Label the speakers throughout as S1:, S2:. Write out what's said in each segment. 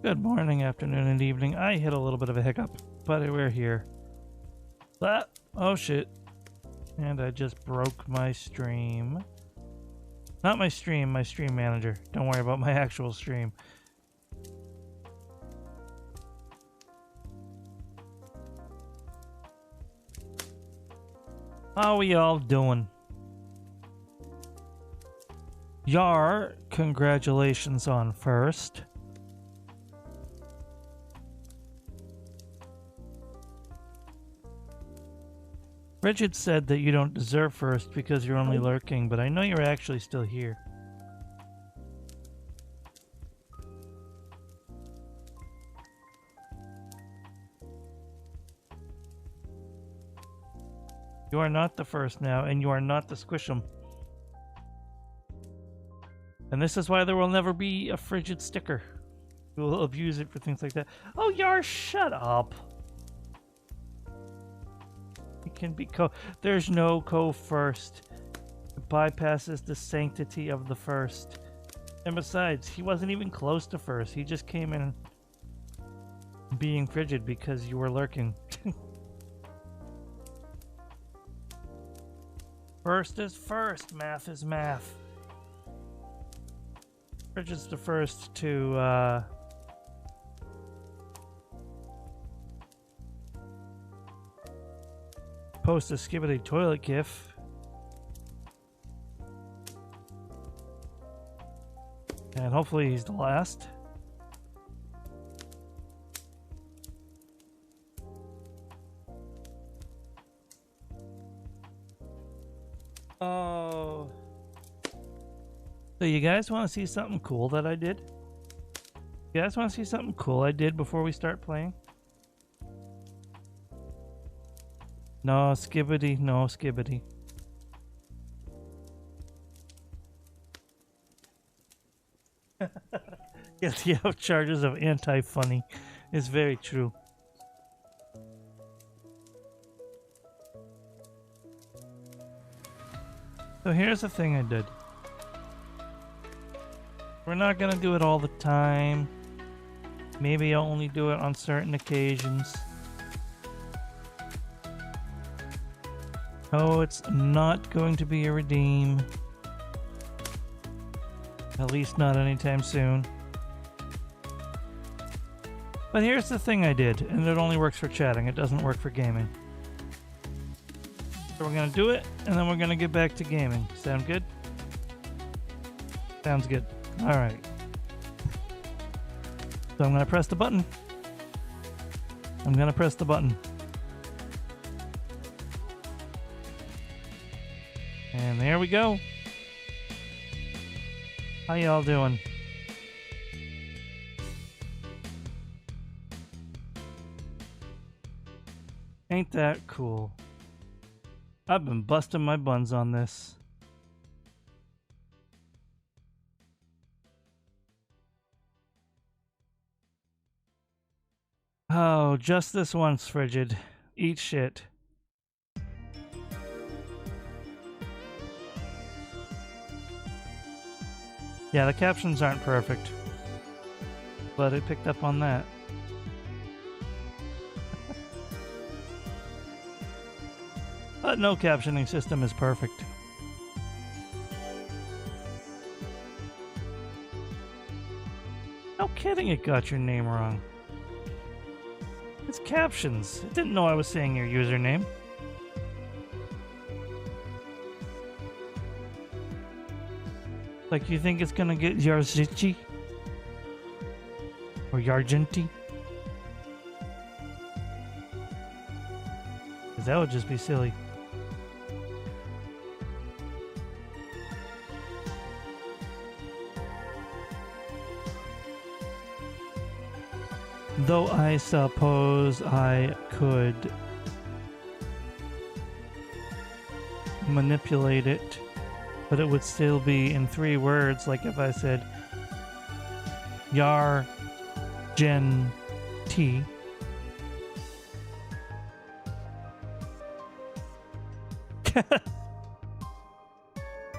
S1: Good morning, afternoon, and evening. I hit a little bit of a hiccup, but we're here. Oh shit. And I just broke my stream. Not my stream manager. Don't worry about my actual stream. How we all doing? Yar, congratulations on first. Bridget said that you don't deserve first because you're only lurking, but I know you're actually still here. You are not the first now, and you are not the Squish'em. And this is why there will never be a frigid sticker. We will abuse it for things like that. Oh, Yar, shut up. It can be There's no first. It bypasses the sanctity of the first. And besides, he wasn't even close to first. He just came in being frigid because you were lurking. First is first. Math is math. Frigid's the first to, post a Skibidi toilet gif. And hopefully he's the last. Oh. So you guys want to see something cool that I did? You guys want to see something cool I did before we start playing? No, Skibidi, no, Skibidi. Guilty of charges of anti-funny is very true. So here's the thing I did. We're not gonna do it all the time. Maybe I'll only do it on certain occasions. Oh, it's not going to be a redeem. At least not anytime soon. But here's the thing I did, and it only works for chatting. It doesn't work for gaming. So we're gonna do it, and then we're gonna get back to gaming. Sound good? Sounds good. Alright. So I'm gonna press the button. I'm gonna press the button. And there we go. How y'all doing? Ain't that cool? I've been busting my buns on this. Oh, just this once, Frigid. Eat shit. Yeah, the captions aren't perfect, but it picked up on that. But no captioning system is perfect. No kidding, it got your name wrong. It's captions. It didn't know I was saying your username. Like, you think it's gonna get Yarzici? Or Yargenti? Because that would just be silly. Though I suppose I could manipulate it, but it would still be in 3 words, like if I said Yar Gen T.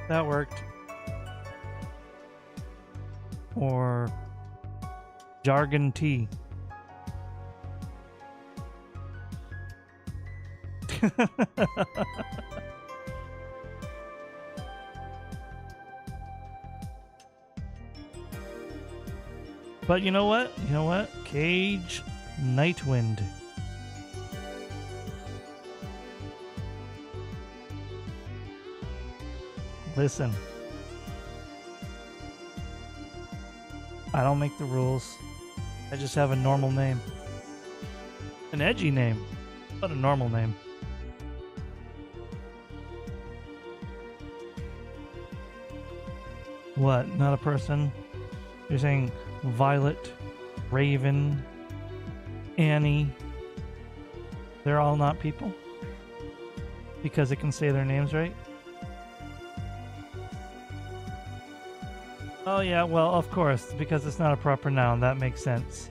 S1: That worked. Or Jargon T. But you know what? You know what? Cage Nightwind. Listen. I don't make the rules. I just have a normal name. An edgy name, but a normal name. What? Not a person? You're saying Violet, Raven, Annie. They're all not people? Because it can say their names right? Oh yeah, well, of course, because it's not a proper noun. That makes sense.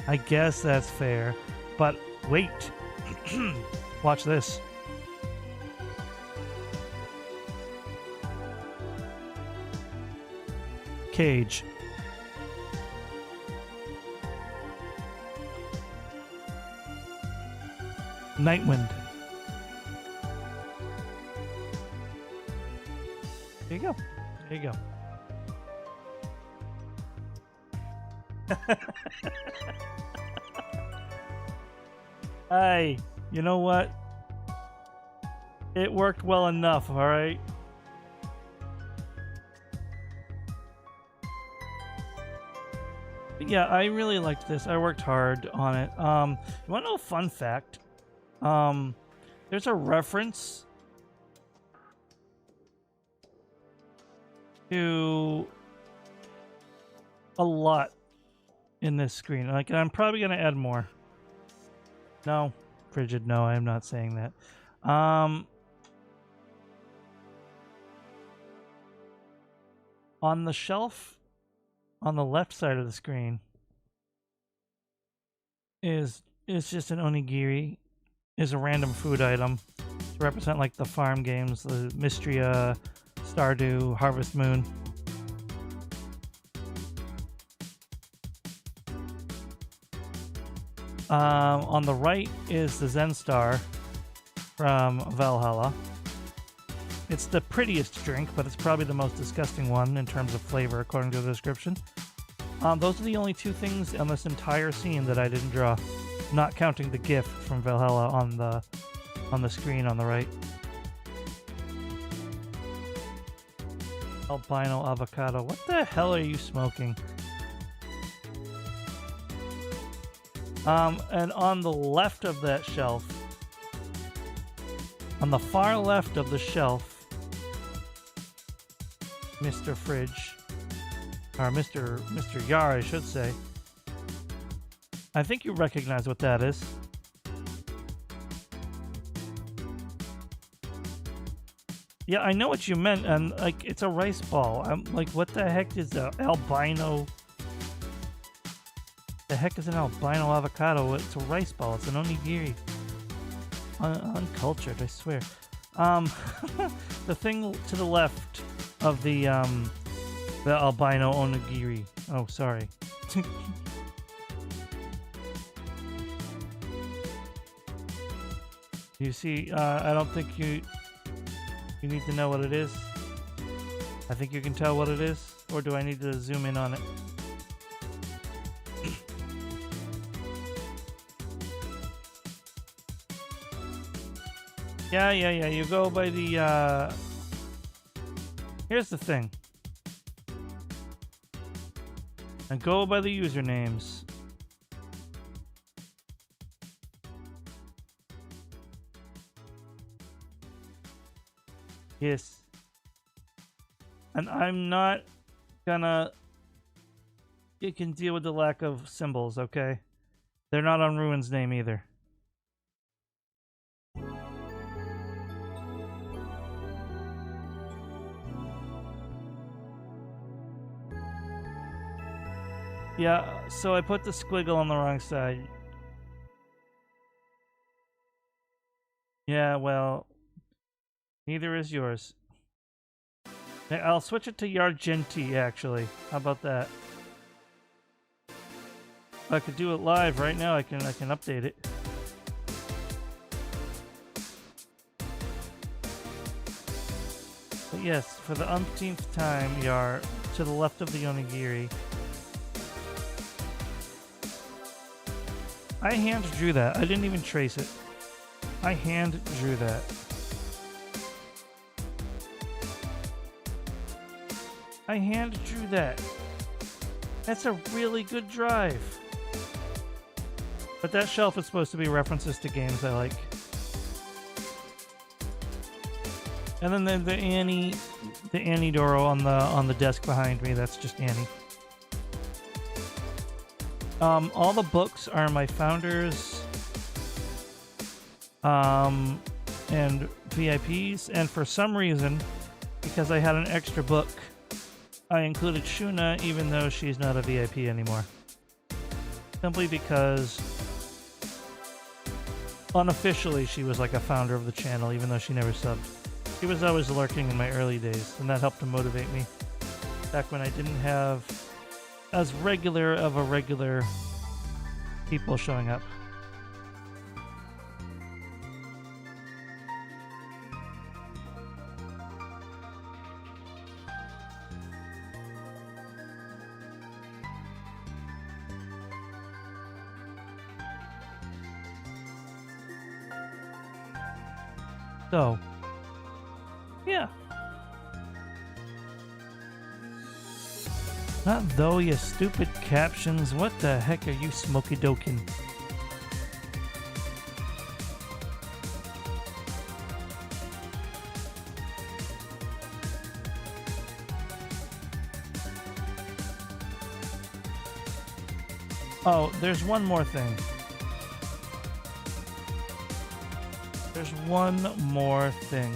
S1: I guess that's fair. But wait. Watch this. Cage. Nightwind. There you go. There you go. Hey, you know what? It worked well enough, alright? Yeah, I really liked this. I worked hard on it. You want to know a fun fact? There's a reference to a lot in this screen. Like, I'm probably gonna add more. No, Frigid, no, I am not saying that. On the shelf on the left side of the screen is just an onigiri, is a random food item to represent like the farm games, the Mystria, Stardew, Harvest Moon. On the right is the Zenstar from Valhalla. It's the prettiest drink, but it's probably the most disgusting one in terms of flavor, according to the description. Those are the only two things on this entire scene that I didn't draw, not counting the GIF from Valhalla on the screen on the right. Albino avocado. What the hell are you smoking? And on the left of that shelf, on the far left of the shelf, Mr. Fridge, or Mr. Yar, I should say. I think you recognize what that is. Yeah, I know what you meant, and like it's a rice ball. I'm like, what the heck is the albino? The heck is an albino avocado? It's a rice ball. It's an onigiri. Uncultured, I swear. The thing to the left of the albino onigiri. Oh, sorry. You see, I don't think you need to know what it is. I think you can tell what it is, or do I need to zoom in on it? Yeah, you go by the, here's the thing. And go by the usernames. Yes. And I'm not gonna... You can deal with the lack of symbols, okay? They're not on Ruin's name either. Yeah, so I put the squiggle on the wrong side. Yeah, well, neither is yours. I'll switch it to Yargenti, actually. How about that? If I could do it live right now, I can update it. But yes, for the umpteenth time, Yar, to the left of the onigiri. I hand drew that. I didn't even trace it. I hand drew that. I hand drew that. That's a really good drive. But that shelf is supposed to be references to games I like. And then the Annie Doro on the desk behind me. That's just Annie. All the books are my founders, and VIPs. And for some reason, because I had an extra book, I included Shuna, even though she's not a VIP anymore. Simply because unofficially she was like a founder of the channel, even though she never subbed. She was always lurking in my early days, and that helped to motivate me. Back when I didn't have as regular people showing up. So, yeah. Not though, you stupid captions. What the heck are you smoky doking? Oh, there's one more thing. There's one more thing.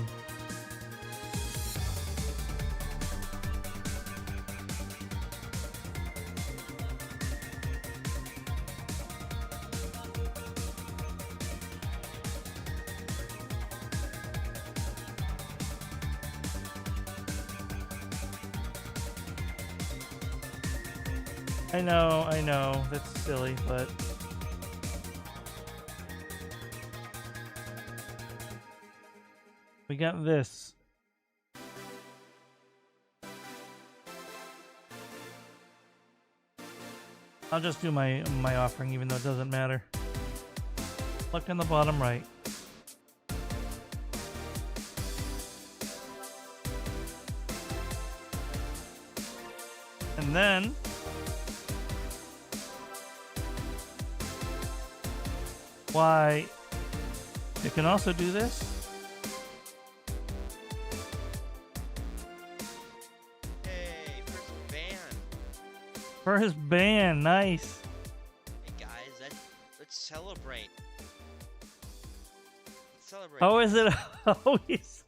S1: I know, that's silly, but we got this. I'll just do my offering, even though it doesn't matter. Look in the bottom right. And then why, you can also do this.
S2: Hey, first ban.
S1: For his ban, nice.
S2: Hey guys, let's celebrate. Let's celebrate.
S1: Oh, is it always?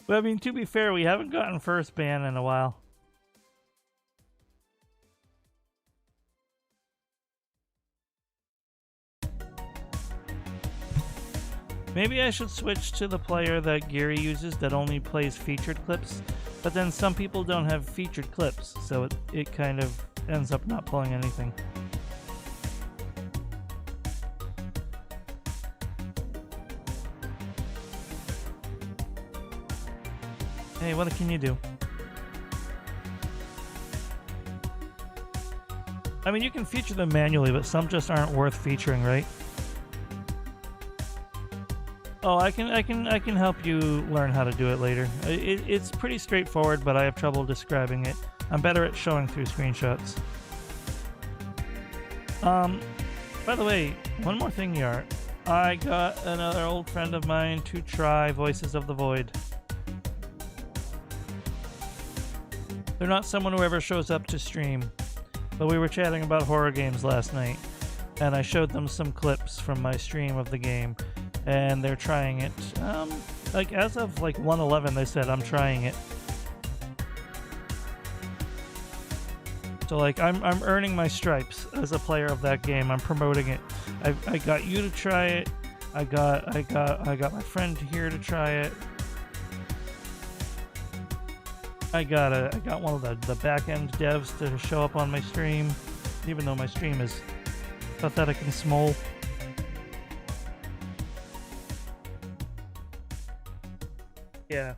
S1: But I mean, to be fair, we haven't gotten first ban in a while. Maybe I should switch to the player that Gary uses that only plays featured clips, but then some people don't have featured clips, so it kind of ends up not pulling anything. Hey, what can you do? I mean, you can feature them manually, but some just aren't worth featuring, right? Oh, I can help you learn how to do it later. It's pretty straightforward, but I have trouble describing it. I'm better at showing through screenshots. By the way, one more thing, Yar. I got another old friend of mine to try Voices of the Void. They're not someone who ever shows up to stream, but we were chatting about horror games last night, and I showed them some clips from my stream of the game. And they're trying it. Like as of like 1:11, they said I'm trying it. So like I'm earning my stripes as a player of that game. I'm promoting it. I got you to try it. I got my friend here to try it. I got one of the back end devs to show up on my stream, even though my stream is Pathetic and small. Yeah.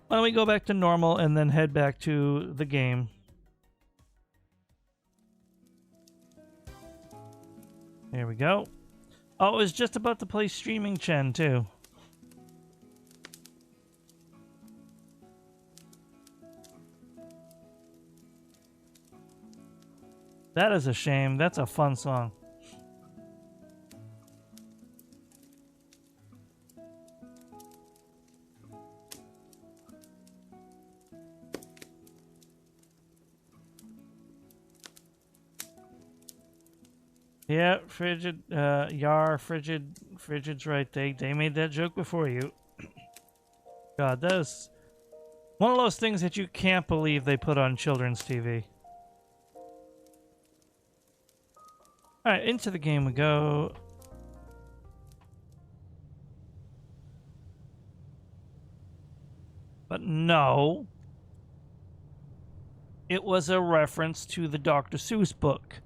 S1: Why don't we go back to normal and then head back to the game? There we go. Oh, I was just about to play Streaming Chen, too. That is a shame. That's a fun song. Yeah, Frigid, Frigid's right. They made that joke before you. God, that is one of those things that you can't believe they put on children's TV. Alright, into the game we go. But no. It was a reference to the Dr. Seuss book.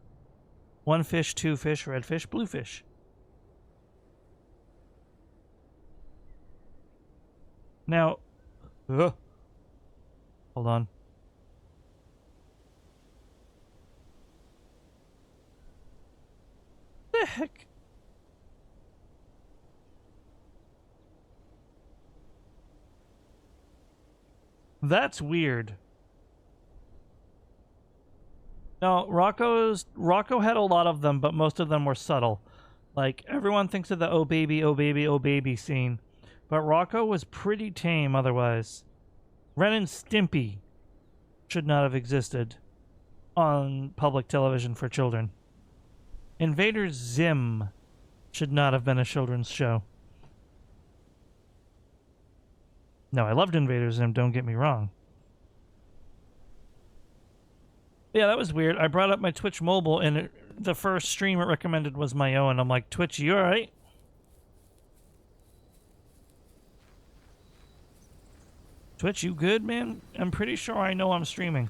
S1: One fish, two fish, red fish, blue fish. Now, hold on. What the heck? That's weird. No, Rocco had a lot of them, but most of them were subtle. Like, everyone thinks of the oh baby, oh baby, oh baby scene. But Rocco was pretty tame otherwise. Ren and Stimpy should not have existed on public television for children. Invader Zim should not have been a children's show. No, I loved Invader Zim, don't get me wrong. Yeah, that was weird. I brought up my Twitch mobile, and the first stream it recommended was my own. I'm like, Twitch, you alright? Twitch, you good, man? I'm pretty sure I know I'm streaming.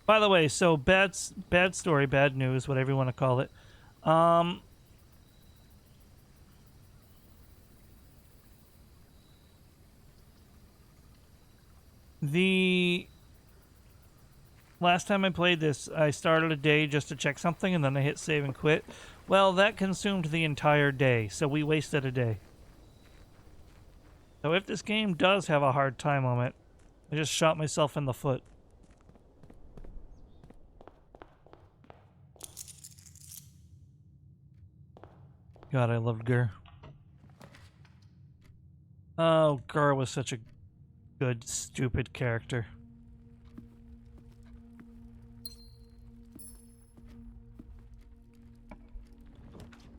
S1: By the way, so bad story, bad news, whatever you want to call it. The last time I played this, I started a day just to check something, and then I hit save and quit. Well, that consumed the entire day, so we wasted a day. So if this game does have a hard time on it, I just shot myself in the foot. God, I loved Gur. Oh, Gur was such a good, stupid character.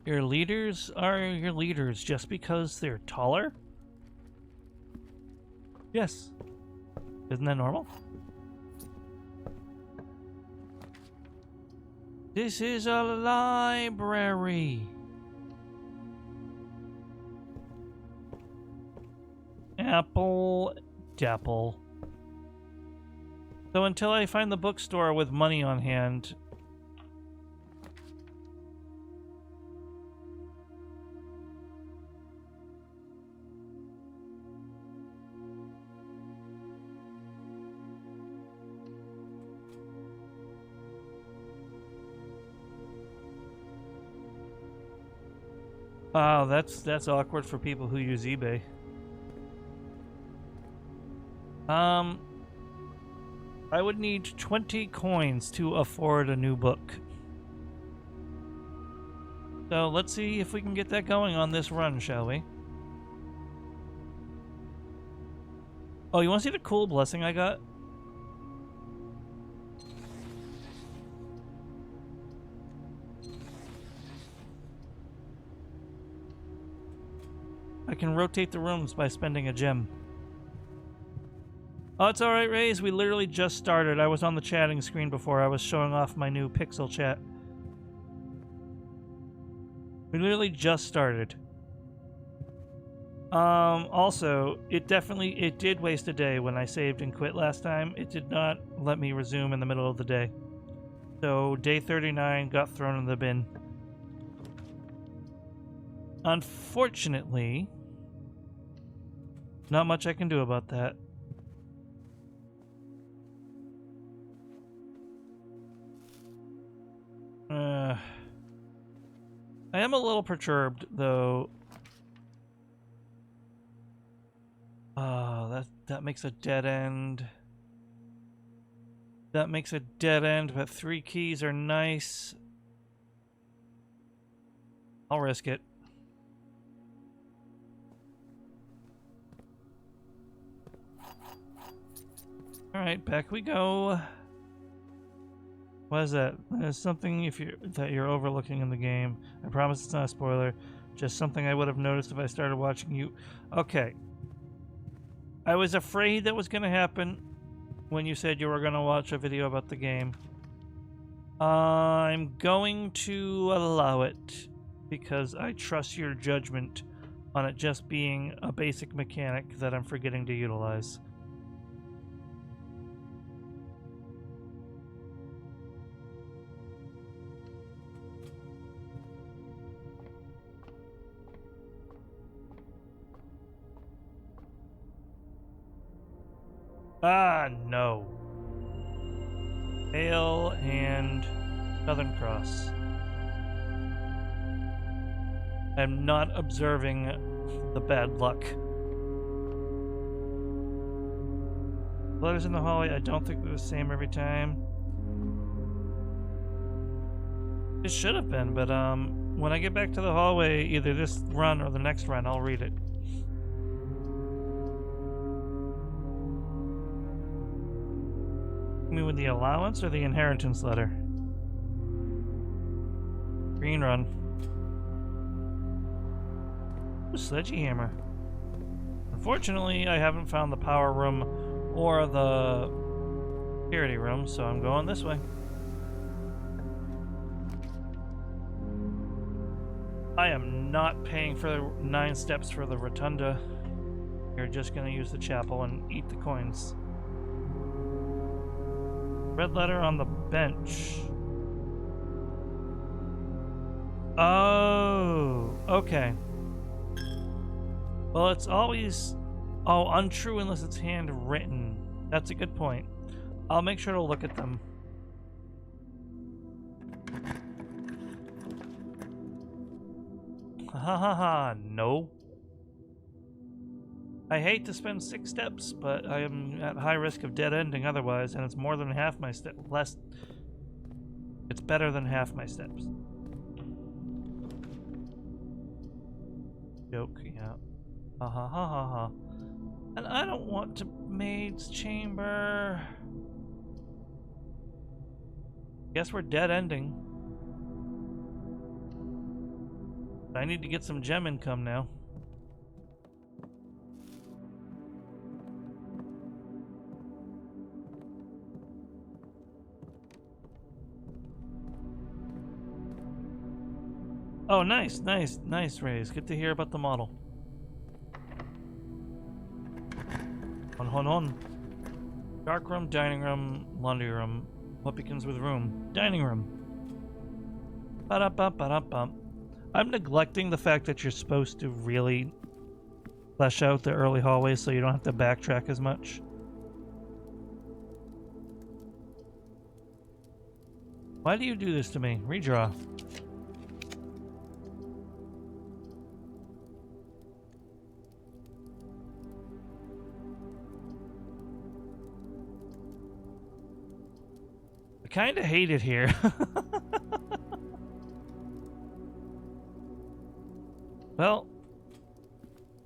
S1: Your leaders are your leaders just because they're taller? Yes. Isn't that normal? This is a library. Apple Dapple. So until I find the bookstore with money on hand... Wow, that's awkward for people who use eBay. I would need 20 coins to afford a new book. So let's see if we can get that going on this run, shall we? Oh, you want to see the cool blessing I got? I can rotate the rooms by spending a gem. Oh, it's alright, Raze. We literally just started. I was on the chatting screen before. I was showing off my new Pixel chat. We literally just started. Also, it did waste a day when I saved and quit last time. It did not let me resume in the middle of the day. So day 39 got thrown in the bin. Unfortunately, not much I can do about that. I am a little perturbed, though. That makes a dead end. That makes a dead end, but 3 keys are nice. I'll risk it. Alright, back we go. What is that? There's something that you're overlooking in the game. I promise it's not a spoiler. Just something I would have noticed if I started watching you. Okay. I was afraid that was going to happen when you said you were going to watch a video about the game. I'm going to allow it because I trust your judgment on it just being a basic mechanic that I'm forgetting to utilize. Ah, no. Hail and Southern Cross. I'm not observing the bad luck. Letters in the hallway, I don't think they're the same every time. It should have been, but when I get back to the hallway, either this run or the next run, I'll read it. You mean with the allowance or the inheritance letter? Green run. Ooh, sledgehammer. Unfortunately, I haven't found the power room or the security room, so I'm going this way. I am not paying for 9 steps for the rotunda. You're just gonna use the chapel and eat the coins. Red letter on the bench. Oh, okay. Well, it's always... Oh, untrue unless it's handwritten. That's a good point. I'll make sure to look at them. Ha ha ha, no. I hate to spend 6 steps, but I am at high risk of dead ending otherwise, and it's more than half my step. Less. It's better than half my steps. Joke, yeah. Ha ha ha ha ha. And I don't want to maid's chamber. Guess we're dead ending. I need to get some gem income now. Oh, nice, Raze. Good to hear about the model. Hon. Dark room, dining room, laundry room. What begins with room? Dining room. Ba-da-bum. I'm neglecting the fact that you're supposed to really flesh out the early hallways so you don't have to backtrack as much. Why do you do this to me? Redraw. I kind of hate it here. Well,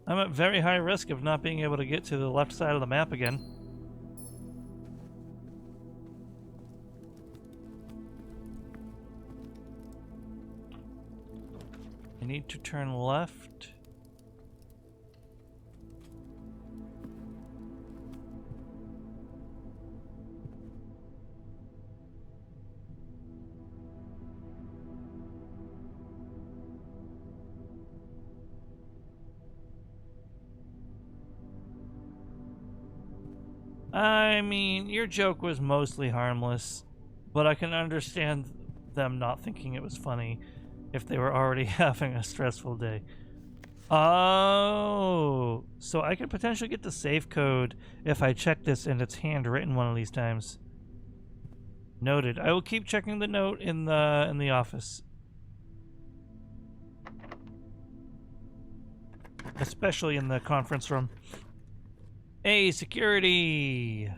S1: I'm at very high risk of not being able to get to the left side of the map again. I need to turn left. I mean, your joke was mostly harmless, but I can understand them not thinking it was funny if they were already having a stressful day. Oh, so I could potentially get the safe code if I check this and it's handwritten one of these times. Noted. I will keep checking the note in the office. Especially in the conference room. Hey, security!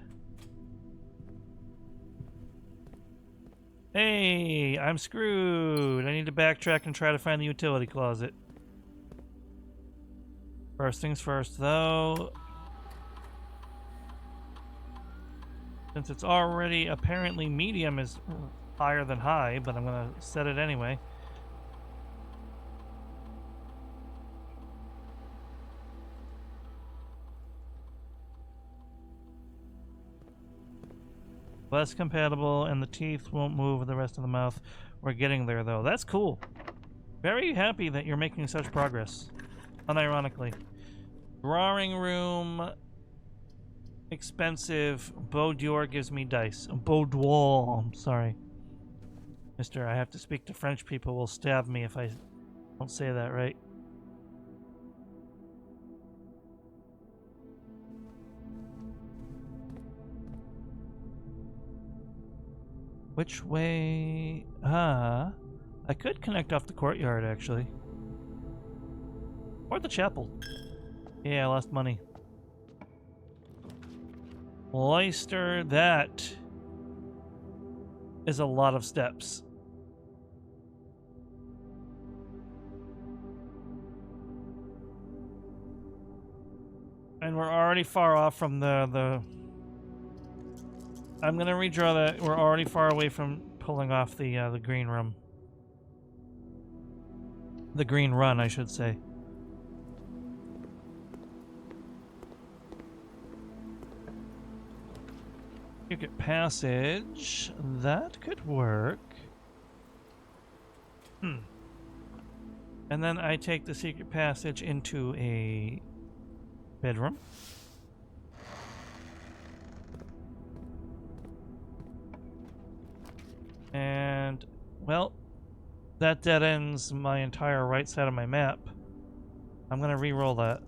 S1: Hey, I'm screwed. I need to backtrack and try to find the utility closet. First things first, though. Since it's already apparently medium is higher than high, but I'm gonna set it anyway. Less compatible, and the teeth won't move with the rest of the mouth. We're getting there, though. That's cool. Very happy that you're making such progress. Unironically. Drawing room. Expensive. Boudoir gives me dice. Boudoir. I'm sorry. Mister, I have to speak to French people will stab me if I don't say that right. Which way? I could connect off the courtyard, actually. Or the chapel. Yeah, I lost money. Leicester, that is a lot of steps. And we're already far off from the I'm gonna redraw that. We're already far away from pulling off the green room. The green run, I should say. Secret passage. That could work. And then I take the secret passage into a bedroom. And, well, that dead ends my entire right side of my map. I'm gonna re-roll that.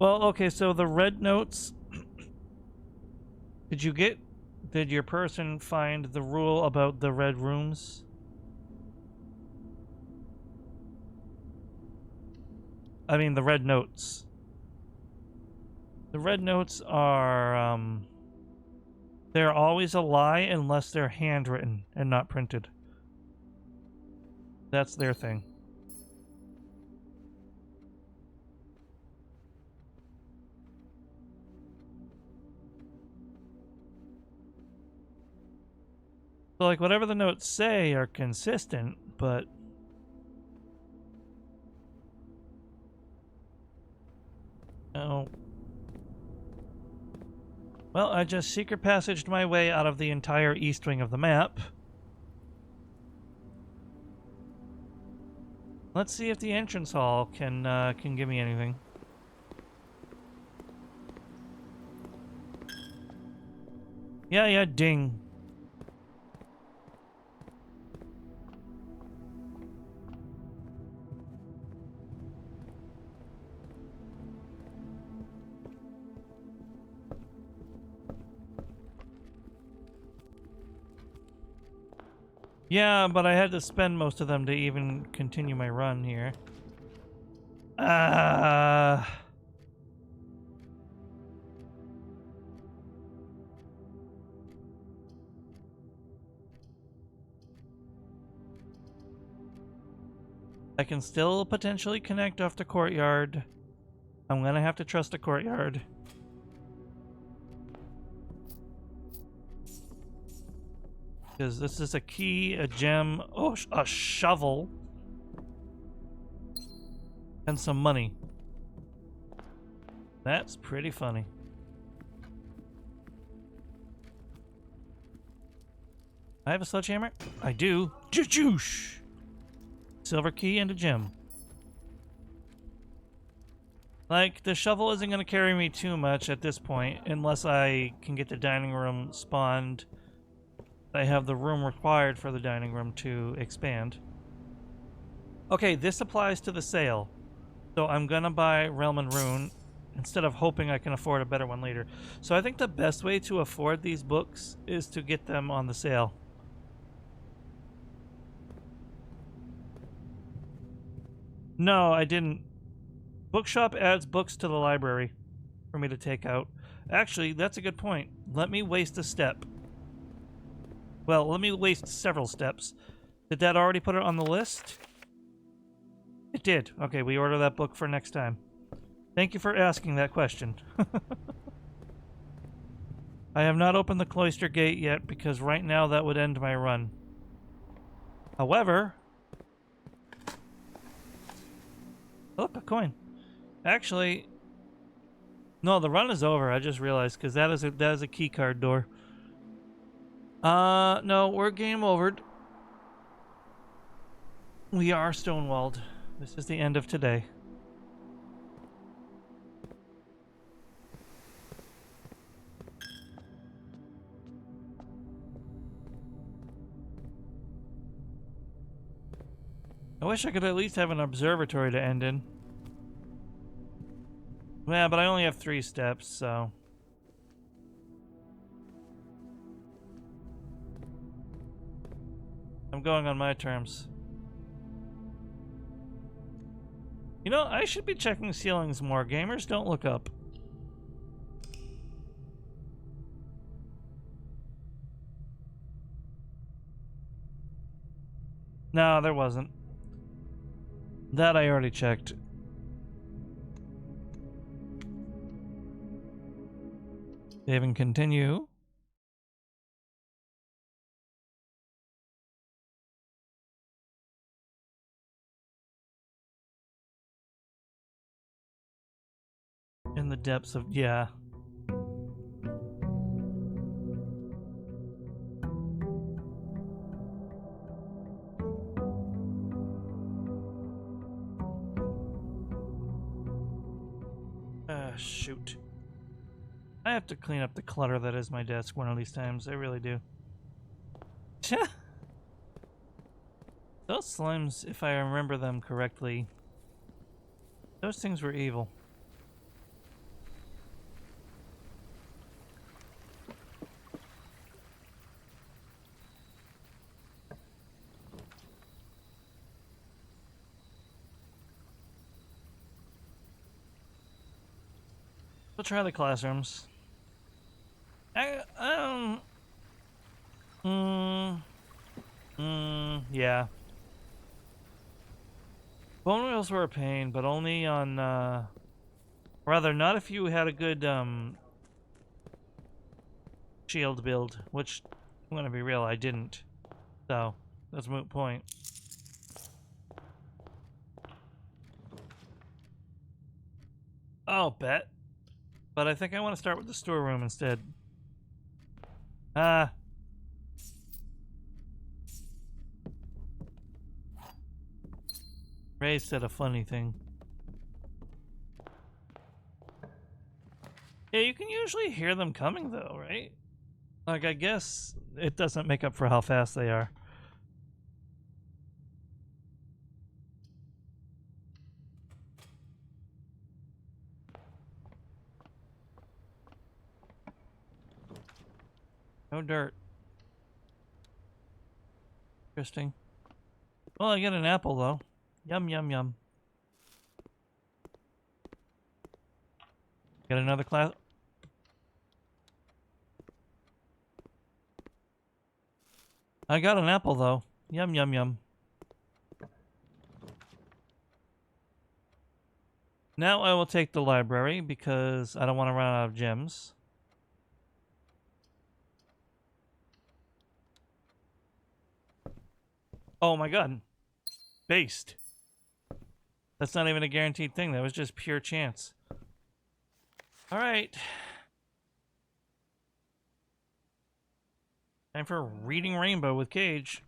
S1: Well, okay, so the red notes. Did your person find the rule about the red rooms? I mean, the red notes. The red notes are, they're always a lie unless they're handwritten and not printed. That's their thing. So, like, whatever the notes say are consistent, but... Oh. Well, I just secret passaged my way out of the entire east wing of the map. Let's see if the entrance hall can give me anything. Yeah, ding. Yeah, but I had to spend most of them to even continue my run here. I can still potentially connect off the courtyard. I'm gonna have to trust the courtyard. Because this is a key, a gem, oh, a shovel, and some money. That's pretty funny. I have a sledgehammer? I do. Joosh! Silver key and a gem. Like, the shovel isn't going to carry me too much at this point, unless I can get the dining room spawned. I have the room required for the dining room to expand. Okay, this applies to the sale. So I'm going to buy Realm and Rune instead of hoping I can afford a better one later. So I think the best way to afford these books is to get them on the sale. No, I didn't. Bookshop adds books to the library for me to take out. Actually, that's a good point. Let me waste a step. Well, let me waste several steps. Did that already put it on the list? It did. Okay, we order that book for next time. Thank you for asking that question. I have not opened the cloister gate yet because right now that would end my run. However... Look, a coin. Actually... No, the run is over. I just realized because that is a key card door. No, we're game overed. We are stonewalled. This is the end of today. I wish I could at least have an observatory to end in. Yeah, but I only have 3 steps, so... I'm going on my terms. You know, I should be checking ceilings more. Gamers don't look up. No, there wasn't. That I already checked. Save and continue. In the depths of... yeah. Shoot. I have to clean up the clutter that is my desk one of these times. I really do. Those slimes, if I remember them correctly, those things were evil. We'll try the classrooms. Yeah. Bone wheels were a pain, but only on, rather, not if you had a good, shield build, which, I'm gonna be real, I didn't. So, that's a moot point. Oh, bet. But I think I want to start with the storeroom instead. Ray said a funny thing. Yeah, you can usually hear them coming though, right? Like, I guess it doesn't make up for how fast they are. No dirt. Interesting. Well, I get an apple though. Yum, yum, yum. Get another class. I got an apple though. Yum, yum, yum. Now I will take the library because I don't want to run out of gems. Oh my god. Based. That's not even a guaranteed thing. That was just pure chance. Alright. Time for Reading Rainbow with Cage.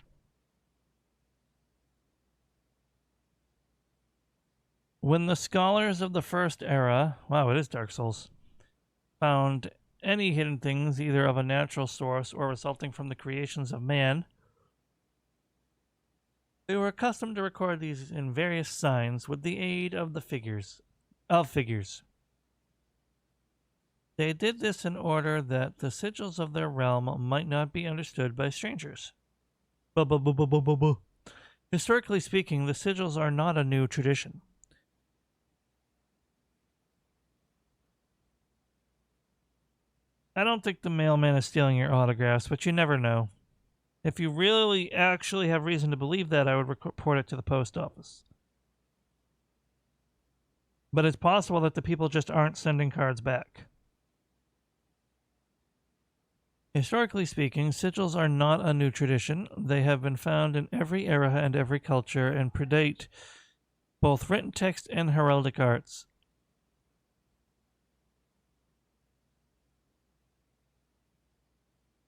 S1: When the scholars of the First Era, wow, it is Dark Souls, found any hidden things either of a natural source or resulting from the creations of man, they were accustomed to record these in various signs with the aid of the figures. They did this in order that the sigils of their realm might not be understood by strangers. Historically speaking, the sigils are not a new tradition. I don't think the mailman is stealing your autographs, but you never know. If you really actually have reason to believe that, I would report it to the post office. But it's possible that the people just aren't sending cards back. Historically speaking, sigils are not a new tradition. They have been found in every era and every culture and predate both written text and heraldic arts.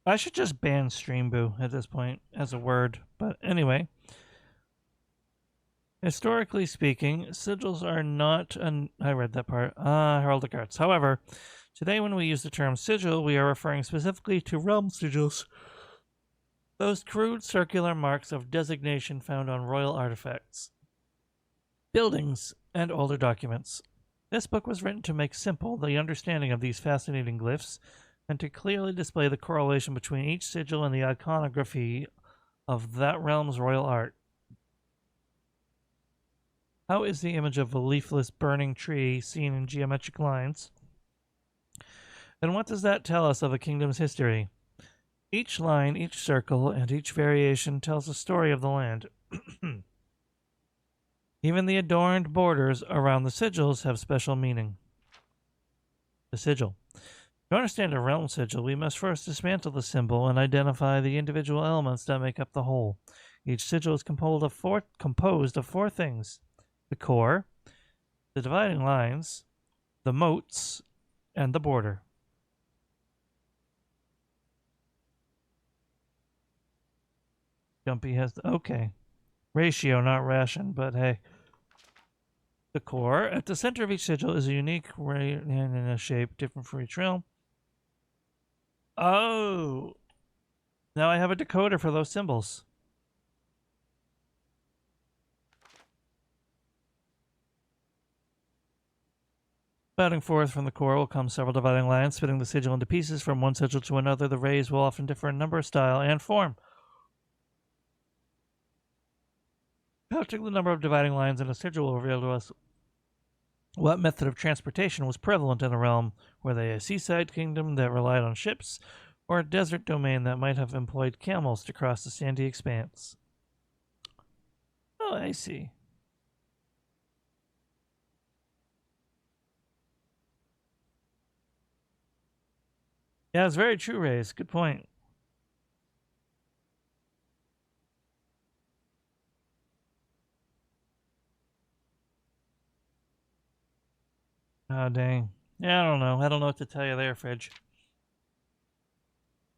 S1: I should just ban Streamboo at this point as a word, but anyway. Historically speaking, sigils are not I read that part. Heraldic arts. However, today when we use the term sigil, we are referring specifically to realm sigils. Those crude circular marks of designation found on royal artifacts, buildings, and older documents. This book was written to make simple the understanding of these fascinating glyphs and to clearly display the correlation between each sigil and the iconography of that realm's royal art. How is the image of a leafless burning tree seen in geometric lines? And what does that tell us of a kingdom's history? Each line, each circle, and each variation tells a story of the land. Even the adorned borders around the sigils have special meaning. The sigil. To understand a realm sigil, we must first dismantle the symbol and identify the individual elements that make up the whole. Each sigil is composed of four things: the core, the dividing lines, the moats, and the border. Jumpy has okay. Ratio, not ration, but hey. The core. At the center of each sigil is a unique ray in a shape different for each realm. Oh! Now I have a decoder for those symbols. Spouting forth from the core will come several dividing lines, splitting the sigil into pieces from one sigil to another. The rays will often differ in number, style, and form. Counting the number of dividing lines in a sigil will reveal to us what method of transportation was prevalent in a realm. Were they a seaside kingdom that relied on ships, or a desert domain that might have employed camels to cross the sandy expanse? Oh, I see. Yeah, it's very true, Rays. Good point. Oh, dang. Yeah, I don't know. I don't know what to tell you there, Fridge.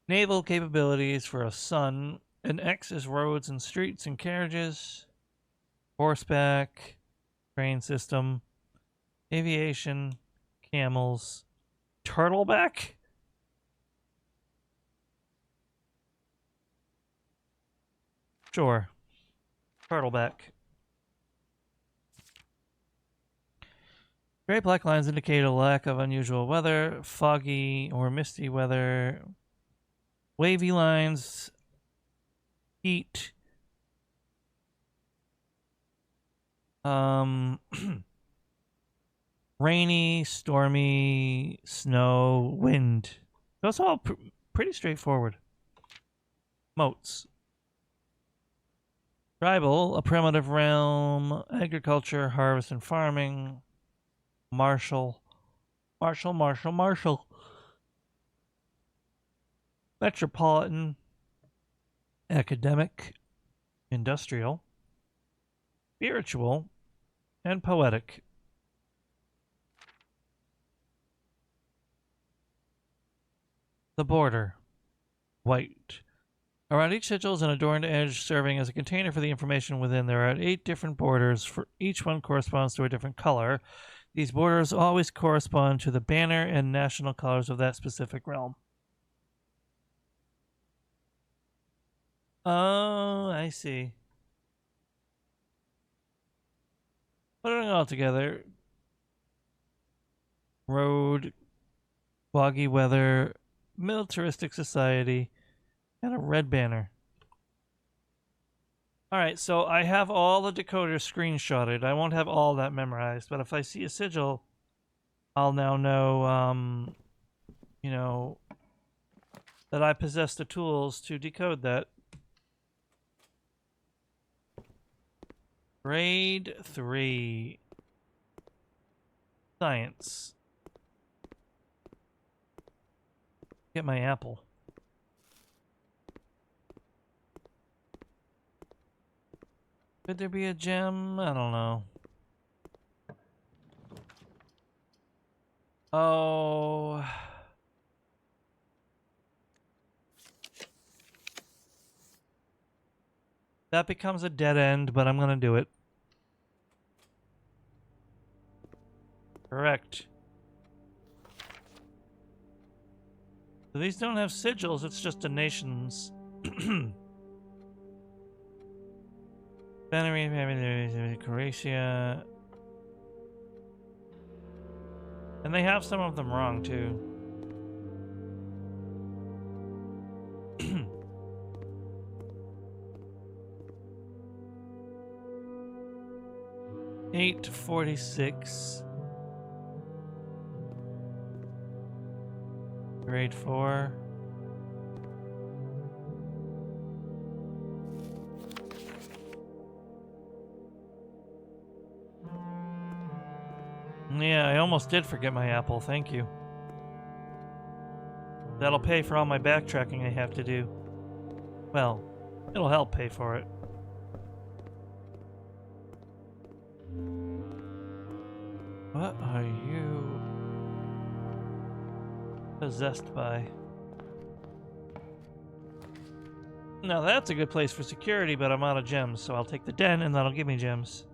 S1: Naval capabilities for a sun. An X is roads and streets and carriages. Horseback. Train system. Aviation. Camels. Turtleback? Sure. Turtleback. Gray black lines indicate a lack of unusual weather, foggy or misty weather. Wavy lines, heat. Rainy, stormy, snow, wind. That's all pretty straightforward. Moats. Tribal, a primitive realm, agriculture, harvest, and farming. Martial. Metropolitan, academic, industrial, spiritual, and poetic. The border. White. Around each sigil is an adorned edge serving as a container for the information within. There are 8 different borders. For each one corresponds to a different color. These borders always correspond to the banner and national colors of that specific realm. Oh, I see. Putting it all together. Road, boggy weather, militaristic society, and a red banner. Alright, so I have all the decoders screenshotted. I won't have all that memorized, but if I see a sigil, I'll now know, you know, that I possess the tools to decode that. Grade 3. Science. Get my apple. Could there be a gem? I don't know. Oh. That becomes a dead end, but I'm gonna do it. Correct. So these don't have sigils, it's just donations. Croatia. And they have some of them wrong too. $8.46. Grade 4. Yeah, I almost did forget my apple. Thank you. That'll pay for all my backtracking I have to do. Well, it'll help pay for it. What are you possessed by? Now that's a good place for security, but I'm out of gems, so I'll take the den and that'll give me gems.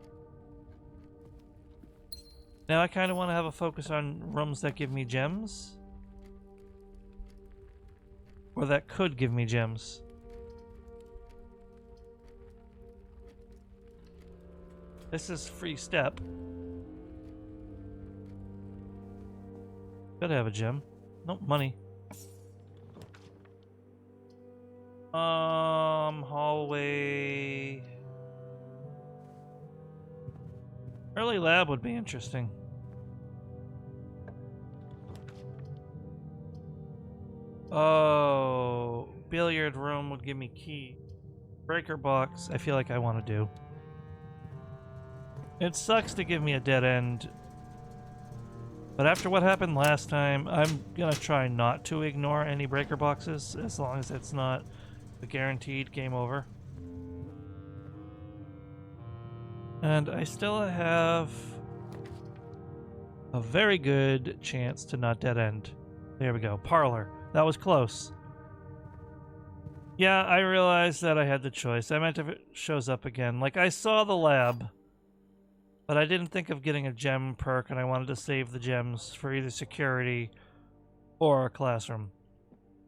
S1: Now I kind of want to have a focus on rooms that give me gems. Or that could give me gems. This is free step. Gotta have a gem. Nope, money. Hallway. Early lab would be interesting. Oh, billiard room would give me key. Breaker box, I feel like I want to do. It sucks to give me a dead end. But after what happened last time, I'm gonna try not to ignore any breaker boxes as long as it's not a guaranteed game over. And I still have a very good chance to not dead end. There we go. Parlor. That was close. Yeah, I realized that I had the choice. I meant if it shows up again. Like, I saw the lab, but I didn't think of getting a gem perk, and I wanted to save the gems for either security or a classroom.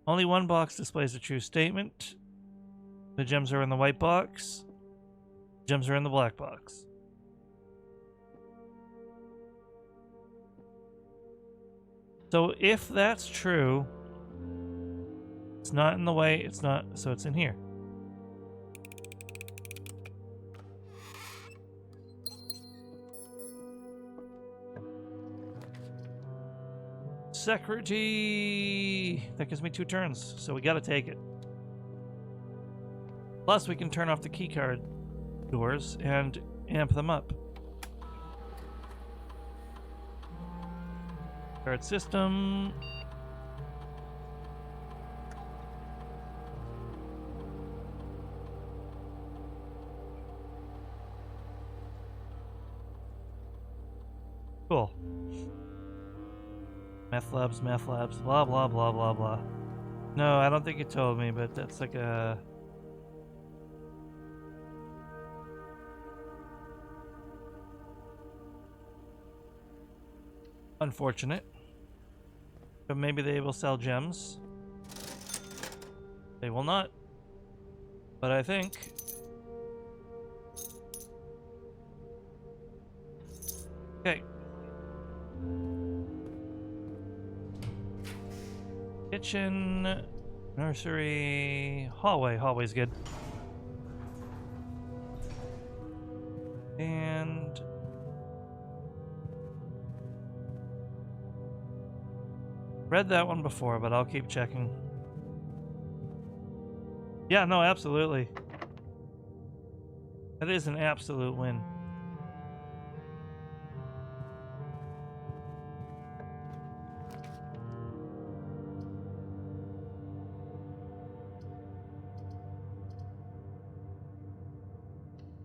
S1: Only one box displays a true statement. The gems are in the white box. Gems are in the black box. So if that's true, it's not in the way, it's not, so it's in here. Security! That gives me 2 turns, so we gotta take it. Plus, we can turn off the keycard doors and amp them up. Card system. Cool. Math labs, blah, blah, blah, blah, blah. No, I don't think it told me, but that's like a Unfortunate. But maybe they will sell gems. They will not. But I think... Okay. Kitchen, nursery, hallway. Hallway's good. And... read that one before, but I'll keep checking. Yeah, no, absolutely. That is an absolute win.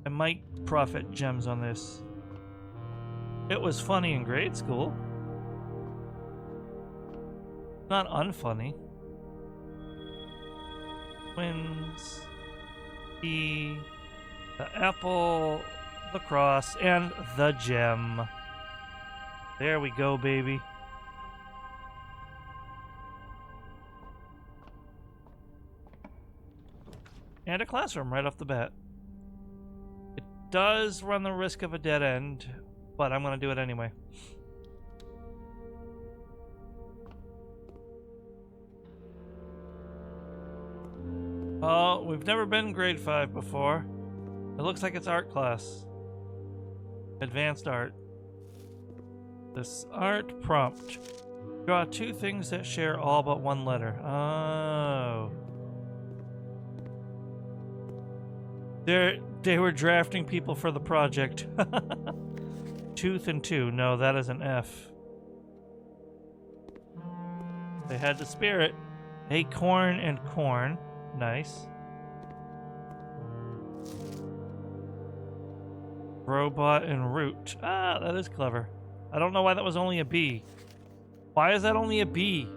S1: I might profit gems on this. It was funny in grade school. Not unfunny. Wins the apple, the cross, and the gem. There we go, baby. And a classroom right off the bat. It does run the risk of a dead end, but I'm going to do it anyway. Oh, we've never been grade 5 before. It looks like it's art class. Advanced art. This art prompt. Draw 2 things that share all but one letter. Oh. They were drafting people for the project. Tooth and 2. No, that is an F. They had the spirit. Acorn and corn. Nice. Robot and root. Ah, that is clever. I don't know why that was only a B. Why is that only a B?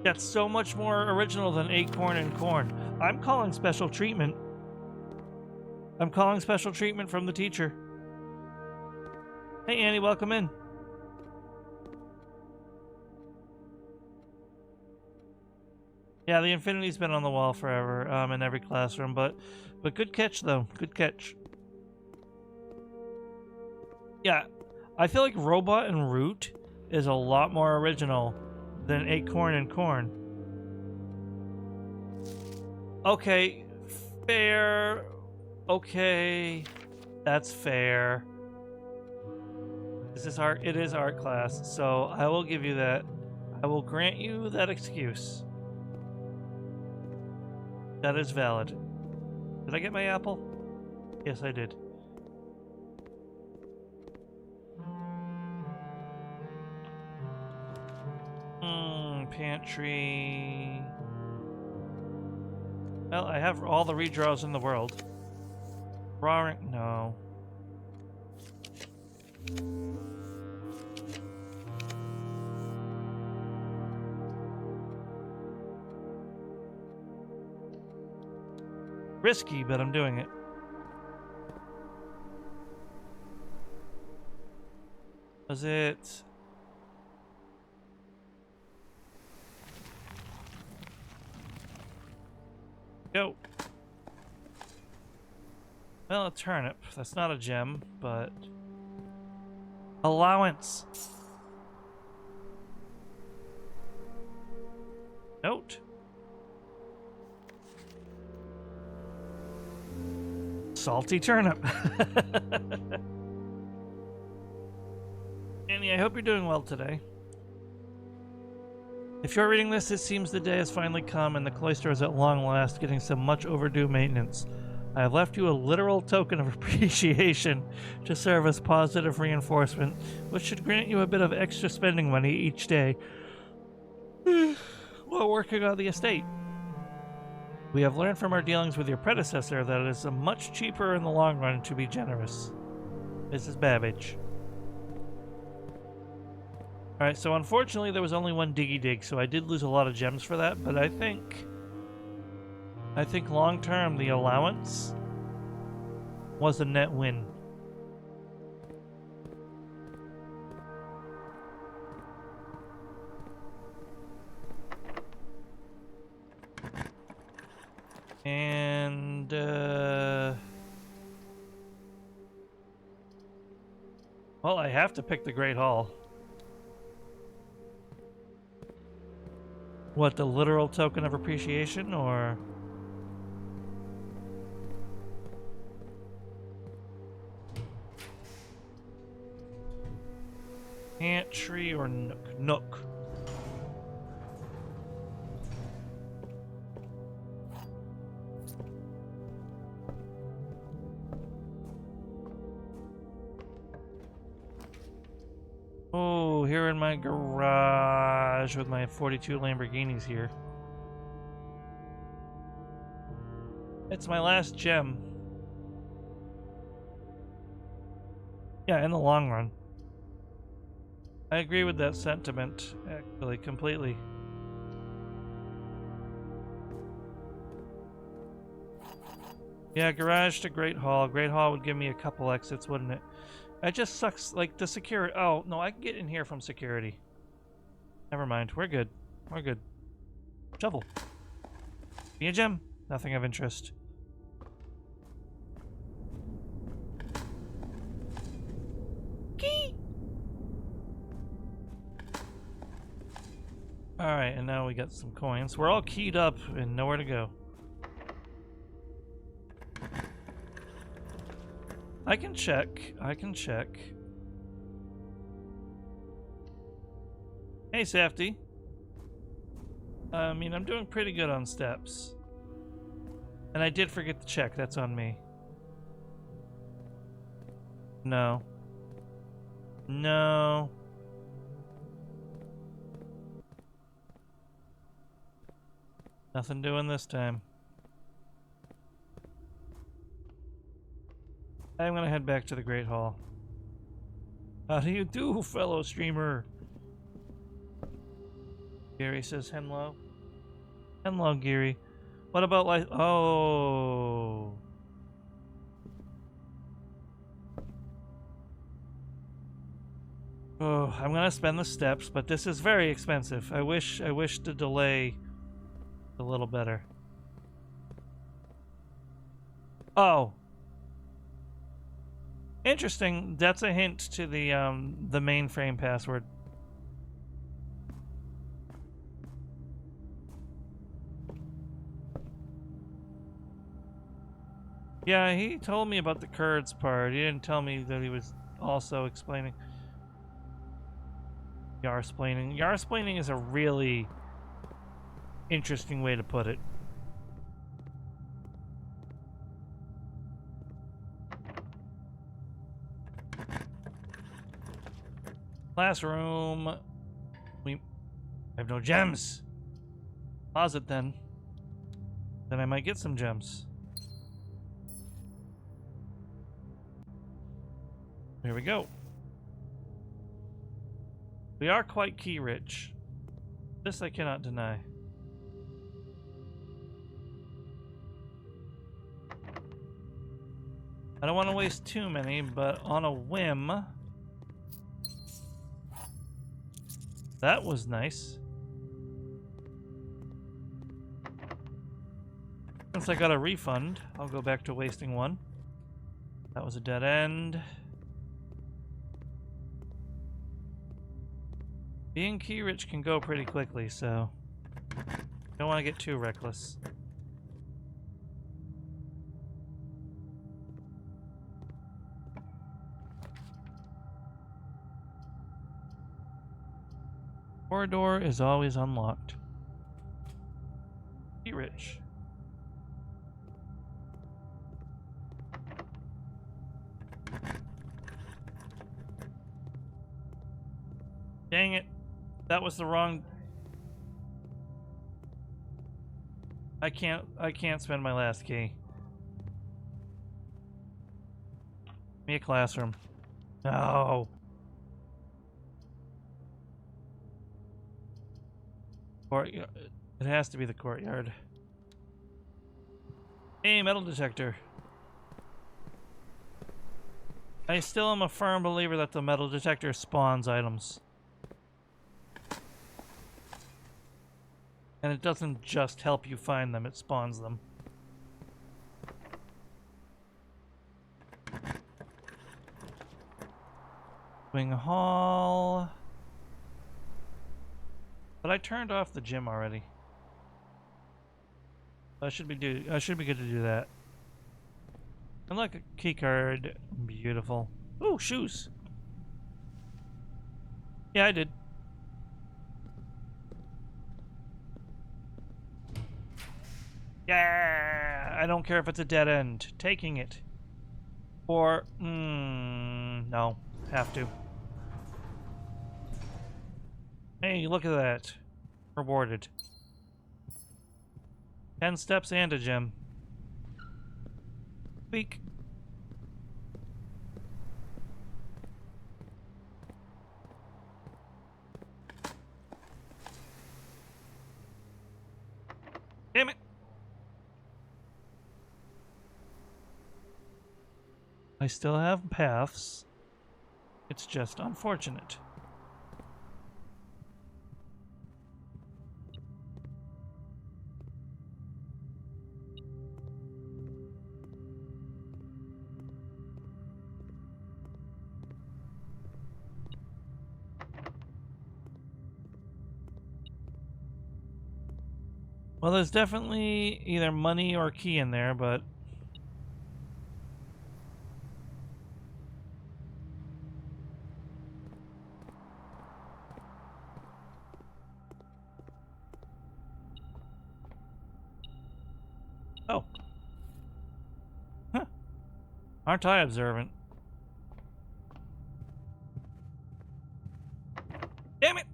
S1: That's so much more original than acorn and corn. I'm calling special treatment. I'm calling special treatment from the teacher. Hey Annie, welcome in. Yeah, the infinity's been on the wall forever, in every classroom, but good catch though. Good catch. Yeah, I feel like robot and root is a lot more original than acorn and corn. Okay, fair. Okay, that's fair. This is art. It is art class, so I will give you that. I will grant you that excuse. That is valid. Did I get my apple? Yes, I did. Pantry. Well, I have all the redraws in the world. Drawing? No. Risky, but I'm doing it. Was it... Go. Well, a turnip. That's not a gem, but... Allowance. Note. Salty turnip. Annie, I hope you're doing well today. If you're reading this, it seems the day has finally come and the cloister is at long last getting some much overdue maintenance. I have left you a literal token of appreciation to serve as positive reinforcement, which should grant you a bit of extra spending money each day while working on the estate. We have learned from our dealings with your predecessor that it is much cheaper in the long run to be generous. Mrs. Babbage. Alright, so unfortunately there was only one Diggy Dig, so I did lose a lot of gems for that, but I think long term the allowance was a net win. Well, I have to pick the Great Hall. What, the literal token of appreciation, or... Ant, tree, or nook? Nook. Oh, here in my garage with my 42 Lamborghinis here. It's my last gem. Yeah, in the long run. I agree with that sentiment, actually, completely. Yeah, garage to Great Hall. Great Hall would give me a couple exits, wouldn't it? It just sucks, like, the security. Oh, no, I can get in here from security. Never mind, we're good. We're good. Shovel. Be a gem. Nothing of interest. Key! Alright, and now we got some coins. We're all keyed up and nowhere to go. I can check. I can check. Hey, Safety. I mean, I'm doing pretty good on steps. And I did forget to check. That's on me. No. No. Nothing doing this time. I'm gonna head back to the Great Hall. How do you do, fellow streamer? Gary says hello. Hello, Gary. What about like... Oh. Oh, I'm gonna spend the steps, but this is very expensive. I wish to delay a little better. Oh. Interesting. That's a hint to the mainframe password. Yeah, he told me about the Kurds part. He didn't tell me that he was also explaining Yarsplaining. Yarsplaining is a really interesting way to put it. Classroom. We have no gems. Pause it then. Then I might get some gems. Here we go. We are quite key rich. This I cannot deny. I don't want to waste too many, but on a whim... That was nice. Since I got a refund, I'll go back to wasting one. That was a dead end. Being key rich can go pretty quickly, so don't want to get too reckless. Corridor is always unlocked. Key rich. Dang it. That was the wrong... I can't spend my last key. Give me a classroom. No. Courtyard. It has to be the courtyard. Hey, metal detector. I still am a firm believer that the metal detector spawns items. And it doesn't just help you find them, it spawns them. Swing hall. But I turned off the gym already. I should be good to do that. And look, a key card. Beautiful. Ooh, shoes. Yeah, I did. Yeah! I don't care if it's a dead end. Taking it. Or, no. Have to. Hey, look at that. Rewarded. 10 steps and a gem. Speak. Damn it. I still have paths. It's just unfortunate. Well, there's definitely either money or key in there, but... Oh. Huh. Aren't I observant? Damn it!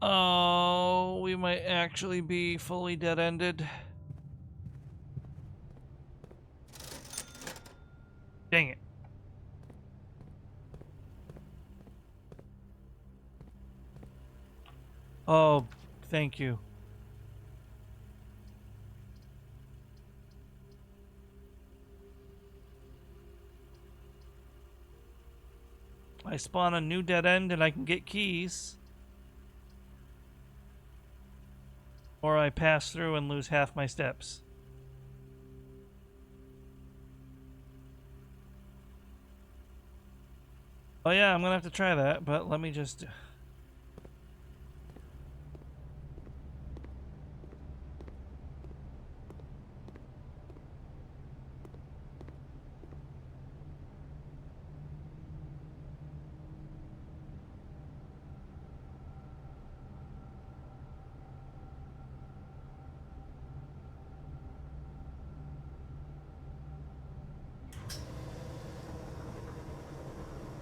S1: Oh, we might actually be fully dead-ended. Dang it. Oh, thank you. I spawn a new dead end and I can get keys. Or I pass through and lose half my steps. Oh yeah, I'm gonna have to try that, but let me just...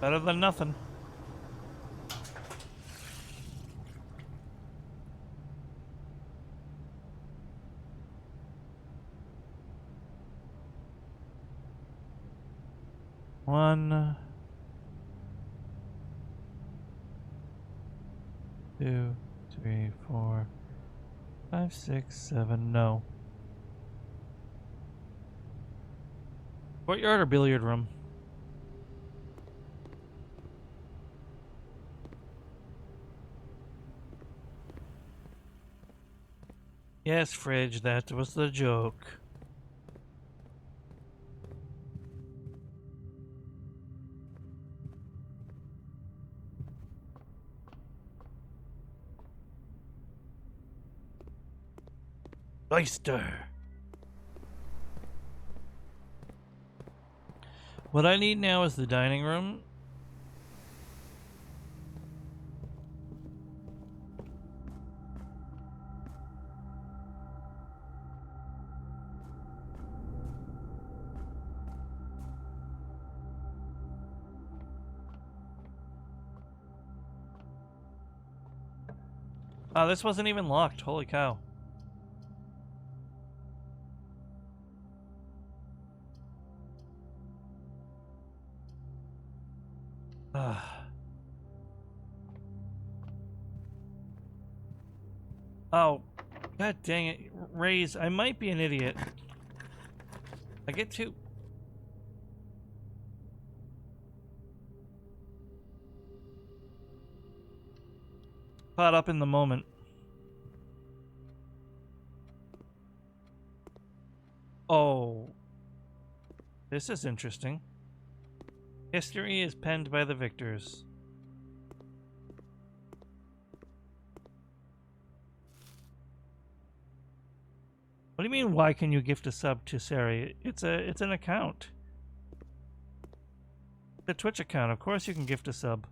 S1: Better than nothing. One, 2, 3, 4, 5, 6, 7. No. Courtyard or billiard room? Yes, fridge, that was the joke. Oyster. What I need now is the dining room. Oh, this wasn't even locked. Holy cow. Oh, god dang it. Raise, I might be an idiot. I get too... caught up in the moment. Oh. This is interesting. History is penned by the victors. What do you mean, why can you gift a sub to Sari? It's an account. The Twitch account. Of course you can gift a sub.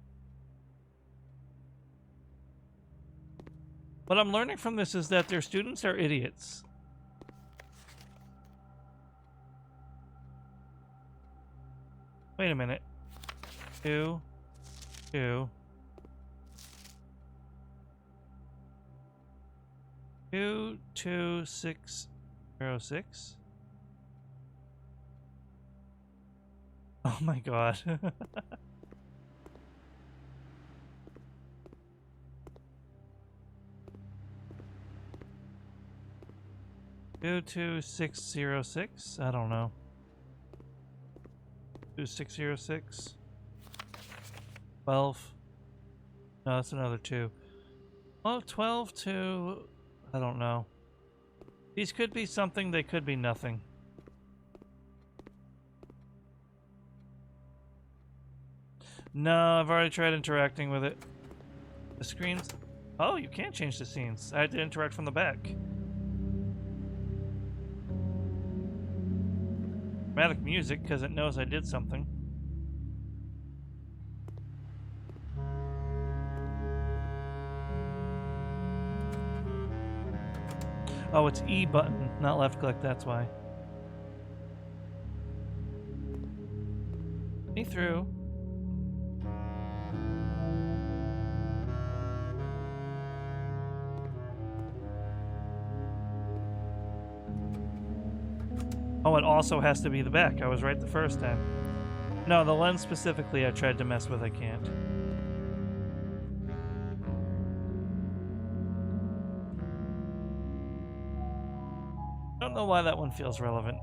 S1: What I'm learning from this is that their students are idiots. Wait a minute. 2, 2, 2, 2, 6, 0, 6. Oh my god. 22606? I don't know. 2606. 12. No, that's another 2. Well, 12 to... I don't know. These could be something, they could be nothing. No, I've already tried interacting with it. The screens... Oh, you can't change the scenes. I had to interact from the back. Dramatic music, because it knows I did something. Oh, it's E button, not left click, that's why. Me through. Oh, it also has to be the back. I was right the first time. No, the lens specifically I tried to mess with, I can't. I don't know why that one feels relevant.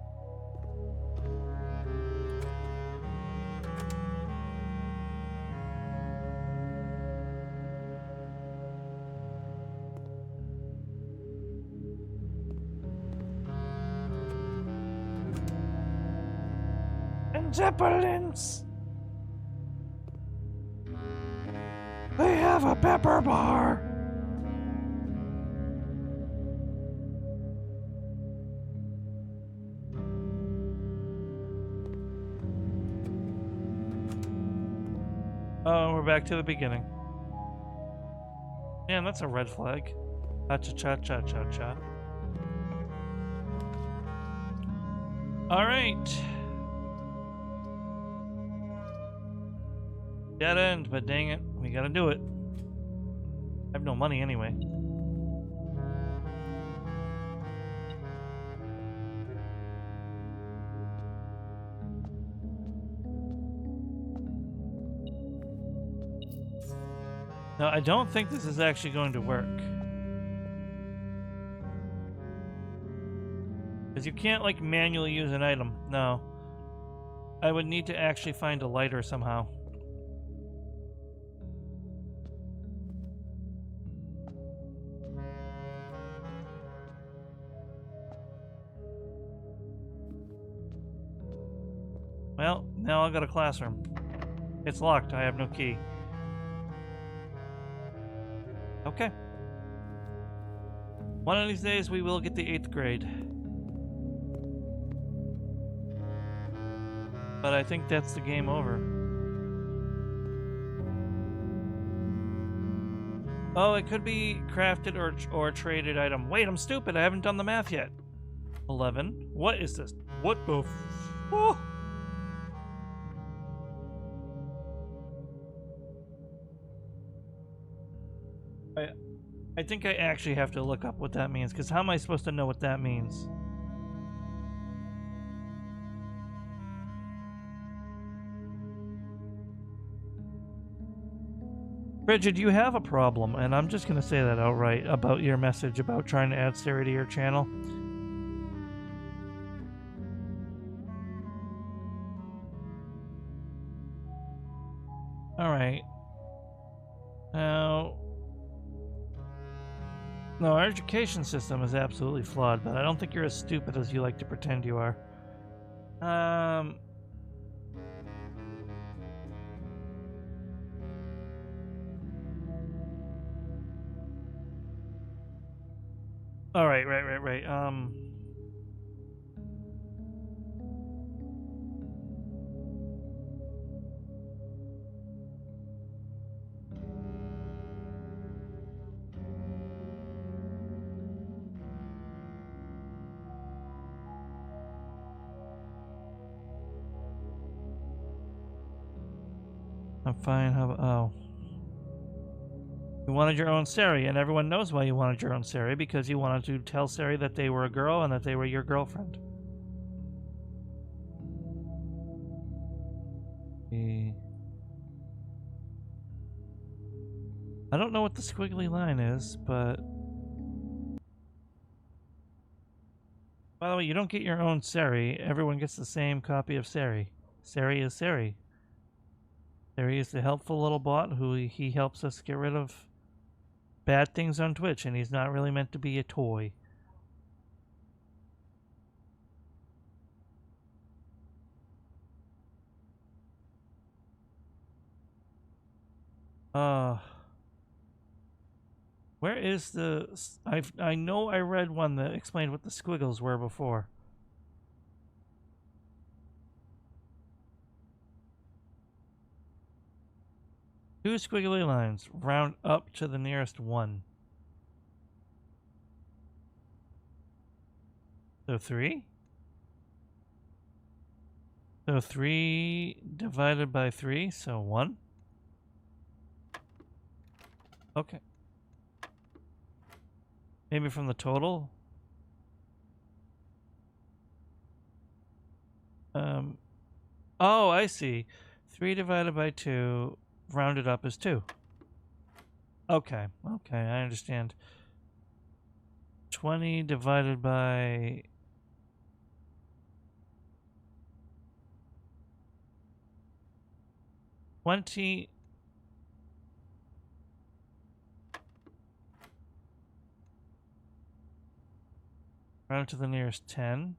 S1: Zeppelins! They have a pepper bar! Oh, we're back to the beginning. Man, that's a red flag. Cha-cha-cha-cha-cha-cha. Alright. Dead end, but dang it, we gotta do it. I have no money anyway. No, I don't think this is actually going to work. Because you can't, like, manually use an item. No. I would need to actually find a lighter somehow. Well, now I've got a classroom. It's locked. I have no key. Okay. One of these days we will get the 8th grade. But I think that's the game over. Oh, it could be crafted or traded item. Wait, I'm stupid. I haven't done the math yet. 11. What is this? What the f... I think I actually have to look up what that means, because how am I supposed to know what that means? Bridget, you have a problem, and I'm just going to say that outright about your message about trying to add Sari to your channel. Alright. Now... No, our education system is absolutely flawed, but I don't think you're as stupid as you like to pretend you are. All right, right. I'm fine. Oh. You wanted your own Sari, and everyone knows why you wanted your own Sari, because you wanted to tell Sari that they were a girl and that they were your girlfriend. I don't know what the squiggly line is, but... By the way, you don't get your own Sari. Everyone gets the same copy of Sari. Sari is Sari. Sari is the helpful little bot who he helps us get rid of bad things on Twitch, and he's not really meant to be a toy. Where is the... I know I read one that explained what the squiggles were before. Two squiggly lines. Round up to the nearest one. So 3? So 3 divided by 3, so 1. Okay. Maybe from the total? Oh, I see. 3 divided by 2, rounded up is 2. Okay, I understand. 20 divided by... 20... round to the nearest 10.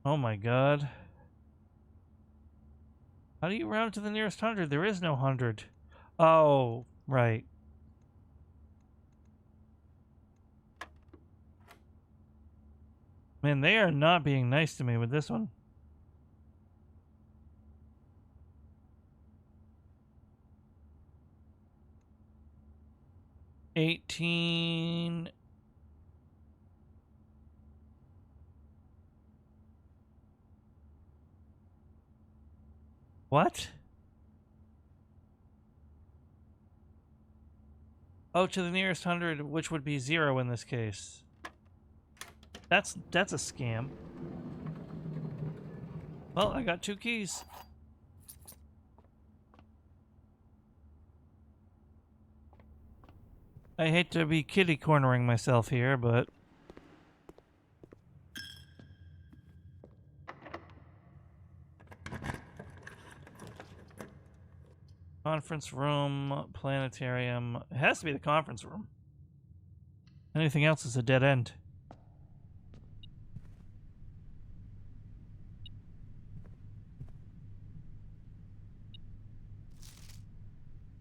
S1: Oh my god. How do you round to the nearest 100? There is no 100. Oh, right. Man, they are not being nice to me with this one. $18. What? Oh, to the nearest 100, which would be 0 in this case. That's a scam. Well, I got 2 keys. I hate to be kitty cornering myself here, but... Conference room, planetarium. It has to be the conference room. Anything else is a dead end.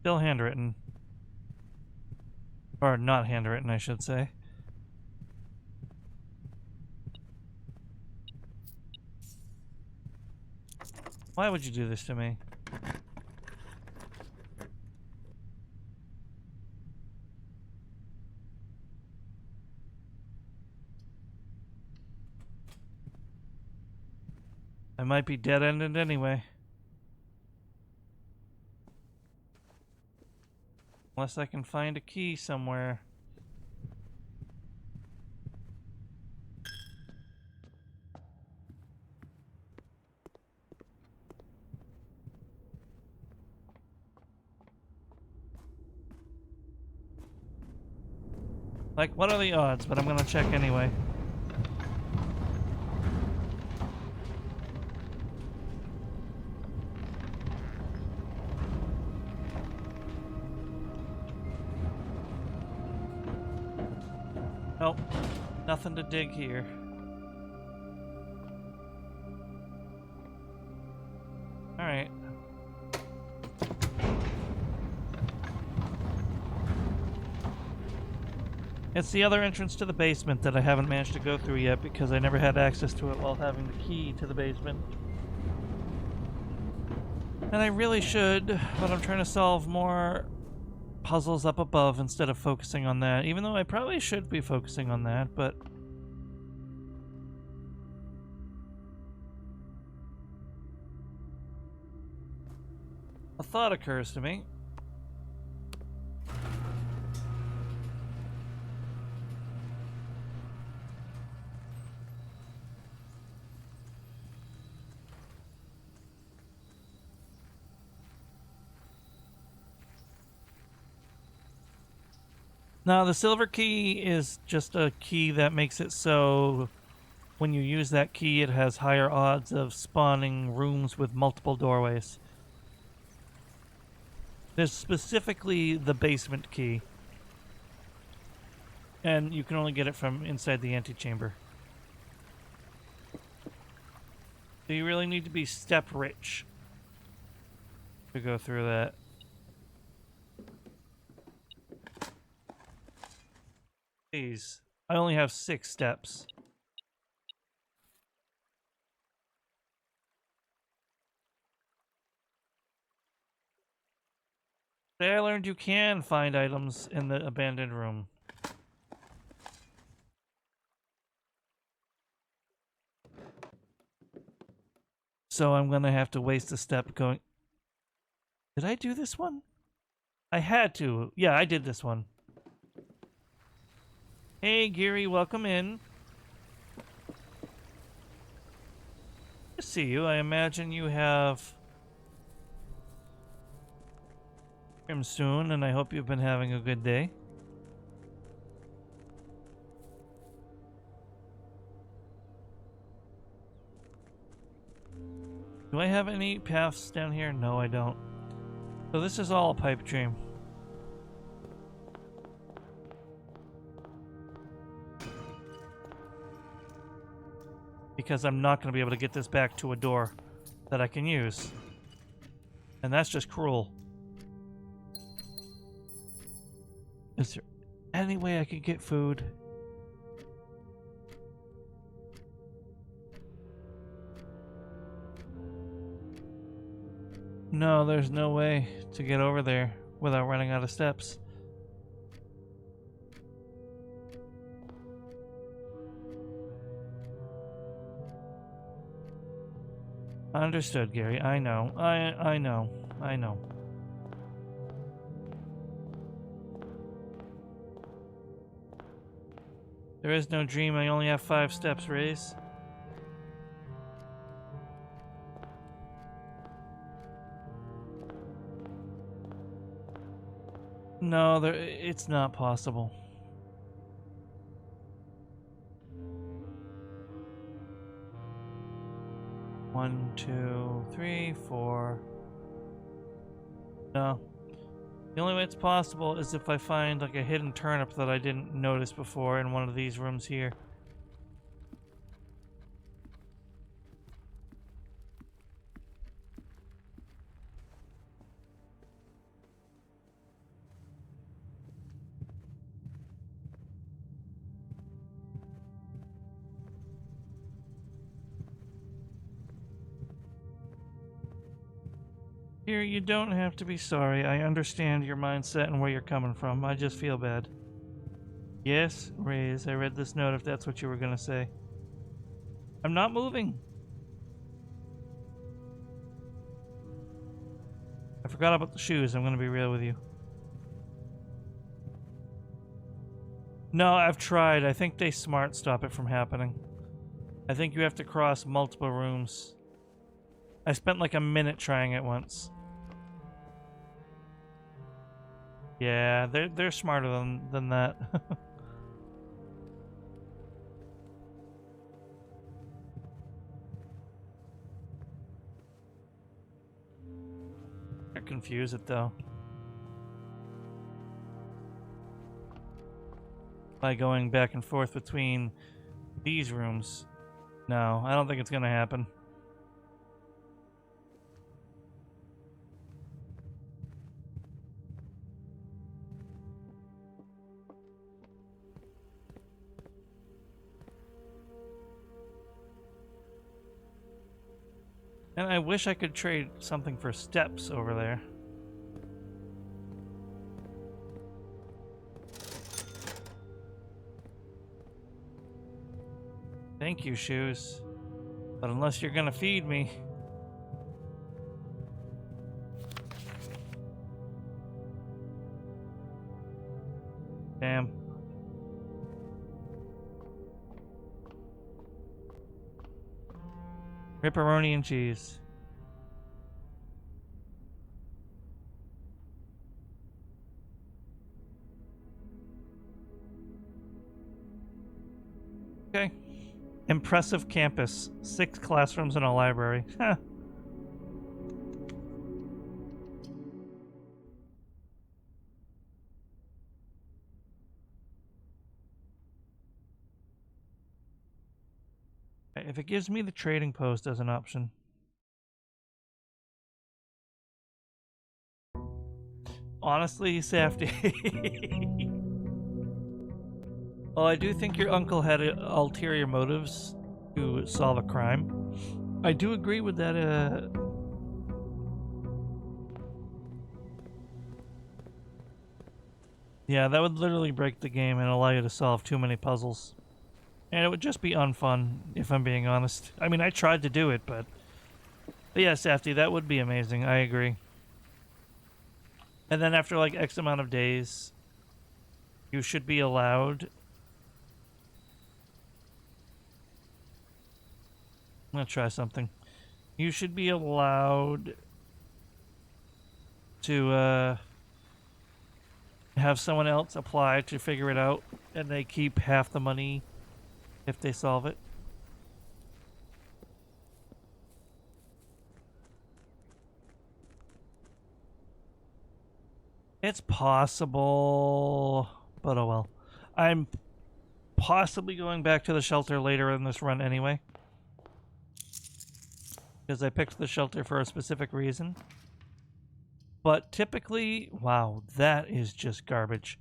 S1: Still handwritten. Or not handwritten, I should say. Why would you do this to me? I might be dead-ended anyway. Unless I can find a key somewhere. Like, what are the odds? But I'm gonna check anyway. Nope. Nothing to dig here. Alright. It's the other entrance to the basement that I haven't managed to go through yet because I never had access to it while having the key to the basement. And I really should, but I'm trying to solve more puzzles up above instead of focusing on that, even though I probably should be focusing on that, but... A thought occurs to me. Now, the silver key is just a key that makes it so when you use that key, it has higher odds of spawning rooms with multiple doorways. There's specifically the basement key, and you can only get it from inside the antechamber. So you really need to be step rich to go through that. Jeez, I only have 6 steps. Today I learned you can find items in the abandoned room. So I'm gonna have to waste a step going... Did I do this one? I had to. Yeah, I did this one. Hey, Geary, welcome in. Good to see you. I imagine you have... him soon, and I hope you've been having a good day. Do I have any paths down here? No, I don't. So this is all a pipe dream. Because I'm not going to be able to get this back to a door that I can use. And that's just cruel. Is there any way I could get food? No, there's no way to get over there without running out of steps. Understood, Gary. I know. I know. I know. There is no dream. I only have 5 steps, Raze. No, it's not possible. One, 2, 3, 4. No. The only way it's possible is if I find like a hidden turnip that I didn't notice before in one of these rooms here. Here, you don't have to be sorry. I understand your mindset and where you're coming from. I just feel bad. Yes, Raze, I read this note if that's what you were gonna say. I'm not moving. I forgot about the shoes, I'm gonna be real with you. No, I've tried. I think they smart stop it from happening. I think you have to cross multiple rooms. I spent like a minute trying it once. Yeah, they're smarter than that. They're confused it though. By going back and forth between these rooms. No, I don't think it's gonna happen. And I wish I could trade something for steps over there. Thank you, shoes. But unless you're gonna feed me... Damn. Pepperoni and cheese. Okay. Impressive campus. 6 classrooms and a library. Huh. If it gives me the trading post as an option. Honestly, Safety. Well, I do think your uncle had ulterior motives to solve a crime. I do agree with that, Yeah, that would literally break the game and allow you to solve too many puzzles. And it would just be unfun, if I'm being honest. I mean, I tried to do it, but yeah, Safety, that would be amazing. I agree. And then after like X amount of days, you should be allowed... I'm gonna try something. You should be allowed to have someone else apply to figure it out, and they keep half the money if they solve it. It's possible, but oh well. I'm possibly going back to the shelter later in this run anyway, because I picked the shelter for a specific reason. But typically, wow, that is just garbage.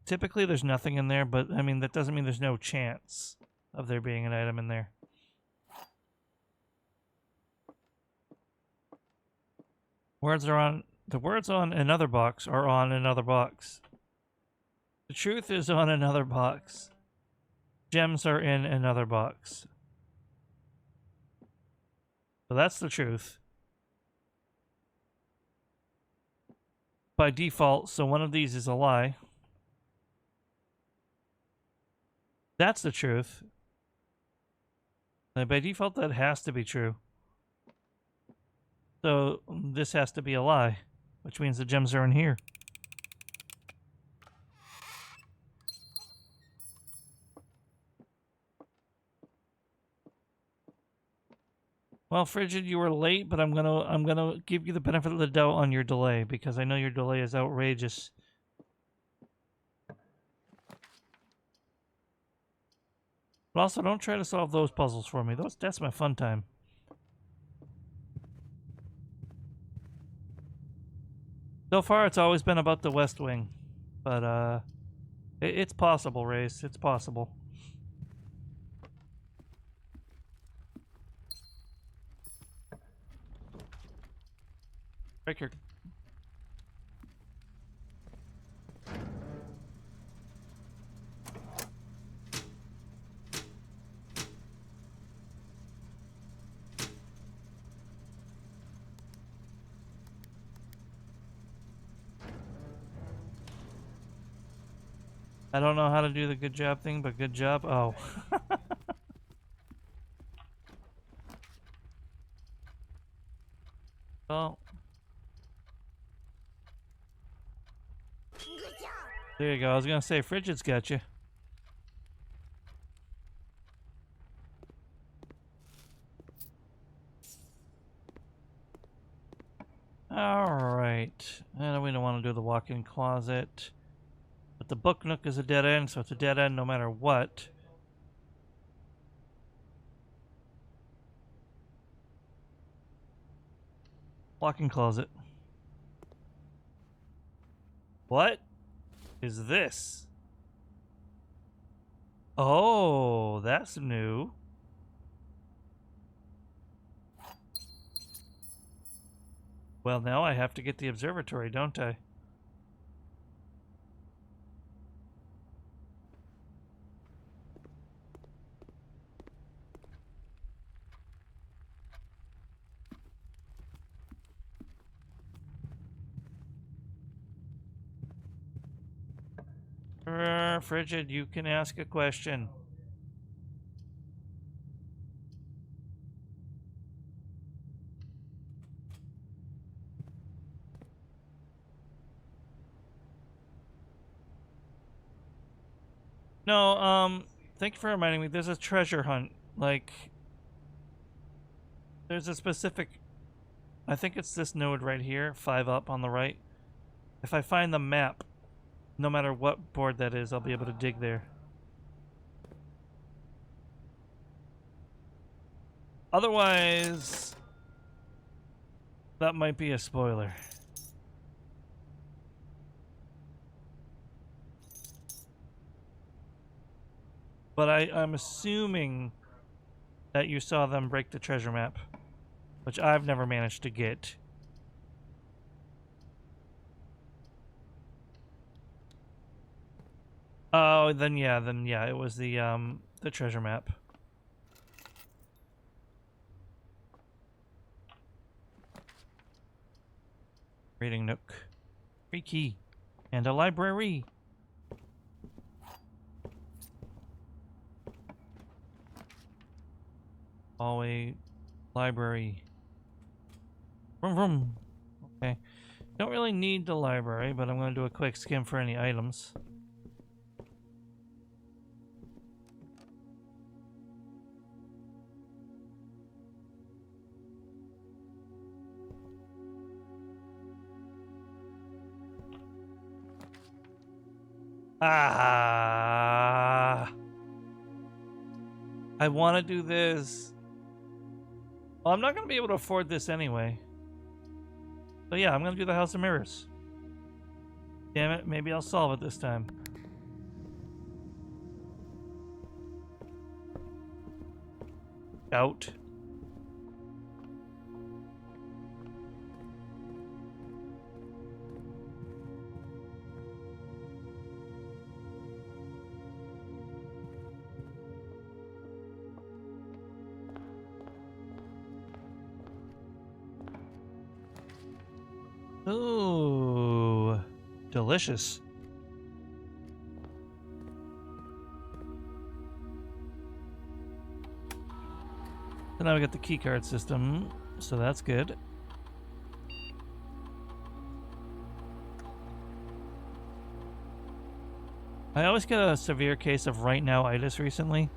S1: Typically there's nothing in there, but I mean, that doesn't mean there's no chance of there being an item in there. The words on another box are on another box. The truth is on another box. Gems are in another box. So that's the truth. By default, so one of these is a lie. That's the truth. And by default, that has to be true. So this has to be a lie, which means the gems are in here. Well, Frigid, you were late, but I'm gonna give you the benefit of the doubt on your delay, because I know your delay is outrageous. But also, don't try to solve those puzzles for me. That's my fun time. So far, it's always been about the West Wing, but it's possible, Race. It's possible. Break your... I don't know how to do the good job thing, but good job. Oh. Well. There you go. I was gonna say, Frigid's got you. Alright. And we don't want to do the walk-in closet. But the book nook is a dead end, so it's a dead end no matter what. Walk-in closet. What is this? Oh, that's new. Well, now I have to get the observatory, don't I? Frigid, you can ask a question. No, thank you for reminding me. There's a treasure hunt. Like, there's a specific... I think it's this node right here, 5 up on the right. If I find the map, no matter what board that is, I'll be able to dig there. Otherwise, that might be a spoiler. But I'm assuming that you saw them break the treasure map, which I've never managed to get. Oh, then yeah, it was the treasure map. Reading nook. Free key. And a library. Hallway. Library. Vroom vroom. Okay. Don't really need the library, but I'm going to do a quick skim for any items. Ah! I want to do this. Well, I'm not going to be able to afford this anyway. So yeah, I'm going to do the House of Mirrors. Damn it, maybe I'll solve it this time. Out. Ooh, delicious. So now we got the keycard system, so that's good. I always get a severe case of right now-itis recently,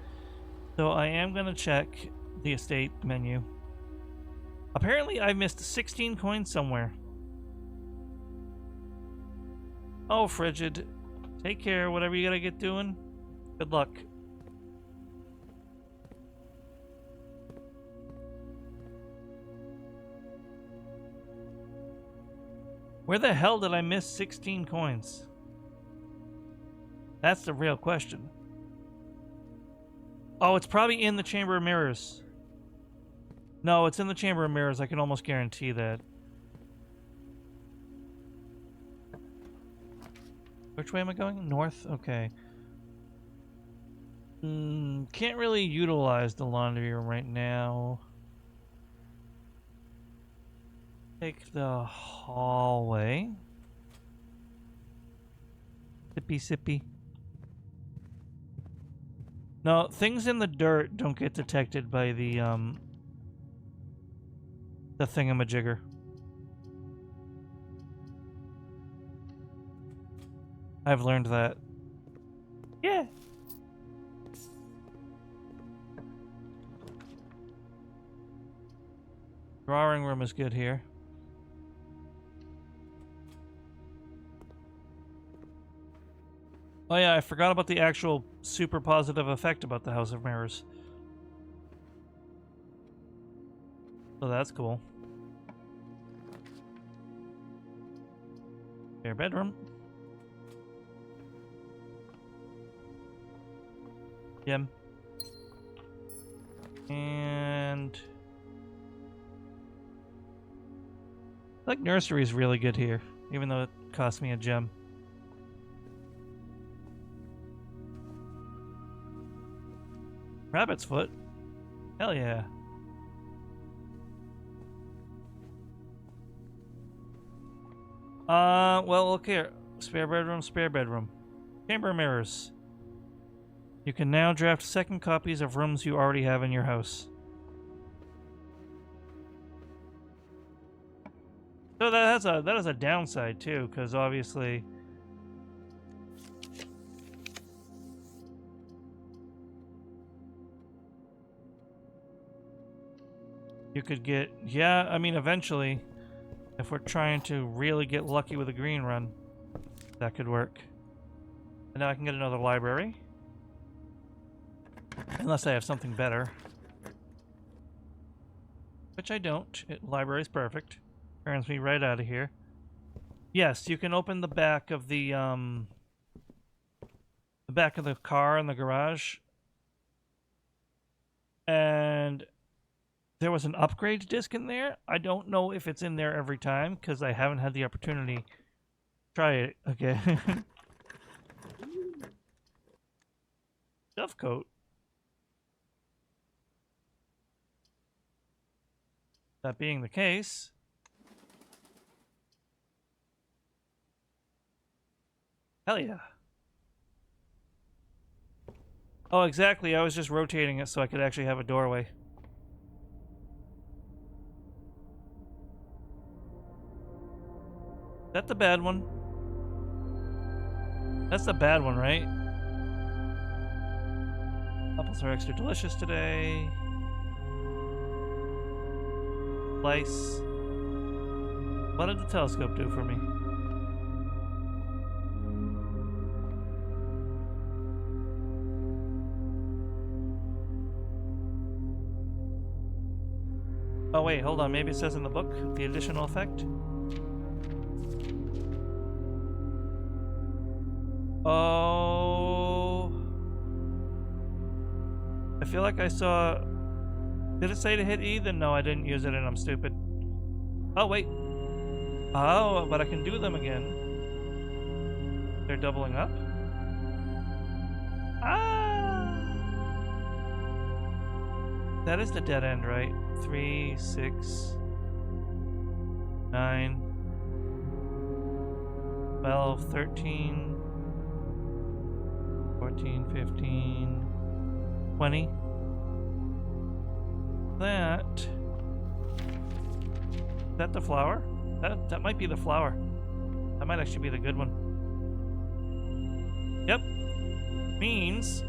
S1: so I am going to check the estate menu. Apparently I missed 16 coins somewhere. Oh, Frigid. Take care, whatever you gotta get doing. Good luck. Where the hell did I miss 16 coins? That's the real question. Oh, it's probably in the Chamber of Mirrors. No, it's in the Chamber of Mirrors. I can almost guarantee that. Which way am I going? North? Okay. Can't really utilize the laundry room right now. Take the hallway. Sippy sippy. No, things in the dirt don't get detected by the thingamajigger. I've learned that. Yeah. Drawing room is good here. Oh yeah, I forgot about the actual super positive effect about the House of Mirrors. So that's cool. Spare bedroom. Gem. And... Like nursery is really good here, even though it cost me a gem. Rabbit's foot? Hell yeah. Well, look here. Spare bedroom, spare bedroom. Chamber mirrors. You can now draft second copies of rooms you already have in your house. So that is a downside too, because obviously you could get, yeah, I mean eventually if we're trying to really get lucky with a green run, that could work. And now I can get another library. Unless I have something better. Which I don't. Library's perfect. Turns me right out of here. Yes, you can open the back of the car in the garage. And there was an upgrade disc in there. I don't know if it's in there every time because I haven't had the opportunity to try it again. Dove coat. That being the case, hell yeah. Oh, exactly. I was just rotating it so I could actually have a doorway. Is that the bad one? That's the bad one, right? Apples are extra delicious today. Slice. What did the telescope do for me? Oh wait, hold on. Maybe it says in the book the additional effect. Oh, I feel like I saw. Did it say to hit E? Then no, I didn't use it and I'm stupid. Oh, wait. Oh, but I can do them again. They're doubling up? Ah! That is the dead end, right? 3, 6, 9, 12, 13, 14, 15, 20. Is that the flower? That might be the flower. That might actually be the good one. Yep. Means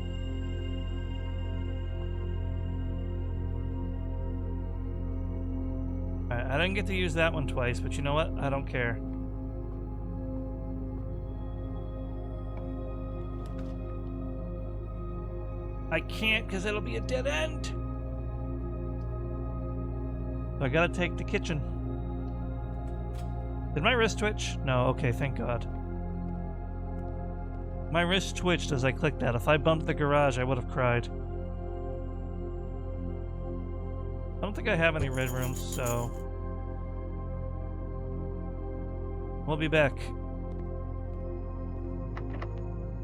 S1: alright, I didn't get to use that one twice, but you know what? I don't care. I can't because it'll be a dead end. So I gotta take the kitchen. Did my wrist twitch? No, okay, thank God. My wrist twitched as I clicked that. If I bumped the garage, I would have cried. I don't think I have any red rooms, so... we'll be back.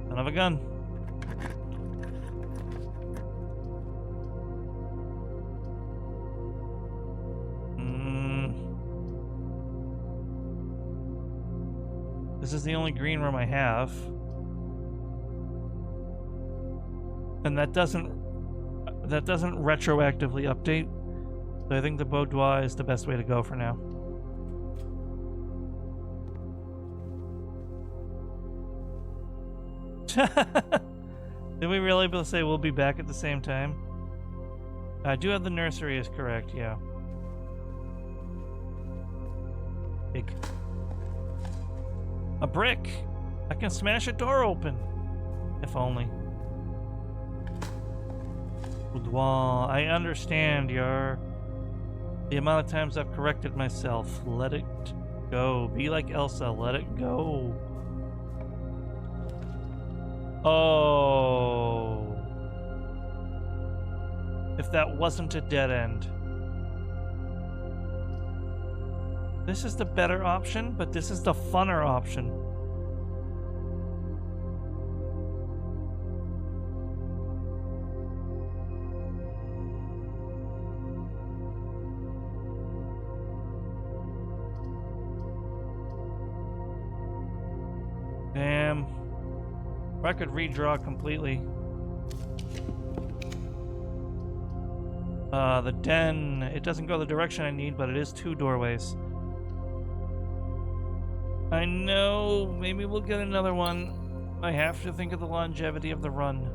S1: Son of a gun. This is the only green room I have. And that doesn't retroactively update. So I think the boudoir is the best way to go for now. Did we really say we'll be back at the same time? I do have the nursery is correct, yeah. Big. A brick! I can smash a door open! If only. Boudoir. I understand the amount of times I've corrected myself. Let it go. Be like Elsa. Let it go. Oh. If that wasn't a dead end. This is the better option, but this is the funner option. Damn. Or I could redraw completely. The den. It doesn't go the direction I need, but it is 2 doorways. I know. Maybe we'll get another one. I have to think of the longevity of the run.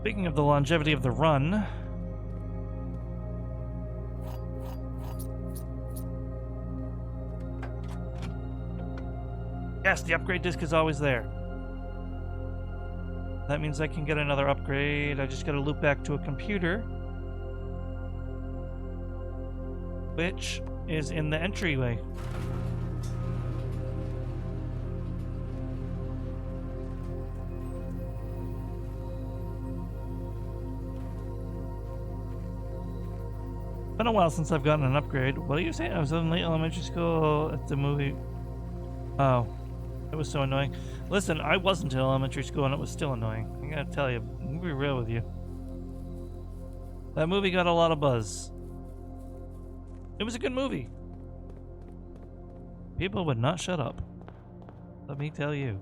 S1: Speaking of the longevity of the run, yes, the upgrade disc is always there. That means I can get another upgrade. I just gotta loop back to a computer, which is in the entryway. Been a while since I've gotten an upgrade. What are you saying? I was in late elementary school at the movie. Oh, it was so annoying. Listen, I wasn't in elementary school and it was still annoying. I gotta tell you, I'm gonna be real with you. That movie got a lot of buzz. It was a good movie. People would not shut up. Let me tell you.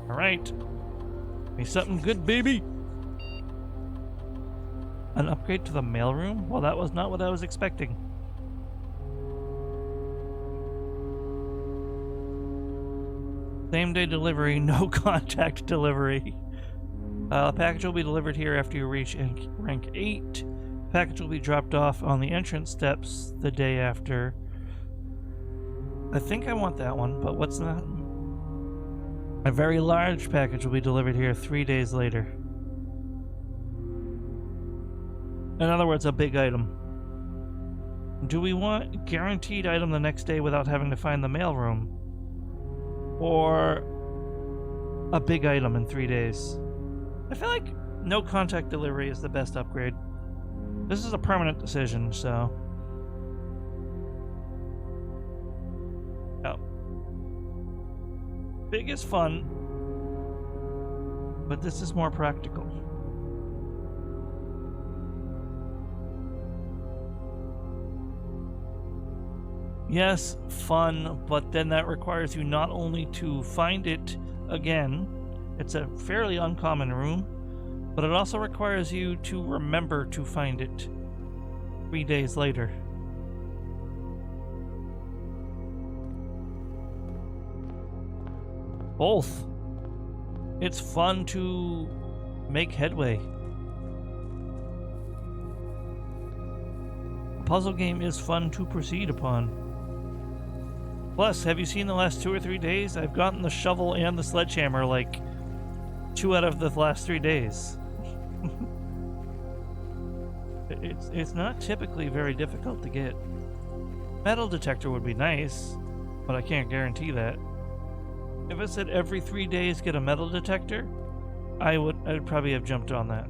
S1: All right. Give me something good, baby. An upgrade to the mailroom? Well, that was not what I was expecting. Same day delivery, no contact delivery. The package will be delivered here after you reach rank 8. Package will be dropped off on the entrance steps the day after. I think I want that one, but what's that? A very large package will be delivered here 3 days later. In other words, a big item. Do we want guaranteed item the next day without having to find the mailroom? Or a big item in 3 days? I feel like no contact delivery is the best upgrade. This is a permanent decision, so... Oh. Big is fun, but this is more practical. Yes, fun, but then that requires you not only to find it again, it's a fairly uncommon room, but it also requires you to remember to find it 3 days later. Both. It's fun to make headway. A puzzle game is fun to proceed upon. Plus, have you seen the last 2 or 3 days? I've gotten the shovel and the sledgehammer like 2 out of the last 3 days. It's not typically very difficult to get. Metal detector would be nice, but I can't guarantee that. If it said every 3 days get a metal detector, I'd probably have jumped on that.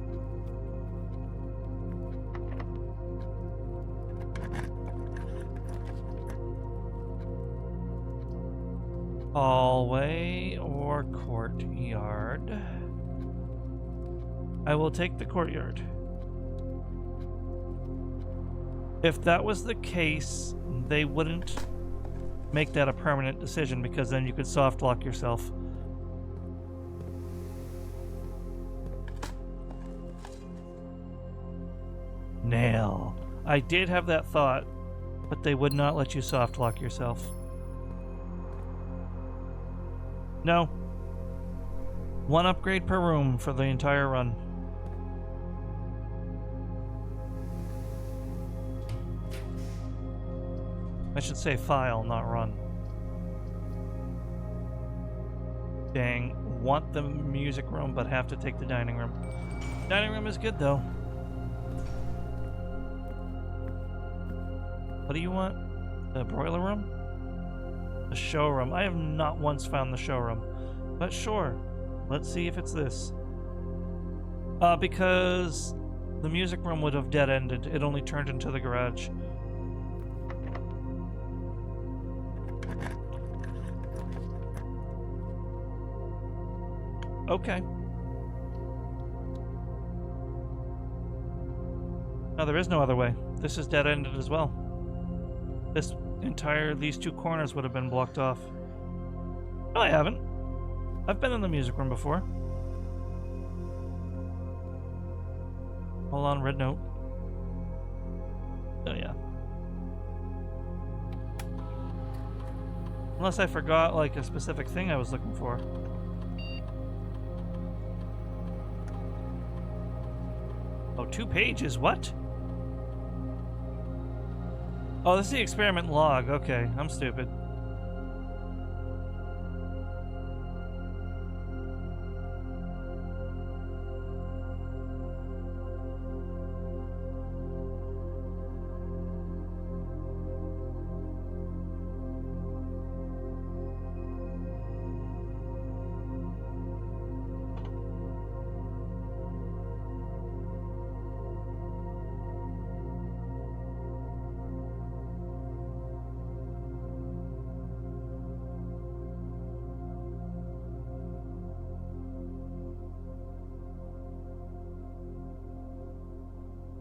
S1: Hallway or courtyard? I will take the courtyard. If that was the case, they wouldn't make that a permanent decision, because then you could soft lock yourself. Nail. I did have that thought, but they would not let you soft lock yourself. No. 1 upgrade per room for the entire run. I should say file, not run. Dang, want the music room, but have to take the dining room. Dining room is good, though. What do you want? The broiler room? The showroom. I have not once found the showroom. But sure. Let's see if it's this. Because the music room would have dead-ended. It only turned into the garage. Okay. No, there is no other way. This is dead-ended as well. These two corners would have been blocked off. No, I haven't. I've been in the music room before. Hold on, red note. Oh, yeah. Unless I forgot, like, a specific thing I was looking for. Oh, 2 pages? What? Oh, this is the experiment log. Okay, I'm stupid.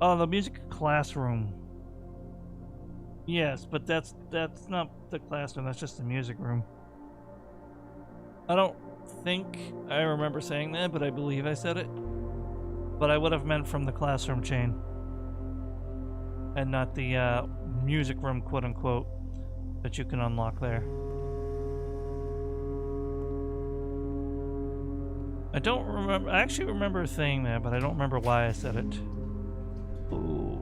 S1: Oh, the music classroom. Yes, but that's not the classroom, that's just the music room. I don't think I remember saying that, but I believe I said it. But I would have meant from the classroom chain. And not the music room, quote-unquote, that you can unlock there. I don't remember. I actually remember saying that, but I don't remember why I said it. Ooh.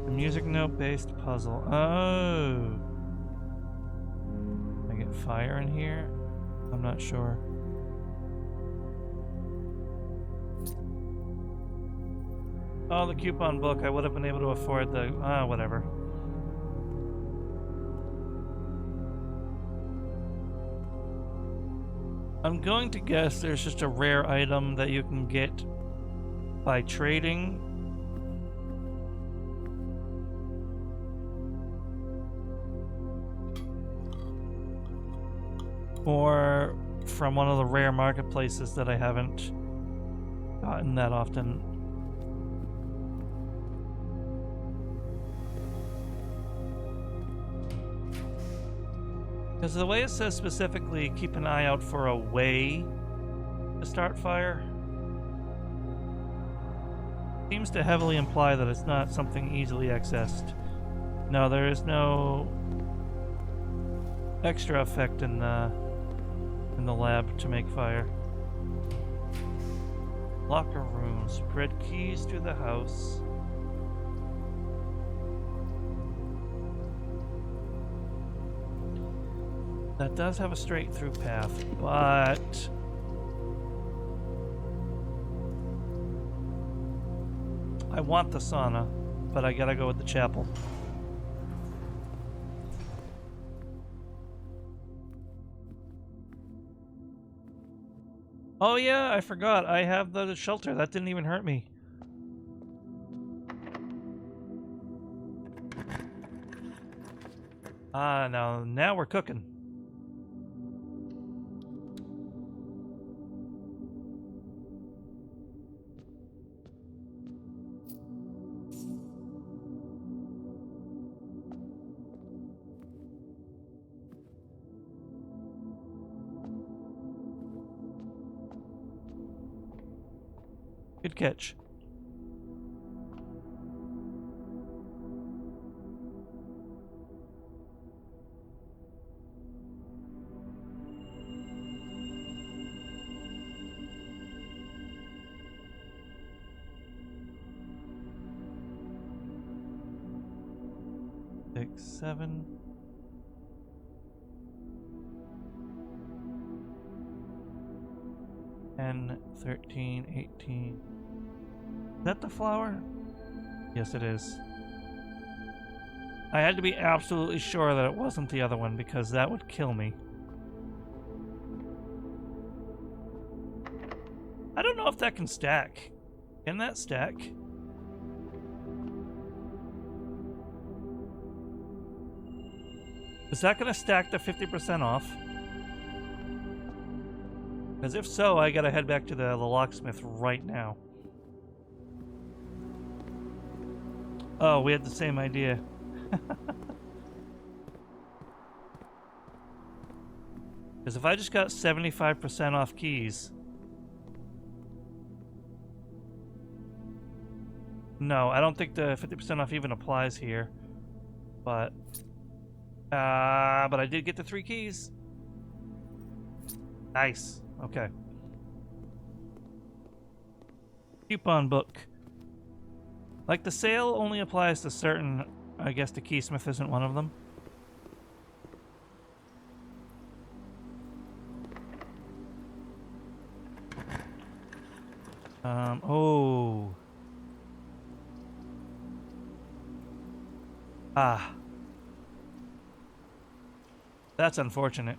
S1: Music note based puzzle. Oh. Can I get fire in here? I'm not sure. Oh, the coupon book. I would have been able to afford the... whatever. I'm going to guess there's just a rare item that you can get by trading. Or from one of the rare marketplaces that I haven't gotten that often. Because the way it says specifically, keep an eye out for a way to start fire, seems to heavily imply that it's not something easily accessed. No, there is no extra effect in the lab to make fire. Locker room. Spread keys to the house. That does have a straight through path, but I want the sauna, but I gotta go with the chapel. Oh yeah, I forgot. I have the shelter. That didn't even hurt me. Now we're cooking. Good catch. 6, 7. And 13, 18. Is that the flower? Yes, it is. I had to be absolutely sure that it wasn't the other one because that would kill me. I don't know if that can stack. Can that stack? Is that going to stack the 50% off? Because if so, I gotta head back to the locksmith right now. Oh, we had the same idea. Because if I just got 75% off keys... No, I don't think the 50% off even applies here. But I did get the 3 keys. Nice. Okay. Coupon book. Like, the sale only applies to certain... I guess the keysmith isn't one of them. Oh. Ah. That's unfortunate.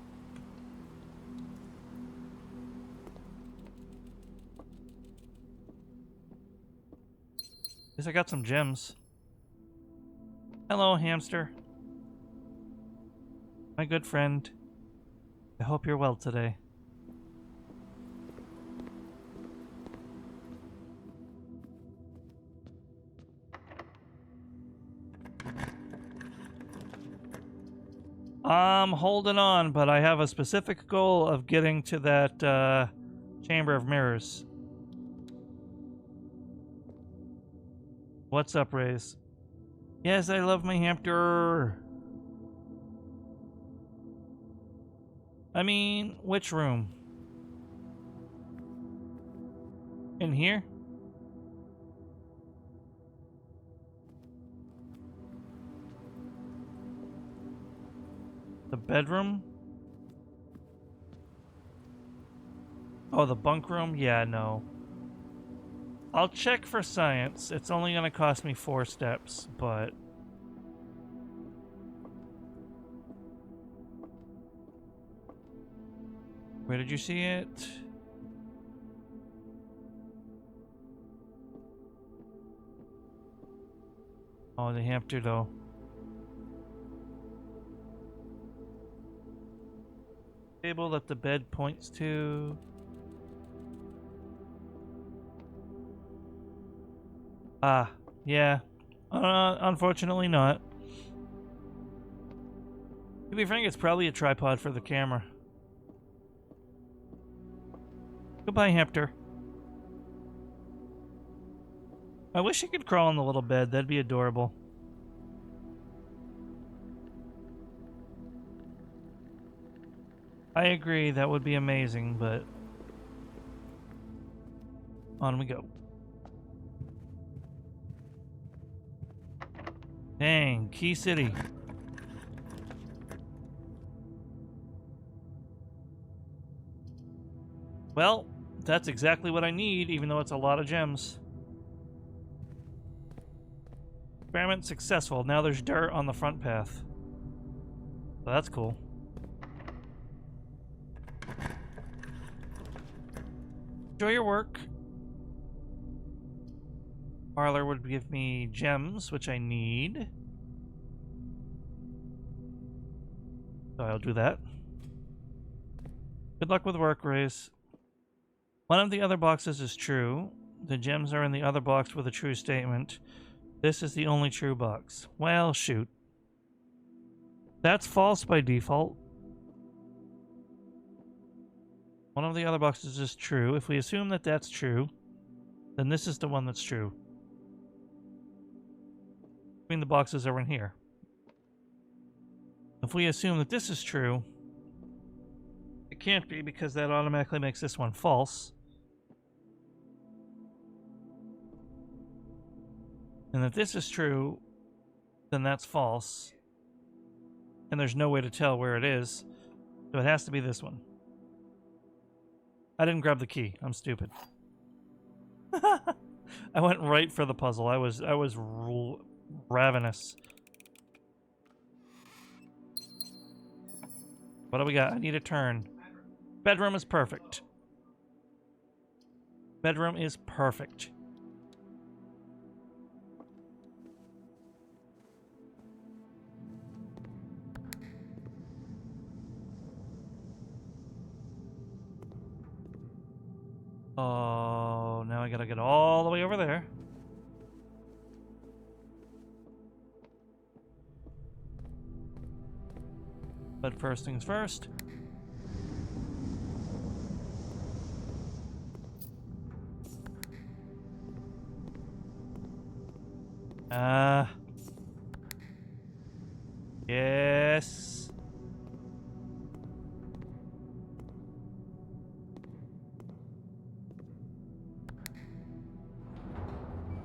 S1: At least I got some gems. Hello, hamster. My good friend. I hope you're well today. I'm holding on, but I have a specific goal of getting to that Chamber of Mirrors. What's up, Raze? Yes, I love my hamster. I mean, which room? In here? The bedroom? Oh, the bunk room? Yeah, no. I'll check for science. It's only gonna cost me 4 steps, but... Where did you see it? Oh, the hamster, though. Table that the bed points to. Ah, yeah. Unfortunately not. To be frank, it's probably a tripod for the camera. Goodbye, hamster. I wish he could crawl on the little bed. That'd be adorable. I agree, that would be amazing, but... On we go. Dang, Key City. Well, that's exactly what I need, even though it's a lot of gems. Experiment successful. Now there's dirt on the front path. Well, that's cool. Enjoy your work. Parlor would give me gems, which I need. So I'll do that. Good luck with work, Race. One of the other boxes is true. The gems are in the other box with a true statement. This is the only true box. Well, shoot. That's false by default. One of the other boxes is true. If we assume that that's true, then this is the one that's true. Between the boxes are in here. If we assume that this is true, it can't be because that automatically makes this one false. And if this is true, then that's false. And there's no way to tell where it is. So it has to be this one. I didn't grab the key. I'm stupid. I went right for the puzzle. I was ravenous. What do we got? I need a turn. Bedroom is perfect. Bedroom is perfect. Oh, now I gotta get all the way over there. But first things first. Yes.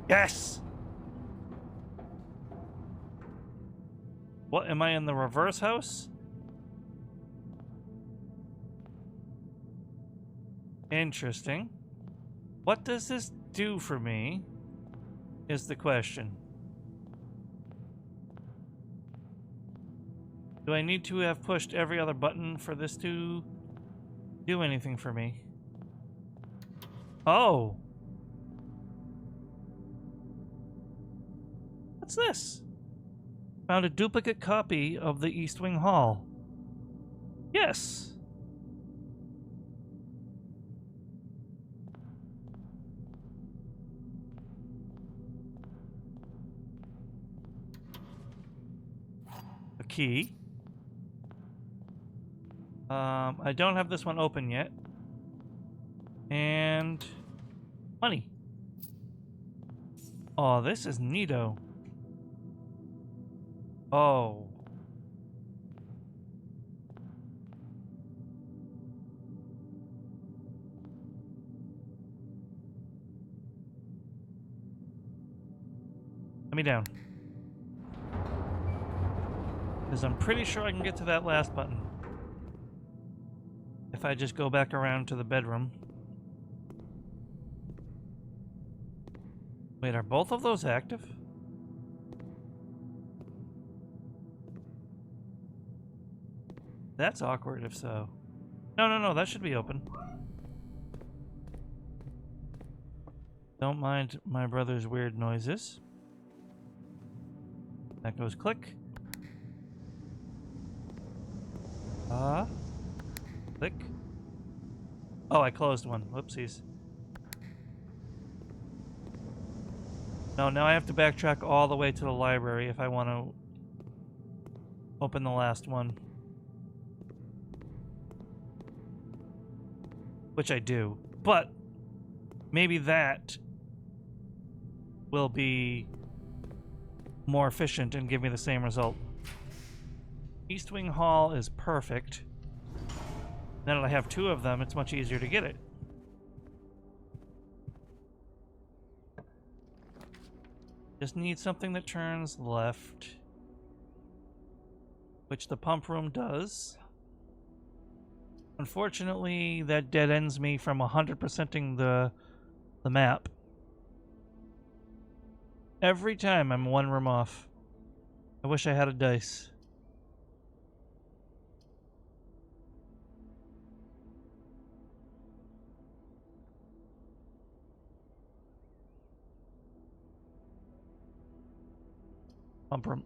S1: Yes! What, am I in the reverse house? Interesting. What does this do for me? Is the question. Do I need to have pushed every other button for this to do anything for me? Oh! What's this? Found a duplicate copy of the East Wing Hall. Yes! A key. I don't have this one open yet. And money. Oh, this is neato. Oh. Let me down. Because I'm pretty sure I can get to that last button. If I just go back around to the bedroom. Wait, are both of those active? That's awkward if so. No, that should be open. Don't mind my brother's weird noises. That goes click. Click. Oh, I closed one. Whoopsies. No, now I have to backtrack all the way to the library if I want to open the last one. Which I do. But maybe that will be more efficient and give me the same result. East Wing Hall is perfect. Now that I have two of them, it's much easier to get it. Just need something that turns left. Which the pump room does. Unfortunately, that dead ends me from 100%ing the map. Every time I'm one room off. I wish I had a dice. Pump room.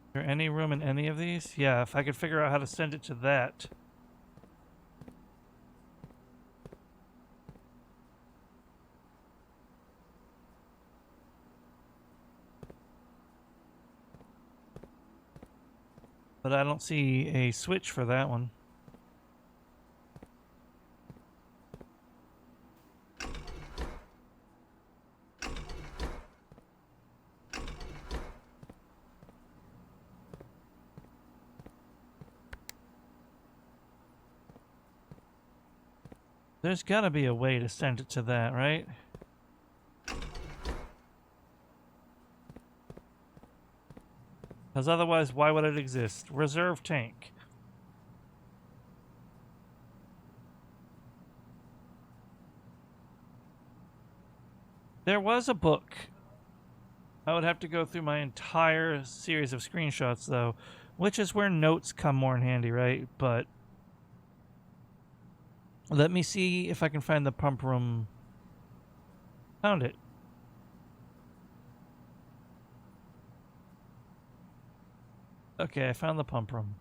S1: Is there any room in any of these? Yeah, if I could figure out how to send it to that. But I don't see a switch for that one. There's gotta be a way to send it to that, right? Because otherwise, why would it exist? Reserve tank. There was a book. I would have to go through my entire series of screenshots, though, which is where notes come more in handy, right? But let me see if I can find the pump room. Found it. Okay, I found the pump room.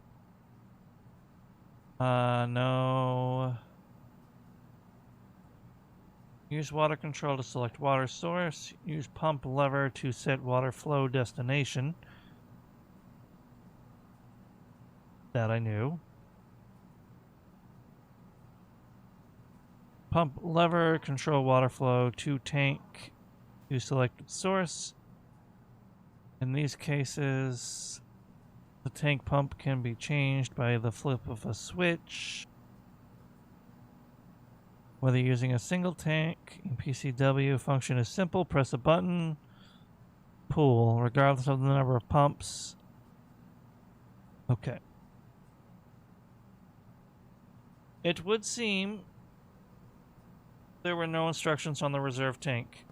S1: No. Use water control to select water source. Use pump lever to set water flow destination. That I knew. Pump lever, control water flow to tank to selected source. In these cases, the tank pump can be changed by the flip of a switch. Whether using a single tank in PCW, function is simple. Press a button. Pool, regardless of the number of pumps. Okay. It would seem there were no instructions on the reserve tank.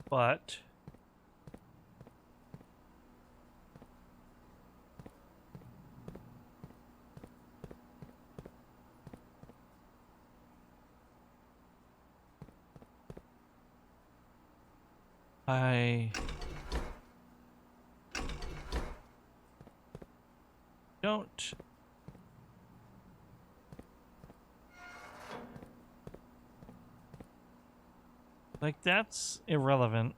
S1: But I don't like, that's irrelevant.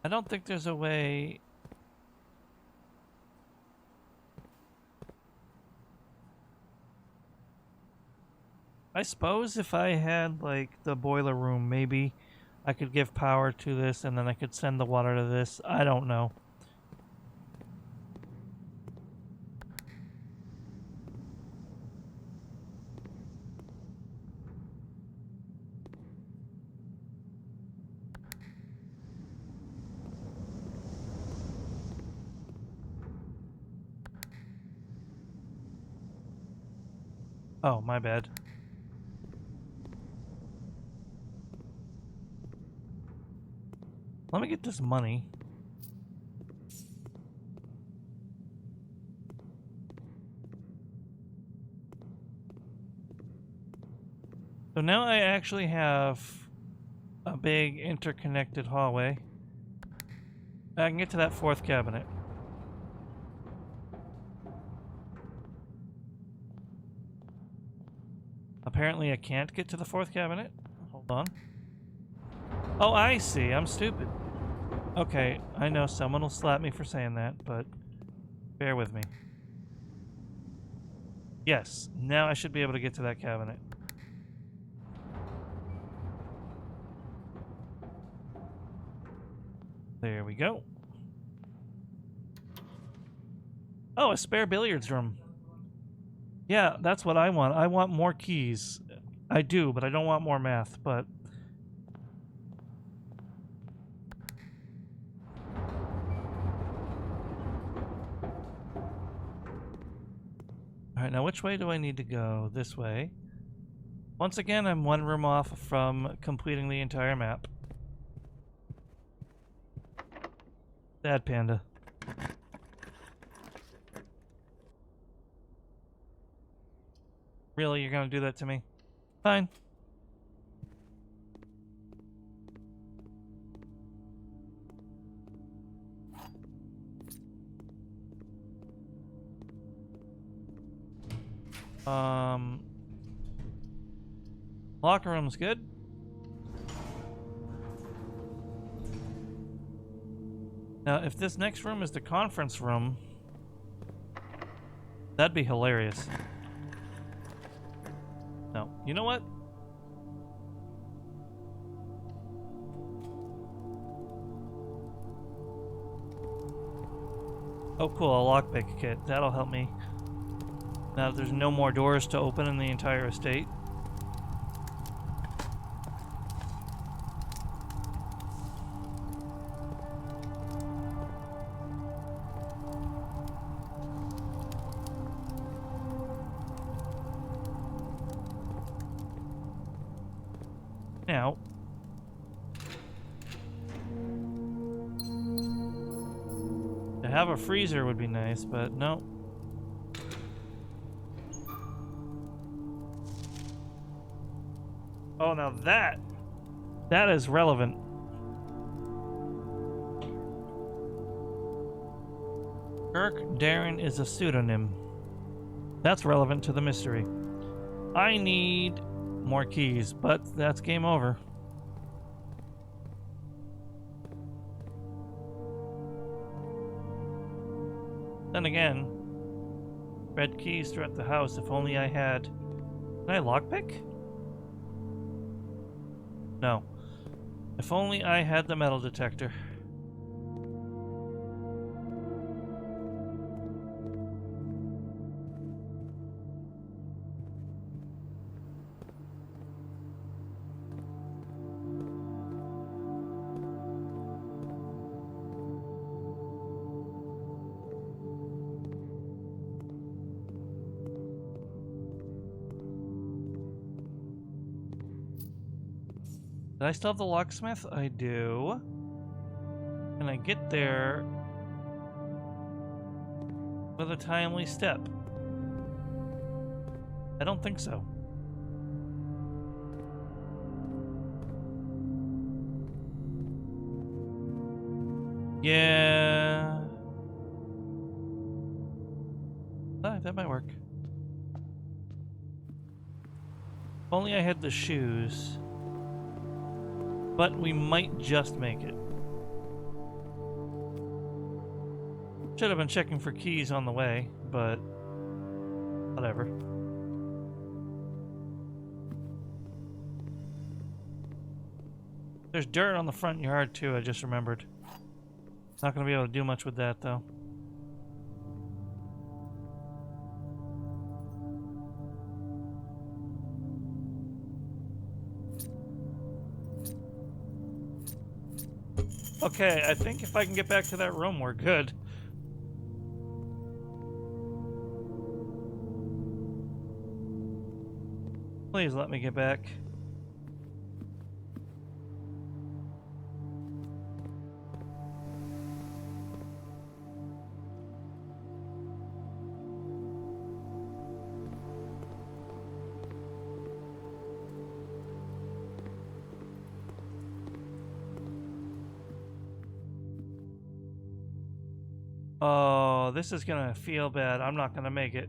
S1: I don't think there's a way. I suppose if I had like the boiler room, maybe I could give power to this and then I could send the water to this. I don't know. Oh, my bad. Let me get this money. So now I actually have a big interconnected hallway. I can get to that fourth cabinet. Apparently I can't get to the fourth cabinet. Hold on. Oh, I see. I'm stupid. Okay, I know someone will slap me for saying that, but bear with me. Yes, now I should be able to get to that cabinet. There we go. Oh, a spare billiards room. Yeah, that's what I want. I want more keys. I do, but I don't want more math, but... Alright, now which way do I need to go? This way. Once again, I'm one room off from completing the entire map. Sad panda. Really, you're gonna do that to me? Fine. Locker room's good. Now, if this next room is the conference room, that'd be hilarious. No, you know what? Oh, cool, a lockpick kit. That'll help me. Now that there's no more doors to open in the entire estate. Now, to have a freezer would be nice, but no. Oh, now that is relevant. Kirk Darren is a pseudonym. That's relevant to the mystery. I need more keys, but that's game over. Then again, red keys throughout the house. If only I had... Can I lockpick? No. If only I had the metal detector. Did I still have the locksmith? I do. Can I get there with a timely step? I don't think so. Yeah. That might work. If only I had the shoes. But we might just make it. Should have been checking for keys on the way, but whatever. There's dirt on the front yard too, I just remembered. Not gonna be able to do much with that though. Okay, I think if I can get back to that room, we're good. Please let me get back. Oh, this is gonna feel bad. I'm not gonna make it.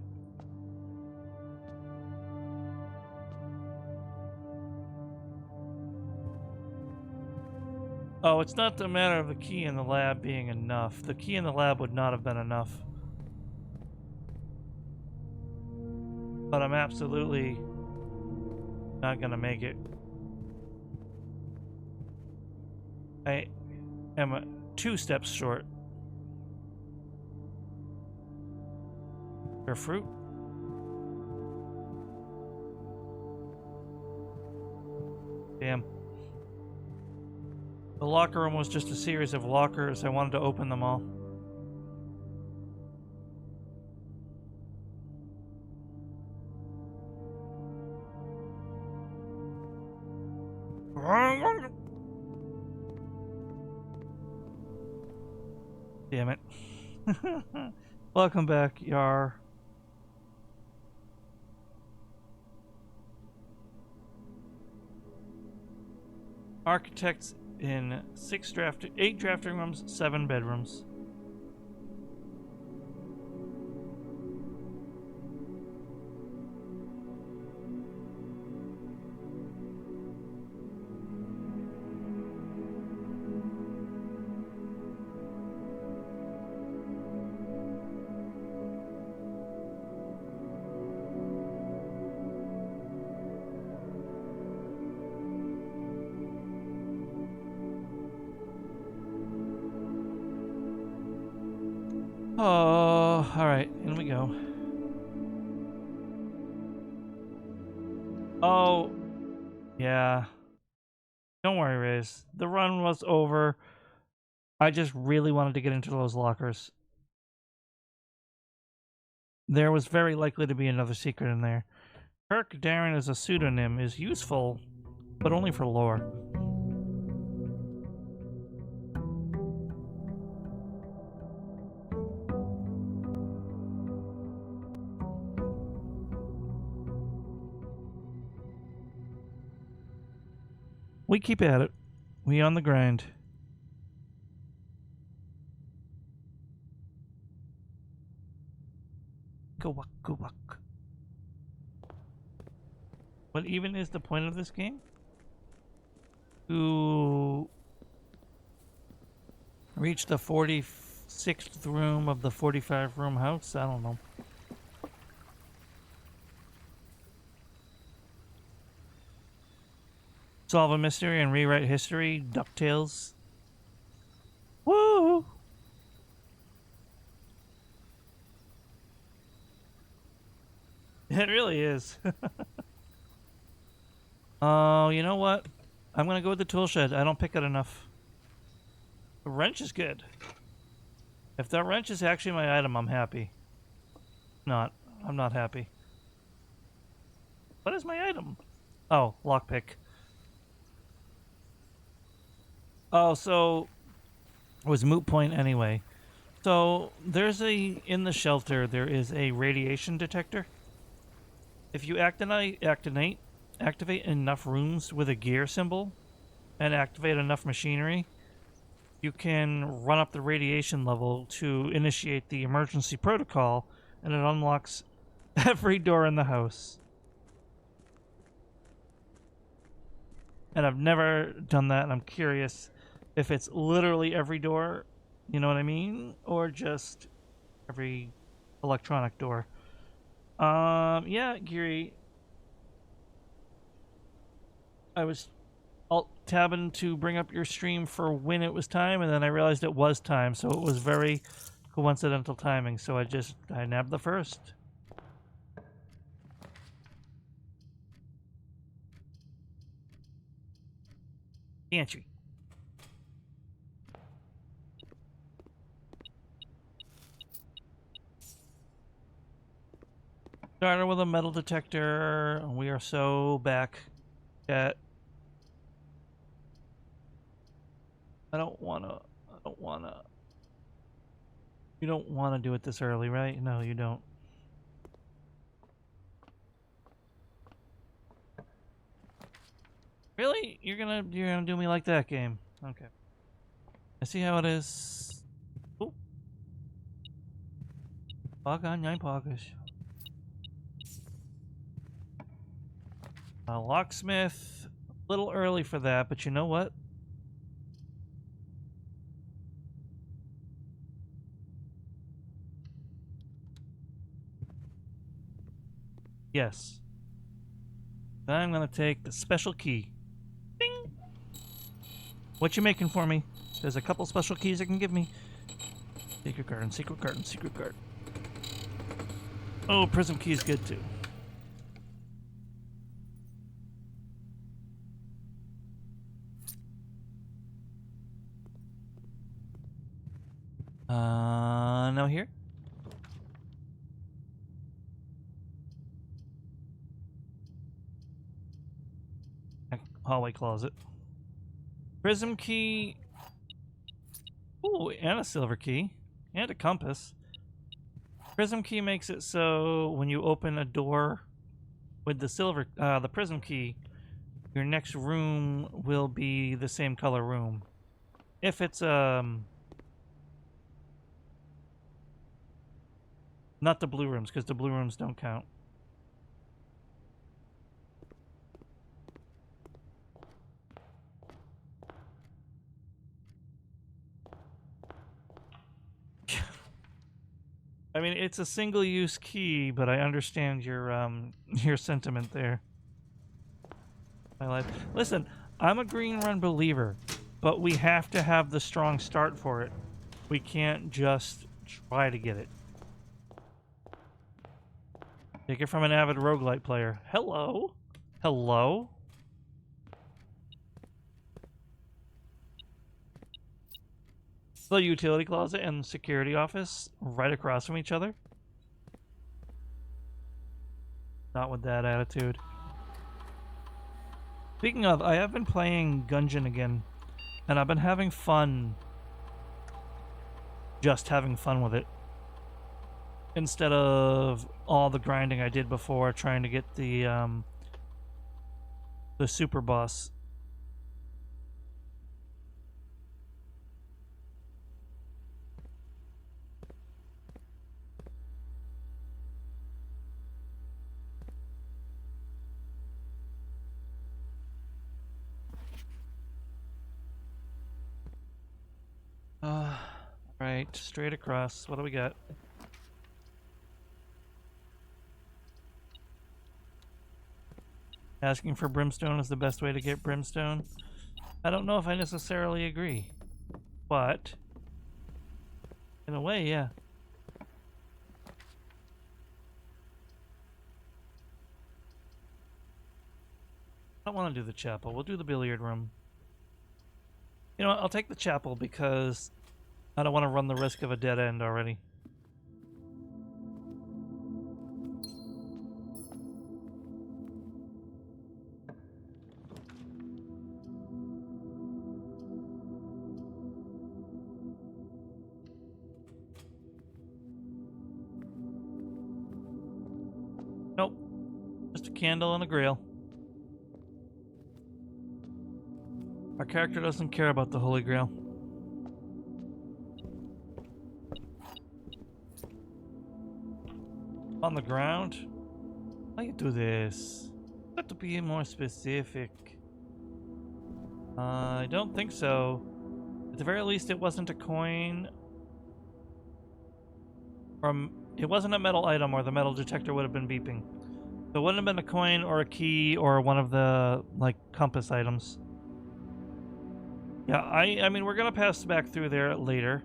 S1: Oh, it's not the matter of the key in the lab being enough. The key in the lab would not have been enough. But I'm absolutely not gonna make it. I am 2 steps short. Or fruit? Damn. The locker room was just a series of lockers. I wanted to open them all. Damn it. Welcome back, Yar. Architects in 8 drafting rooms, 7 bedrooms. Oh, alright, in we go. Oh, yeah. Don't worry, Riz. The run was over. I just really wanted to get into those lockers. There was very likely to be another secret in there. Kirk Darren as a pseudonym is useful, but only for lore. We keep at it. We on the grind. Go walk. What even is the point of this game? To reach the 46th room of the 45-room house? I don't know. Solve a mystery and rewrite history. DuckTales. Woo! It really is. Oh, you know what? I'm gonna go with the tool shed. I don't pick it enough. The wrench is good. If that wrench is actually my item, I'm happy. Not. I'm not happy. What is my item? Oh, lockpick. Oh, so it was moot point anyway. So there's in the shelter there is a radiation detector. If you activate enough rooms with a gear symbol and activate enough machinery, you can run up the radiation level to initiate the emergency protocol, and it unlocks every door in the house. And I've never done that, and I'm curious if it's literally every door, you know what I mean? Or just every electronic door. Yeah, Geary. I was alt-tabbing to bring up your stream for when it was time, and then I realized it was time, so it was very coincidental timing, so I nabbed the first. Entry. Started with a metal detector, and we are so back at... I don't wanna... You don't wanna do it this early, right? No, you don't. Really? You're gonna do me like that, game? Okay. I see how it is. Oh. Pagan, nine poggers. Locksmith. A little early for that, but you know what? Yes. Then I'm gonna take the special key. Bing! What you making for me? There's a couple special keys it can give me. Secret garden, secret garden, secret garden. Oh, prism key's good too. Now here. Hallway closet. Prism key. Ooh, and a silver key. And a compass. Prism key makes it so when you open a door with the prism key, your next room will be the same color room. If it's, not the blue rooms, because the blue rooms don't count. I mean, it's a single-use key, but I understand your sentiment there. My life. Listen, I'm a green run believer, but we have to have the strong start for it. We can't just Try to get it. Take it from an avid roguelite player. Hello? Hello? The utility closet and security office right across from each other? Not with that attitude. Speaking of, I have been playing Gungeon again, and I've been having fun. Just having fun with it. Instead of all the grinding I did before trying to get the super boss. Right, straight across. What do we got? Asking for brimstone is the best way to get brimstone. I don't know if I necessarily agree, but in a way, yeah. I don't want to do the chapel. We'll do the billiard room. You know what? I'll take the chapel because I don't want to run the risk of a dead end already. Nope. Just a candle and a grail. Our character doesn't care about the Holy Grail. On the ground? How you do this? Got to be more specific. I don't think so. At the very least, it wasn't a coin. Or it wasn't a metal item, or the metal detector would have been beeping. So it wouldn't have been a coin or a key or one of the like compass items. Yeah, I mean, we're gonna pass back through there later,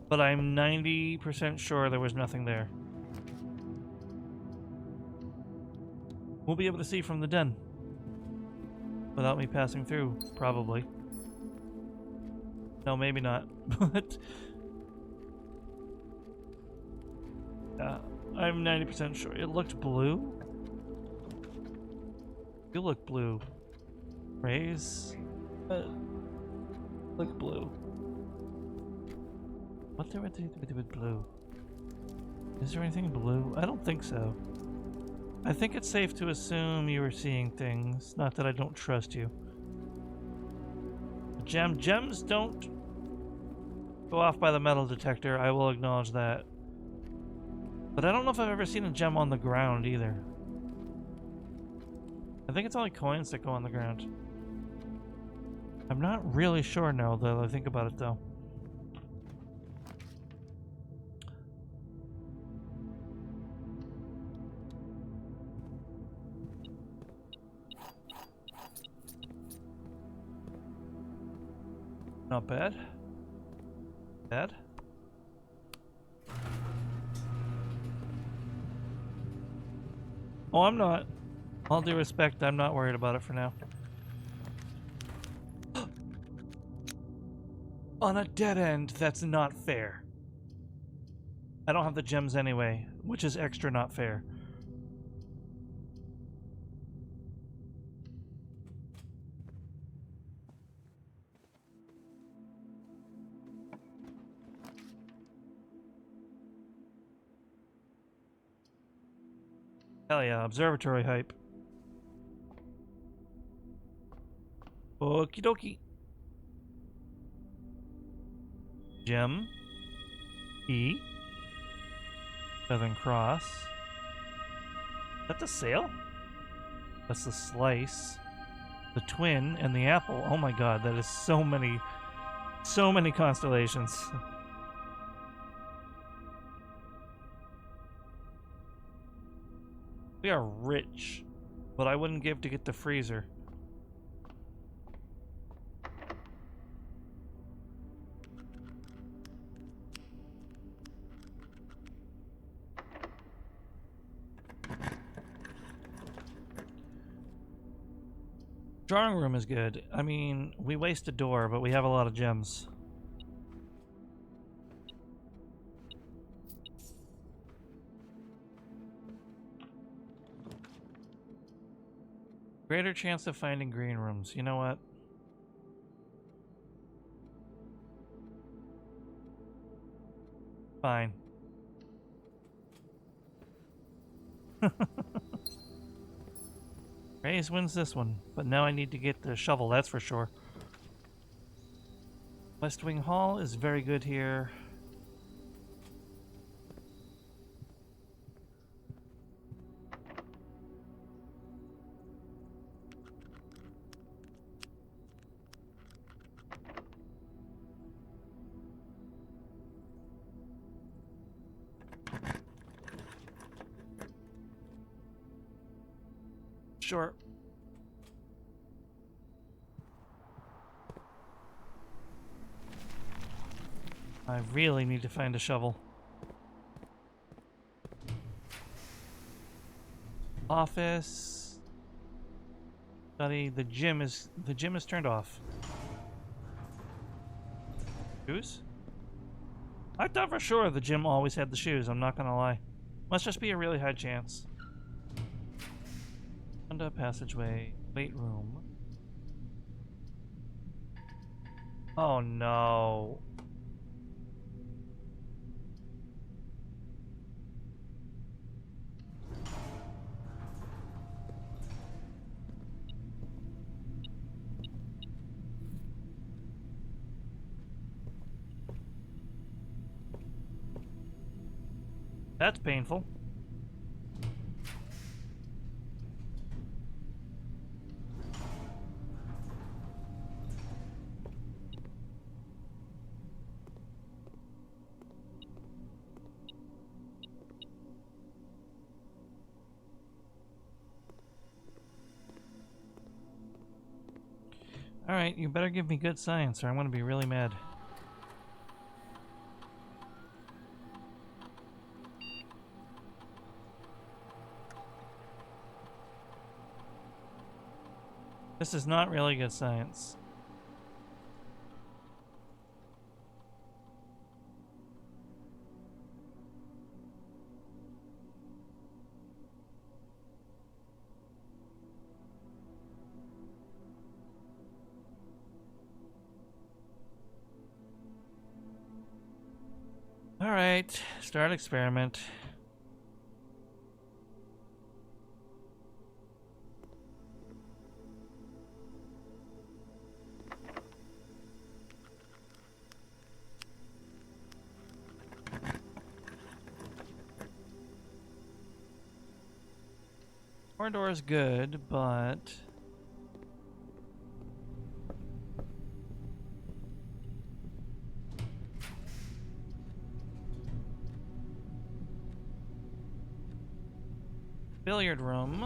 S1: but I'm 90% sure there was nothing there. We'll be able to see from the den without me passing through, probably. No, maybe not. But yeah, I'm 90% sure. It looked blue. You look blue. Rays. Look blue. What do I do with blue? Is there anything blue? I don't think so. I think it's safe to assume you were seeing things. Not that I don't trust you. Gems don't go off by the metal detector. I will acknowledge that. But I don't know if I've ever seen a gem on the ground either. I think it's only coins that go on the ground. I'm not really sure now, though. I think about it, though. Not bad. Bad. Oh, I'm not. All due respect, I'm not worried about it for now. On a dead end, that's not fair. I don't have the gems anyway, which is extra not fair. Hell yeah, observatory hype. Okie dokie. Gem. E. Southern Cross. Is that the sail? That's the slice. The twin and the apple. Oh my god, that is so many constellations. We are rich, but I wouldn't give to get the freezer. Drawing room is good. I mean, we waste a door, but we have a lot of gems. Greater chance of finding green rooms. You know what? Fine. Raze wins this one, but now I need to get the shovel, that's for sure. West Wing Hall is very good here. Sure. I really need to find a shovel. Office. Study. The gym is turned off. Shoes? I thought for sure the gym always had the shoes, I'm not gonna lie. Must just be a really high chance. Under passageway, weight room. Oh no. That's painful. Alright, you better give me good science or I'm gonna be really mad. This is not really good science. Alright, start experiment. Corridor is good, but billiard room.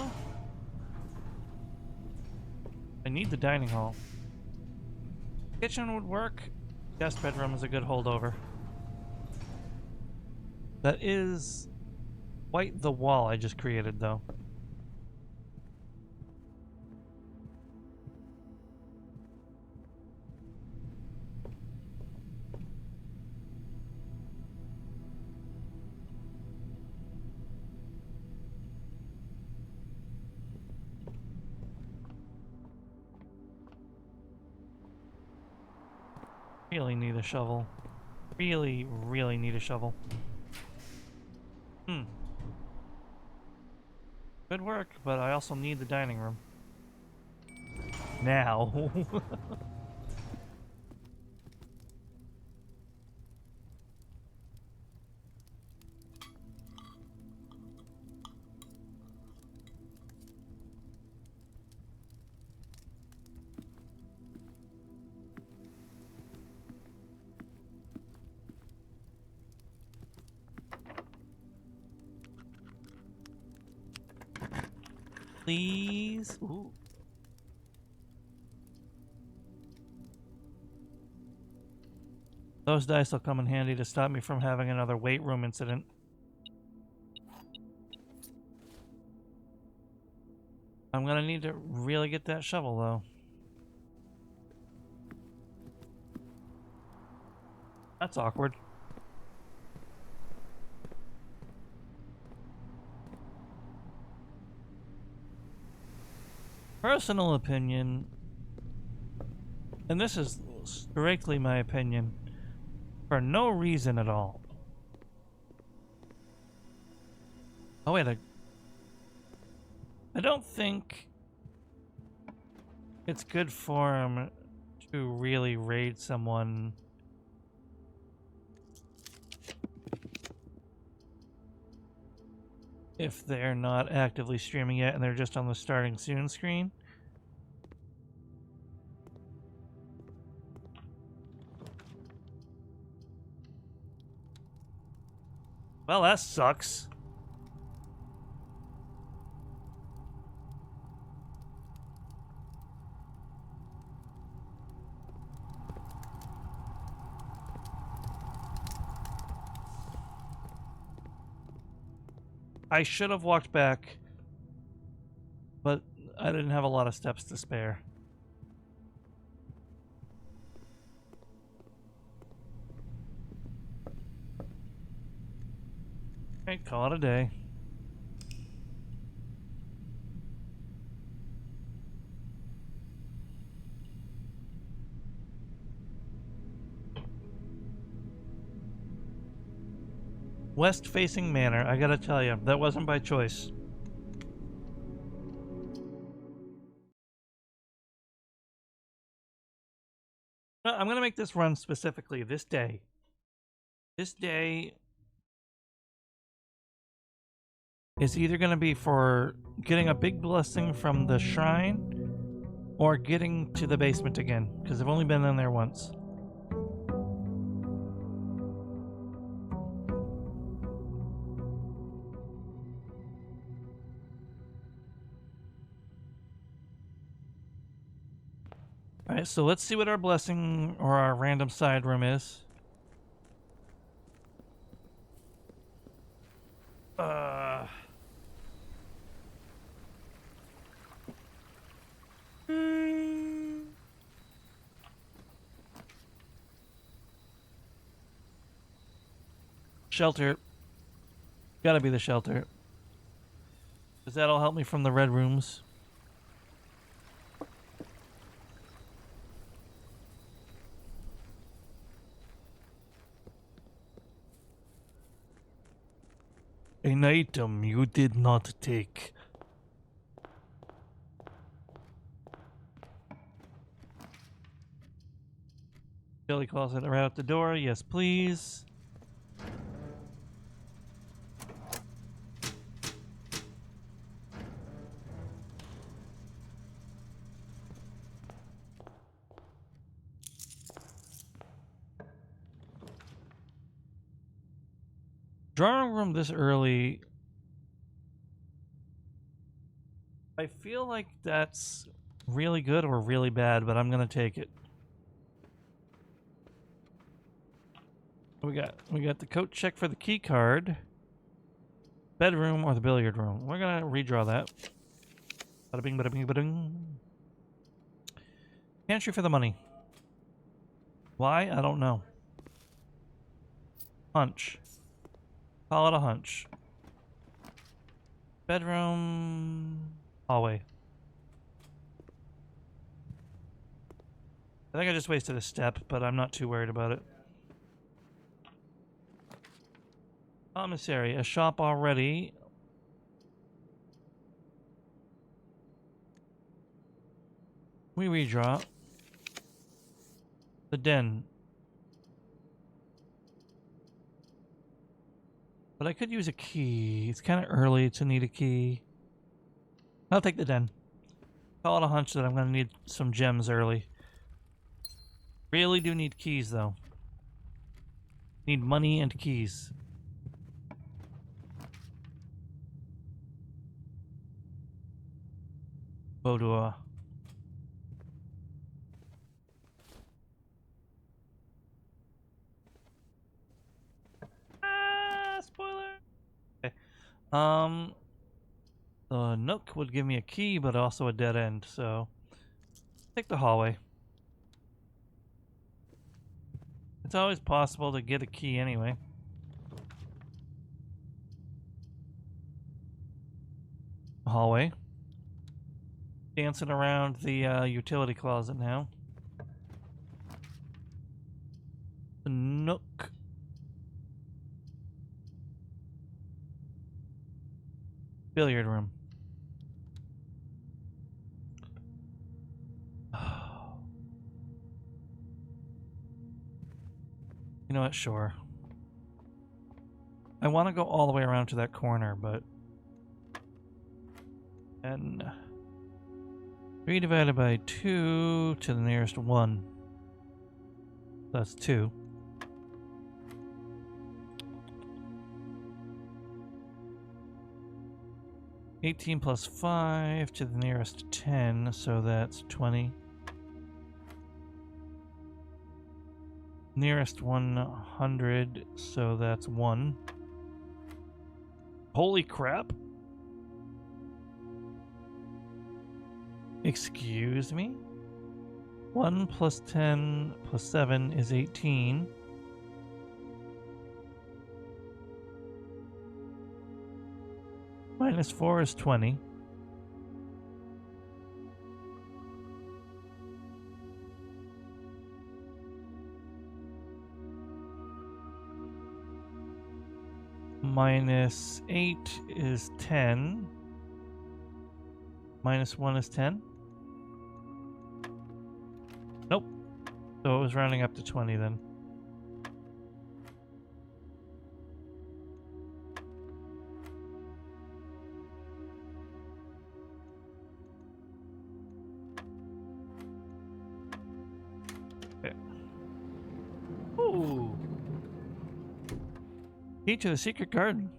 S1: I need the dining hall. Kitchen would work. Guest bedroom is a good holdover. That is quite the wall I just created, though. Really need a shovel. Really, really need a shovel. Good work, but I also need the dining room. Now. Please. Ooh. Those dice will come in handy to stop me from having another weight room incident. I'm gonna need to really get that shovel, though. That's awkward. Personal opinion, and this is strictly my opinion, for no reason at all. Oh wait, I don't think it's good form to really raid someone if they're not actively streaming yet and they're just on the starting soon screen. Well, that sucks. I should have walked back, but I didn't have a lot of steps to spare. Okay, call it a day. West-facing manor, I gotta tell you, that wasn't by choice. No, I'm gonna make this run specifically this day. This day is either gonna be for getting a big blessing from the shrine or getting to the basement again, because I've only been in there once. Alright, so let's see what our blessing or our random side room is. Shelter. Gotta be the shelter. Does that'll help me from the red rooms? An item you did not take. Billy closet right out the door. Yes, please. Drawing room this early. I feel like that's really good or really bad, but I'm gonna take it. We got the coat check for the key card. Bedroom or the billiard room. We're gonna redraw that. Bada bing, bada bing, bada bing. Pantry for the money. Why? I don't know. Hunch. Call it a hunch. Bedroom. Hallway. I think I just wasted a step, but I'm not too worried about it. Commissary. A shop already. We redraw. The den. But I could use a key. It's kind of early to need a key. I'll take the den. Call it a hunch that I'm going to need some gems early. Really do need keys, though. Need money and keys. Boudoir. Ah, spoiler. Okay. The nook would give me a key, but also a dead end, so take the hallway. It's always possible to get a key anyway. Hallway. Dancing around the utility closet now. The nook. Billiard room. You know what? Sure. I want to go all the way around to that corner, but... And... 3 divided by 2 to the nearest 1. That's 2. $18 plus 5 to the nearest 10, so that's 20. Nearest 100, so that's 1. Holy crap! Excuse me? 1 plus 10 plus 7 is 18. Minus 4 is 20. Minus 8 is 10. Minus 1 is 10. Nope. So it was rounding up to 20 then. Okay. Ooh. Key to the secret garden.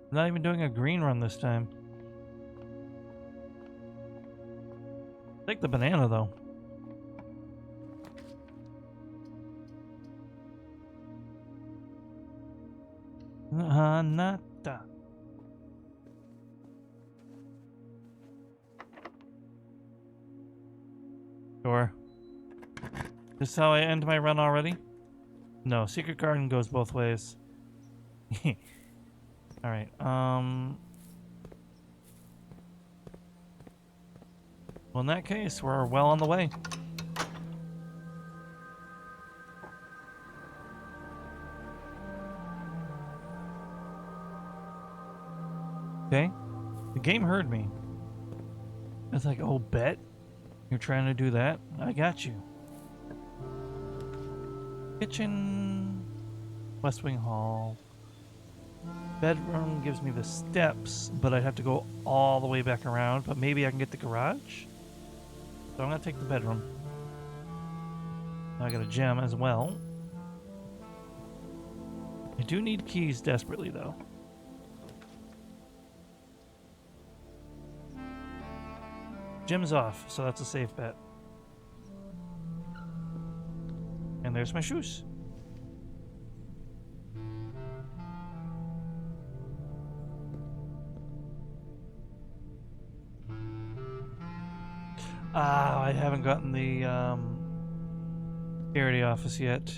S1: I'm not even doing a green run this time. Take the banana though. Nada. Sure. This is how I end my run already? No, secret garden goes both ways. Alright, well, in that case, we're well on the way. Okay. The game heard me. It's like, oh, bet? You're trying to do that? I got you. Kitchen. West Wing Hall. Bedroom gives me the steps, but I'd have to go all the way back around. But maybe I can get the garage? So I'm going to take the bedroom. I got a gem as well. I do need keys desperately, though. Gem's off, so that's a safe bet. And there's my shoes. Ah, I haven't gotten the security office yet.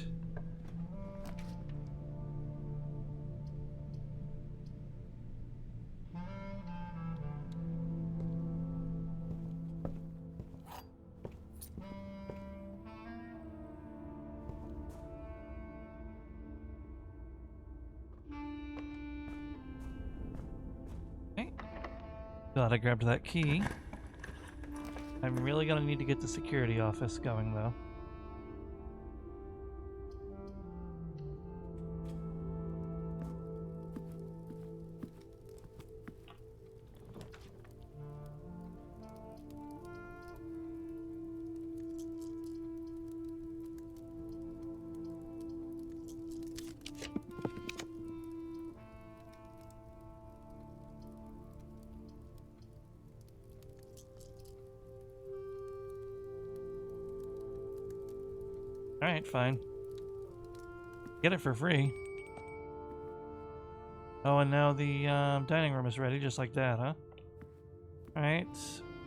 S1: Okay. Glad I grabbed that key. I'm really gonna need to get the security office going, though. Alright, fine. Get it for free. Oh, and now the dining room is ready, just like that, huh? Alright.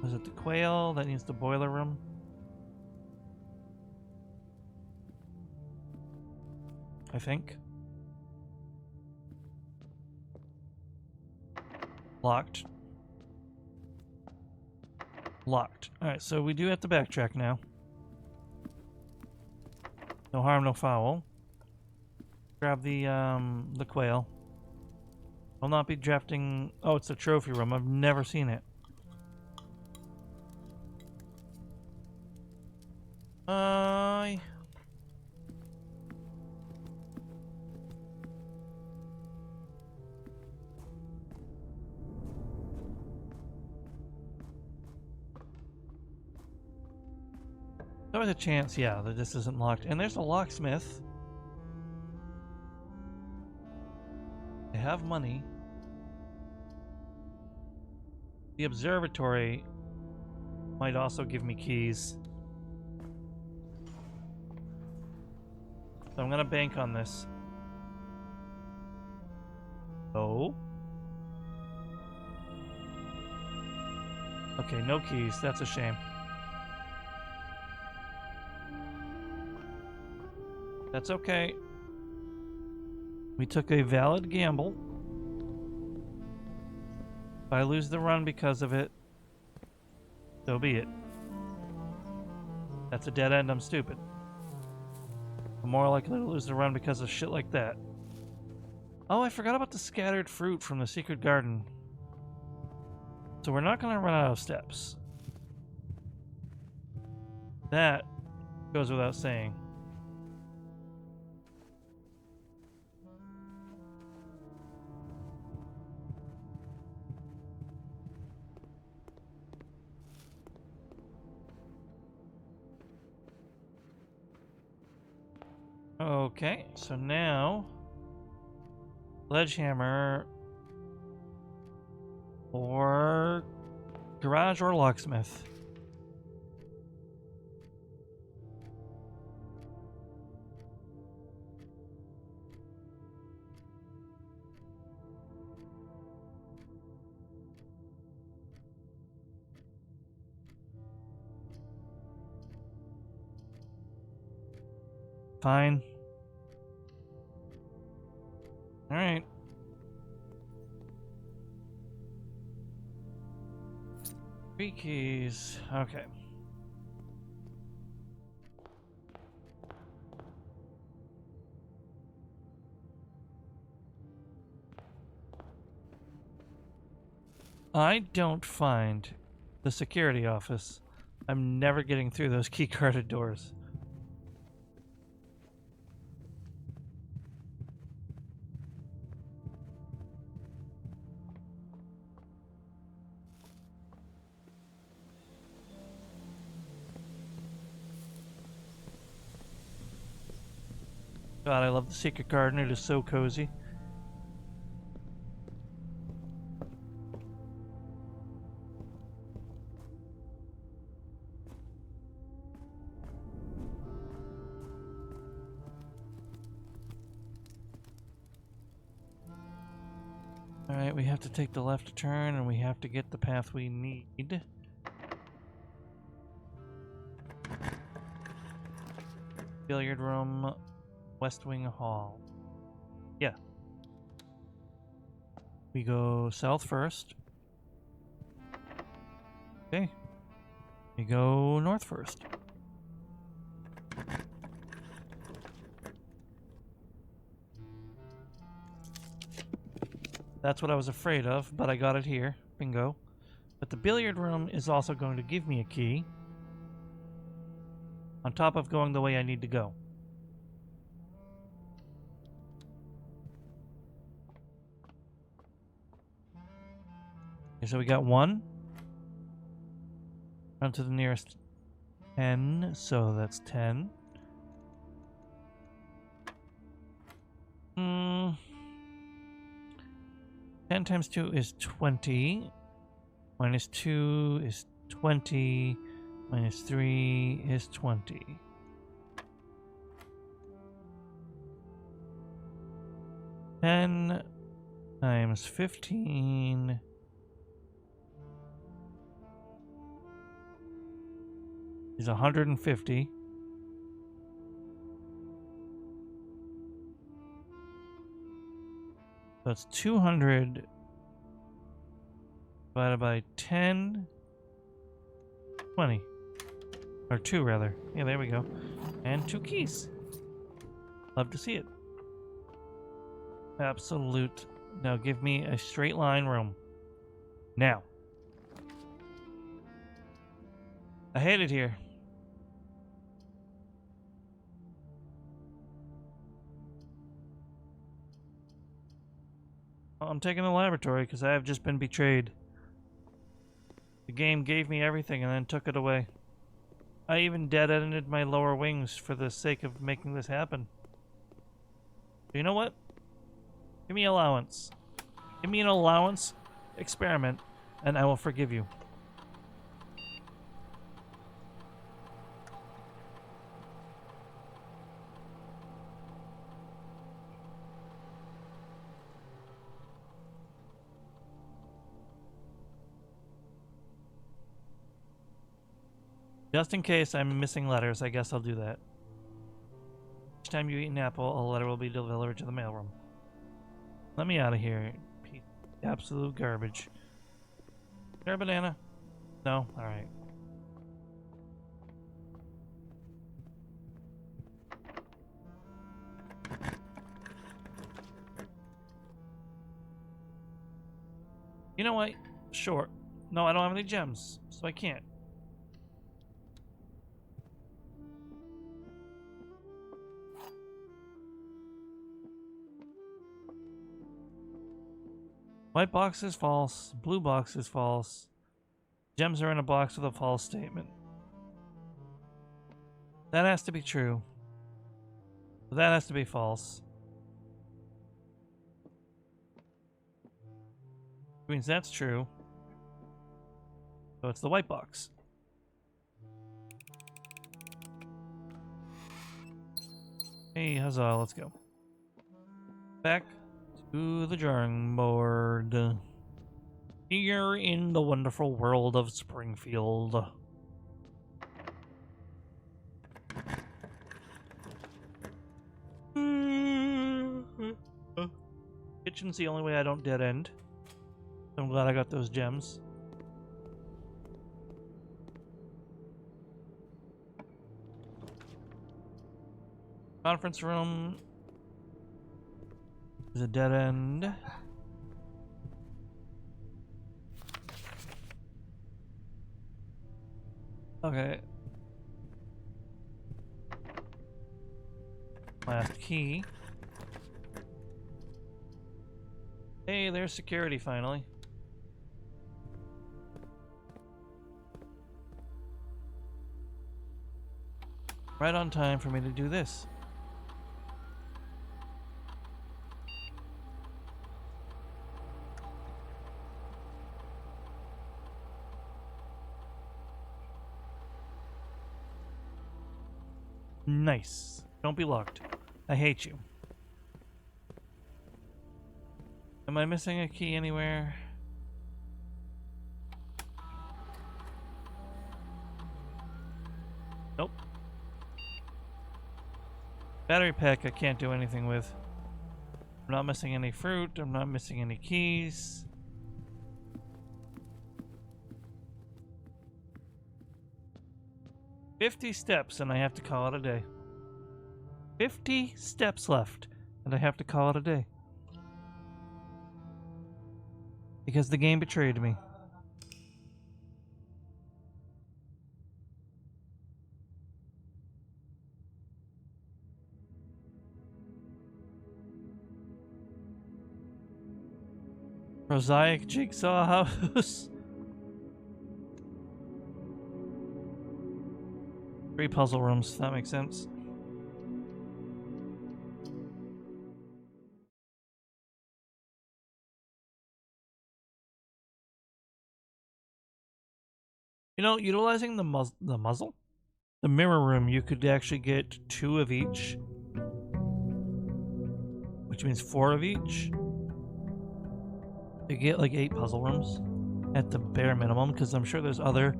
S1: Was it the quail that needs the boiler room? I think. Locked. Locked. Alright, so we do have to backtrack now. No harm, no foul. Grab the quail. I'll not be drafting... Oh, it's a trophy room. I've never seen it. There was a chance, yeah, that this isn't locked. And there's a locksmith. I have money. The observatory might also give me keys. So I'm gonna bank on this. Oh. Okay, no keys. That's a shame. That's okay. We took a valid gamble. If I lose the run because of it, so be it. That's a dead end. I'm stupid. I'm more likely to lose the run because of shit like that. Oh, I forgot about the scattered fruit from the secret garden. So we're not going to run out of steps. That goes without saying. Okay, so now sledgehammer or garage or locksmith. Fine. All right. Three keys. Okay. I don't find the security office. I'm never getting through those key-carded doors. God, I love the secret garden. It is so cozy. Alright, we have to take the left turn and we have to get the path we need. Billiard room, West Wing Hall. Yeah. We go south first. Okay. We go north first. That's what I was afraid of, but I got it here. Bingo. But the billiard room is also going to give me a key. On top of going the way I need to go. Okay, so we got one. Run to the nearest 10, so that's 10. 10 times 2 is 20. Minus 2 is 20. Minus 3 is 20. Times 15 is 150. So it's 200 divided by 10, 20. Or 2, rather. Yeah, there we go. And 2 keys. Love to see it. Absolute. Now give me a straight line room. Now. I hate it here. Well, I'm taking the laboratory because I have just been betrayed. The game gave me everything and then took it away. I even dead-ended my lower wings for the sake of making this happen. You know what? Give me allowance. Give me an allowance experiment, and I will forgive you. Just in case I'm missing letters, I guess I'll do that. Each time you eat an apple, a letter will be delivered to the mailroom. Let me out of here. Absolute garbage. Is there a banana? No? Alright. You know what? Sure. No, I don't have any gems, so I can't. White box is false. Blue box is false. Gems are in a box with a false statement. That has to be true. That has to be false. Which means that's true. So it's the white box. Hey, huzzah, let's go. Back to the drawing board. Here in the wonderful world of Springfield. Kitchen's the only way I don't dead end. I'm glad I got those gems. Conference room is a dead end. Okay. Last key. Hey, there's security finally. Right on time for me to do this. Nice. Don't be locked. I hate you. Am I missing a key anywhere? Nope. Battery pack I can't do anything with. I'm not missing any fruit. I'm not missing any keys. "50 steps and I have to call it a day." 50 steps left and I have to call it a day. Because the game betrayed me. Prosaic jigsaw house. 3 puzzle rooms, that makes sense. You know, utilizing the muzzle? The mirror room, you could actually get 2 of each. Which means 4 of each. You get like 8 puzzle rooms at the bare minimum, because I'm sure there's other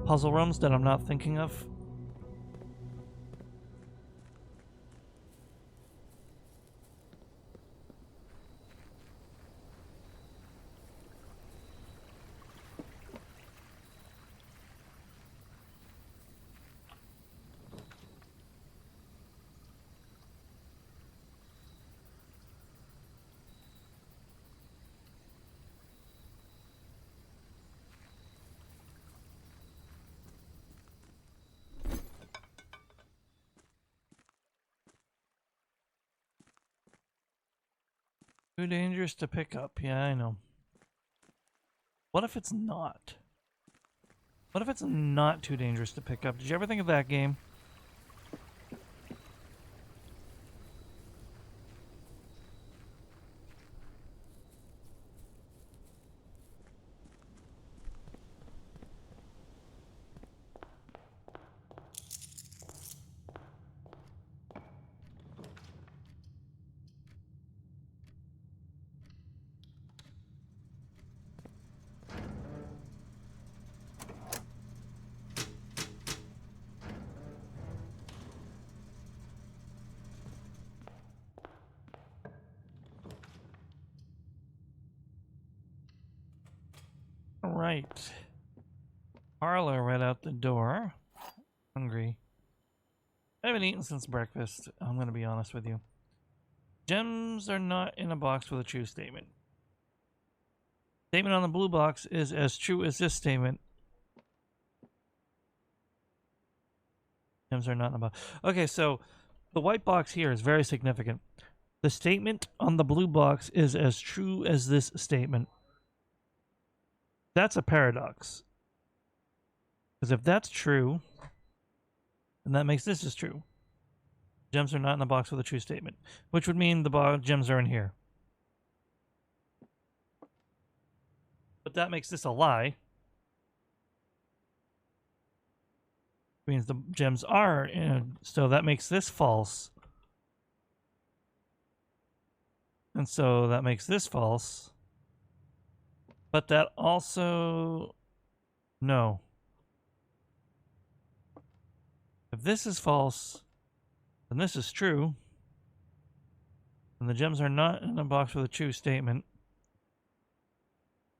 S1: puzzle rooms that I'm not thinking of. Too dangerous to pick up. Yeah, I know. What if it's not? What if it's not too dangerous to pick up? Did you ever think of that game? Right. Parlor right out the door. Hungry. I haven't eaten since breakfast. I'm going to be honest with you. Gems are not in a box with a true statement. Statement on the blue box is as true as this statement. Gems are not in a box. Okay, so the white box here is very significant. The statement on the blue box is as true as this statement. That's a paradox. Because if that's true, then that makes this as true. Gems are not in the box with a true statement, which would mean the gems are in here. But that makes this a lie. Means the gems are in, so that makes this false. And so that makes this false. But that also... No. If this is false, then this is true. And the gems are not in a box with a true statement.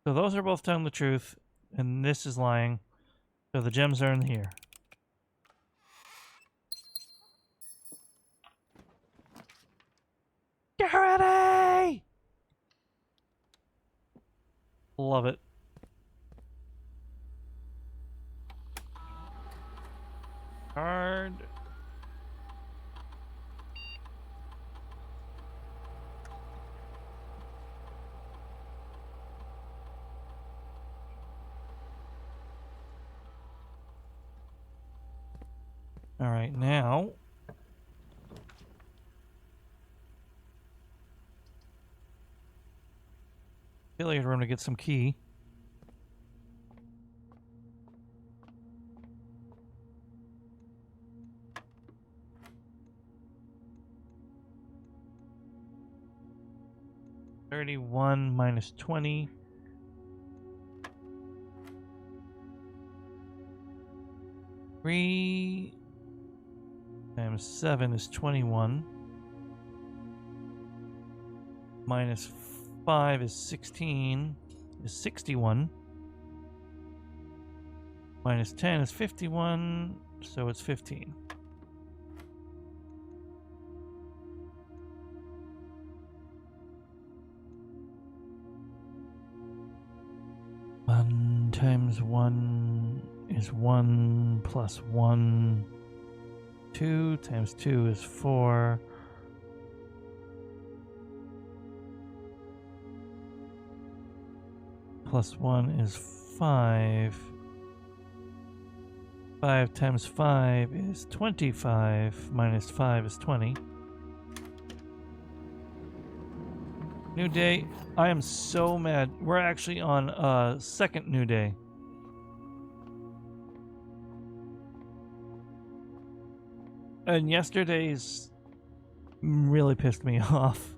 S1: So those are both telling the truth, and this is lying. So the gems are in here. Get ready! Love it. Card. All right, now billiard room to get some key. $31 minus 20. Three times 7 is 21. Minus 5 is 16. Is 61. Minus 10 is 51. So it's 15. One times 1 is 1 plus 1. 2 times 2 is 4. Plus 1 is 5. 5 times 5 is 25. Minus 5 is 20. New day. I am so mad. We're actually on second new day. And yesterday's really pissed me off.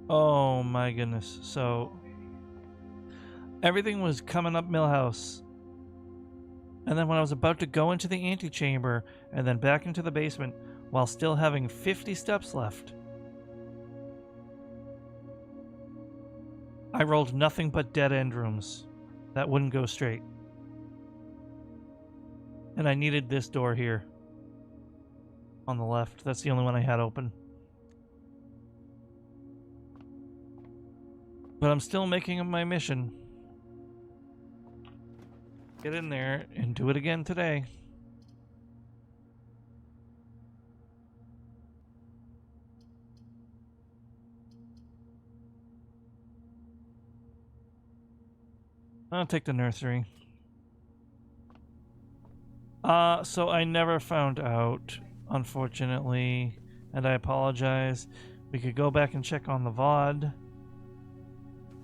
S1: Oh my goodness. So everything was coming up Millhouse. And then when I was about to go into the antechamber and then back into the basement while still having 50 steps left, I rolled nothing but dead end rooms that wouldn't go straight. And I needed this door here on the left. That's the only one I had open. But I'm still making my mission. Get in there and do it again today. I'll take the nursery. So I never found out, unfortunately, and I apologize. We could go back and check on the VOD.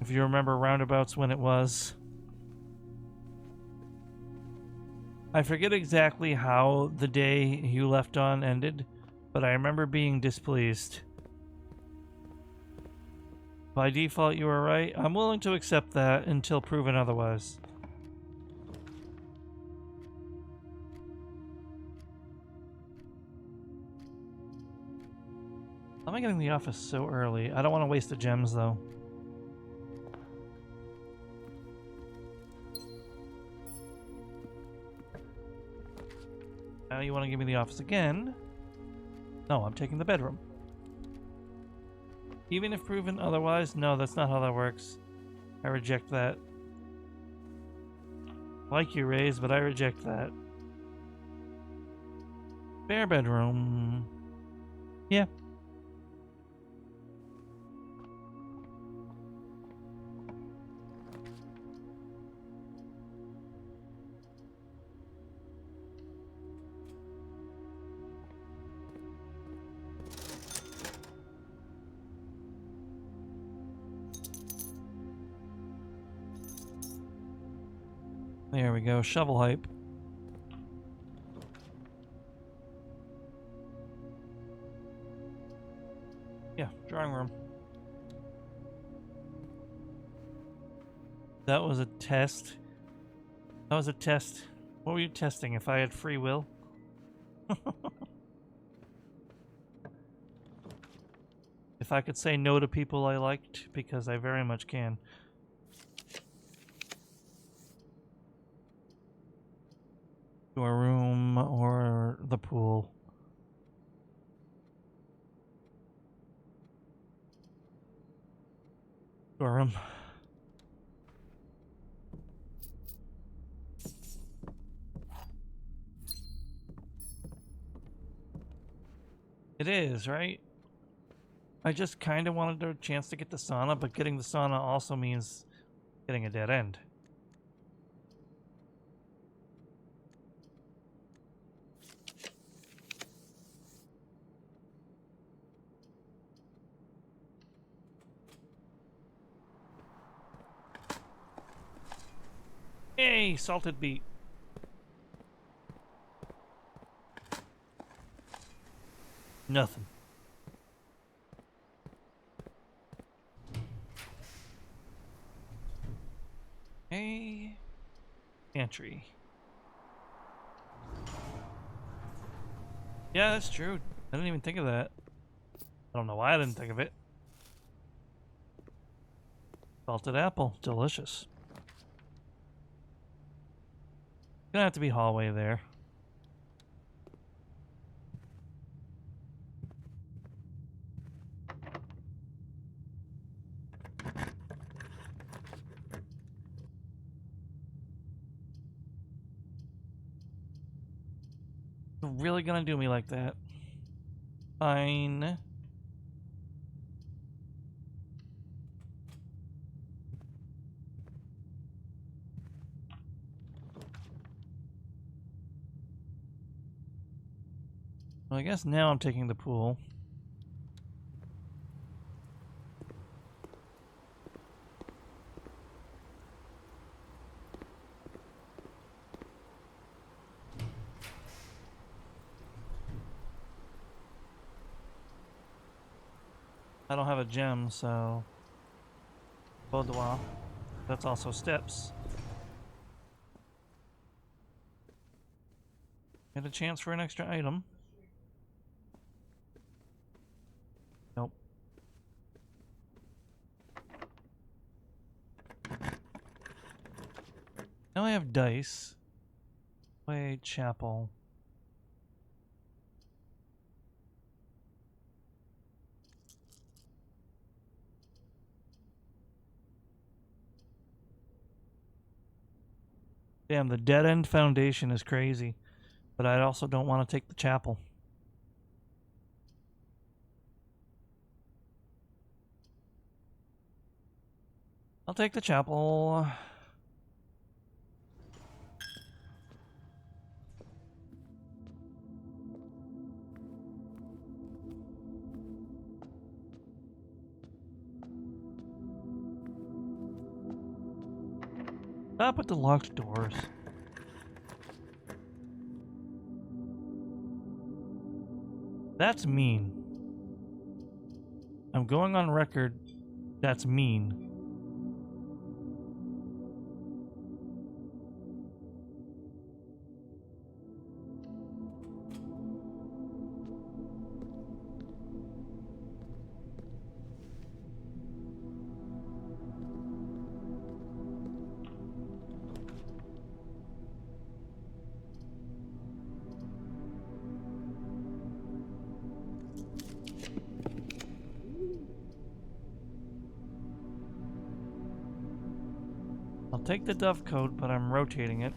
S1: If you remember roundabouts when it was. I forget exactly how the day you left on ended, but I remember being displeased. By default, you were right. I'm willing to accept that until proven otherwise. How am I getting the office so early? I don't want to waste the gems, though. Now you want to give me the office again? No, I'm taking the bedroom. Even if proven otherwise? No, that's not how that works. I reject that. Like you, Raze, but I reject that. Spare bedroom. Yeah. There we go, shovel hype. Yeah, drawing room. That was a test. That was a test. What were you testing? If I had free will? If I could say no to people I liked, because I very much can. To a room or the pool. To a room. It is, right? I just kind of wanted a chance to get the sauna, but getting the sauna also means getting a dead end. Hey, salted beet. Nothing. Hey. Pantry. Yeah, that's true. I didn't even think of that. I don't know why I didn't think of it. Salted apple. Delicious. Gonna have to be hallway there. You're really gonna do me like that? Fine. Well, I guess now I'm taking the pool. I don't have a gem, so boudoir. That's also steps. Get a chance for an extra item. Nope. Now I have dice. Play chapel. Damn, the dead end foundation is crazy. But I also don't want to take the chapel. I'll take the chapel. Stop with the locked doors. That's mean. I'm going on record. That's mean. I'll take the dove coat, but I'm rotating it.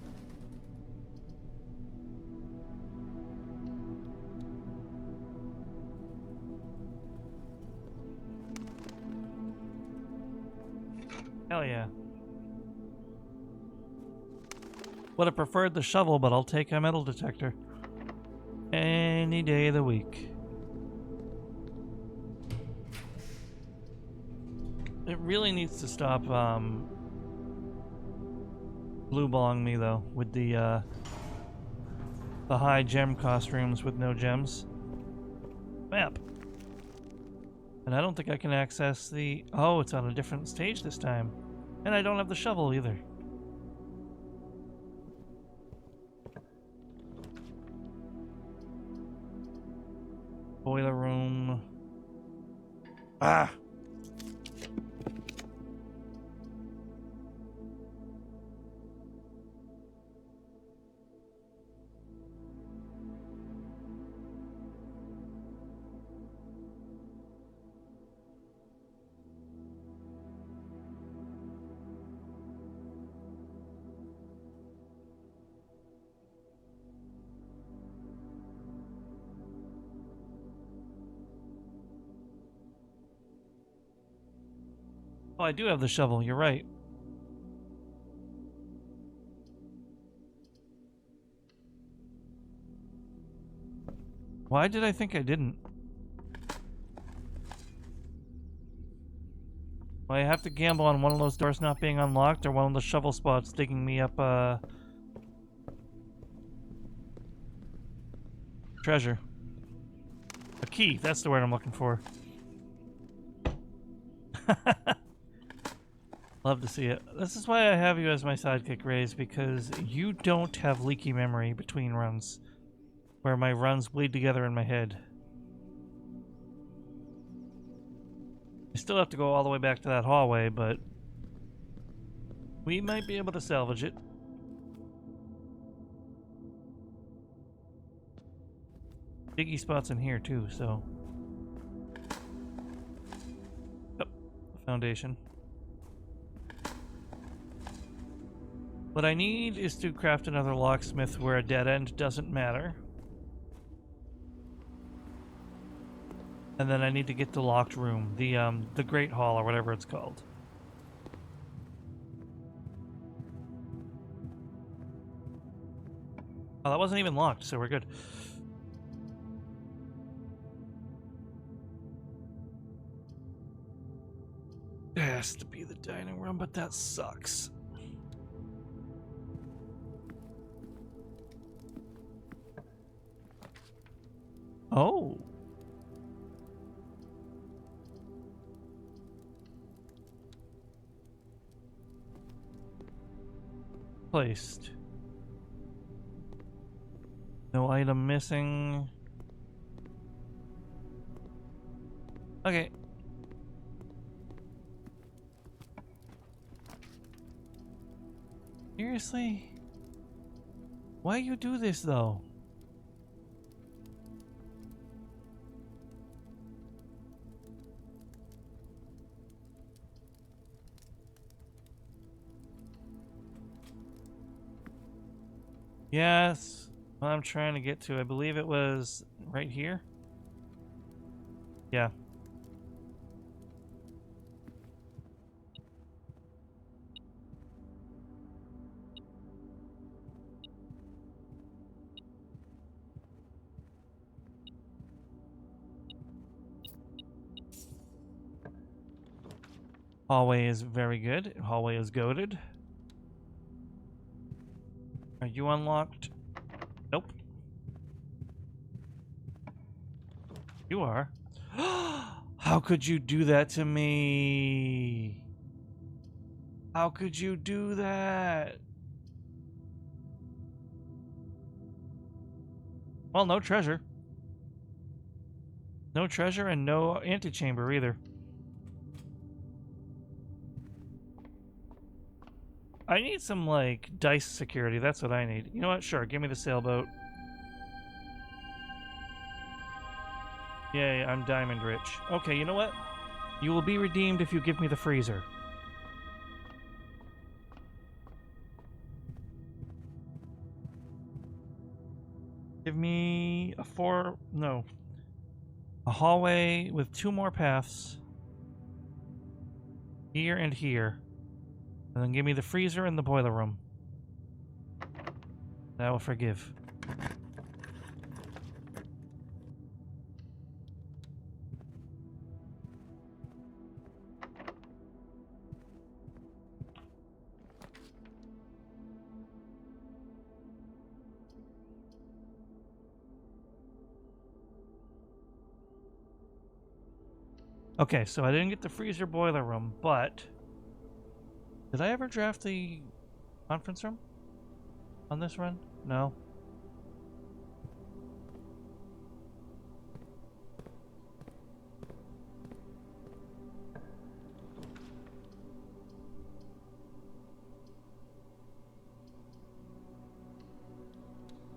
S1: Hell yeah. Would have preferred the shovel, but I'll take a metal detector. Any day of the week. It really needs to stop blue balling me though with the high gem cost rooms with no gems. Map. And I don't think I can access the... Oh, it's on a different stage this time. And I don't have the shovel either. Boiler room. Ah! Oh, I do have the shovel, you're right. Why did I think I didn't? Well, I have to gamble on one of those doors not being unlocked or one of the shovel spots digging me up, treasure. A key, that's the word I'm looking for. Love to see it. This is why I have you as my sidekick, Raze, because you don't have leaky memory between runs, where my runs bleed together in my head. I still have to go all the way back to that hallway, but we might be able to salvage it. Diggy spots in here too, so... Yep, foundation. What I need is to craft another locksmith where a dead end doesn't matter. And then I need to get the locked room, the Great Hall or whatever it's called. Oh, that wasn't even locked, so we're good. It has to be the dining room, but that sucks. Oh. Placed. No item missing. Okay. Seriously? Why you do this though? Yes, what I'm trying to get to, I believe it was right here. Yeah. Hallway is very good. Hallway is goated. Are you unlocked? Nope. You are. How could you do that to me? How could you do that? Well, no treasure. No treasure and no antechamber either. I need some, like, dice security. That's what I need. You know what? Sure, give me the sailboat. Yay, I'm diamond rich. Okay, you know what? You will be redeemed if you give me the freezer. Give me a hallway with 2 more paths. Here and here. And then give me the freezer and the boiler room. I will forgive. Okay, so I didn't get the freezer boiler room, but did I ever draft the conference room on this run? No.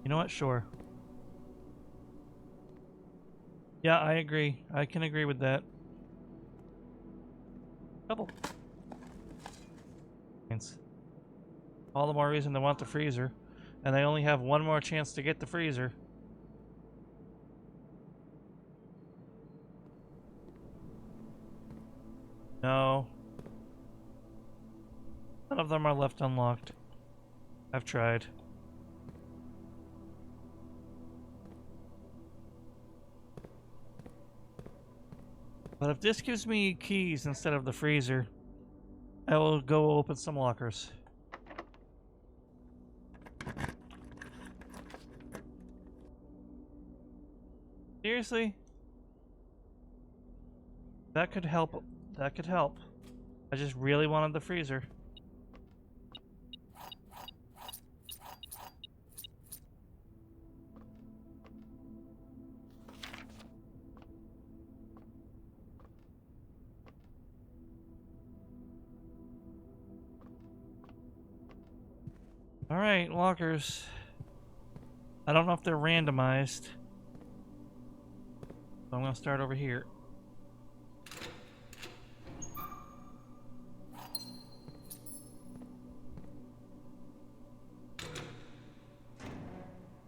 S1: You know what? Sure. Yeah, I agree. I can agree with that. Couple. All the more reason to want the freezer. And I only have 1 more chance to get the freezer. No. None of them are left unlocked. I've tried. But if this gives me keys instead of the freezer, I will go open some lockers. Seriously? That could help. That could help. I just really wanted the freezer. Alright, lockers. I don't know if they're randomized. So I'm gonna start over here.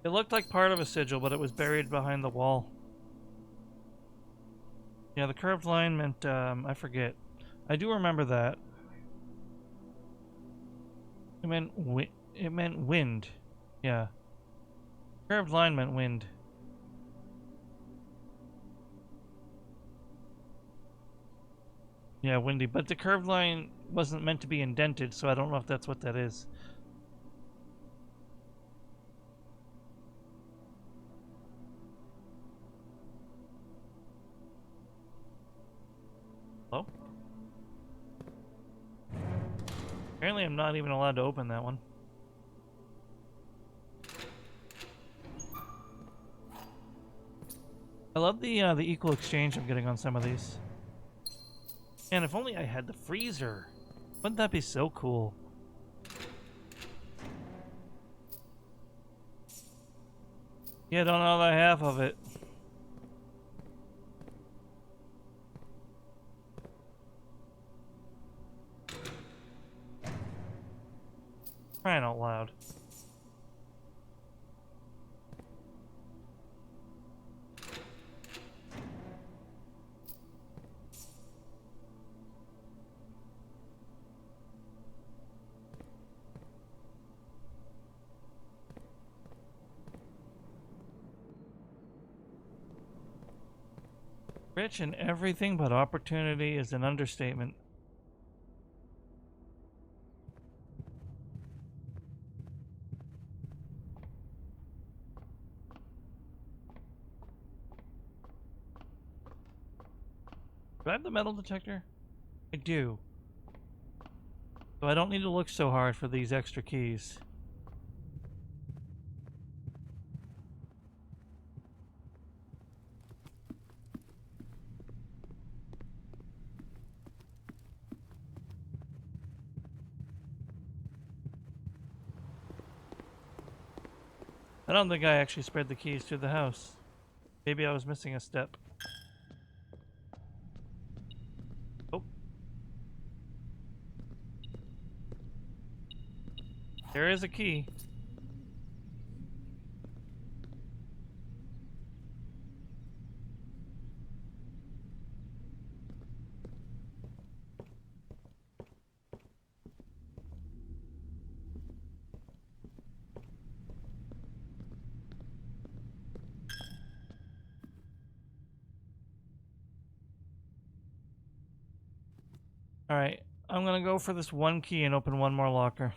S1: It looked like part of a sigil, but it was buried behind the wall. Yeah, the curved line meant, I forget. I do remember that. It meant wind. Yeah. Curved line meant wind. Yeah, windy. But the curved line wasn't meant to be indented, so I don't know if that's what that is. Hello? Apparently I'm not even allowed to open that one. I love the equal exchange I'm getting on some of these. And if only I had the freezer. Wouldn't that be so cool? Yeah, don't know the half of it. Crying out loud. Rich in everything but opportunity is an understatement. Do I have the metal detector? I do. So I don't need to look so hard for these extra keys. I don't think I actually spread the keys to the house. Maybe I was missing a step. Oh. There is a key. Alright, I'm gonna go for this one key and open one more locker.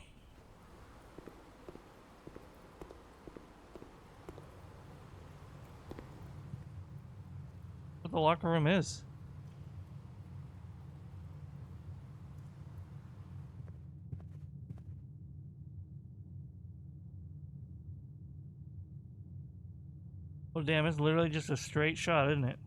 S1: What the locker room is. Oh damn, it's literally just a straight shot, isn't it?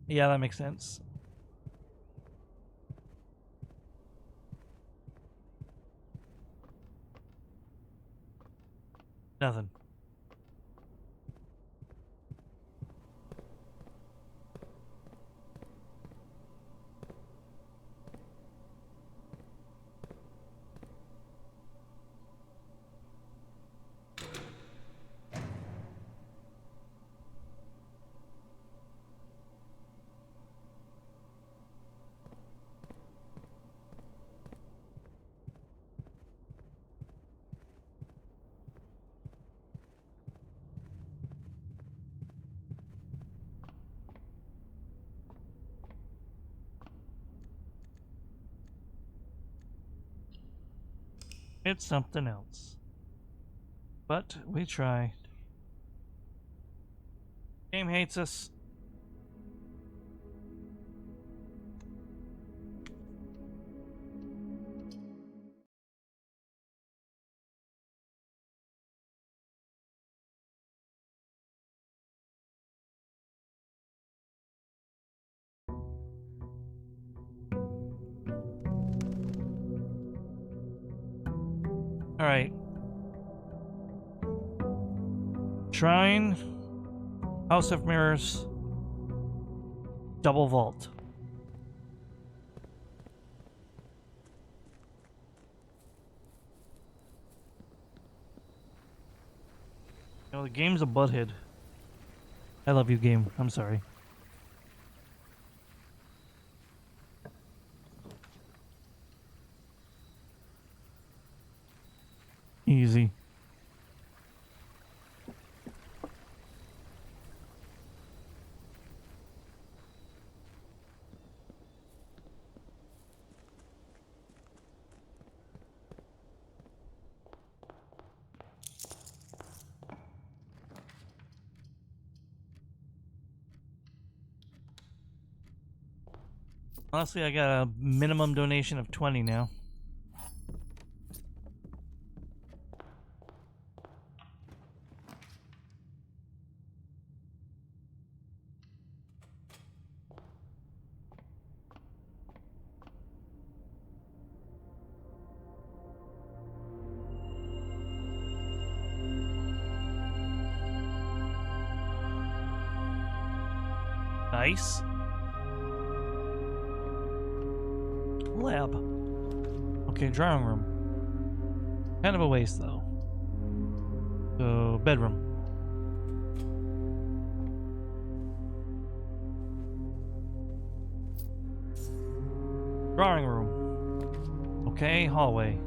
S1: Yeah, that makes sense. Nothing. It's something else. But we try. Game hates us. Alright. Shrine. House of Mirrors. Double vault. You know, the game's a butthead. I love you, game. I'm sorry. Easy. Honestly, I got a minimum donation of 20 now. Nice. Lab. Okay, drawing room. Kind of a waste, though. So, bedroom. Drawing room. Okay, hallway.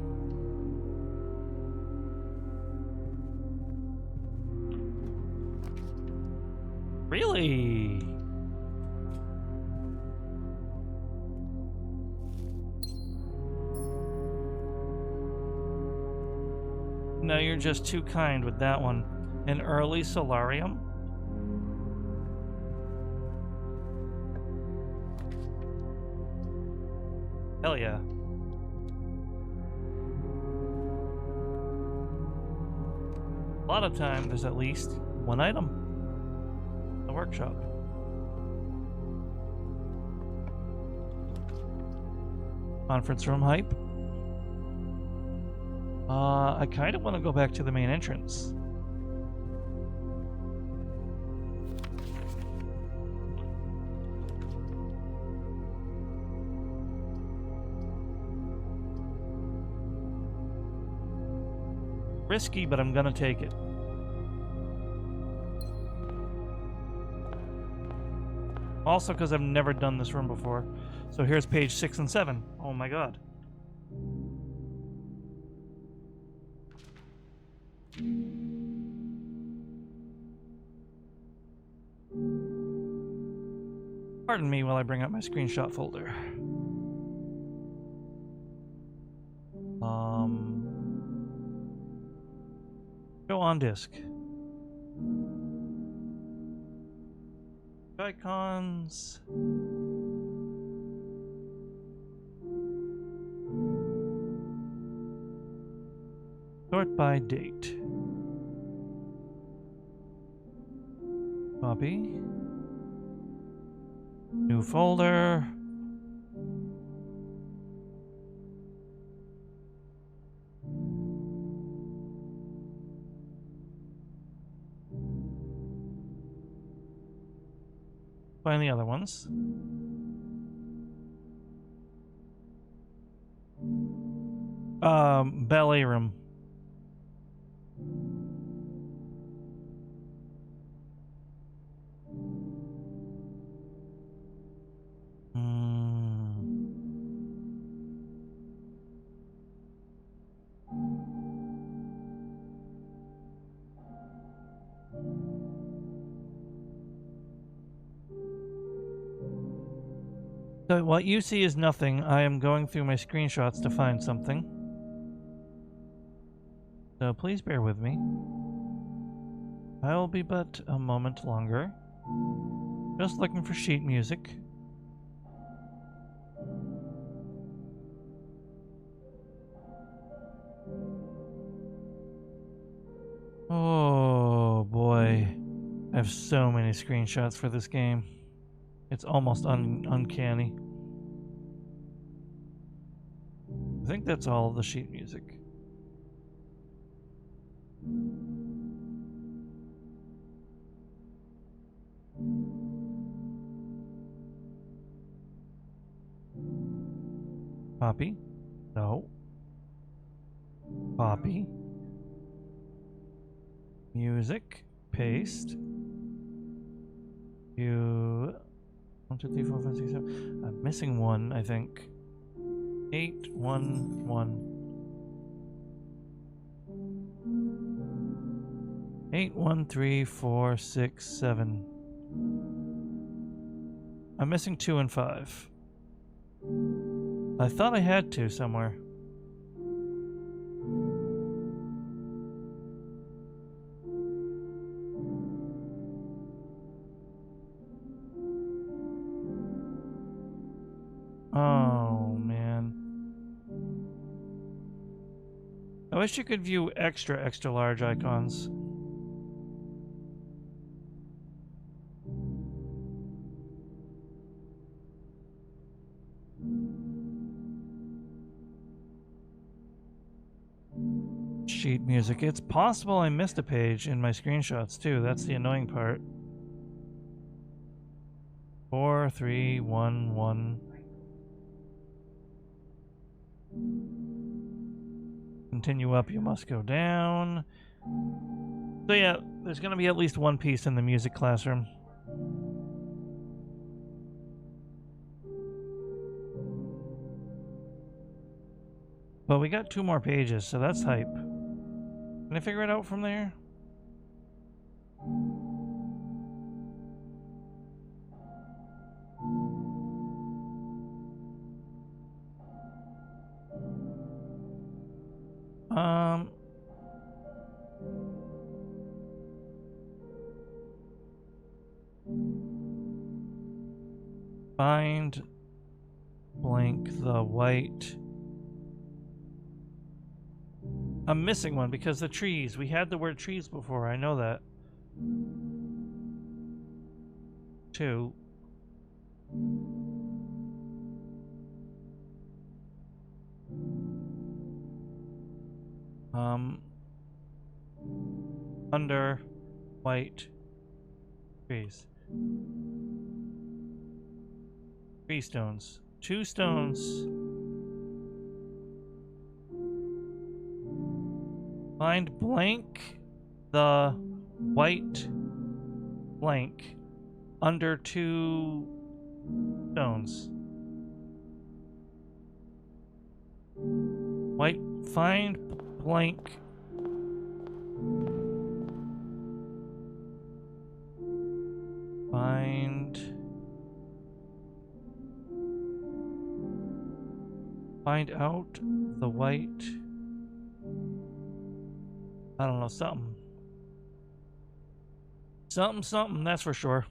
S1: Really? No, you're just too kind with that one. An early solarium? Hell yeah. A lot of time, there's at least one item. The workshop. Conference room hype. I kind of want to go back to the main entrance. Risky, but I'm gonna take it. Also, because I've never done this room before. So here's page 6 and 7. Oh my god. Pardon me while I bring up my screenshot folder. Go on disk. Icons. Sort by date. Copy. New folder. Find the other ones. Ballet room. So what you see is nothing. I am going through my screenshots to find something. So please bear with me. I will be but a moment longer. Just looking for sheet music. Oh boy. I have so many screenshots for this game. It's almost uncanny. I think that's all the sheet music. Copy. No. Copy. Music. Paste. You. 1, 2, 3, 4, 5, 6, 7. I'm missing one, I think. 8, 1, 1. 8, 1, 3, 4, 6, 7. I'm missing 2 and 5. I thought I had 2 somewhere. wish you could view extra large icons. Sheet music. It's possible I missed a page in my screenshots too. That's the annoying part. 4, 3, 1, 1. Continue up, you must go down. So yeah, there's gonna be at least one piece in the music classroom. But we got 2 more pages, so that's hype. Can I figure it out from there? Find blank the white. I'm missing one because the trees. We had the word trees before. I know that. 2. Under white trees. 3 stones. 2 stones. Find blank the white blank under 2 stones. White, find blank. Find out the white. I don't know, something. Something, that's for sure.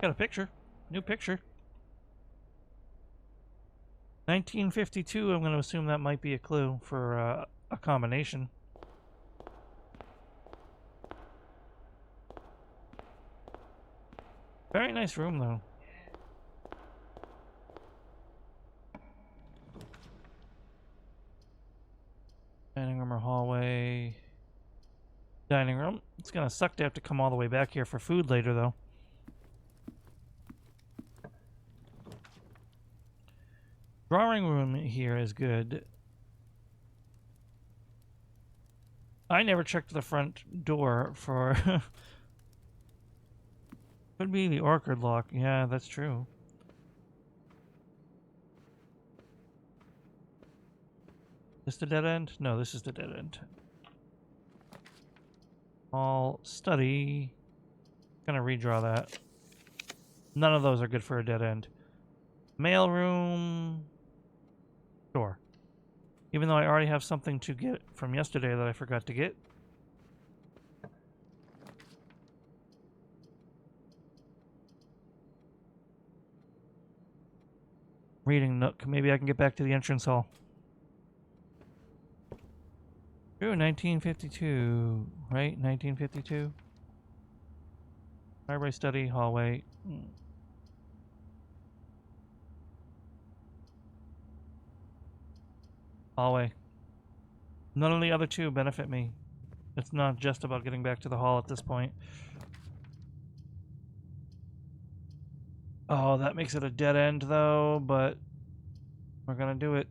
S1: Got a picture. New picture. 1952, I'm going to assume that might be a clue for a combination. Very nice room, though. Dining room or hallway. Dining room. It's gonna suck to have to come all the way back here for food later, though. Drawing room here is good. I never checked the front door for... Could be the orchard lock. Yeah, that's true. Is this the dead end? No, this is the dead end. All study. Gonna redraw that. None of those are good for a dead end. Mail room. Sure. Even though I already have something to get from yesterday that I forgot to get. Reading nook. Maybe I can get back to the entrance hall. Ooh, 1952. Right? 1952. Library study, hallway. Hallway. None of the other 2 benefit me. It's not just about getting back to the hall at this point. Oh, that makes it a dead end, though, but we're gonna do it.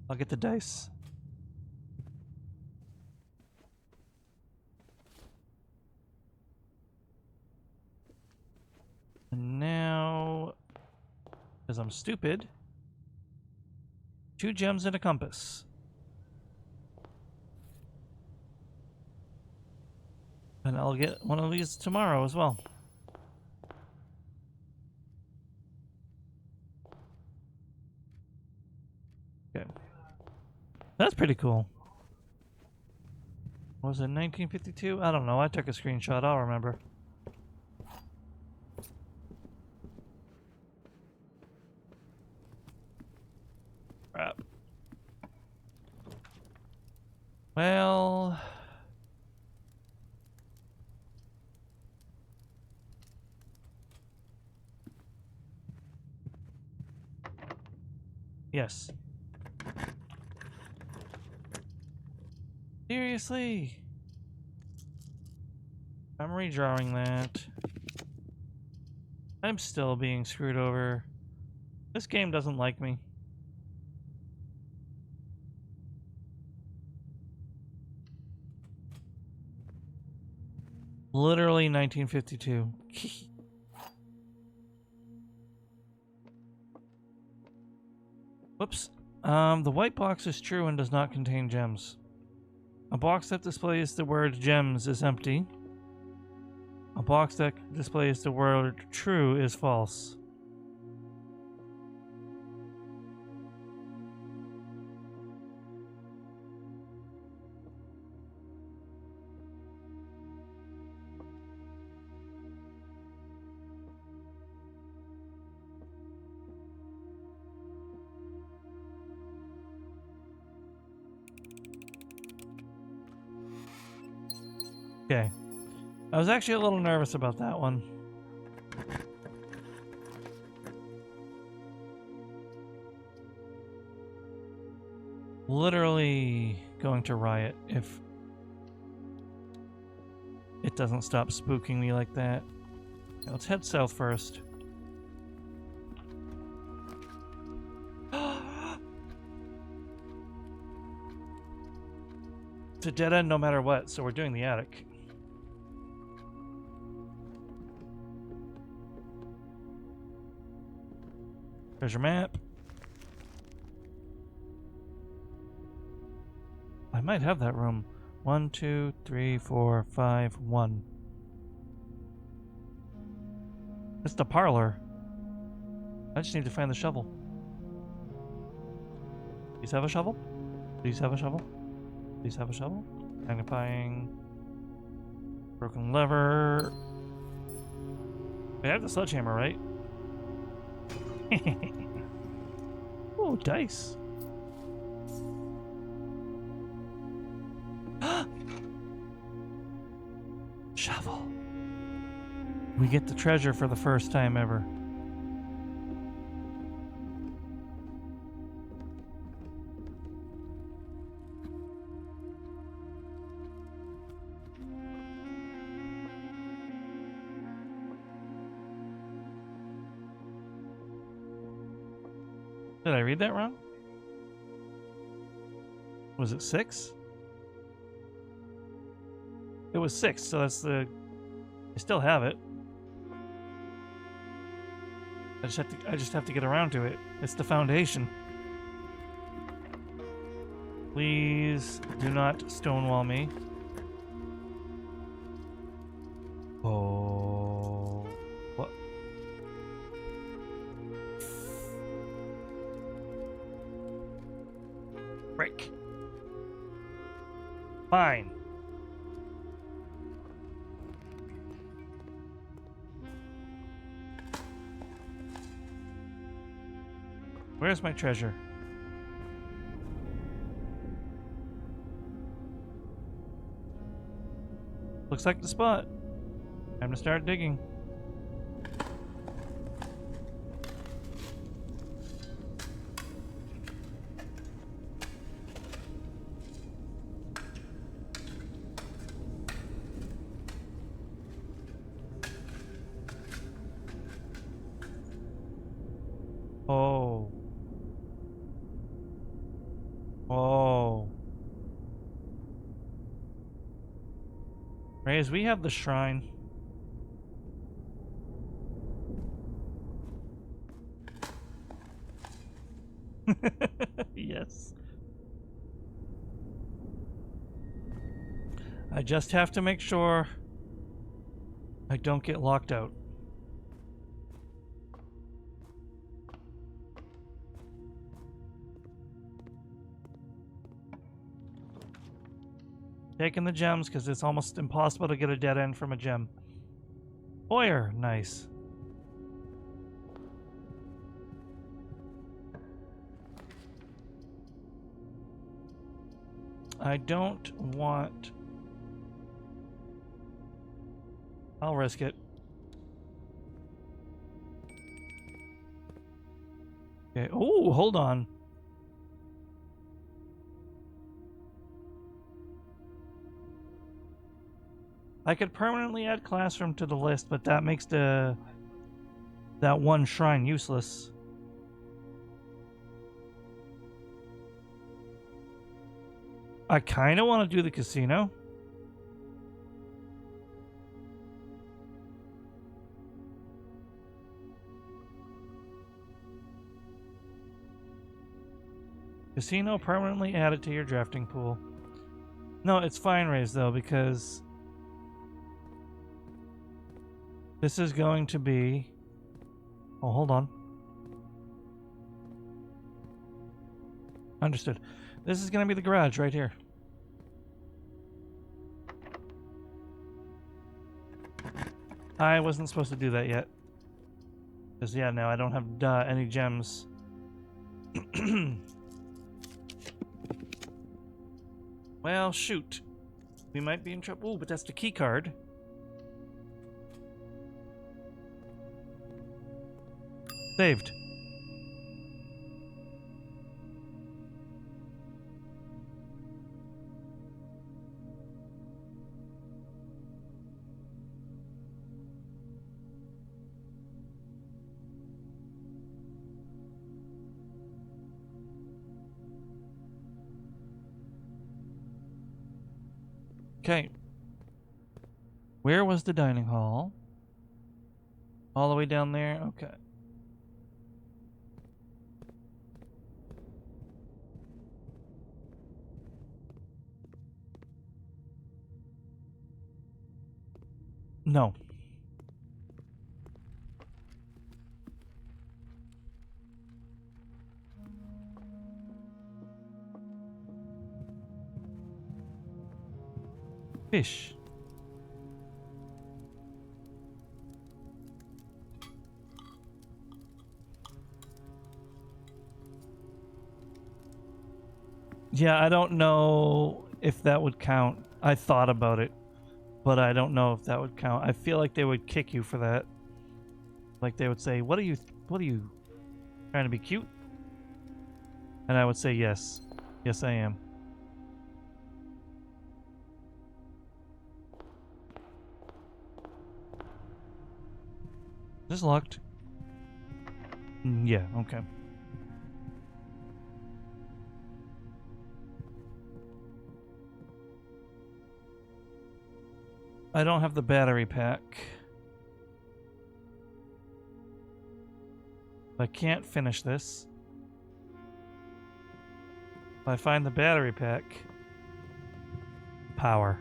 S1: I'll get the dice. And now, because I'm stupid, 2 gems and a compass. And I'll get one of these tomorrow as well. Okay. That's pretty cool. Was it 1952? I don't know. I took a screenshot. I'll remember. Crap. Well... Yes. Seriously? I'm redrawing that. I'm still being screwed over. This game doesn't like me. Literally 1952. Whoops. The white box is true and does not contain gems. A box that displays the word gems is empty. A box that displays the word true is false. Okay. I was actually a little nervous about that one. Literally going to riot if it doesn't stop spooking me like that. Okay, let's head south first. It's a dead end no matter what, so we're doing the attic. Treasure map. I might have that room. 1, 2, 3, 4, 5, 1. It's the parlor. I just need to find the shovel. Please have a shovel? Please have a shovel? Please have a shovel? Magnifying. Broken lever. I have the sledgehammer, right? Oh, dice. Shovel. We get the treasure for the first time ever. Did I read that wrong? Was it 6? It was 6, so that's the... I still have it. I just have to get around to it. It's the foundation. Please do not stonewall me. Oh... What? Break. Fine. Where's my treasure? Looks like the spot. Time to start digging. Oh. Oh. Reyes, we have the shrine. Yes. I just have to make sure I don't get locked out. Taking the gems because it's almost impossible to get a dead end from a gem. Foyer, nice. I don't want... I'll risk it. Okay. Oh, hold on. I could permanently add classroom to the list, but that makes that one shrine useless. I kind of want to do the casino. Casino permanently added to your drafting pool. No, it's fine, Raise, though, because this is going to be... Oh, hold on. Understood. This is going to be the garage right here. I wasn't supposed to do that yet. Because, yeah, now I don't have any gems. Well, shoot. We might be in trouble. Ooh, but that's the key card. Saved. Okay. Where was the dining hall? All the way down there? Okay. No. Fish. Yeah, I don't know if that would count. I thought about it, but I don't know if that would count. I feel like they would kick you for that. Like they would say, what are you trying to be cute? And I would say yes. Yes, I am. Is this locked? Yeah, okay. I don't have the battery pack. I can't finish this. If I find the battery pack, power.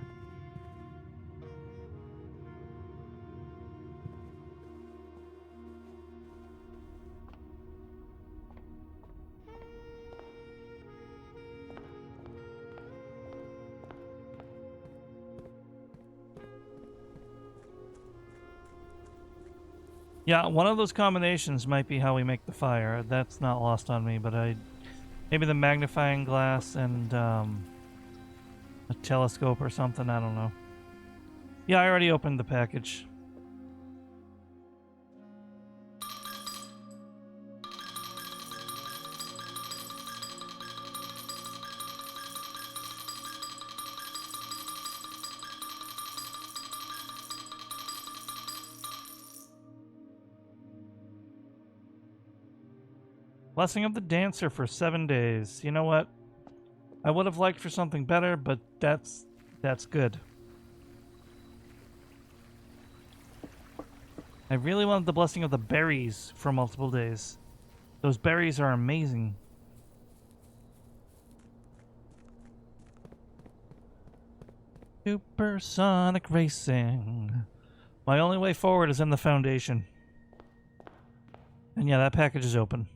S1: Yeah, one of those combinations might be how we make the fire. That's not lost on me, but maybe the magnifying glass and a telescope or something, I don't know. Yeah, I already opened the package. Blessing of the Dancer for 7 days. You know what? I would have liked for something better, but that's good. I really wanted the Blessing of the Berries for multiple days. Those berries are amazing. Supersonic Racing. My only way forward is in the Foundation. And yeah, that package is open.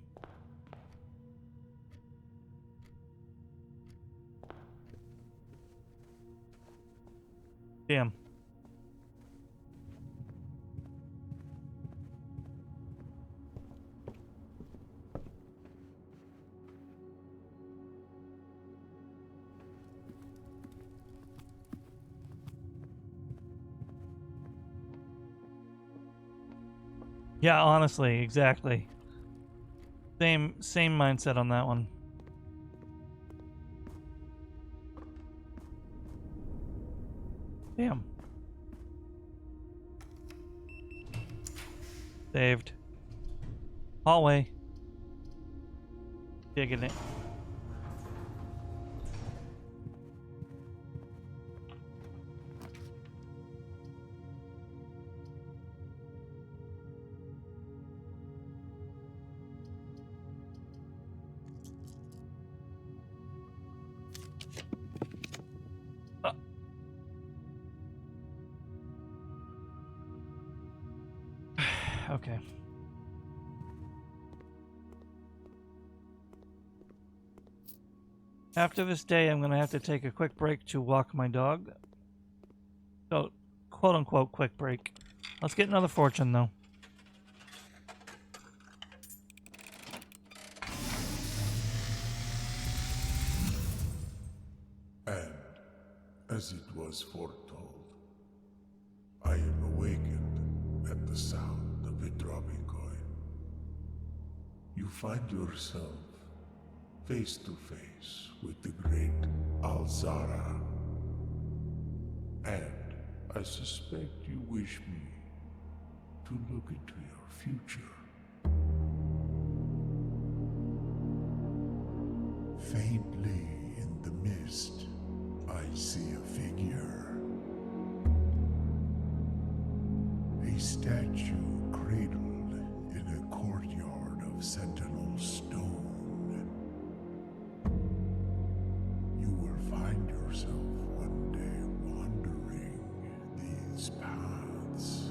S1: Damn. Yeah, honestly, exactly. Same mindset on that one. Damn. Saved. Hallway. Digging it. Okay. After this day, I'm going to have to take a quick break to walk my dog. So, quote unquote, quick break. Let's get another fortune, though.
S3: And, as it was foretold, I am awakened at the sound of a dropping coin. You find yourself face to face with the great Alzara. And I suspect you wish me to look into your future. Faintly in the mist, I see a figure. A statue cradled in a courtyard of sentinel stone. You will find yourself one day wandering these paths,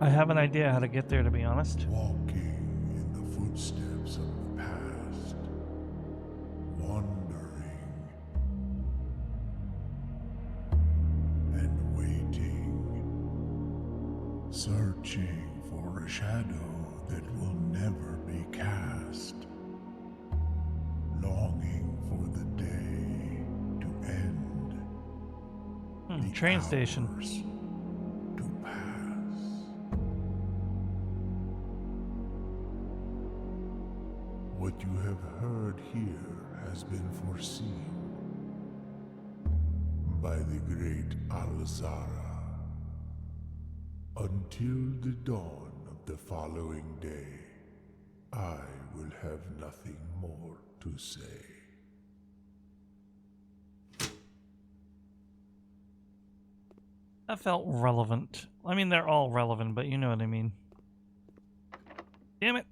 S1: I have an idea how to get there, to be honest.
S3: walking in the footsteps of the past, wandering and waiting, searching for a shadow that will never be cast, longing for the day to end, the
S1: Train station.
S3: hours to pass. What you have heard here has been foreseen by the great Alzara. Until the dawn of the following day, I will have nothing more to say.
S1: That felt relevant. I mean, they're all relevant, but you know what I mean. Damn it.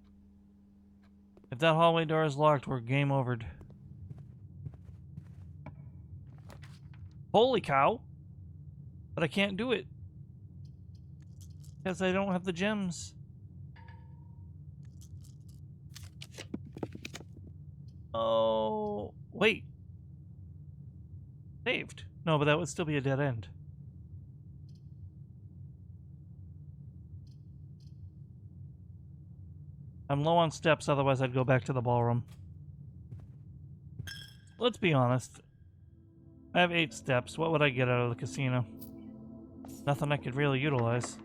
S1: If that hallway door is locked, we're game overed. Holy cow. But I can't do it. Because I don't have the gems. Oh, wait. Saved. No, but that would still be a dead end. I'm low on steps, otherwise I'd go back to the ballroom. Let's be honest. I have 8 steps. What would I get out of the casino? Nothing I could really utilize.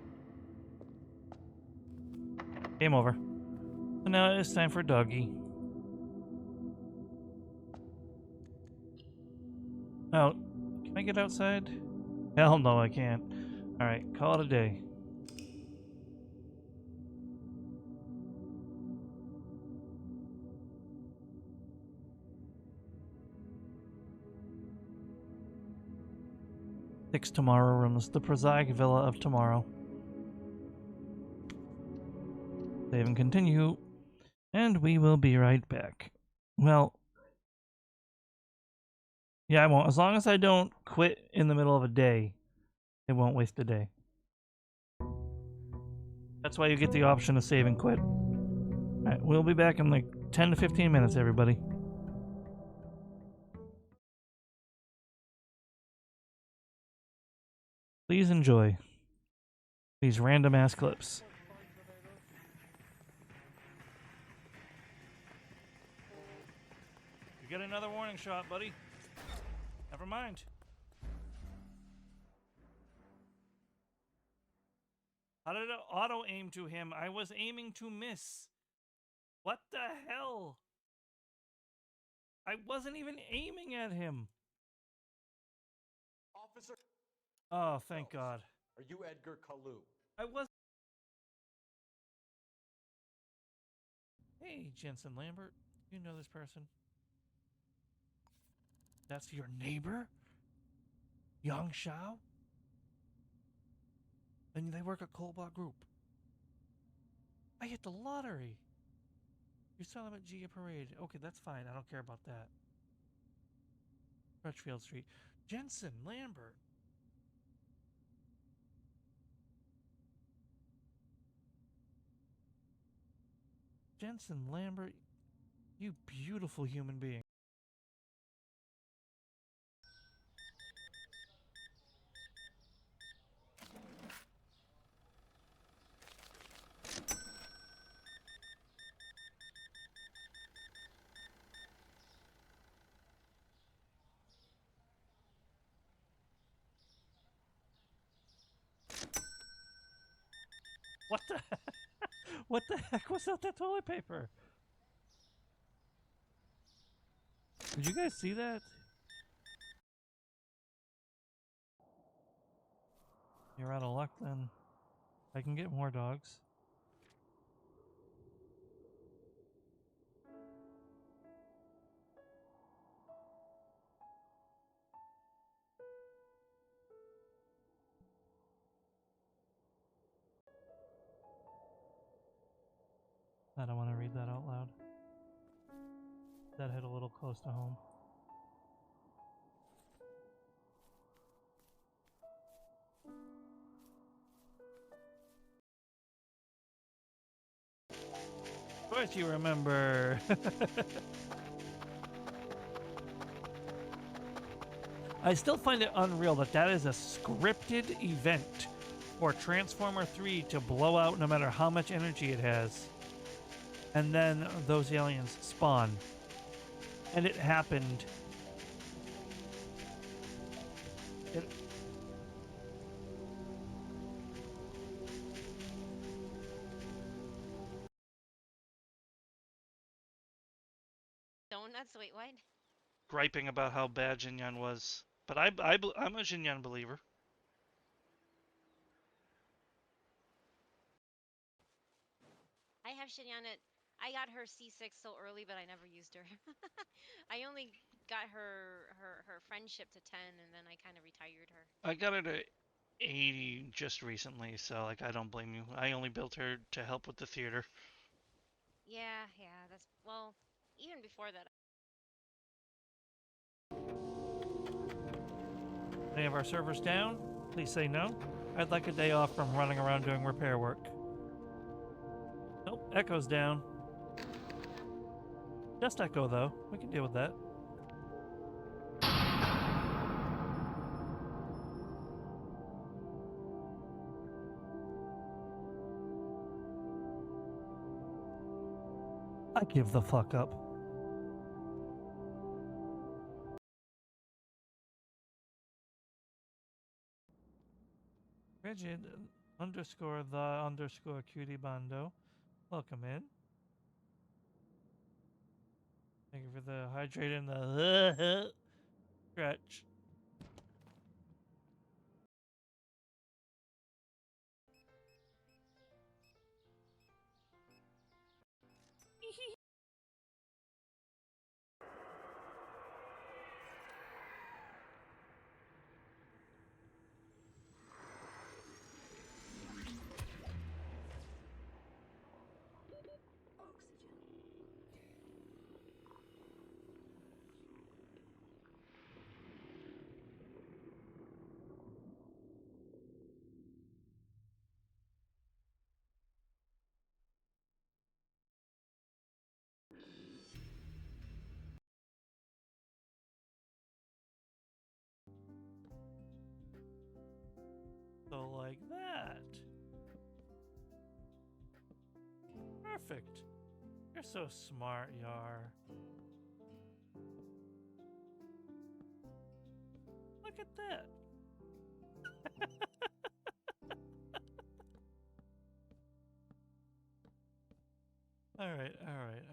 S1: Game over. So now it's time for doggy. Oh, can I get outside? Hell no, I can't. Alright, call it a day. Six tomorrow rooms, the prosaic villa of tomorrow. Save and continue, and we will be right back. Well, yeah, I won't. As long as I don't quit in the middle of a day, it won't waste a day. That's why you get the option to save and quit. Alright, we'll be back in like 10 to 15 minutes, everybody. Please enjoy these random ass clips. You get another warning shot, buddy. Never mind. How did it auto aim to him? I was aiming to miss. What the hell? I wasn't even aiming at him.
S4: Officer,
S1: Oh, thank
S4: Phelps,
S1: God.
S4: are you Edgar Kalu?
S1: I was. Hey, Jensen Lambert. You know this person? That's your neighbor? Yang Shao? And they work at Colbot Group. I hit the lottery. You saw them at Gia Parade. Okay, that's fine. I don't care about that. Crutchfield Street. Jensen Lambert. Jensen Lambert, you beautiful human being. What the what the heck was that toilet paper? Did you guys see that? You're out of luck then. I can get more dogs. I don't want to read that out loud. That hit a little close to home. Of course you remember. I still find it unreal that that is a scripted event for Transformer 3 to blow out no matter how much energy it has. And then those aliens spawn. And it happened. It,
S5: Donuts? Wait, what?
S1: griping about how bad Jinyan was. But I'm a Jinyan believer.
S5: I have Shinyana. I got her C6 so early, but I never used her. I only got her friendship to 10, and then I kind of retired her.
S1: I got her to 80 just recently, so like I don't blame you. I only built her to help with the theater.
S5: Yeah, that's well, even before that.
S1: Any of our servers down? Please say no. I'd like a day off from running around doing repair work. Nope, Echo's down. Just Echo though. We can deal with that. I give the fuck up. Rigid underscore the underscore cutie bando. Welcome in. Thank you for the hydrate and the stretch. So like that. Perfect. You're so smart, Yar. Look at that.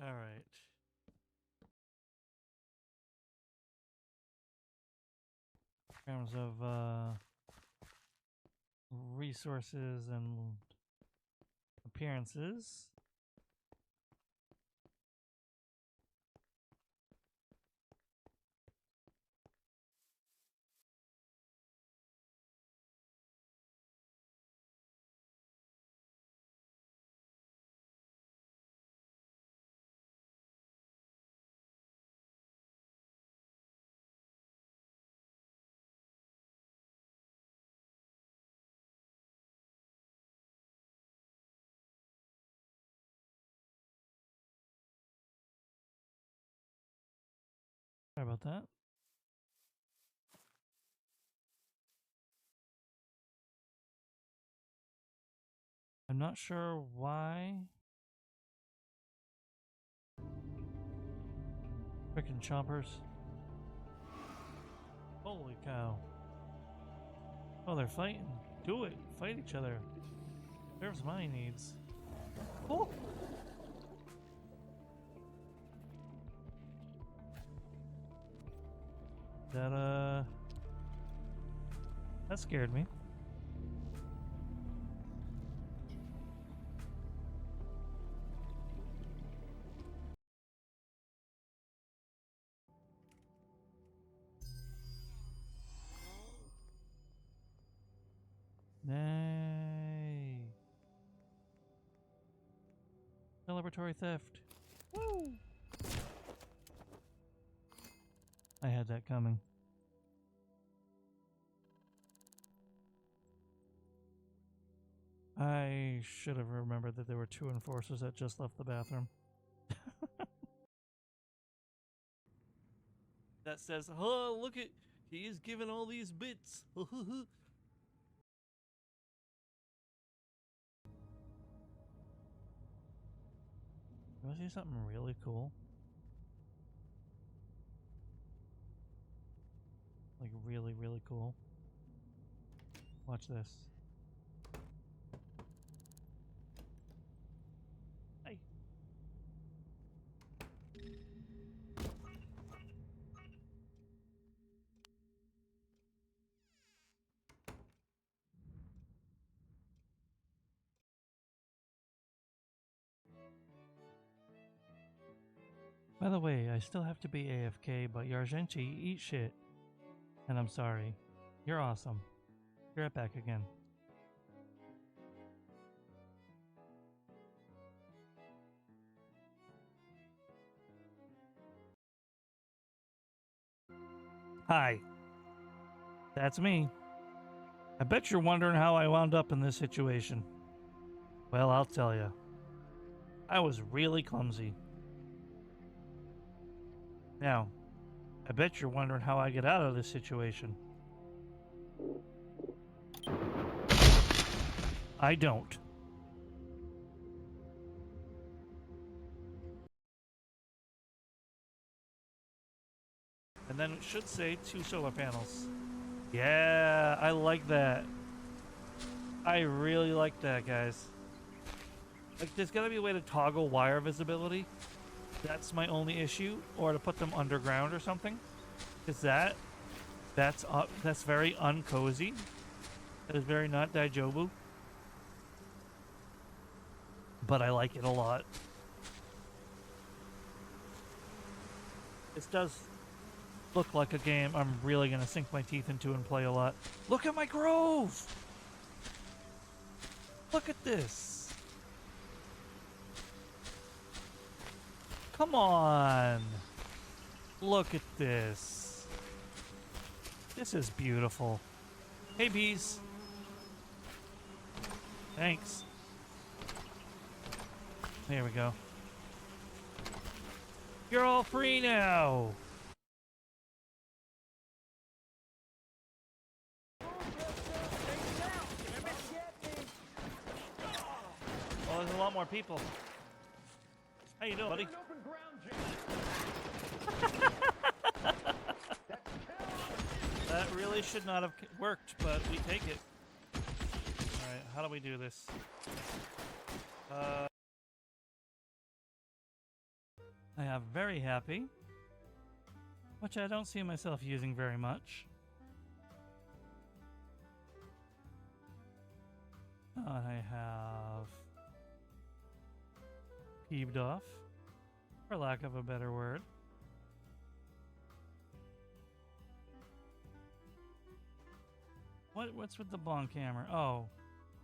S1: All right. In terms of resources and appearances. Sorry about that. I'm not sure why. Frickin' chompers. Holy cow. Oh, they're fighting. Do it. Fight each other. Serves my needs. Oh! That scared me. Nay. Celebratory theft. Woo! I had that coming. I should have remembered that there were 2 enforcers that just left the bathroom. That says, oh, look at, he is given all these bits. You want to see something really cool? Like really, really cool. Watch this. Hey. By the way, I still have to be AFK, but Yargenchi, eat shit. And I'm sorry. You're awesome. Be right back again. Hi. That's me. I bet you're wondering how I wound up in this situation. Well, I'll tell you. I was really clumsy. Now, I bet you're wondering how I get out of this situation. I don't. And then it should say 2 solar panels. Yeah, I like that. I really like that, guys. Like, there's gotta be a way to toggle wire visibility. That's my only issue, or to put them underground or something. Because that's very uncozy. That is very not Daijobu. But I like it a lot. This does look like a game I'm really gonna sink my teeth into and play a lot. Look at my grove! Look at this! Come on! Look at this. This is beautiful. Hey, bees. Thanks. There we go. You're all free now! Well, there's a lot more people. How you doing, buddy? That really should not have worked, but we take it. Alright, how do we do this? I have very happy, which I don't see myself using very much. I have peeved off, for lack of a better word. What's with the bonk hammer? Oh,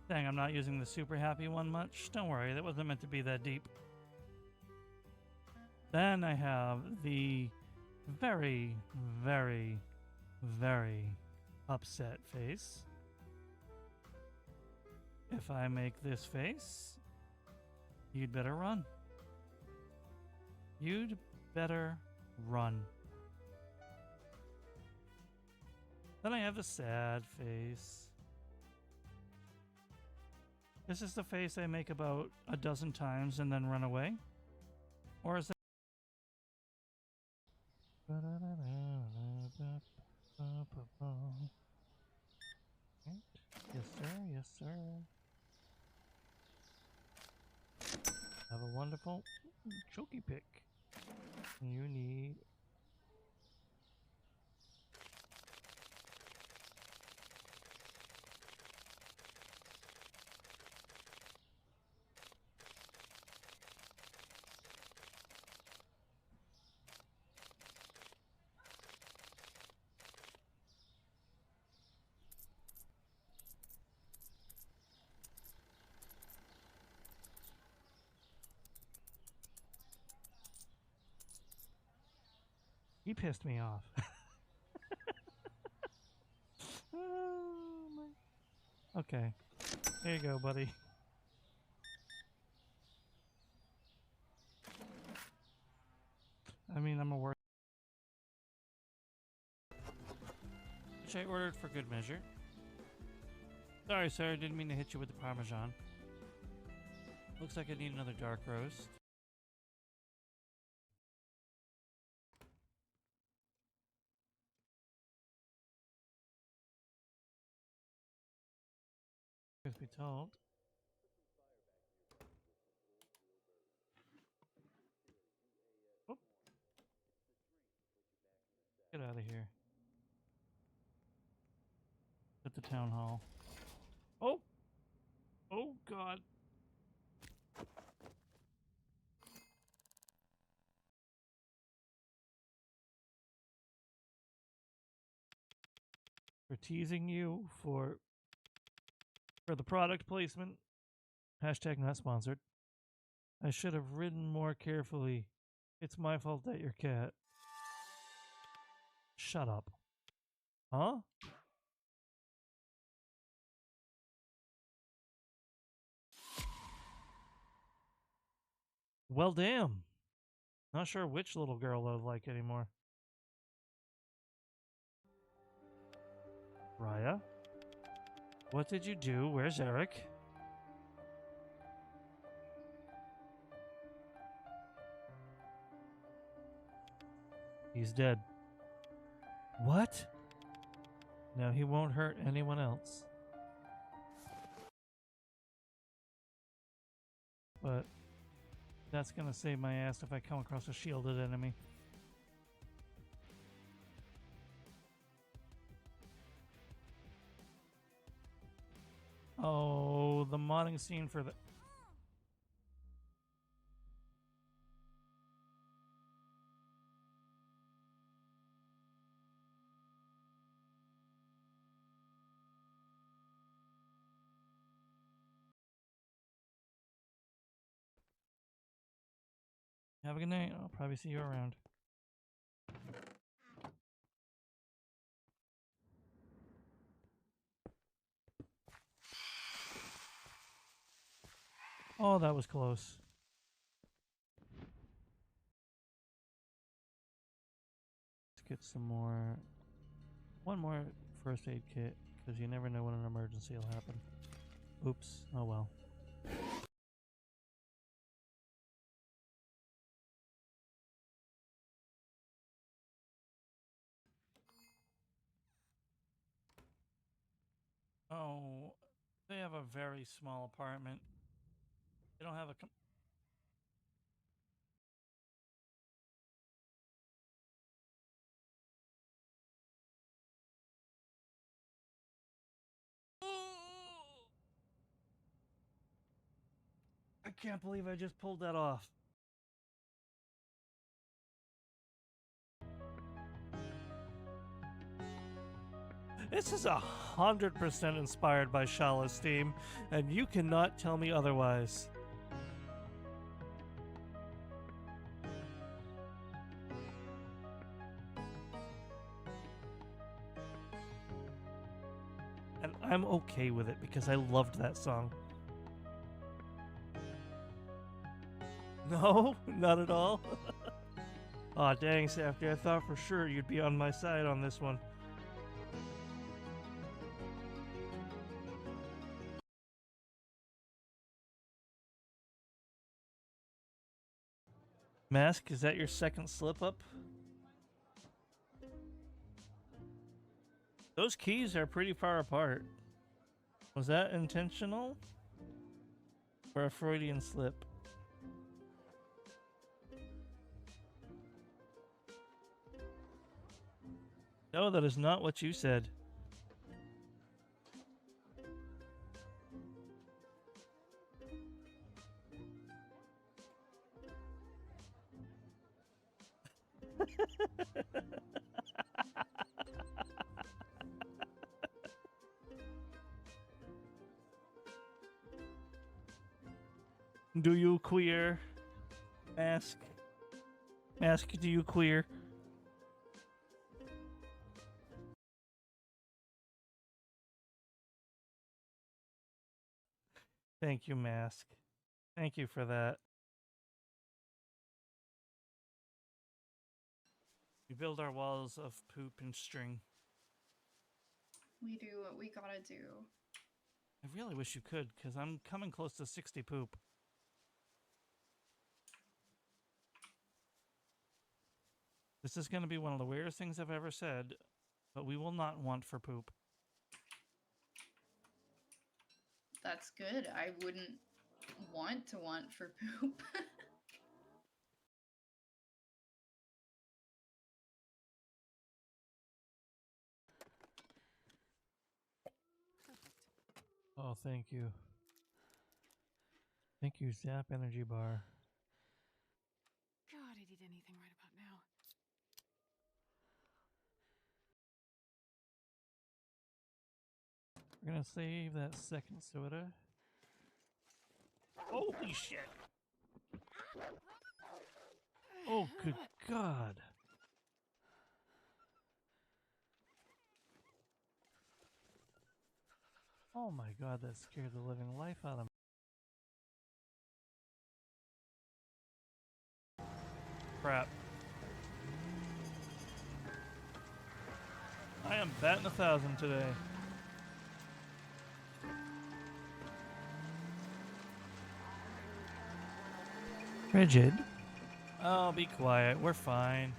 S1: dang, I'm not using the super happy one much. Don't worry, that wasn't meant to be that deep. Then I have the very, very, very upset face. If I make this face, you'd better run. You'd better run. Then I have the sad face. This is the face I make about a dozen times and then run away? Or is that... Yes, sir. Yes, sir. Have a wonderful choky pick. You need... He pissed me off. Oh, my. Okay. There you go, buddy. I mean, I'm a work. Which I ordered for good measure. Sorry, sir. I didn't mean to hit you with the Parmesan. Looks like I need another dark roast. Truth be told. Oop. Get out of here. At the town hall. Oh! Oh, God. For teasing you for the product placement. Hashtag not sponsored. I should have ridden more carefully. It's my fault that your cat. Shut up. Huh? Well, damn. Not sure which little girl I like anymore. Raya? What did you do? Where's Eric? He's dead. What? Now he won't hurt anyone else. But that's gonna save my ass if I come across a shielded enemy. Oh, the modding scene for the... Have a good night. I'll probably see you around. Oh, that was close. Let's get some more... One more first aid kit, because you never know when an emergency will happen. Oops. Oh well. Oh, they have a very small apartment. They don't have a can't believe I just pulled that off. This is 100% inspired by Shala's theme, and you cannot tell me otherwise. And I'm okay with it because I loved that song. No, not at all. Aw, dang, Safety. I thought for sure you'd be on my side on this one. Mask, is that your second slip up? Those keys are pretty far apart. Was that intentional? Or a Freudian slip? No, that is not what you said. Do you queer? Mask. Mask, do you queer? Thank you, Mask. Thank you for that. We build our walls of poop and string.
S4: We do what we gotta do.
S1: I really wish you could, because I'm coming close to 60 poop. This is going to be one of the weirdest things I've ever said, but we will not want for poop.
S4: That's good. I wouldn't want for poop.
S1: Oh, thank you. Thank you, Zap Energy Bar.
S6: God, I'd eat anything right about now.
S1: We're gonna save that second soda. Holy shit! Oh, good God! Oh my God, that scared the living life out of me. Crap. I am batting 1,000 today. Frigid. Oh, be quiet. We're fine.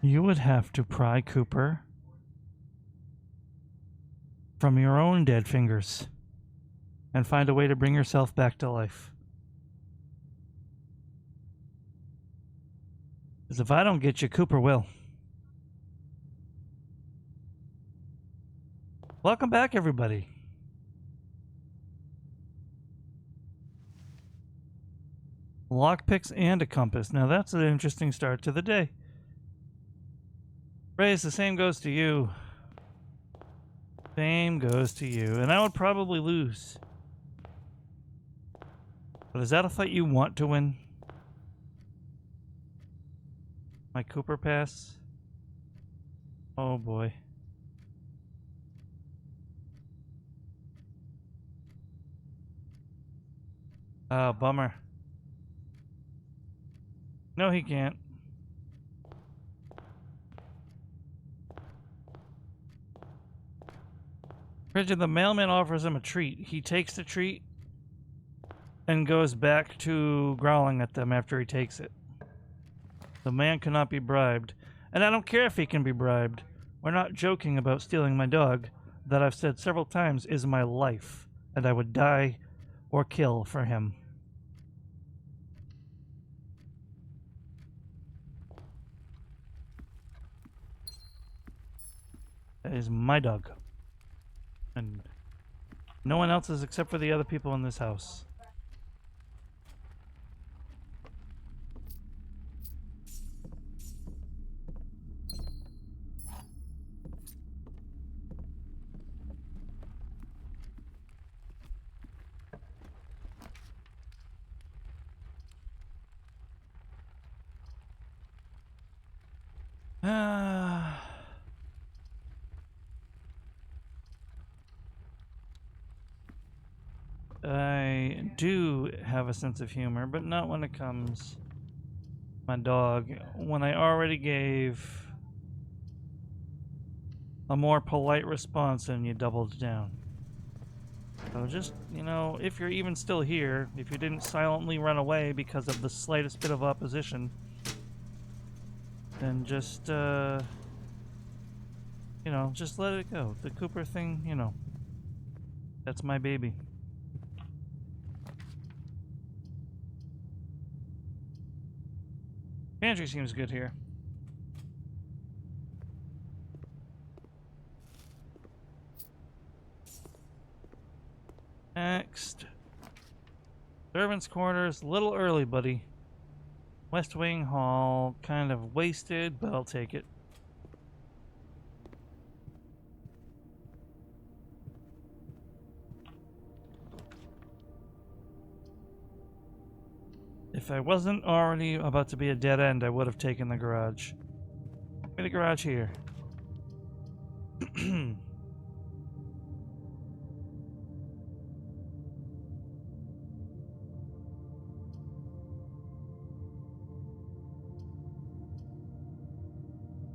S1: You would have to pry Cooper from your own dead fingers and find a way to bring yourself back to life. Because if I don't get you, Cooper will. Welcome back, everybody. Lockpicks and a compass. Now that's an interesting start to the day. Raise, the same goes to you. Same goes to you. And I would probably lose. But is that a fight you want to win? My Cooper pass? Oh boy. Ah, bummer. No, he can't. Frigid, the mailman offers him a treat. He takes the treat and goes back to growling at them after he takes it. The man cannot be bribed. And I don't care if he can be bribed. We're not joking about stealing my dog, that I've said several times is my life, and I would die or kill for him. That is my dog. And no one else's except for the other people in this house. do have a sense of humor, but not when it comes my dog. When I already gave a more polite response and you doubled down. So just, you know, if you're even still here, if you didn't silently run away because of the slightest bit of opposition, then just, you know, just let it go. The Cooper thing, you know, that's my baby. Pantry seems good here. Next. Servants' quarters, a little early, buddy. West Wing Hall, kind of wasted, but I'll take it. If I wasn't already about to be a dead end, I would have taken the garage. Give me the garage here.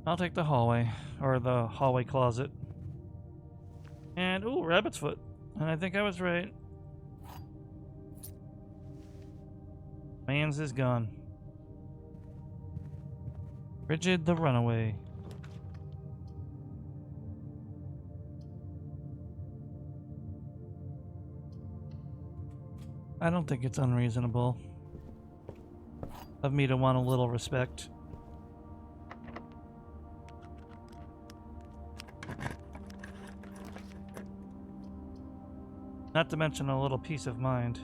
S1: I'll take the hallway, or the hallway closet. And, ooh, rabbit's foot. And I think I was right. Mans is gone. Rigid the runaway. I don't think it's unreasonable of me to want a little respect. Not to mention a little peace of mind.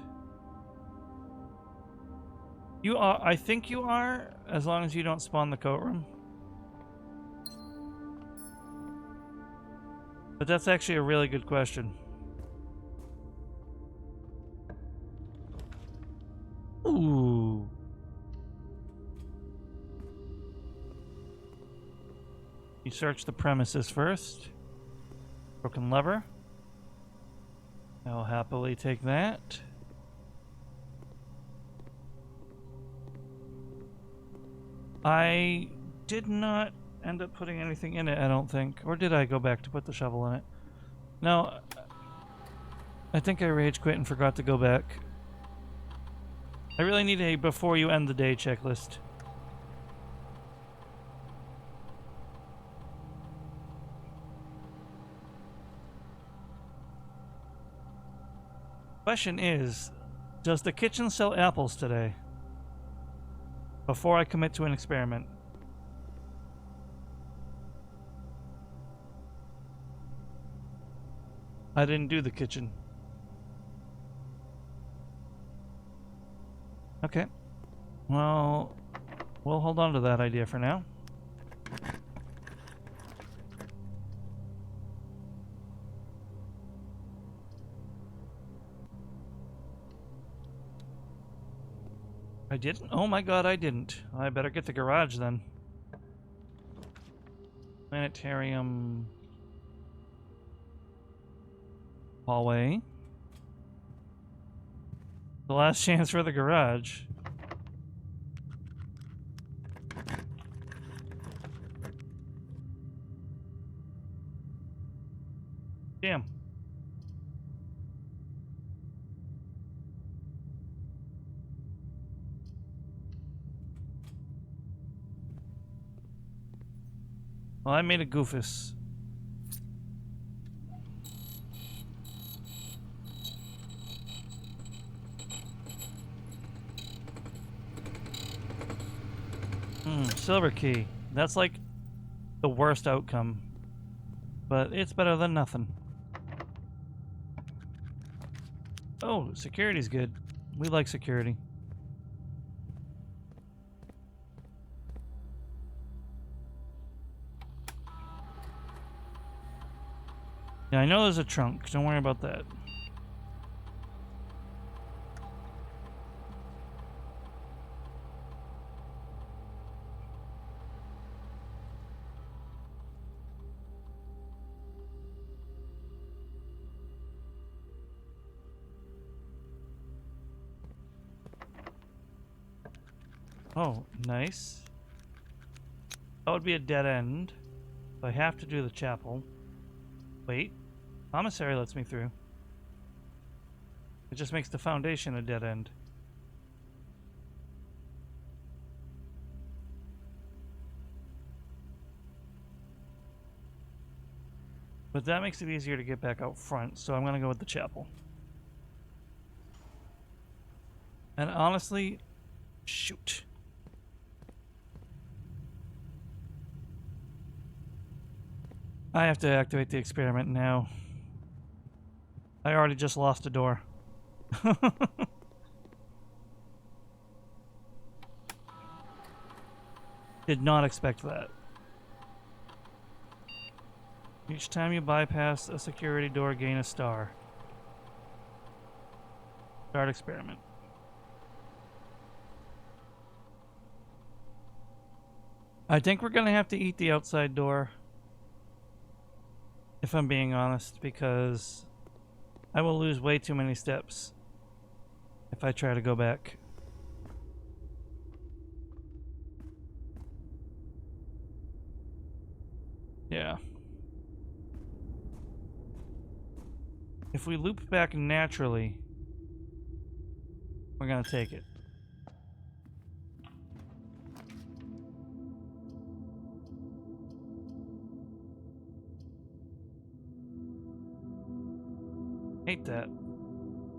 S1: You are, I think you are, as long as you don't spawn the coat room. But that's actually a really good question. Ooh. You search the premises first. Broken lever. I'll happily take that. I did not end up putting anything in it, I don't think. Or did I go back to put the shovel in it? No. I think I rage quit and forgot to go back. I really need a before you end the day checklist. Question is, does the kitchen sell apples today? Before I commit to an experiment. I didn't do the kitchen. Okay. Well, we'll hold on to that idea for now. I didn't? Oh my god, I didn't. I better get the garage then. Planetarium. Hallway. The last chance for the garage. Damn. Well, I made a goofus. Silver key. That's like the worst outcome. But it's better than nothing. Oh, security's good. We like security. Yeah, I know there's a trunk. Don't worry about that. Oh, nice. That would be a dead end. So I have to do the chapel. Wait. Commissary lets me through. It just makes the foundation a dead end. But that makes it easier to get back out front, so I'm gonna go with the chapel. And honestly, shoot. I have to activate the experiment now. I already just lost a door. Did not expect that. Each time you bypass a security door, gain a star. Start experiment. I think we're gonna have to eat the outside door, if I'm being honest, because I will lose way too many steps if I try to go back. Yeah. If we loop back naturally, we're gonna take it. Hate that.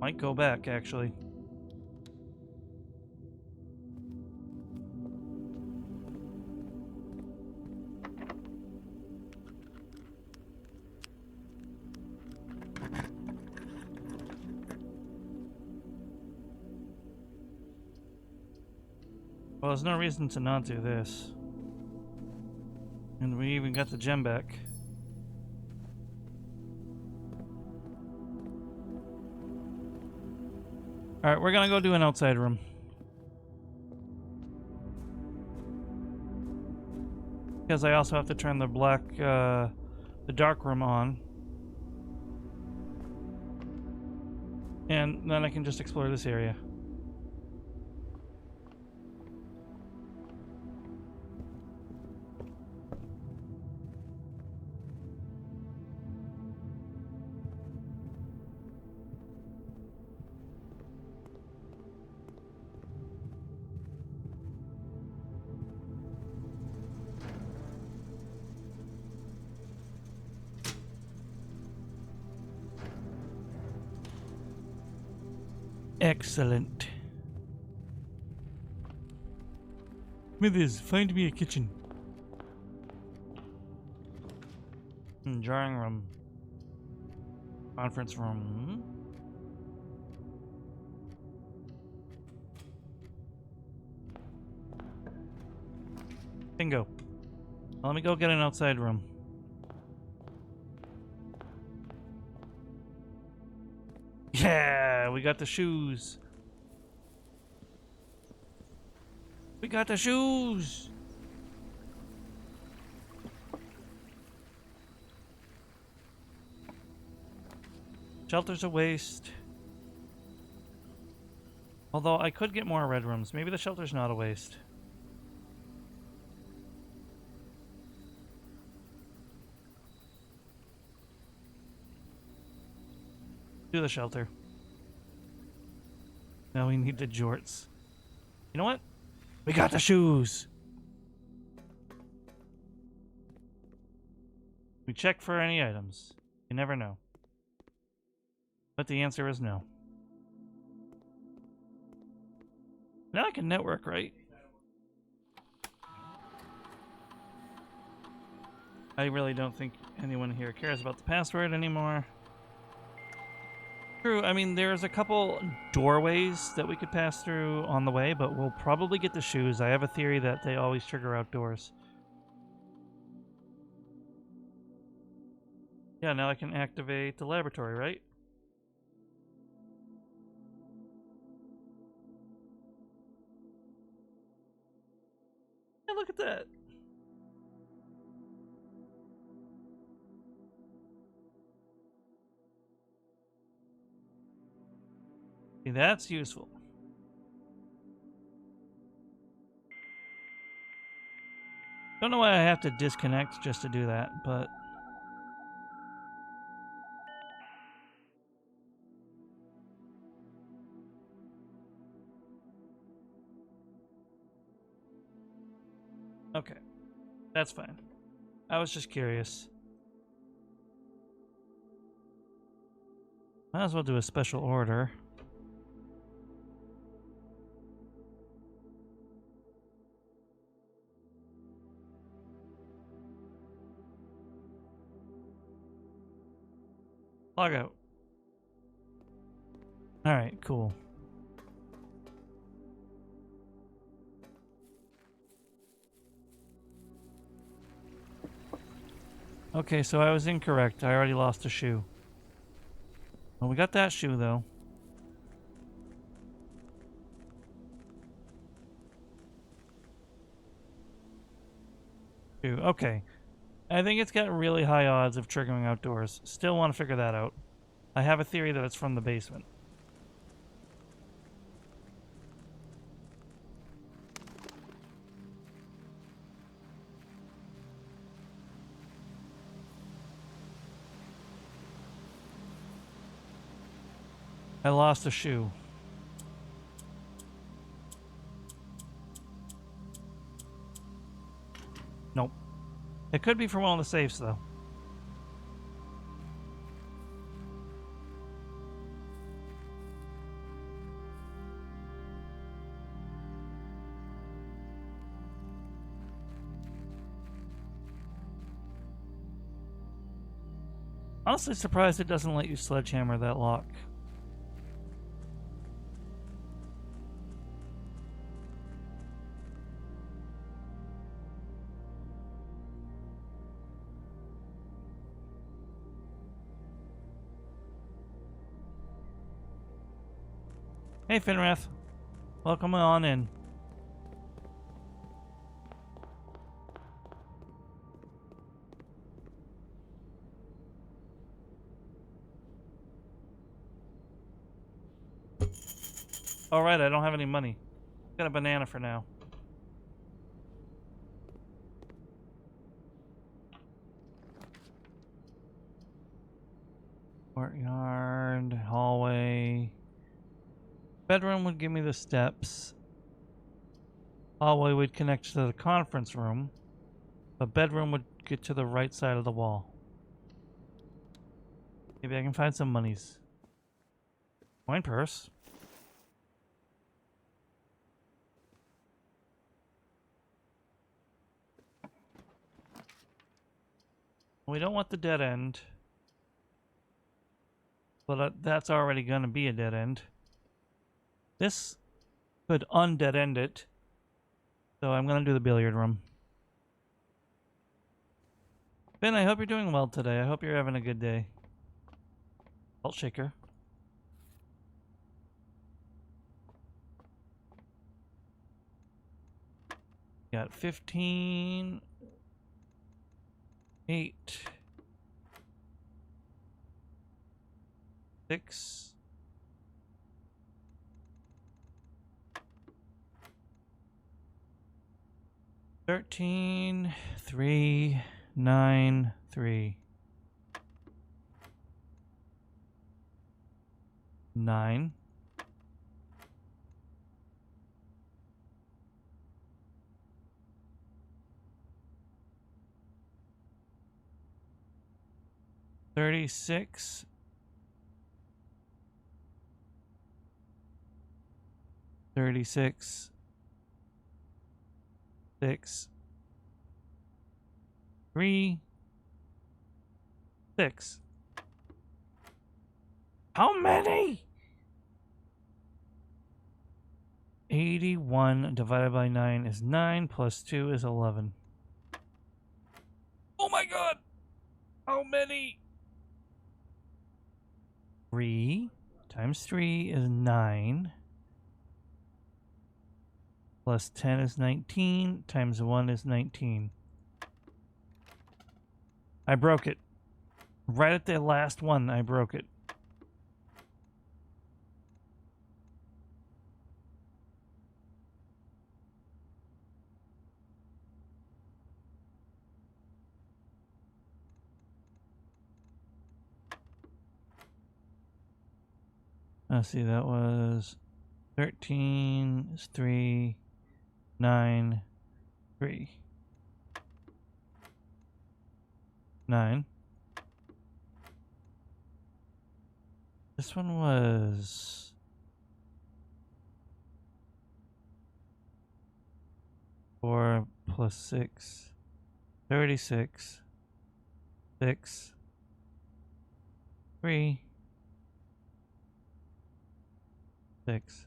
S1: Might go back, actually. Well, there's no reason to not do this. And we even got the gem back. Alright, we're gonna go do an outside room. Because I also have to turn the dark room on. And then I can just explore this area. Excellent. Smithers, find me a kitchen. Drawing room. Conference room. Bingo. Well, let me go get an outside room. Yeah, we got the shoes. We got the shoes. Shelter's a waste. Although I could get more red rooms. Maybe the shelter's not a waste. Do the shelter. Now we need the jorts. You know what? We got the shoes. We check for any items. You never know. But the answer is no. Now I can network, right? I really don't think anyone here cares about the password anymore. True, I mean, there's a couple doorways that we could pass through on the way, but we'll probably get the shoes. I have a theory that they always trigger outdoors. Yeah, now I can activate the laboratory, right? Yeah, look at that. See, that's useful. Don't know why I have to disconnect just to do that, but... Okay. That's fine. I was just curious. Might as well do a special order. Log out. Alright, cool. Okay, so I was incorrect. I already lost a shoe. Well, we got that shoe, though. Shoe. Okay. I think it's got really high odds of triggering outdoors. Still want to figure that out. I have a theory that it's from the basement. I lost a shoe. Nope. It could be from one of the safes, though. Honestly surprised it doesn't let you sledgehammer that lock. Hey, Finrath. Welcome on in. Alright, I don't have any money. Got a banana for now. Courtyard, hallway. Bedroom would give me the steps. Hallway would connect to the conference room. But bedroom would get to the right side of the wall. Maybe I can find some monies. Coin purse. We don't want the dead end. But that's already going to be a dead end. This could undead end it. So I'm going to do the billiard room. Ben, I hope you're doing well today. I hope you're having a good day. Salt shaker. Got 15. 8. 6. 13. 3. 9. 3. 9. 36. 36. 6. 3. 6. How many? 81 divided by 9 is 9, plus 2 is 11. Oh my god! How many? 3 times 3 is 9. Plus 10 is 19, times 1 is 19. I broke it. Right at the last one, I broke it. Let's see, that was 13 is 3, 9, 3. 9. This one was 4 plus 6, 36, 6, 3, 6.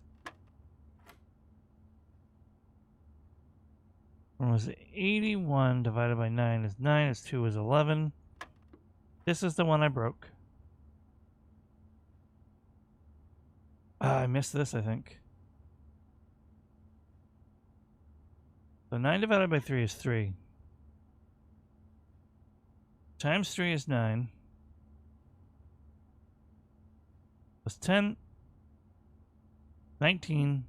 S1: One was 81 divided by 9 is 9, is 2 is 11. This is the one I broke. I missed this, I think. So 9 divided by 3 is 3. Times 3 is 9. Plus 10. 19.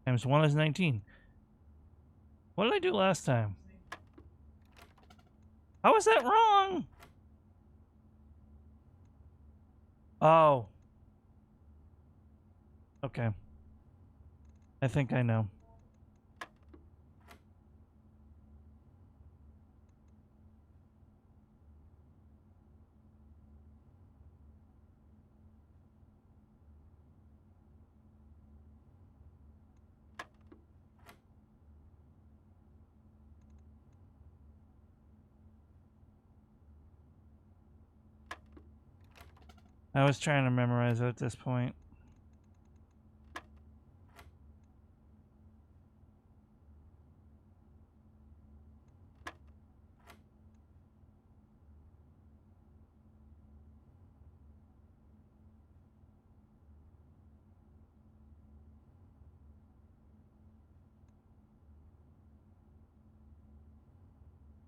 S1: Times 1 is 19. What did I do last time? How was that wrong? Oh. Okay. I think I know. I was trying to memorize it at this point.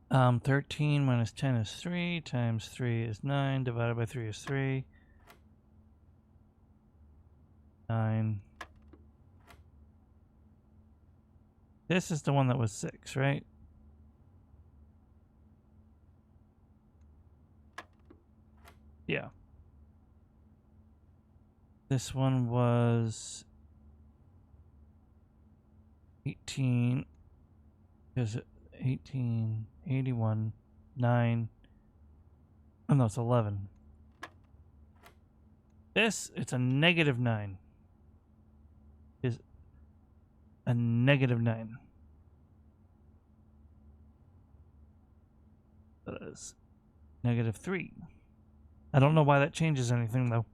S1: Um, 13 minus 10 is 3, times 3 is 9, divided by 3 is 3. 9. This is the one that was 6, right? Yeah. This one was 18. Is it 18, 81, 9. Oh no, it's 11. This, it's a negative 9. Is a negative 9. That is negative 3. I don't know why that changes anything though.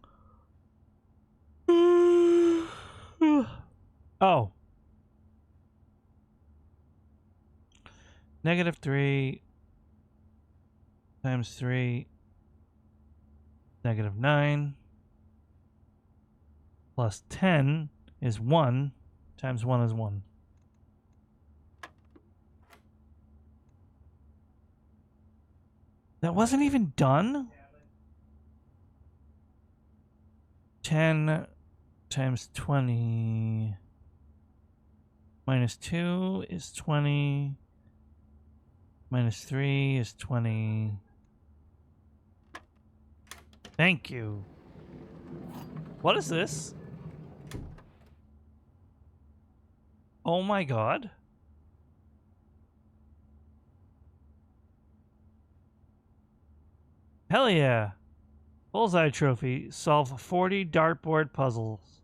S1: Oh. Negative 3 times 3, negative 9, plus 10 is 1, times 1 is 1. That wasn't even done? 10 times 20 minus 2 is 20. Minus 3 is 20. Thank you. What is this? Oh my god. Hell yeah. Bullseye trophy. Solve 40 dartboard puzzles.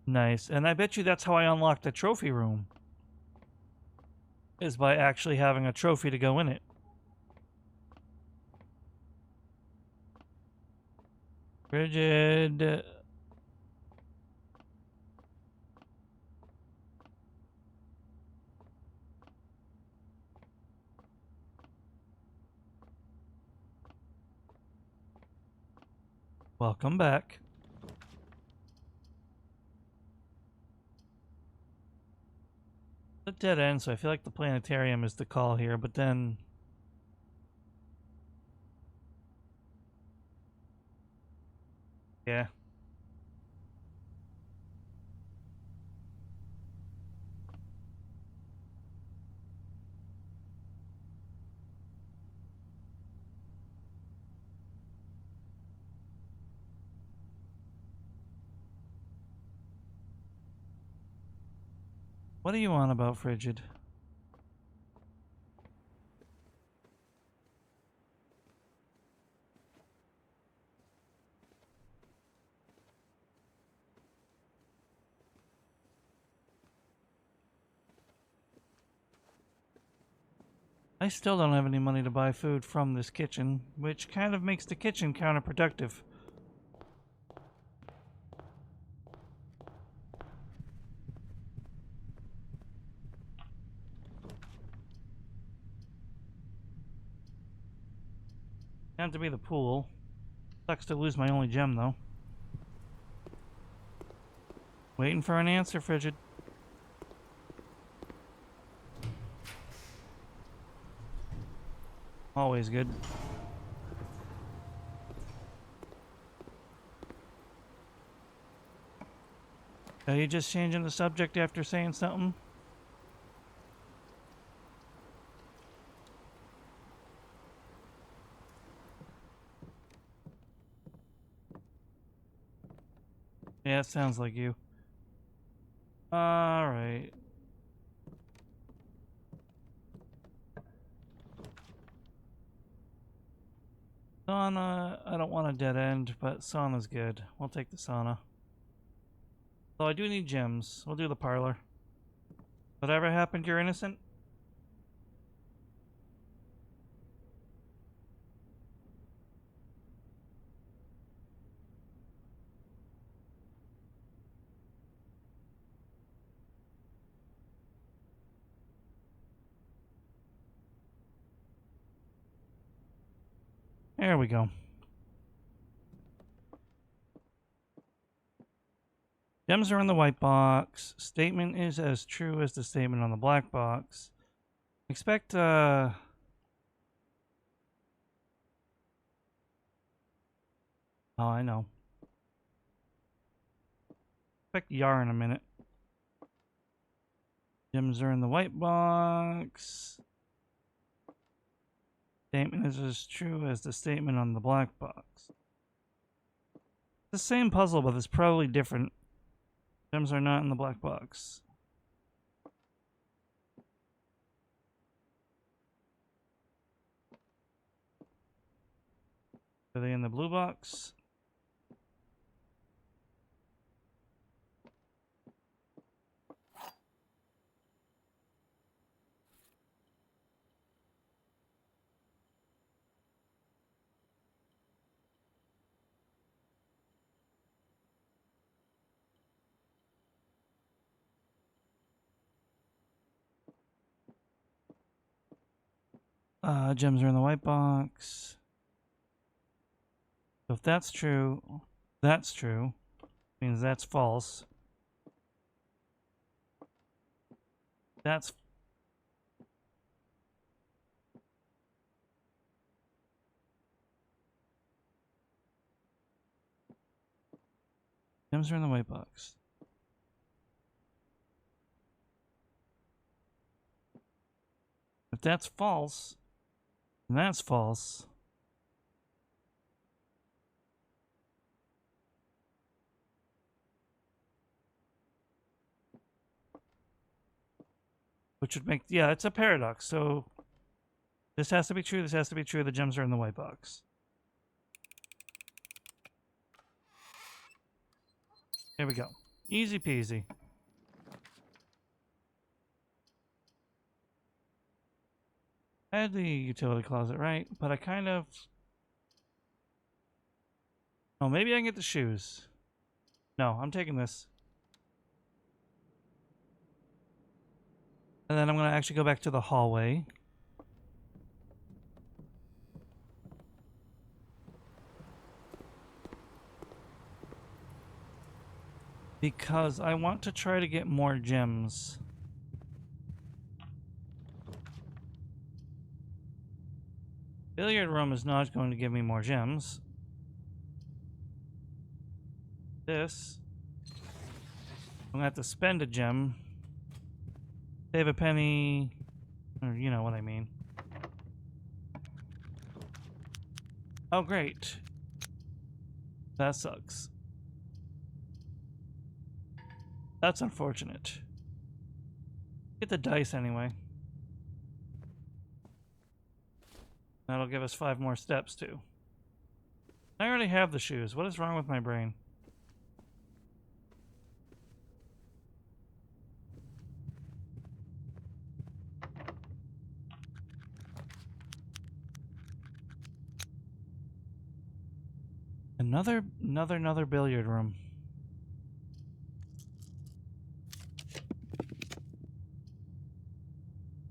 S1: Nice. And I bet you that's how I unlocked the trophy room. Is by actually having a trophy to go in it. Rigid. Welcome back. A dead end, so I feel like the planetarium is the call here, but then... Yeah. What are you on about, Frigid? I still don't have any money to buy food from this kitchen, which kind of makes the kitchen counterproductive. Have to be the pool. Sucks to lose my only gem, though. Waiting for an answer, Frigid. Always good. Are you just changing the subject after saying something? Yeah, it sounds like you. Alright. Sauna, I don't want a dead end, but sauna's good. We'll take the sauna. Though I do need gems. We'll do the parlor. Whatever happened, you're innocent? There we go. Gems are in the white box. Statement is as true as the statement on the black box. Expect, Oh, I know. Expect Yar in a minute. Gems are in the white box. Statement is as true as the statement on the black box. The same puzzle, but it's probably different. Gems are not in the black box. Are they in the blue box? Gems are in the white box. So if that's true, means that's false. That's gems are in the white box. If that's false, then that's false. Which would make, yeah, it's a paradox. So this has to be true, this has to be true. The gems are in the white box. There we go. Easy peasy. I had the utility closet, right? But I kind of... Oh, maybe I can get the shoes. No, I'm taking this. And then I'm going to actually go back to the hallway. Because I want to try to get more gems. Billiard room is not going to give me more gems. This, I'm going to have to spend a gem. Save a penny. Or you know what I mean. Oh, great. That sucks. That's unfortunate. Get the dice anyway. That'll give us 5 more steps too. I already have the shoes. What is wrong with my brain? Another billiard room.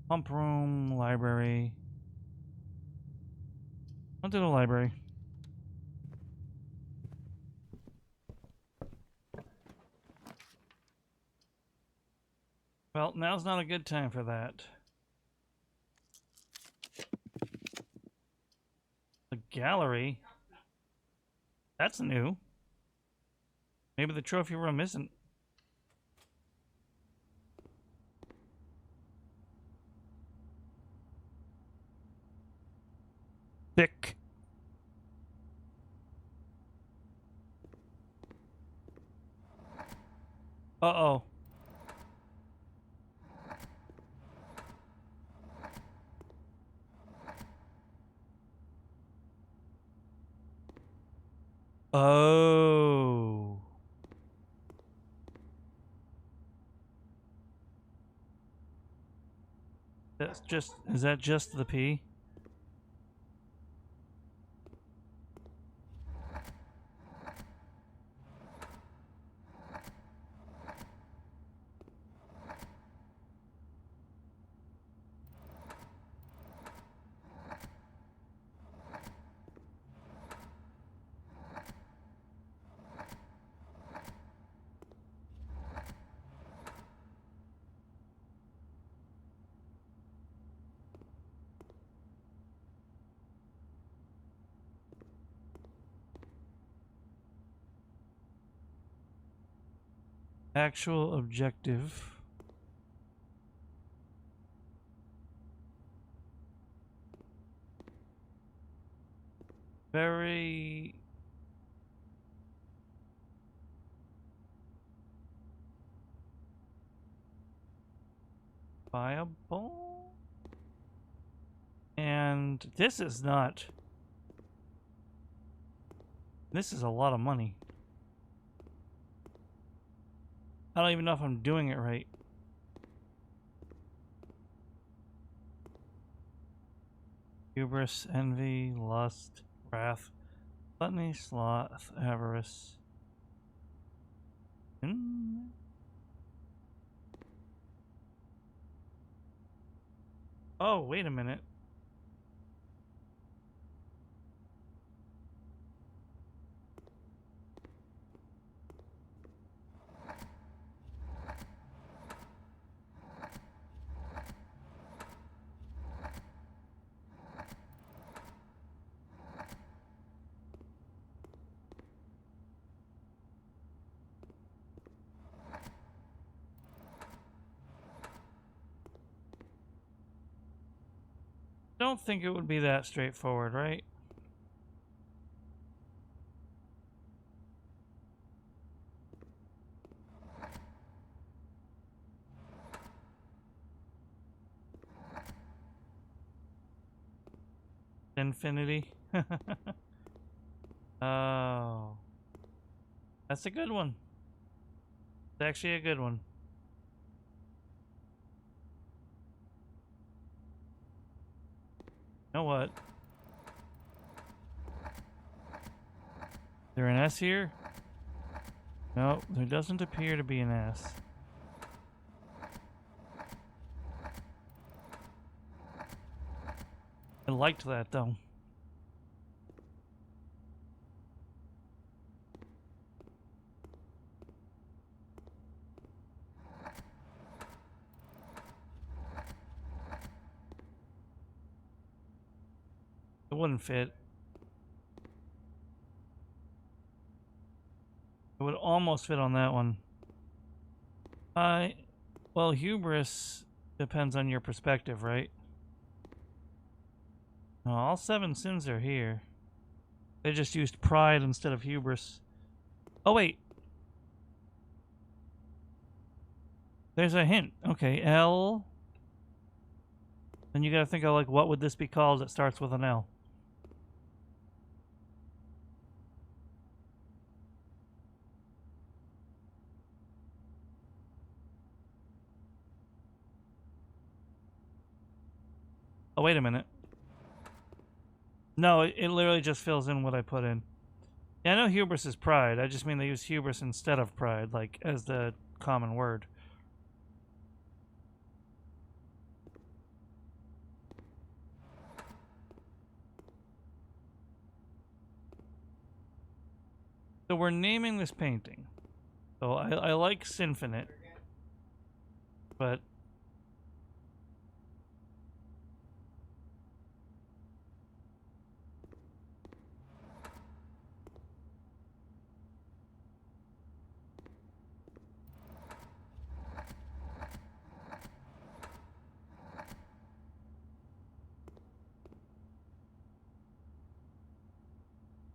S1: Pump room, library. I'll do the library. Well, now's not a good time for that. The gallery? That's new. Maybe the trophy room isn't. Thick. Uh-oh. Oh. Is that just the P? Actual objective. Very viable. And this is not. This is a lot of money. I don't even know if I'm doing it right. Hubris, envy, lust, wrath, gluttony, sloth, avarice. Oh, wait a minute. Don't think it would be that straightforward, right? Infinity. Oh. That's a good one. It's actually a good one. You know what? There an S here? No, there doesn't appear to be an S. I liked that though. It wouldn't fit. It would almost fit on that one. Well, hubris depends on your perspective, right? No, all 7 sins are here. They just used pride instead of hubris. Oh, wait. There's a hint. Okay, L. Then you gotta think of like, what would this be called that starts with an L? Oh, wait a minute. No, it literally just fills in what I put in. Yeah, I know hubris is pride. I just mean they use hubris instead of pride, like, as the common word. So we're naming this painting. So I like Sinfinite, but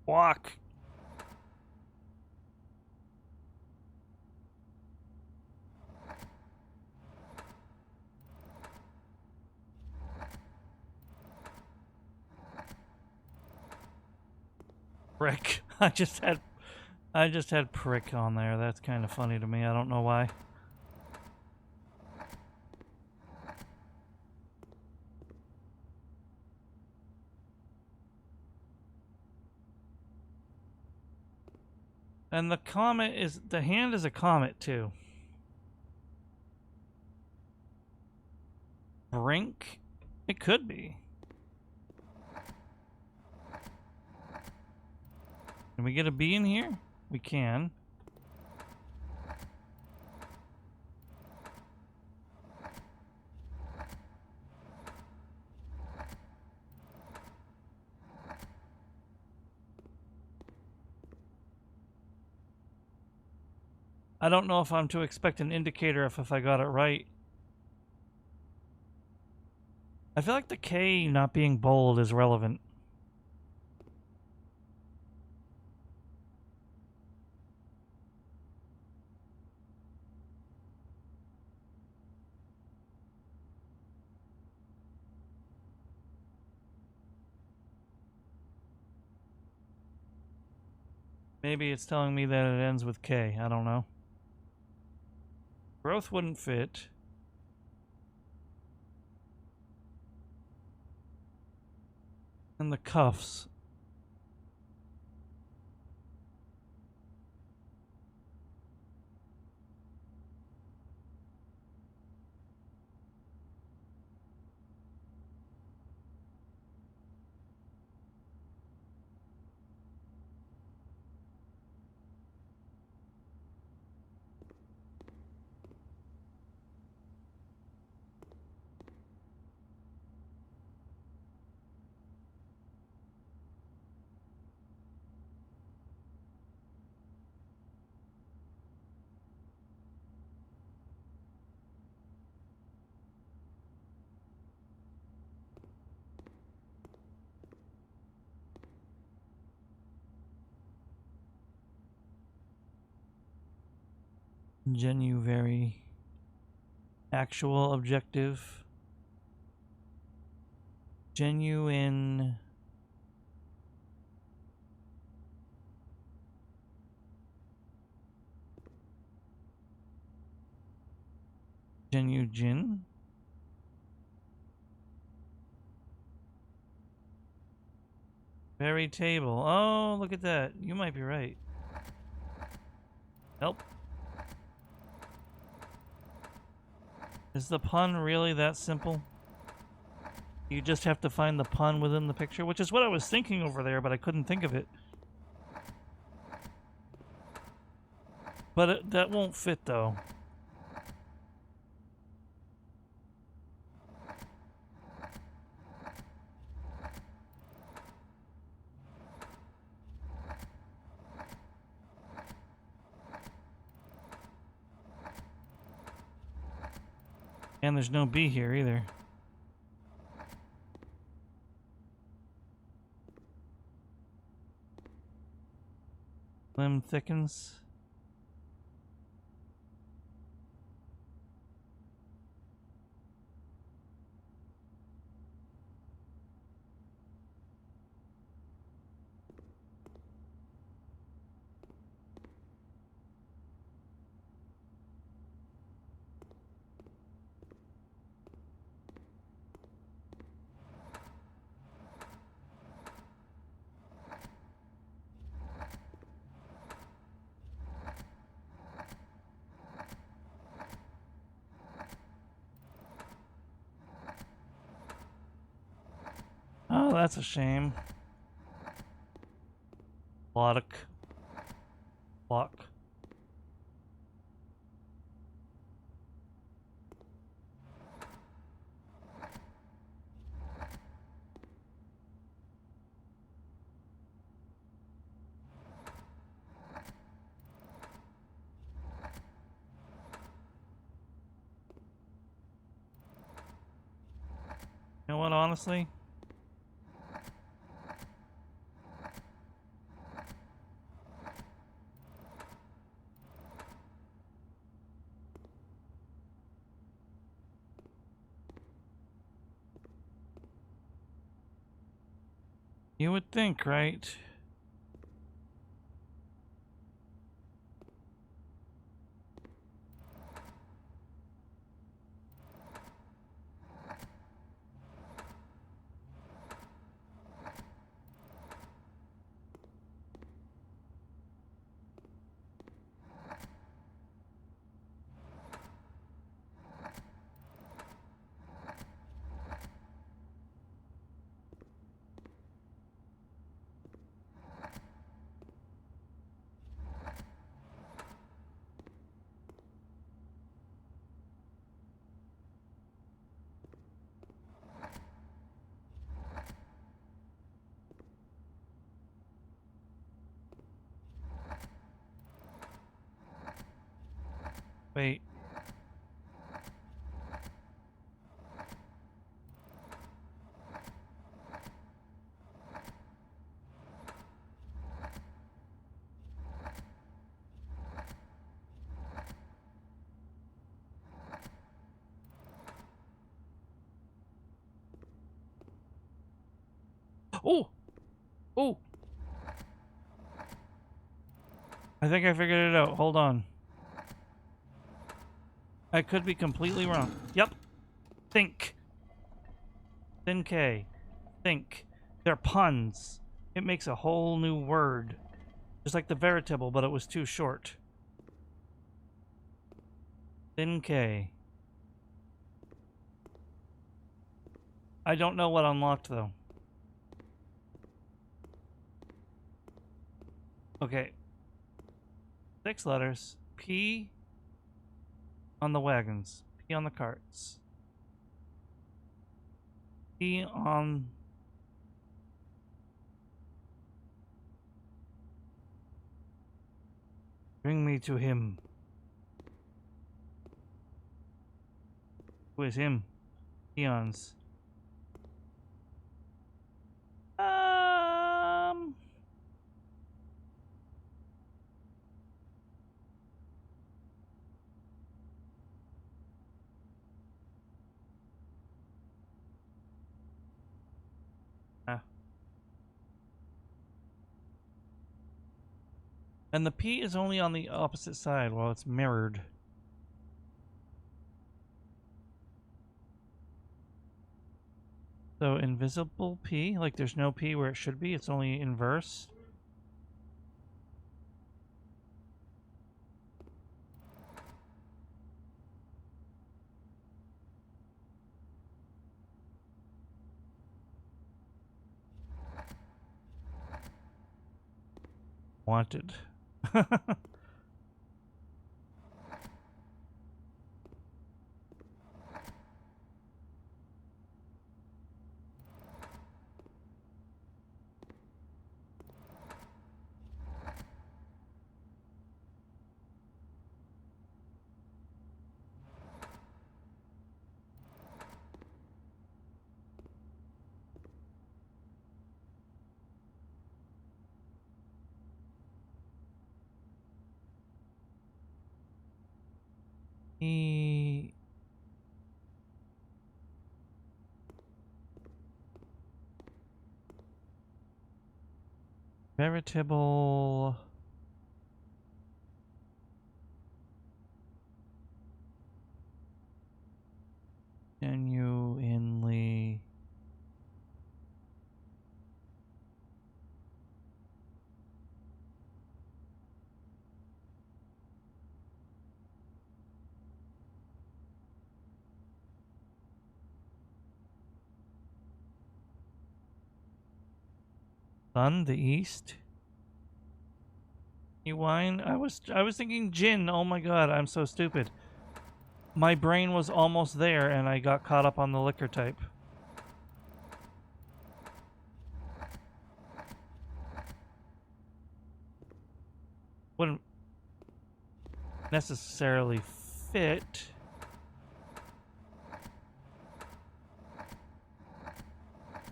S1: walk. Prick. I just had prick on there. That's kind of funny to me. I don't know why. And the comet is, the hand is a comet too. Brink? It could be. Can we get a B in here? We can. I don't know if I'm to expect an indicator if I got it right. I feel like the K not being bold is relevant. Maybe it's telling me that it ends with K. I don't know. Growth wouldn't fit. And the cuffs. Genu very actual objective. Genuine. Genuine. Very table. Oh, look at that. You might be right. Nope. Is the pun really that simple? You just have to find the pun within the picture, which is what I was thinking over there, but I couldn't think of it. But that won't fit, though. And there's no B here either. Limb thickens. Oh, that's a shame. Block. Block. You know what, honestly? You would think, right? Wait. Oh! Oh! I think I figured it out. Hold on. I could be completely wrong. Yep. Think. Thin K. Think. They're puns. It makes a whole new word. Just like the veritable, but it was too short. Thin K. I don't know what unlocked, though. Okay. 6 letters. P on the wagons. P on the carts. P on... Bring me to him. Who is him? Peons. And the P is only on the opposite side while it's mirrored. So invisible P, like there's no P where it should be, it's only inverse. Wanted. E... Veritable... Genuinely... Sun, the east. You wine? I was thinking gin. Oh my god, I'm so stupid. My brain was almost there and I got caught up on the liquor type. Wouldn't necessarily fit.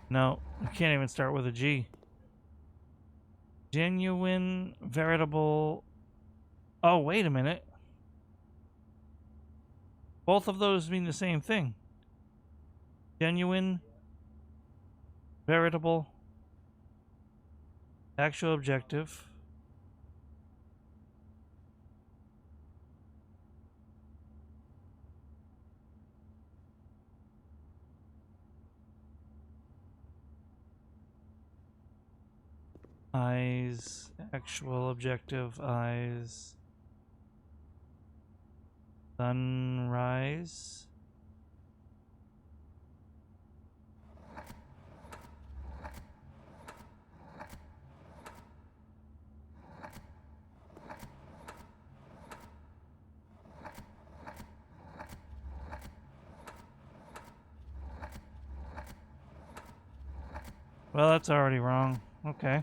S1: No, you can't even start with a G. Genuine, veritable. Oh, wait a minute. Both of those mean the same thing. Genuine, veritable, actual objective. Eyes, actual objective, eyes. Sunrise. Well, that's already wrong. Okay.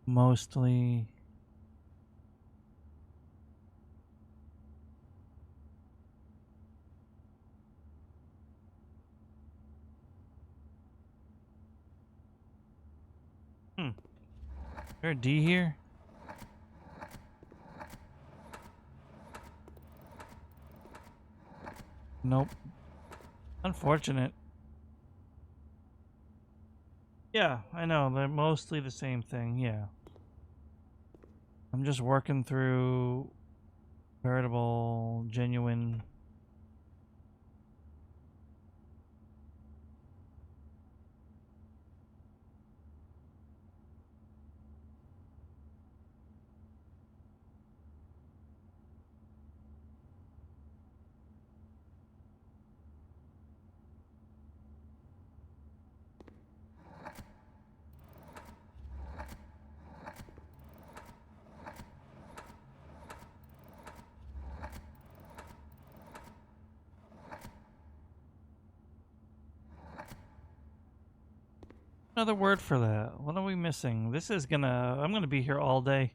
S1: Mostly. Is there a D here? Nope. Unfortunate. Yeah, I know. They're mostly the same thing. Yeah. I'm just working through veritable, genuine. Another word for that. What are we missing? This is gonna. I'm gonna be here all day.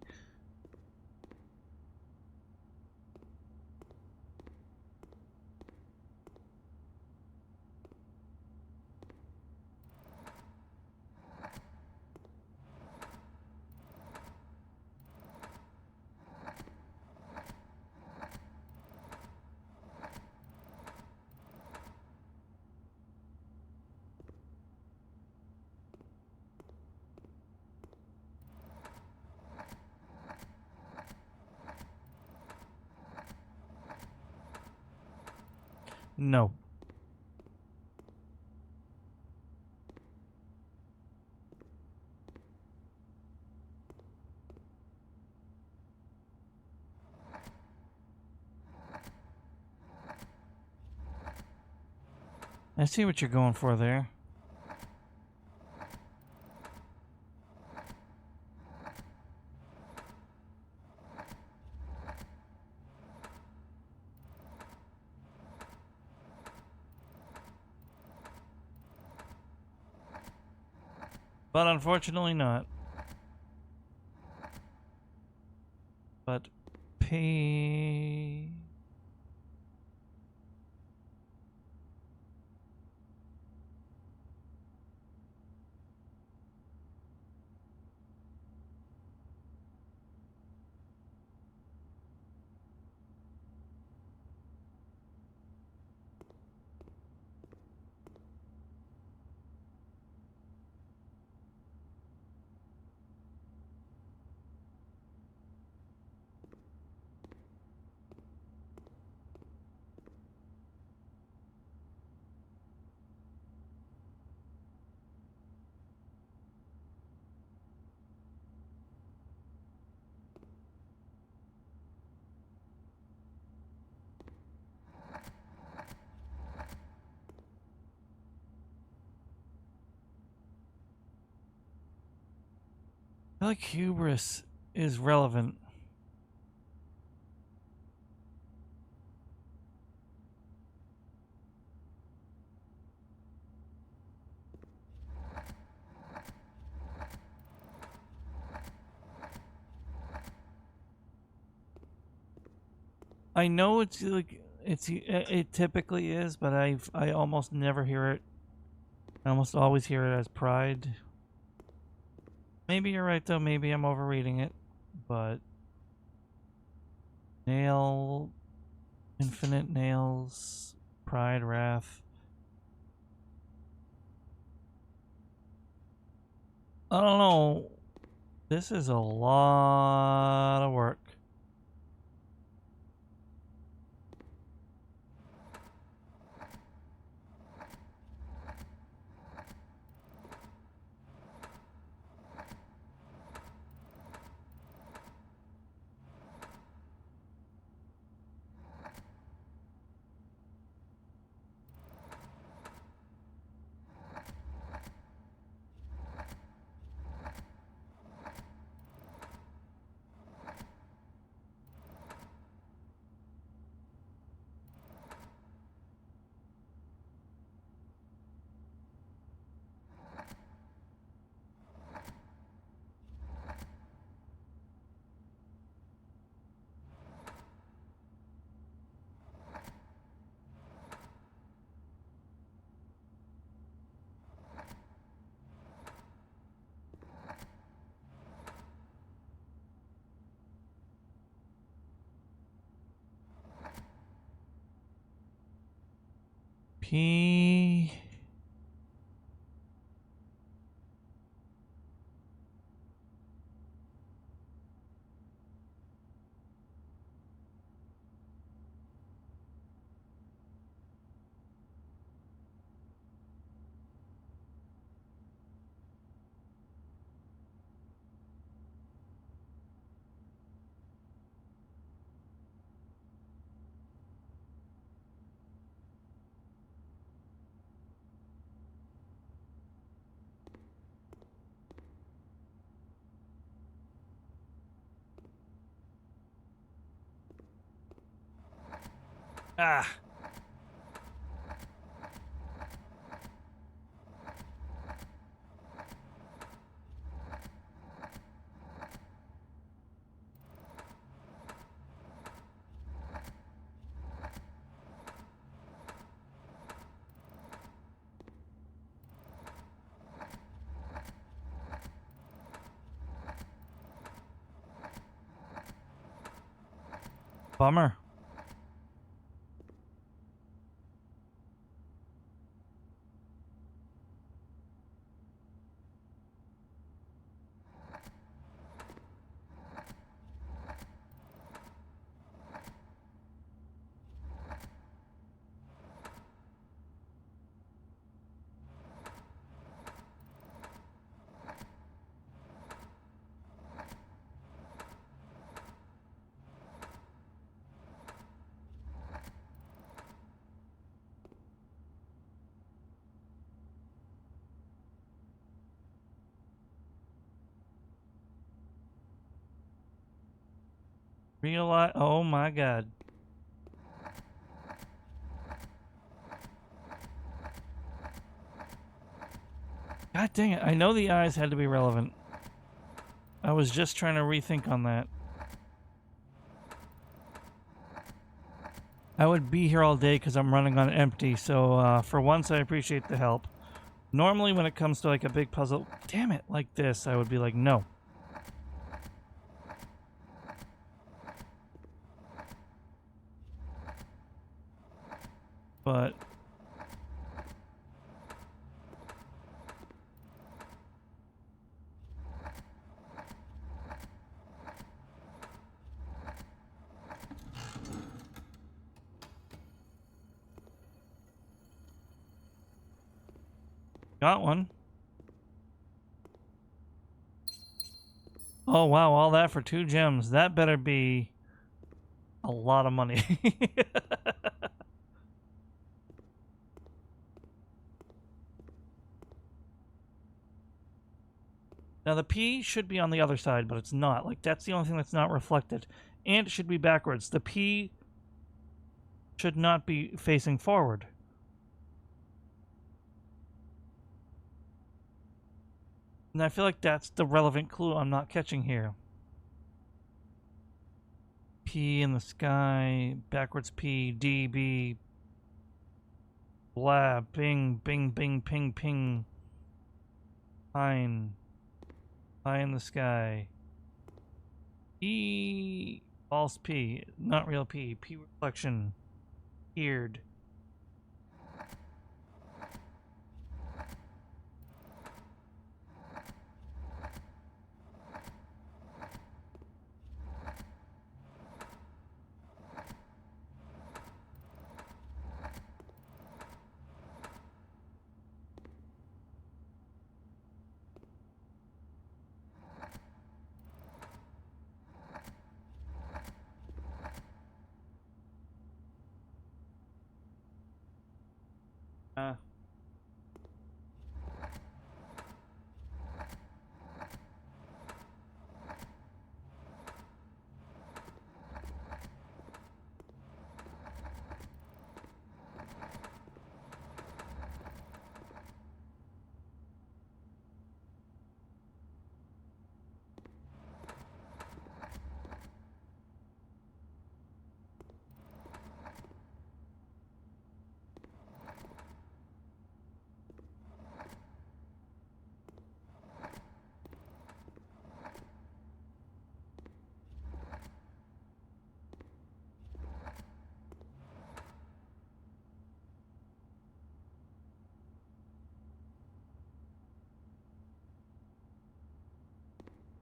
S1: No. I see what you're going for there. But unfortunately not. But P. feel like hubris is relevant. I know it's like it typically is, but I almost never hear it. I almost always hear it as pride. Maybe you're right though. Maybe I'm overreading it, but nail, infinite nails, pride, wrath. I don't know. This is a lot of work. P. Ah. Bummer. Realize. Oh my god. God dang it. I know the eyes had to be relevant. I was just trying to rethink on that. I would be here all day because I'm running on empty, so for once I appreciate the help. Normally when it comes to like a big puzzle, damn it, like this, I would be like, no. But got one. Oh wow, all that for 2 gems. That better be a lot of money. Now the P should be on the other side, but it's not. Like, that's the only thing that's not reflected. And it should be backwards. The P should not be facing forward. And I feel like that's the relevant clue I'm not catching here. P in the sky, backwards P, D, B, blah, bing, bing, bing, ping, ping, pine, high in the sky. E, false P, not real P, P reflection, eared.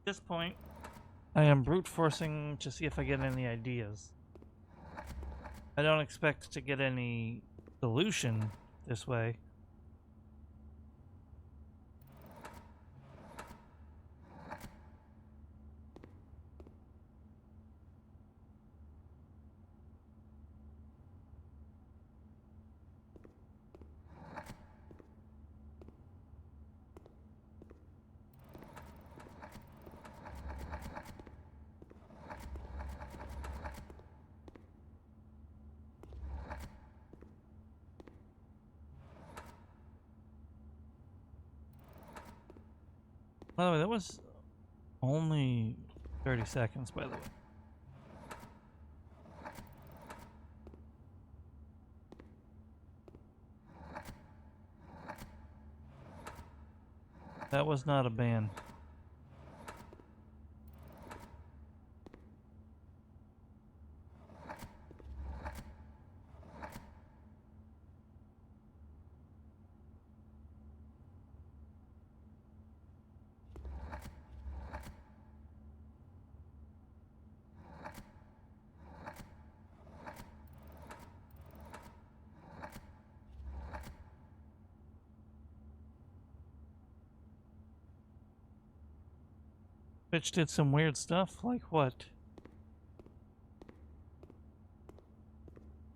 S1: At this point, I am brute forcing to see if I get any ideas. I don't expect to get any solution this way. By the way, that was only 30 seconds, by the way. That was not a ban. Bitch did some weird stuff, like what?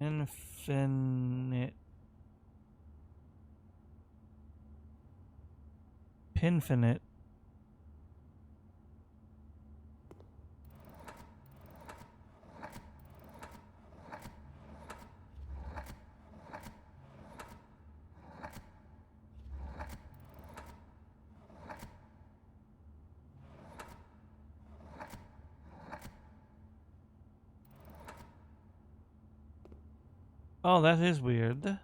S1: Infinite. Pinfinite. Oh, that is weird.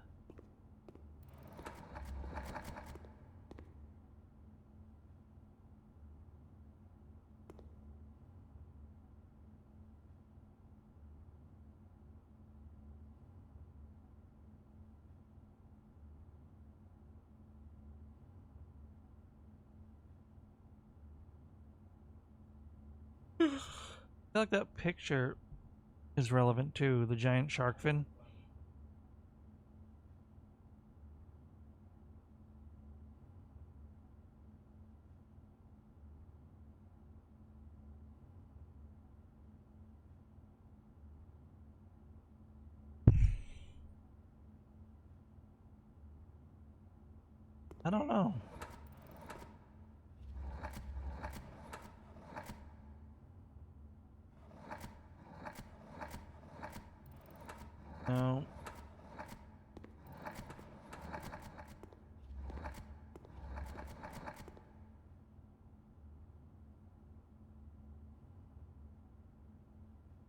S1: I feel like that picture is relevant too, the giant shark fin. I don't know. No.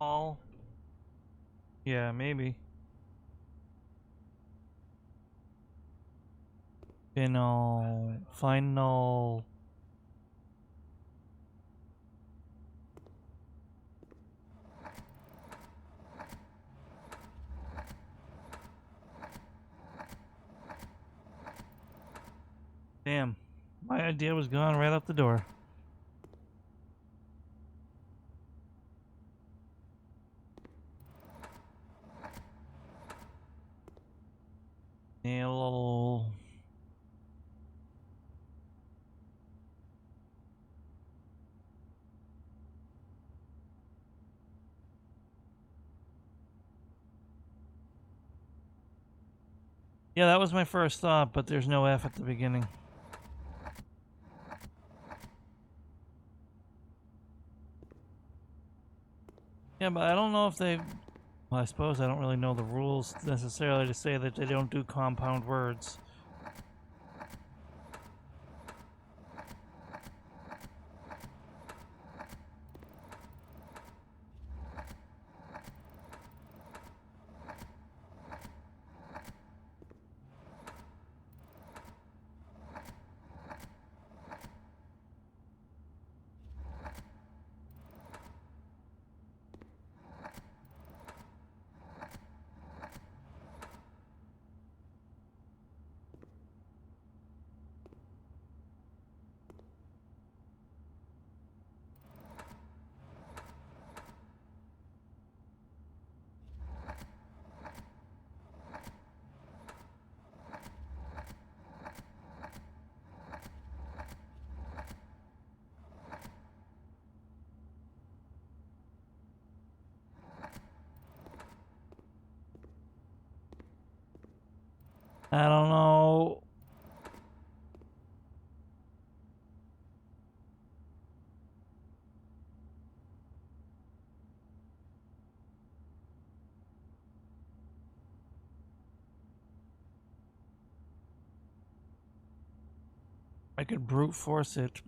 S1: All. Yeah, maybe. Final. Damn. My idea was gone right out the door. Nail. Yeah, that was my first thought, but there's no F at the beginning. Yeah, but I don't know if they... Well, I suppose I don't really know the rules necessarily to say that they don't do compound words. I don't know. I could brute force it.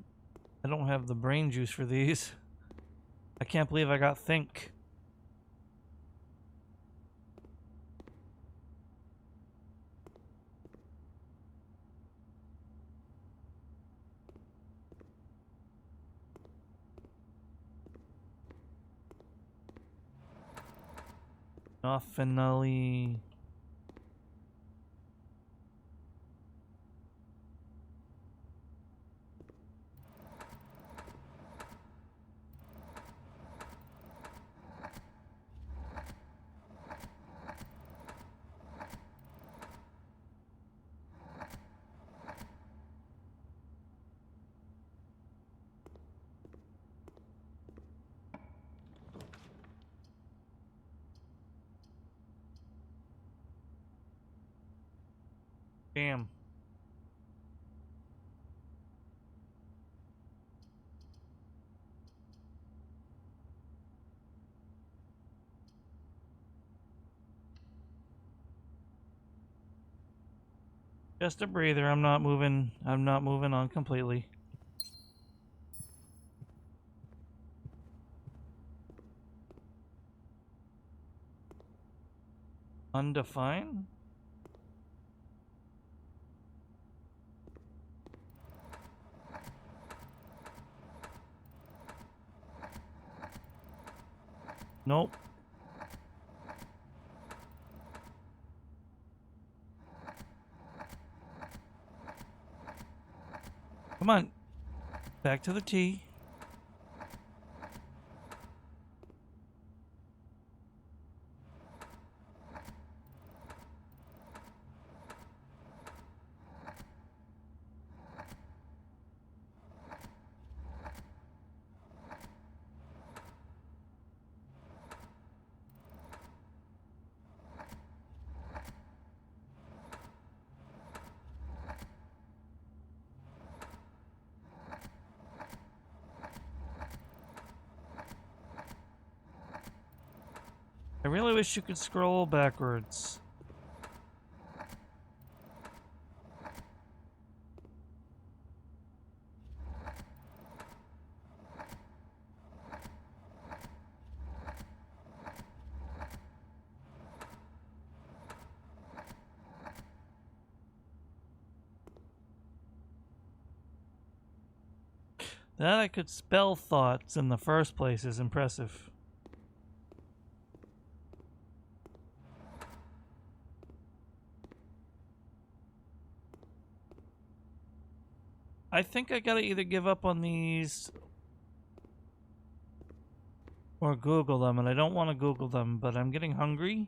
S1: I don't have the brain juice for these. I can't believe I got think. Finally. Damn. Just a breather. I'm not moving on completely. Undefined? Nope. Come on. Back to the T. I really wish you could scroll backwards. That I could spell thoughts in the first place is impressive. I think I gotta either give up on these or Google them, and I don't want to Google them, but I'm getting hungry.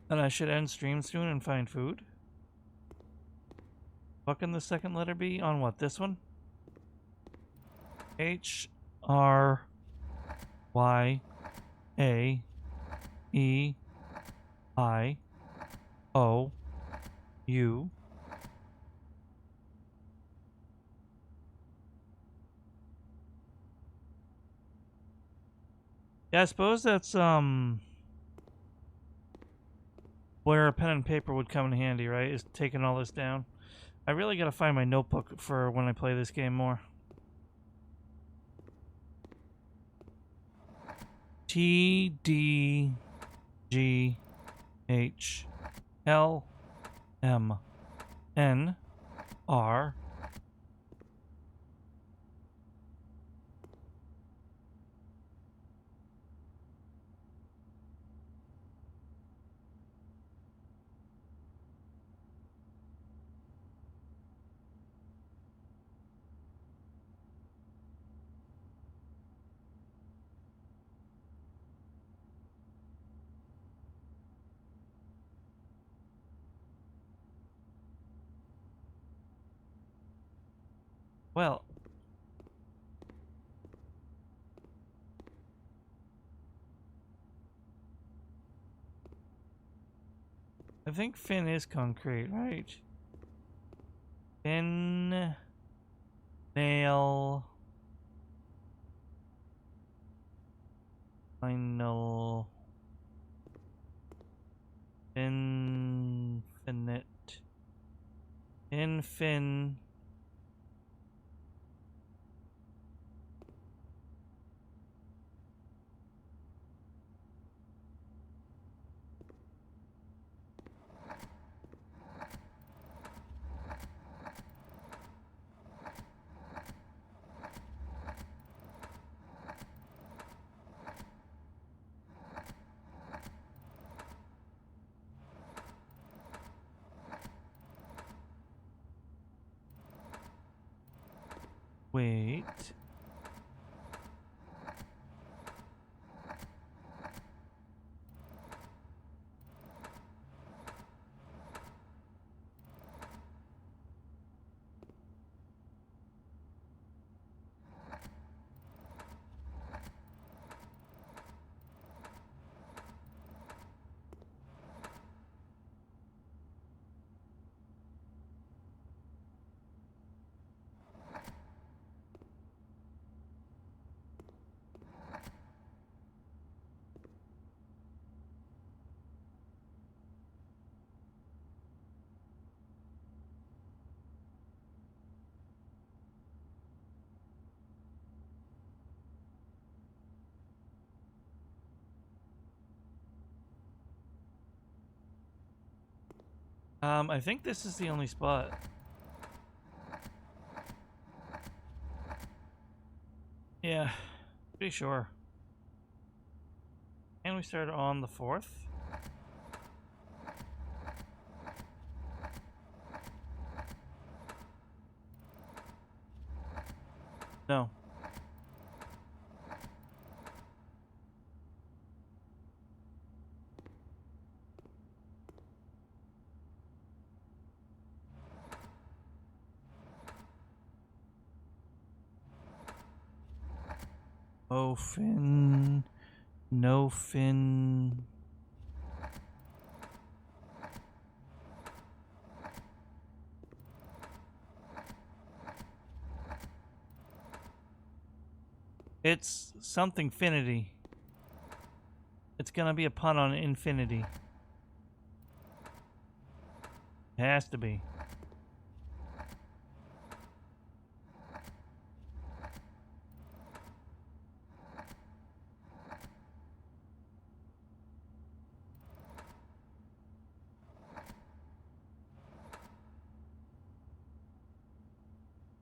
S1: And I should end stream soon and find food. What can the second letter be on what? This one? H R Y A E I O U. Yeah, I suppose that's where a pen and paper would come in handy, right? Is taking all this down. I really gotta find my notebook for when I play this game more. T D G H L M N R Well, I think fin is concrete, right? Fin, nail, final, infinite, infin. Wait. I think this is the only spot. Yeah, pretty sure. And we started on the 4th. No. Oh, fin. No fin. It's something finity. It's gonna be a pun on infinity. It has to be.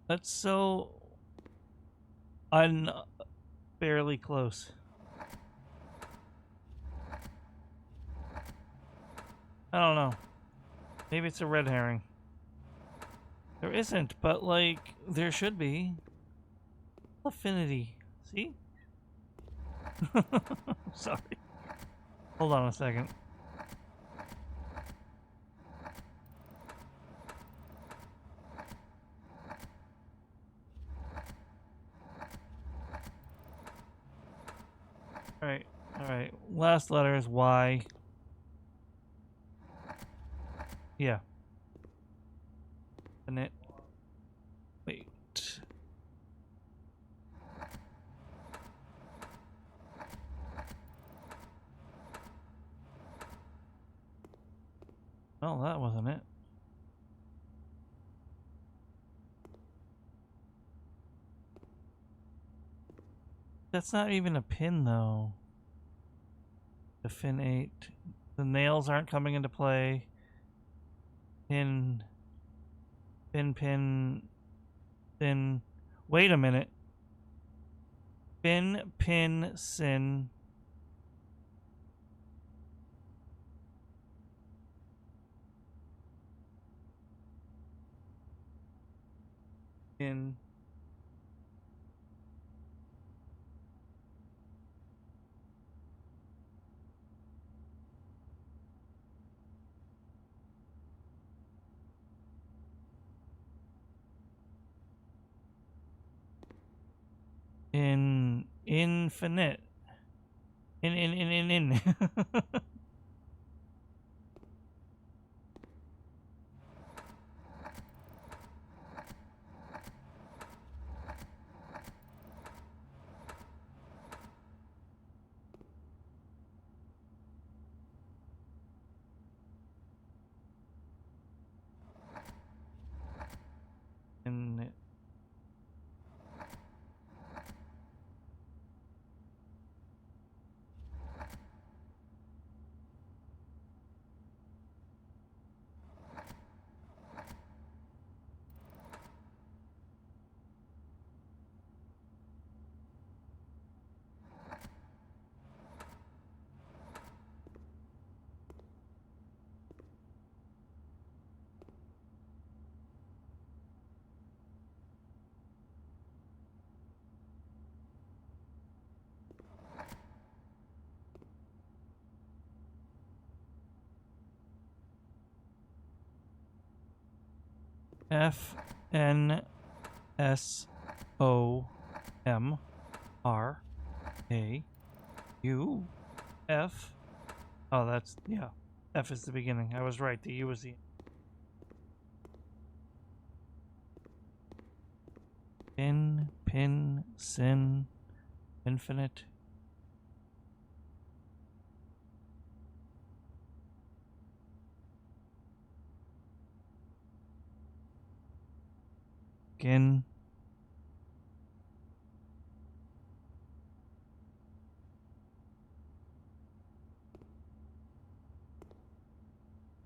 S1: That's so barely close. I don't know. Maybe it's a red herring. There isn't, but like there should be. Affinity. See? Sorry. Hold on a second. Alright, alright. Last letter is Y. Yeah. And it. Wait. Well, that wasn't it. That's not even a pin, though. The fin 8. The nails aren't coming into play. Pin. Pin. Wait a minute. Pin, sin. In. Infinite. In. In. FNSOMRAUF. Oh, that's, yeah. F is the beginning. I was right. The U was the. Pin, sin, infinite. Again.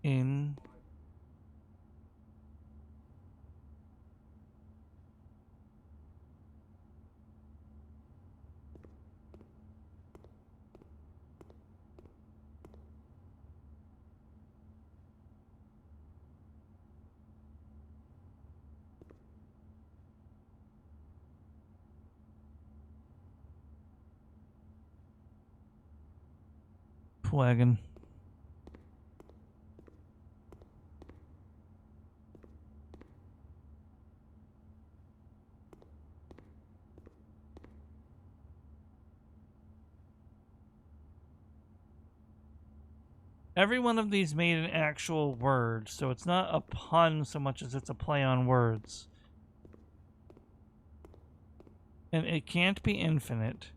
S1: In. Wagon. Every one of these made an actual word, so it's not a pun so much as it's a play on words. And it can't be infinite.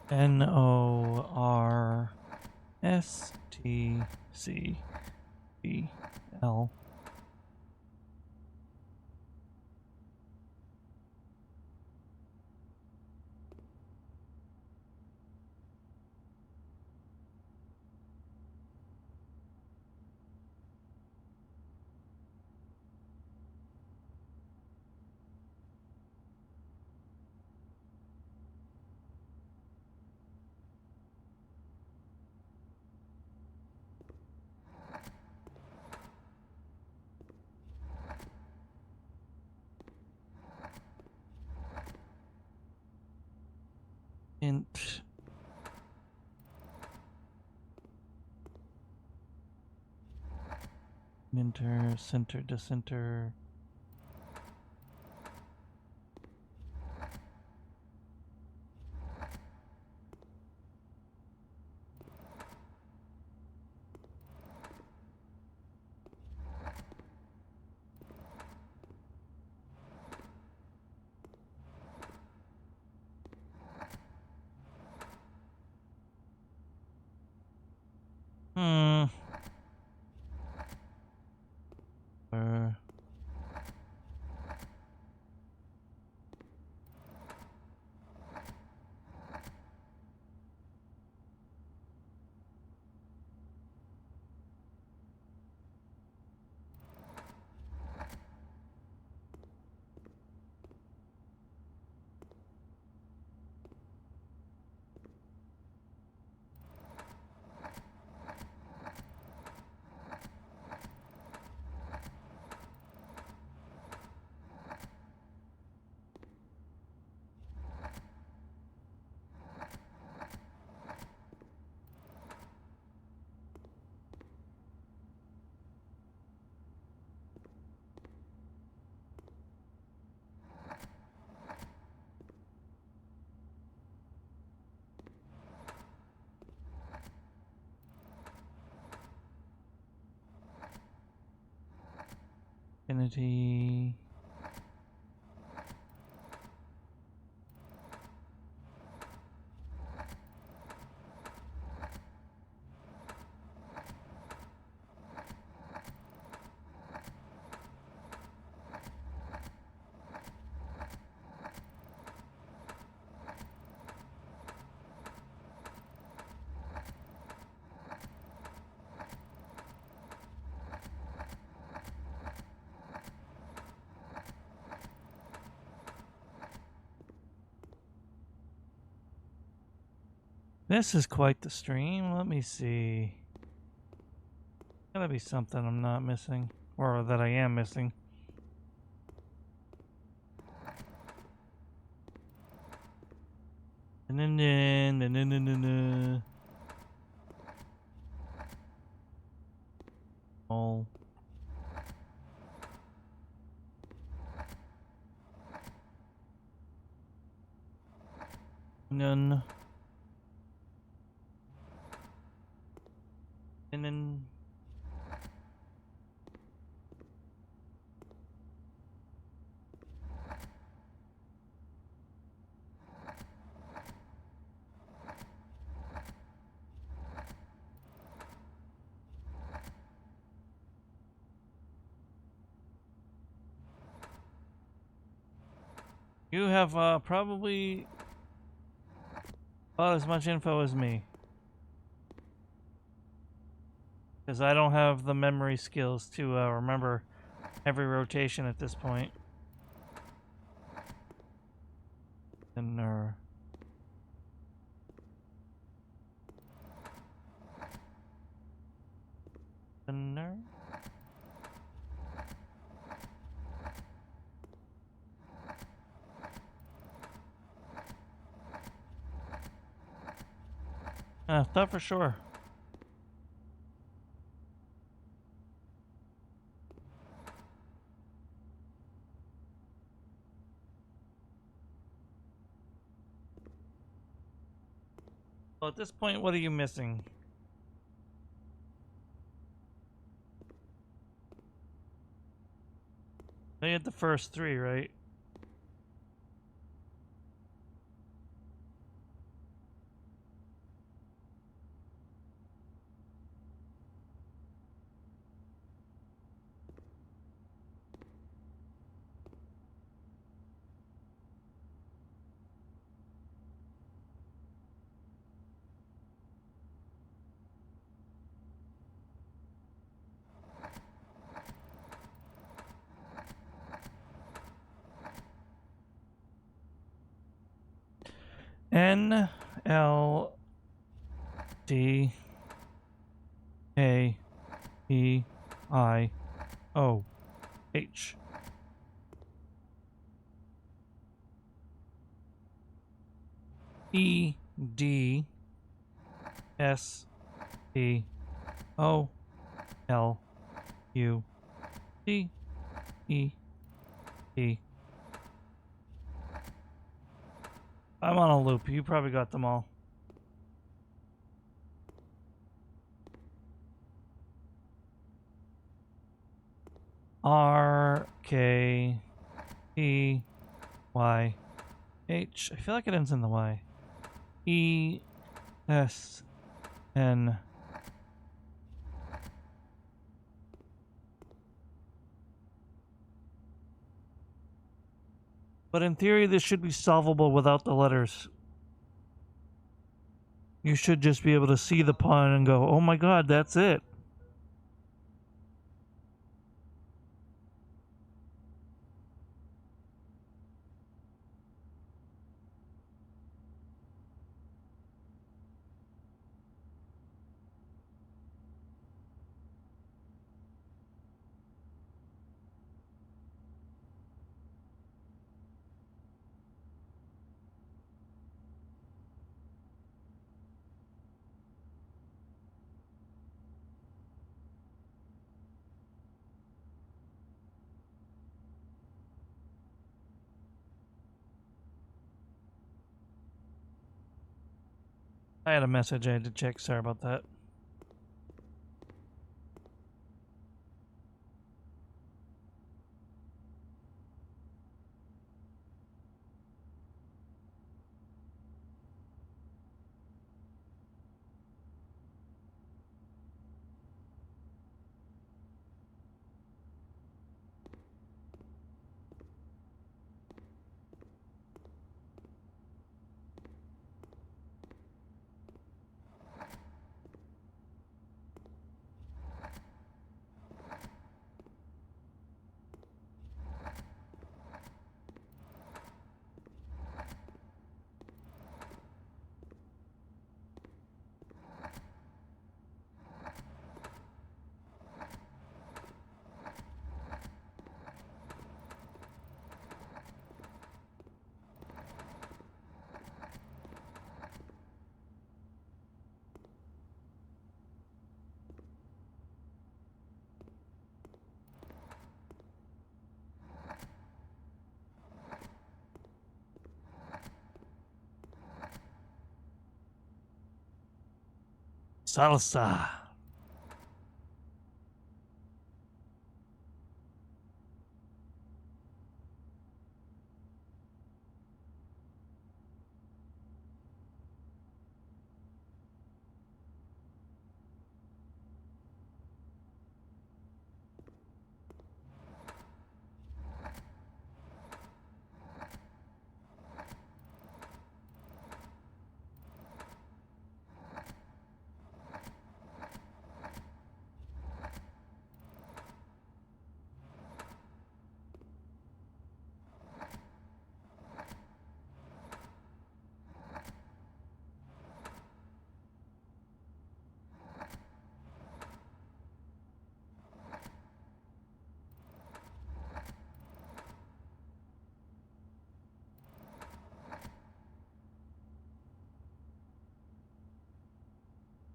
S1: NORSTCBL. Int Inter center to center. Hmm. Infinity. This is quite the stream. Let me see. Gotta be something I'm not missing, or that I am missing. Oh. None. And then you have probably about as much info as me. Because I don't have the memory skills to remember every rotation at this point. And thought for sure. Well, at this point, what are you missing? You had the first three, right?
S5: I think. 3
S1: N L D A E I O H. E D S T O L U D E T. I'm on a loop. You probably got them all. R K E Y H. I feel like it ends in the Y. E S N. But in theory, this should be solvable without the letters. You should just be able to see the pun and go, oh my god, that's it. I had a message I had to check. Sorry about that. Salsa.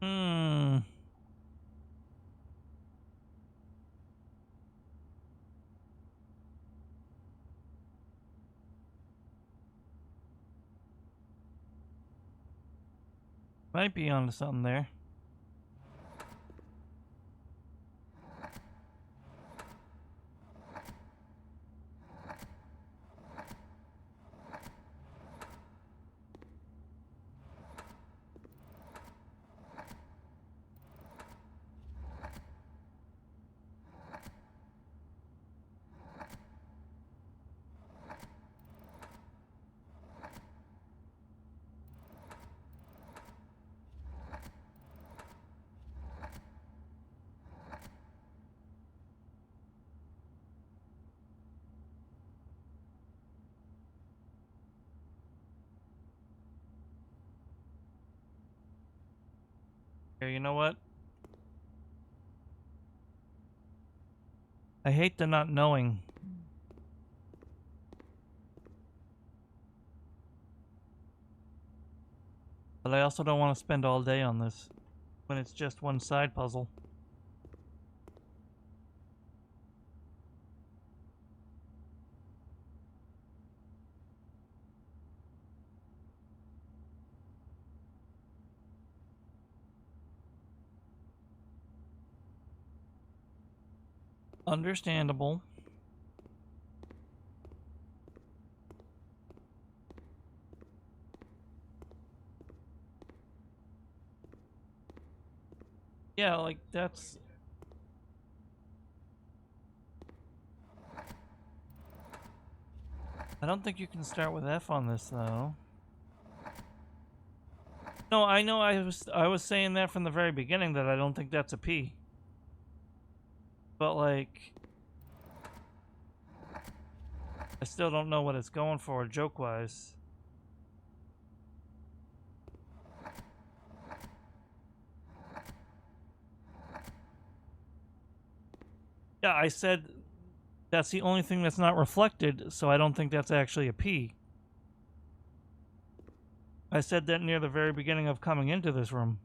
S1: Hmm. Might be onto something there. Here, you know what? I hate the not knowing. But I also don't want to spend all day on this when it's just one side puzzle. Understandable. Yeah, like that's... I don't think you can start with F on this though. No, I know I was saying that from the very beginning that I don't think that's a P. But like I still don't know what it's going for joke-wise. Yeah, I said that's the only thing that's not reflected, so I don't think that's actually a P. I said that near the very beginning of coming into this room.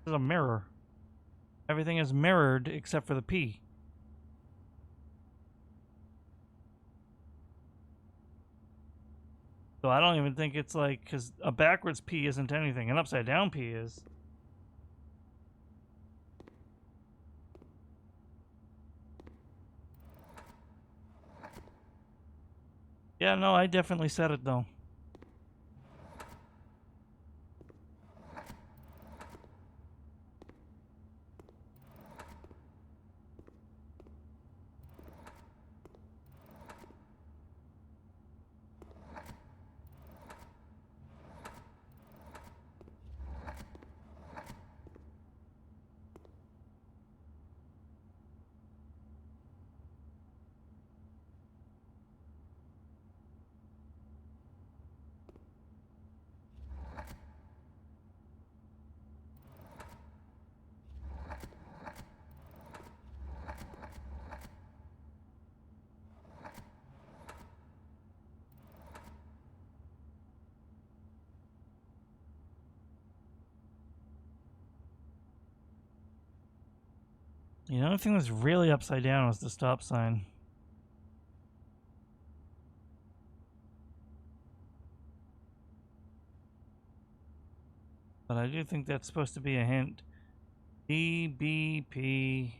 S1: This is a mirror. Everything is mirrored except for the P. So I don't even think it's like, because a backwards P isn't anything, an upside down P is. Yeah, no, I definitely said it though. The only thing that's really upside down was the stop sign. But I do think that's supposed to be a hint. DBP.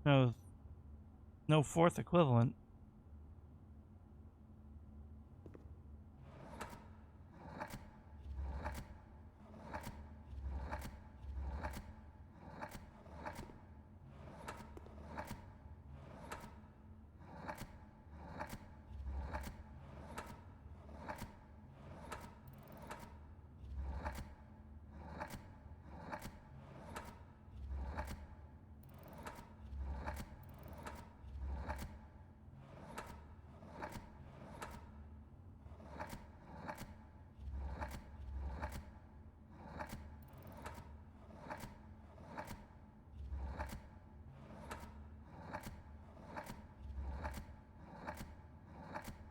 S1: No. No fourth equivalent.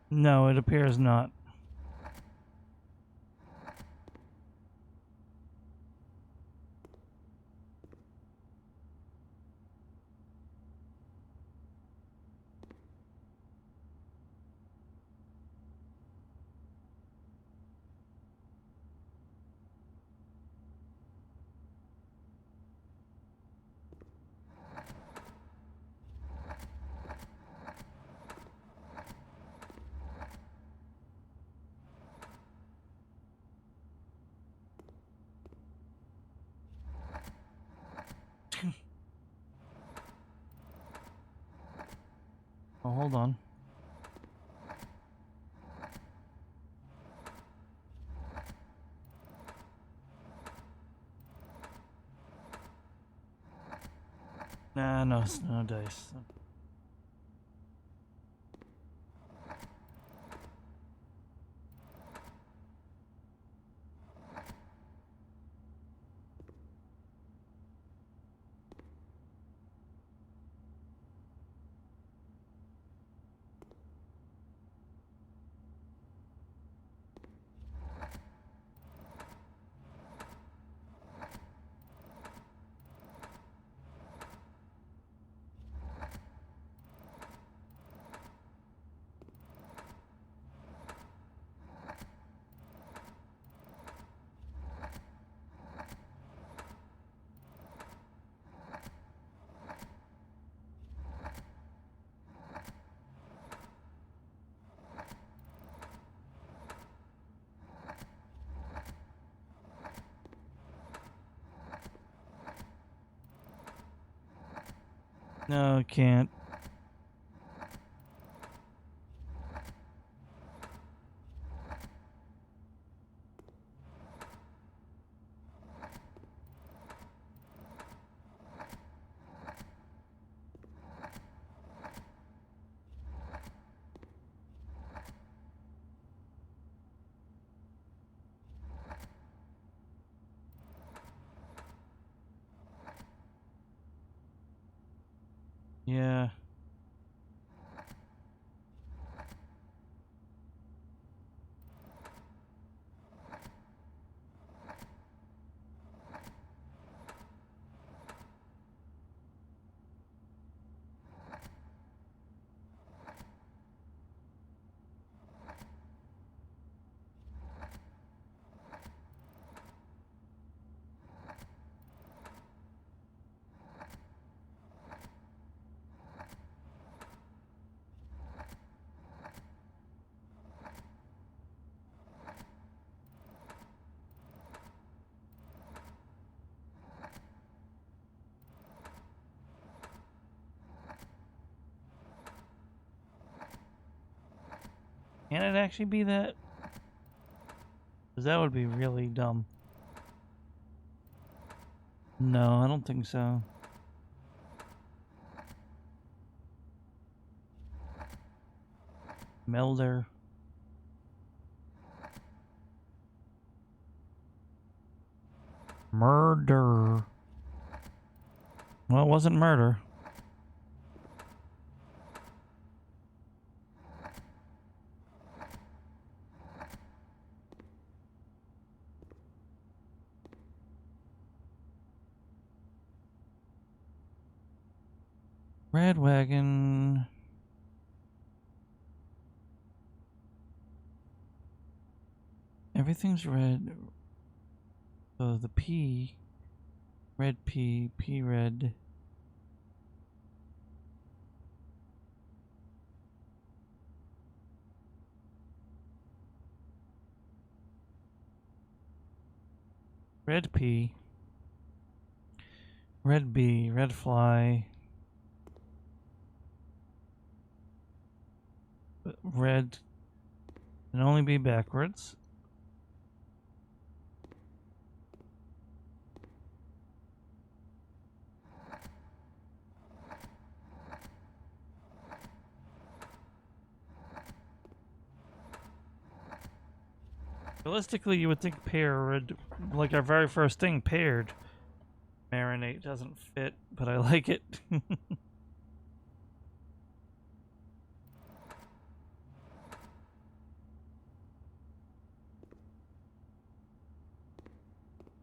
S1: No, it appears not. Oh, hold on. Nah, no dice. No, can't. Yeah. Can it actually be that? Because that would be really dumb. No, I don't think so. Melder. Murder. Well, it wasn't murder. Red wagon. Everything's red. So the P. Red P. P red. Red P. Red B. Red fly. Red can only be backwards. Realistically, you would think paired, like our very first thing, paired. Marinate doesn't fit, but I like it.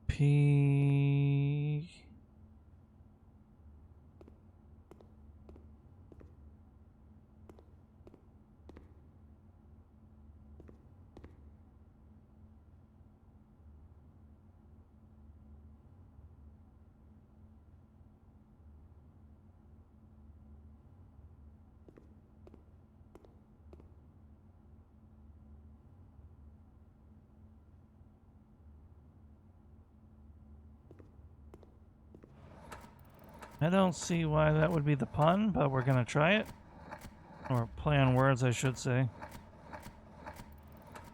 S1: P. I don't see why that would be the pun, but we're gonna try it. Or play on words, I should say.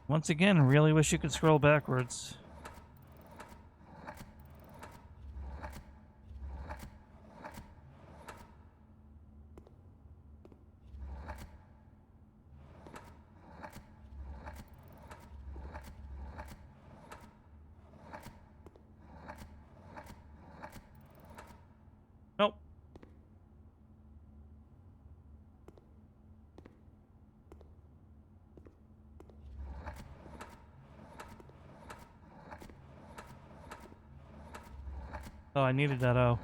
S1: Once again, really wish you could scroll backwards. Nope. Oh, I needed that O.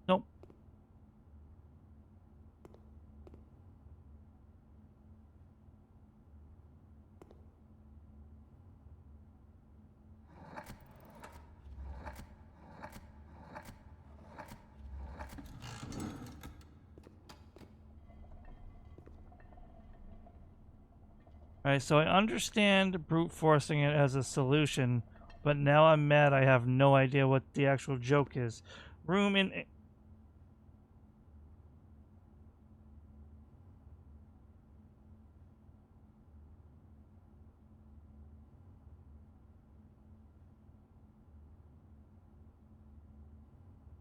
S1: Nope. Alright, so I understand brute forcing it as a solution, but now I'm mad I have no idea what the actual joke is. Room in...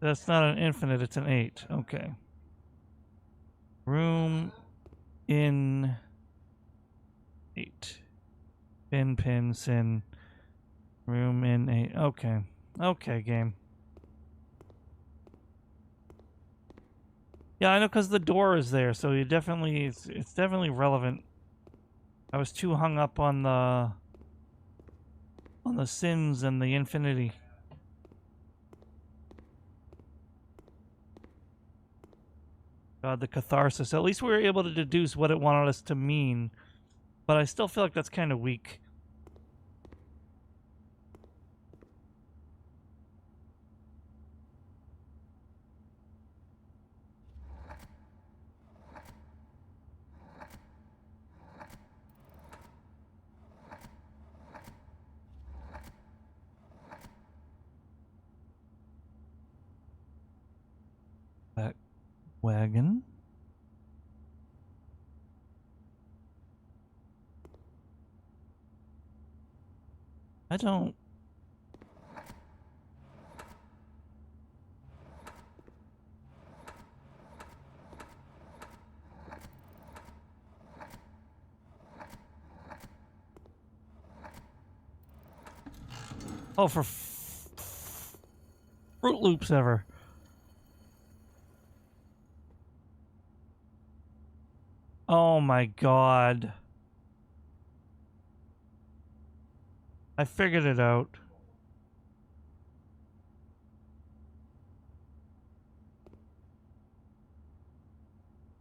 S1: That's not an infinite, it's an 8. Okay. Room in 8. Pin, sin. Room in 8. Okay. Okay, game. Yeah, I know, because the door is there, so you definitely... It's definitely relevant. I was too hung up on the sins and the infinity. God, the catharsis. At least we were able to deduce what it wanted us to mean. But I still feel like that's kind of weak. That wagon. I don't... Oh, for Fruit Loops ever. Oh my god. I figured it out.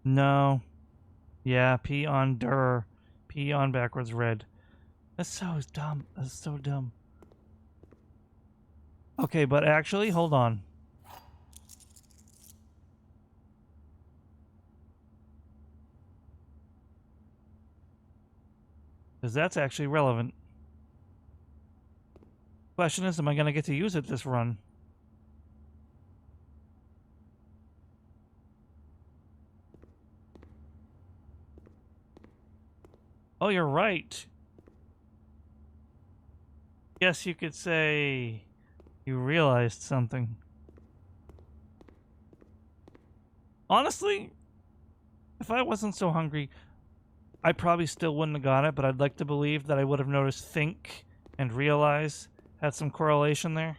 S1: No. Yeah, P on der. P on backwards red. That's so dumb. That's so dumb. Okay, but actually, hold on. Because that's actually relevant. Question is, am I going to get to use it this run? Oh, you're right. Guess you could say you realized something. Honestly, if I wasn't so hungry, I probably still wouldn't have got it, but I'd like to believe that I would have noticed think and realize had some correlation there.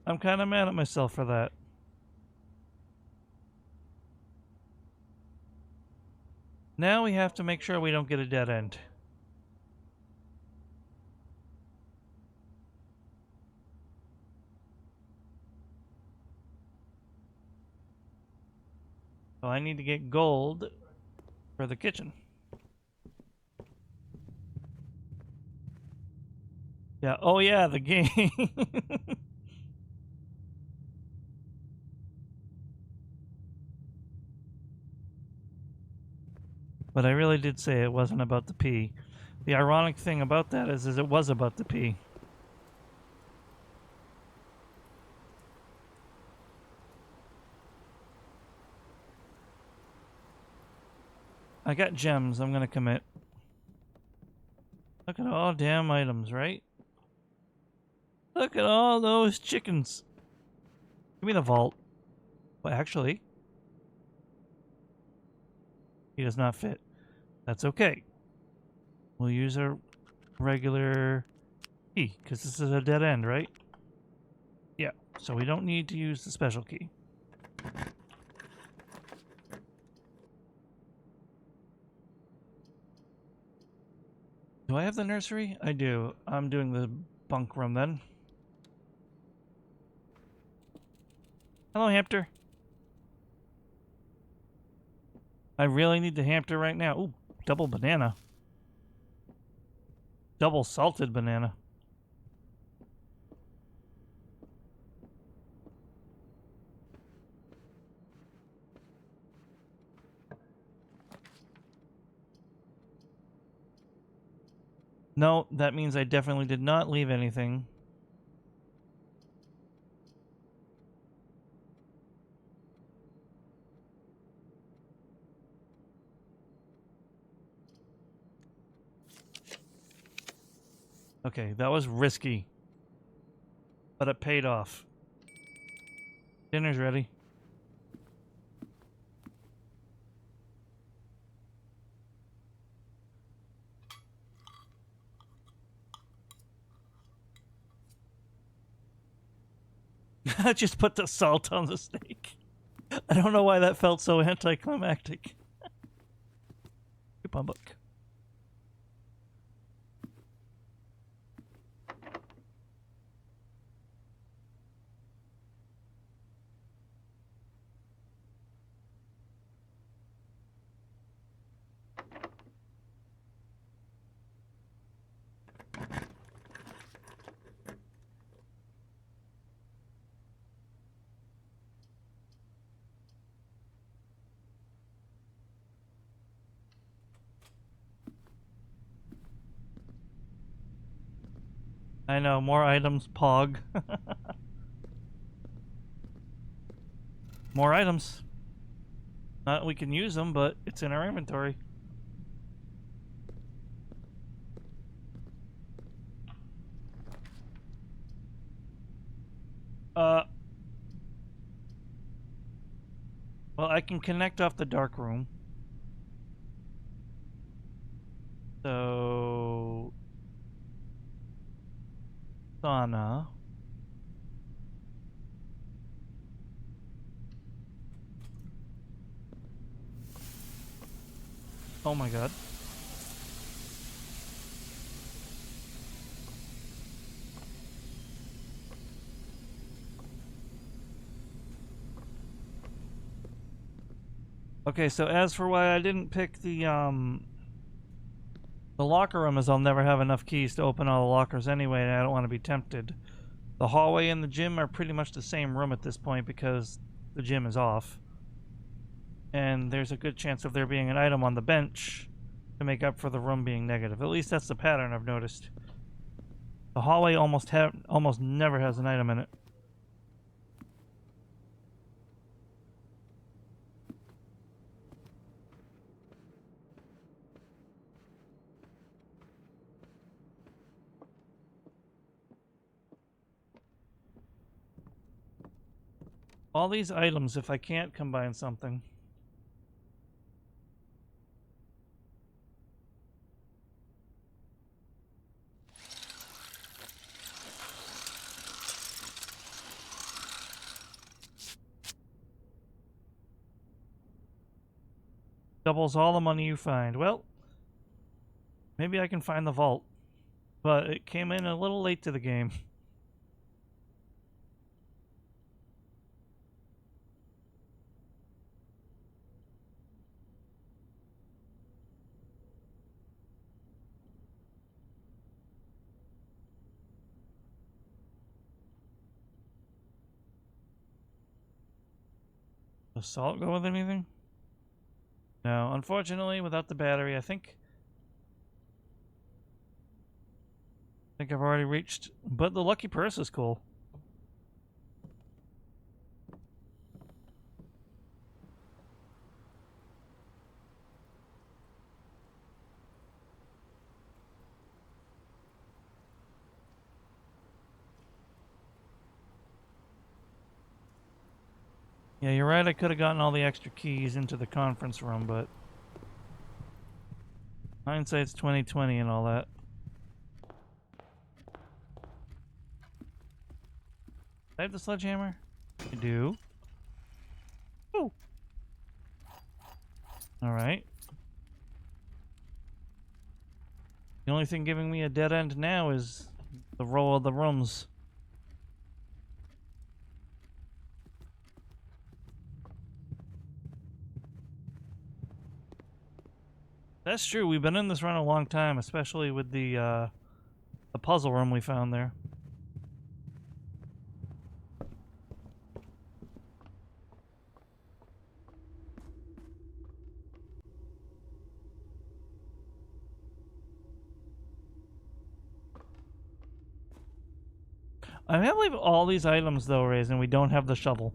S1: I'm kind of mad at myself for that. Now we have to make sure we don't get a dead end. So I need to get gold for the kitchen. Yeah, oh yeah, the game. But I really did say it wasn't about the P. The ironic thing about that is it was about the P. I got gems. I'm gonna commit. Look at all damn items, right? Look at all those chickens. Give me the vault. Well, actually, he does not fit. That's okay. We'll use a regular key, because this is a dead end, right? Yeah, so we don't need to use the special key. Do I have the nursery? I do. I'm doing the bunk room then. Hello, hamster. I really need the hamster right now. Ooh, double banana. Double salted banana. No, that means I definitely did not leave anything. Okay, that was risky, but it paid off. Dinner's ready. Just put the salt on the steak. I don't know why that felt so anticlimactic. Coupon book. I know, more items, Pog. More items. Not we can use them, but it's in our inventory. Well, I can connect off the dark room. So... sauna. Oh my god. Okay, so as for why I didn't pick the locker room is I'll never have enough keys to open all the lockers anyway, and I don't want to be tempted. The hallway and the gym are pretty much the same room at this point because the gym is off. And there's a good chance of there being an item on the bench to make up for the room being negative. At least that's the pattern I've noticed. The hallway almost never has an item in it. All these items if I can't combine something. Doubles all the money you find. Well, maybe I can find the vault. But it came in a little late to the game. Does salt go with anything? No, unfortunately, without the battery, I think I've already reached, but the lucky purse is cool. Yeah, you're right, I could have gotten all the extra keys into the conference room, but hindsight's 20/20 and all that. I have the sledgehammer? I do. Ooh. Alright. The only thing giving me a dead end now is the row of the rooms. That's true, we've been in this run a long time, especially with the puzzle room we found there. I can't believe all these items though, Raisin, we don't have the shovel.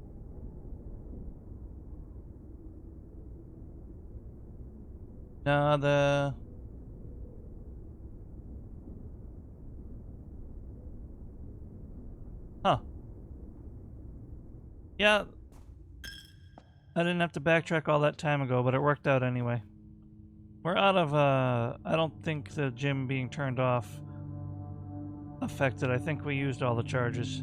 S1: The huh. Yeah. I didn't have to backtrack all that time ago, but it worked out anyway. We're out of I don't think the gym being turned off affected. I think we used all the charges.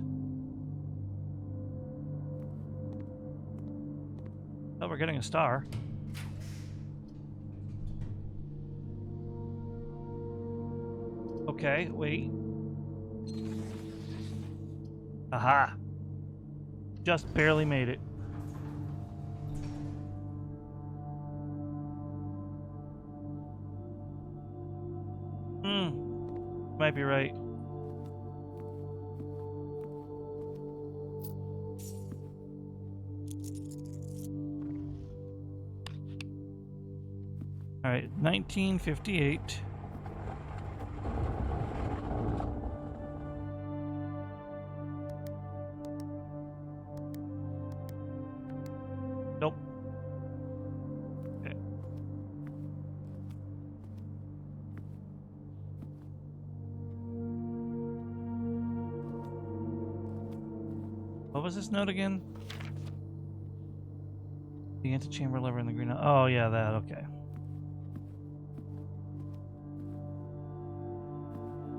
S1: Oh, we're getting a star. Okay, wait. Aha! Just barely made it. Might be right. All right, 1958. Nope. Okay. What was this note again? The antechamber lever in the green. Oh, yeah, that. Okay.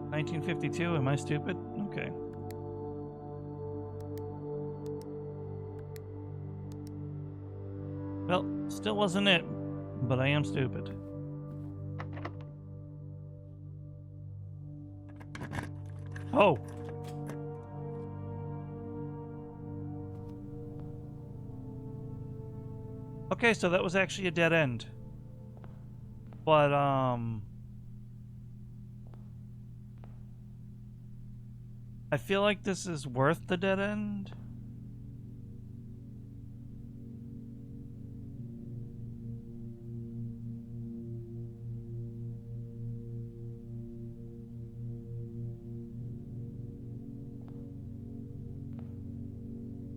S1: 1952. Am I stupid? Okay. Well, still wasn't it, but I am stupid. Oh. Okay, so that was actually a dead end. But, I feel like this is worth the dead end.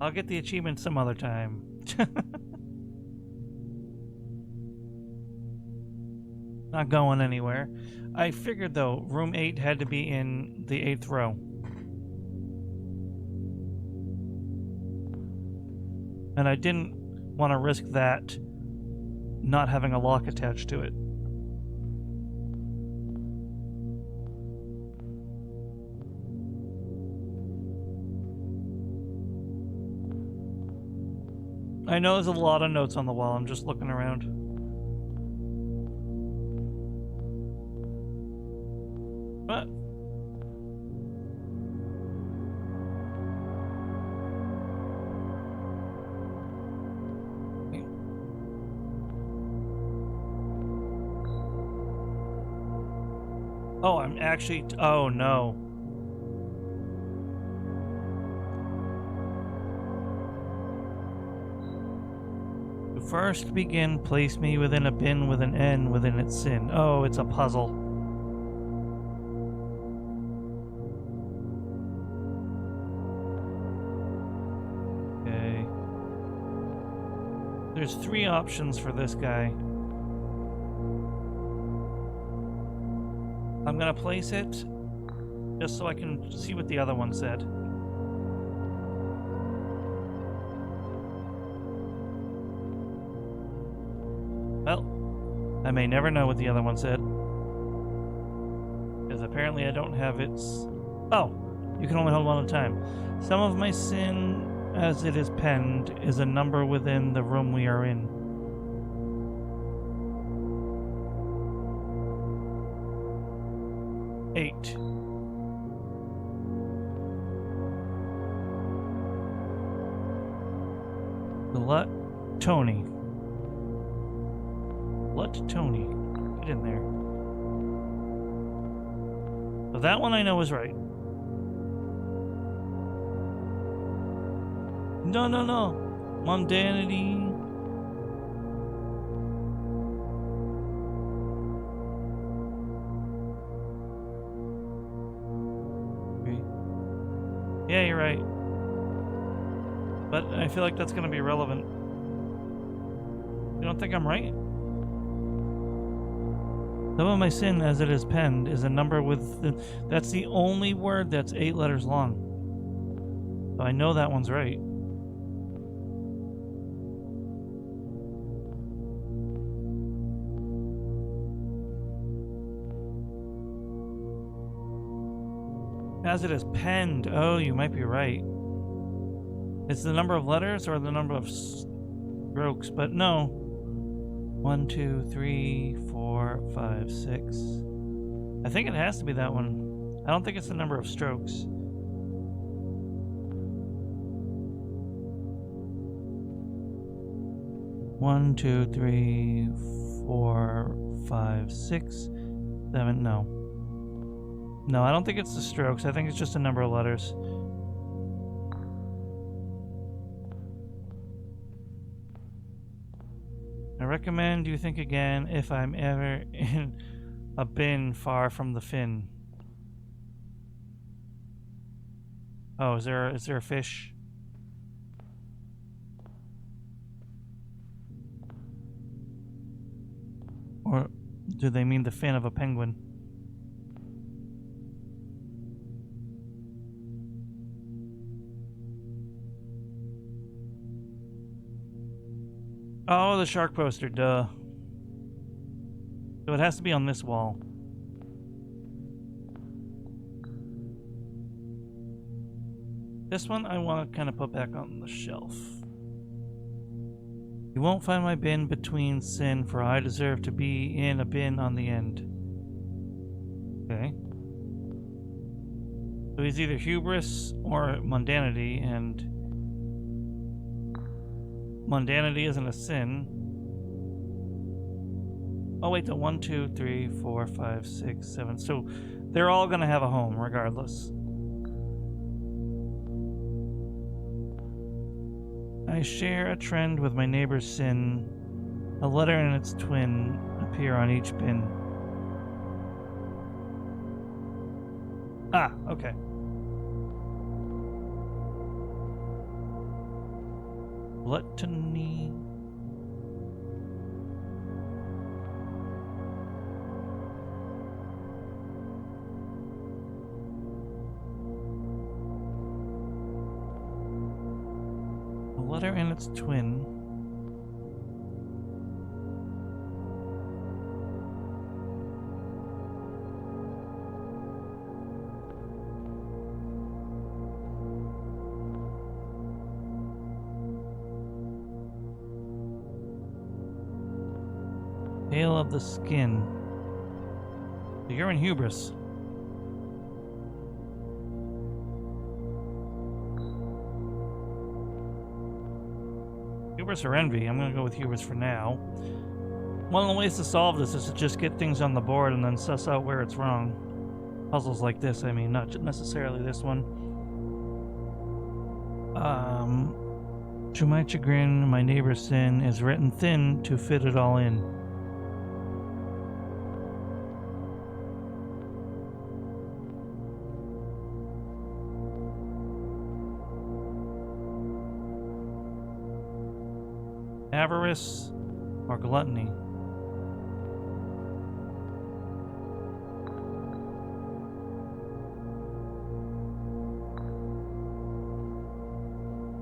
S1: I'll get the achievement some other time. Not going anywhere. I figured though, room 8 had to be in the 8th row. And I didn't want to risk that not having a lock attached to it. I know there's a lot of notes on the wall. I'm just looking around. What? Oh, I'm actually... Oh, no. To first begin, place me within a bin with an N within its sin. Oh, it's a puzzle. Okay. There's 3 options for this guy. I'm gonna place it just so I can see what the other one said. Well, I may never know what the other one said. Because apparently I don't have its... Oh! You can only hold one at a time. Some of my sin, as it is penned, is a number within the room we are in. Eight. Tony. Tony. Get in there. So that one I know is right. No. Mundanity. Okay. Yay, feel like that's going to be relevant. You don't think I'm right? Some of my sin, as it is penned, is a number with... that's the only word that's 8 letters long. So I know that one's right. As it is penned. Oh, you might be right. It's the number of letters or the number of strokes, but no. 1, 2, 3, 4, 5, 6. I think it has to be that one. I don't think it's the number of strokes. One, 2, 3, 4, 5, 6, 7. No. No, I don't think it's the strokes. I think it's just a number of letters. I recommend you think again if I'm ever in a bin far from the fin. Oh, is there a fish? Or do they mean the fin of a penguin? Oh, the shark poster, duh. So it has to be on this wall. This one I want to kind of put back on the shelf. You won't find my bin between sin, for I deserve to be in a bin on the end. Okay. So he's either hubris or mundanity, and mundanity isn't a sin. Oh wait, the 1, 2, 3, 4, 5, 6, 7. So they're all gonna have a home regardless. I share a trend with my neighbor's sin. A letter and its twin appear on each bin. Ah, okay. Gluttony. A letter and its twin. Pale of the skin. You're in hubris. Hubris or envy? I'm gonna go with hubris for now. One of the ways to solve this is to just get things on the board and then suss out where it's wrong. Puzzles like this, I mean, not necessarily this one. To my chagrin, my neighbor's sin is written thin to fit it all in. Avarice or gluttony?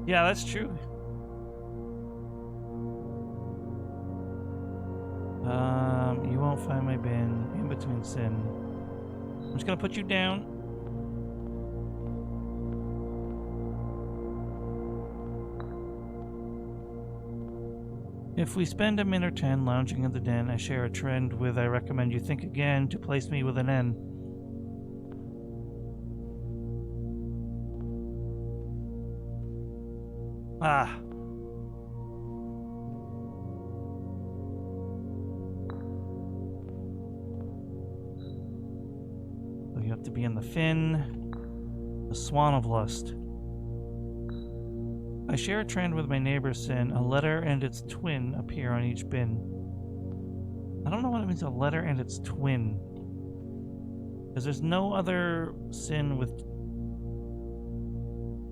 S1: Yeah, that's true. You won't find my bin in between sin. I'm just gonna put you down. If we spend a minute or 10 lounging in the den, I share a trend with I recommend you think again to place me with an N. Ah. So you have to be in the fin, the swan of lust. I share a trend with my neighbor's sin. A letter and its twin appear on each bin. I don't know what it means, a letter and its twin. Because there's no other sin with...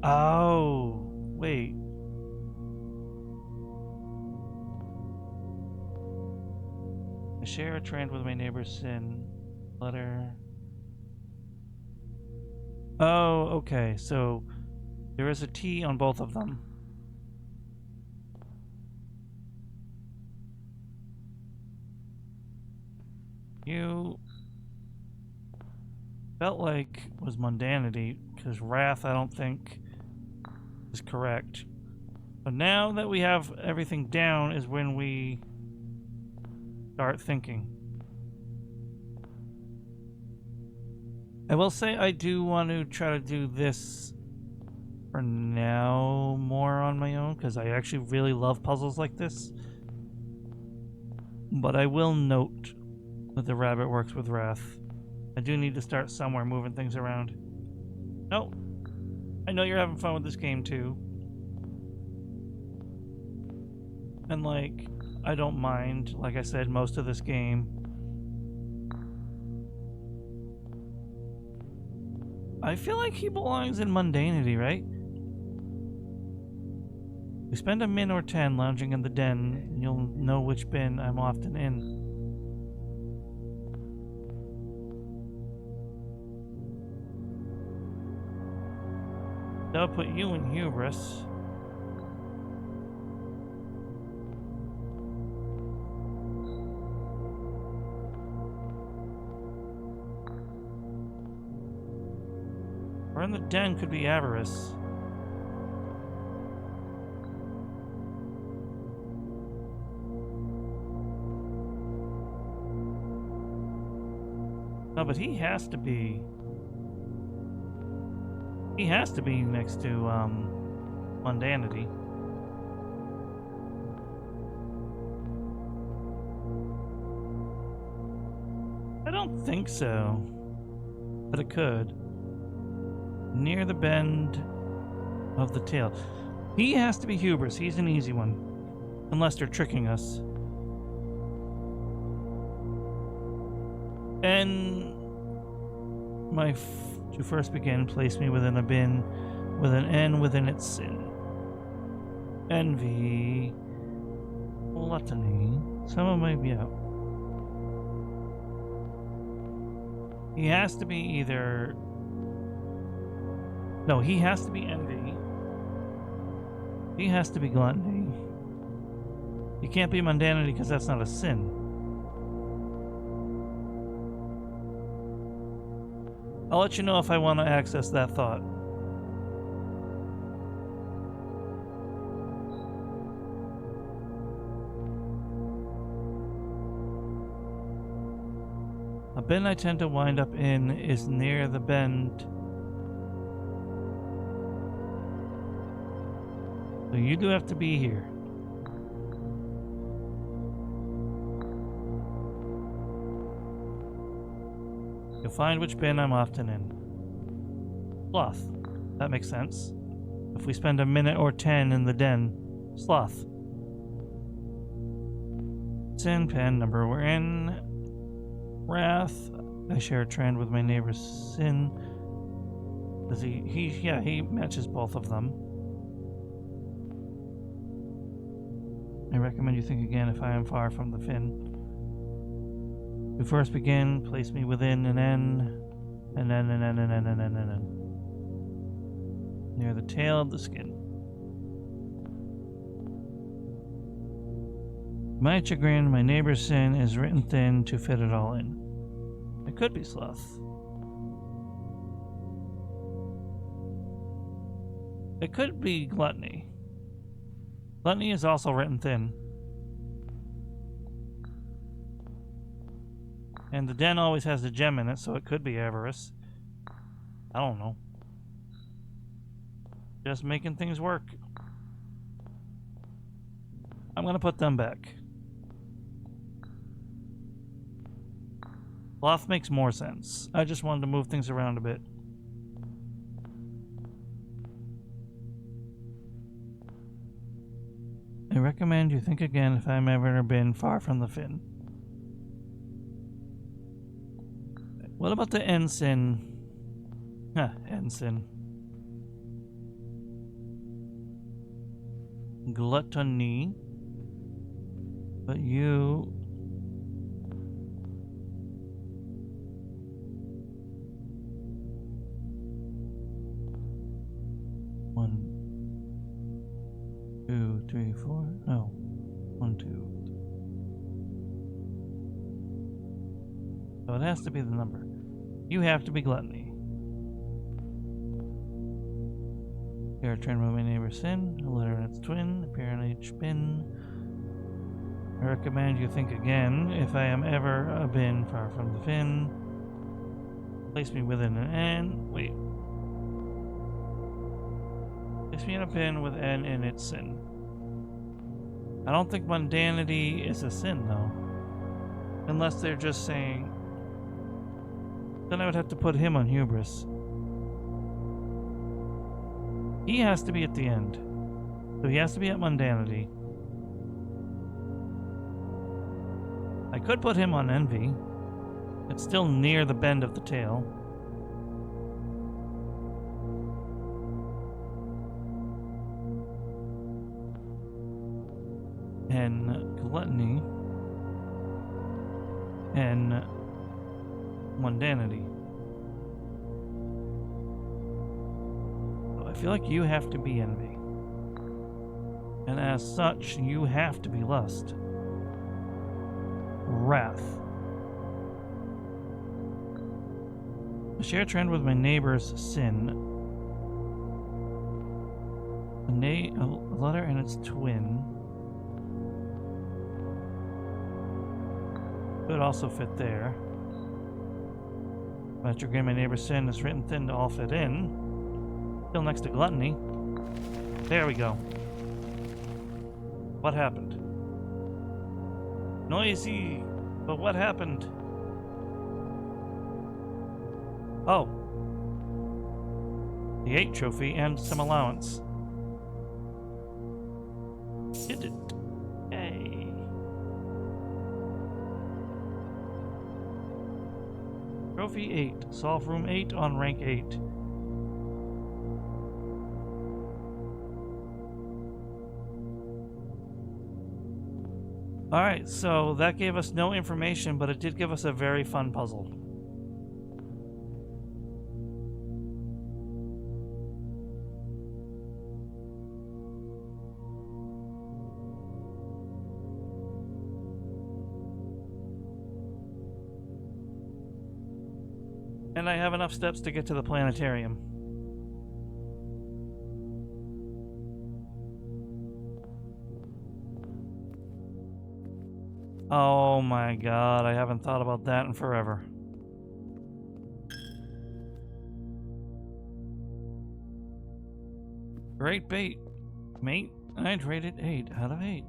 S1: Oh, wait. share a trend with my neighbor's sin. Letter. Oh, okay. So there is a T on both of them. You felt like was mundanity, because wrath I don't think is correct. But now that we have everything down is when we start thinking. I will say I do want to try to do this for now more on my own, because I actually really love puzzles like this. But I will note that the rabbit works with wrath. I do need to start somewhere moving things around. No, I know you're having fun with this game too. And like, I don't mind, like I said, most of this game. I feel like he belongs in mundanity, right? We spend a min or 10 lounging in the den, and you'll know which bin I'm often in. That'll put you in hubris. Or in the den could be avarice. No, but he has to be. He has to be next to mundanity. I don't think so, but it could. Near the bend of the tail. He has to be hubris. He's an easy one, unless they're tricking us. And to first begin, place me within a bin with an N within its sin. Envy. Gluttony. Someone might be out. He has to be either... No, he has to be envy. He has to be gluttony. He can't be mundanity because that's not a sin. I'll let you know if I want to access that thought. A bin I tend to wind up in is near the bend. So you do have to be here. You'll find which bin I'm often in. Sloth. That makes sense. If we spend a minute or 10 in the den, sloth. Sin pen number we're in. Wrath. I share a trend with my neighbor's sin. Does he matches both of them. I recommend you think again if I am far from the fin. To first begin, place me within an N, an N, an N, an N, an N, an N. Near the tail of the skin. My chagrin, my neighbor's sin is written thin to fit it all in. It could be sloth. It could be gluttony. Gluttony is also written thin. And the den always has a gem in it, so it could be avarice. I don't know. Just making things work. I'm gonna put them back. Sloth makes more sense. I just wanted to move things around a bit. I recommend you think again if I've ever been far from the fin. What about the ensign? Ensign. Gluttony. But you 3, 4. No. 1, 2. So it has to be the number. You have to be Gluttony. Share a trend with my neighbor Sin. A letter and its twin. Appear on each bin. I recommend you think again. If I am ever a bin far from the fin, place me within an N. Wait. Place me in a bin with N in its sin. I don't think mundanity is a sin, though. Unless they're just saying... Then I would have to put him on hubris. He has to be at the end. So he has to be at mundanity. I could put him on envy. It's still near the bend of the tail. And gluttony. And mundanity. So I feel like you have to be envy. And as such, you have to be lust. Wrath. I share a trend with my neighbor's sin. A letter and its twin. Could also fit there. But my neighbor's sin is written thin to all fit in. Still next to gluttony. There we go. What happened? Noisy! But what happened? Oh. The 8 trophy and some allowance. Did it. Hey. Trophy 8. Solve room 8 on rank 8. Alright, so that gave us no information, but it did give us a very fun puzzle. And I have enough steps to get to the planetarium. Oh my god, I haven't thought about that in forever. Great bait, mate. I'd rate it 8 out of 8.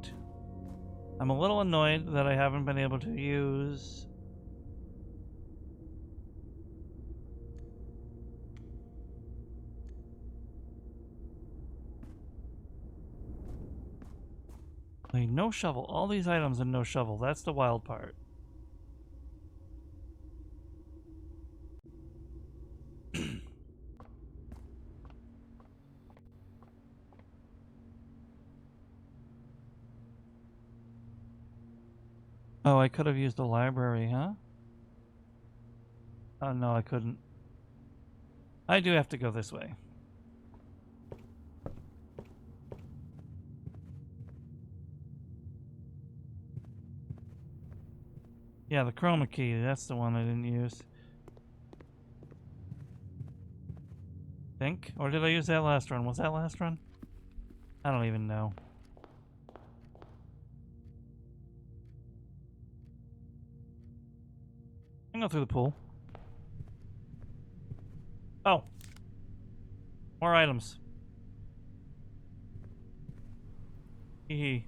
S1: I'm a little annoyed that I haven't been able to use... Wait, no shovel. All these items and no shovel. That's the wild part. Oh, I could have used the library, huh? Oh, no, I couldn't. I do have to go this way. Yeah, the chroma key, that's the one I didn't use. Think? Or did I use that last run? Was that last run? I don't even know. I can go through the pool. Oh. More items. Hee hee.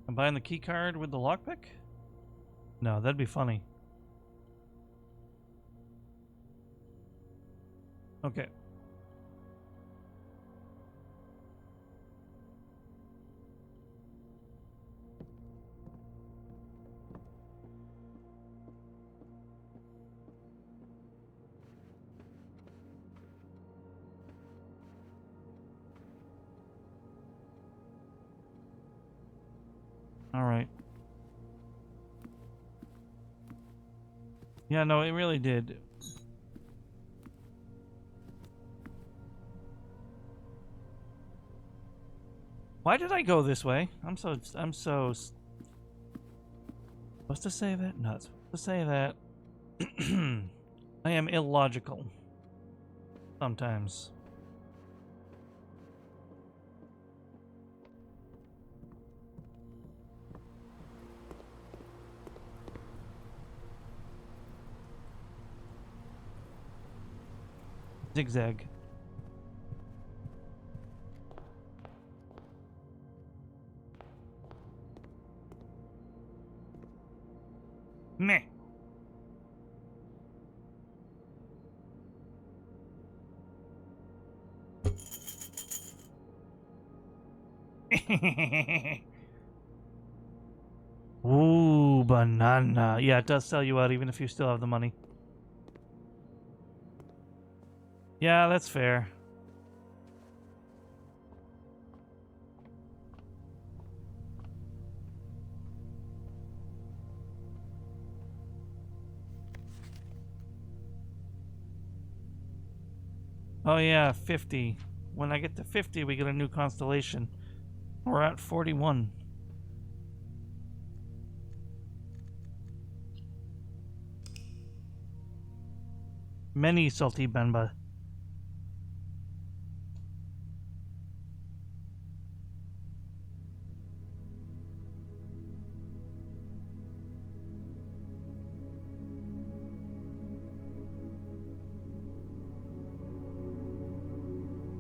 S1: Combine the key card with the lockpick? No, that'd be funny. Okay. All right. Yeah, no, it really did. Why did I go this way? I'm so supposed to say that? Not supposed to say that. I am illogical. Sometimes. Zigzag. Meh. Ooh, banana. Yeah, it does sell you out even if you still have the money. Yeah, that's fair. Oh yeah, 50. When I get to 50, we get a new constellation. We're at 41. Many salty Benba.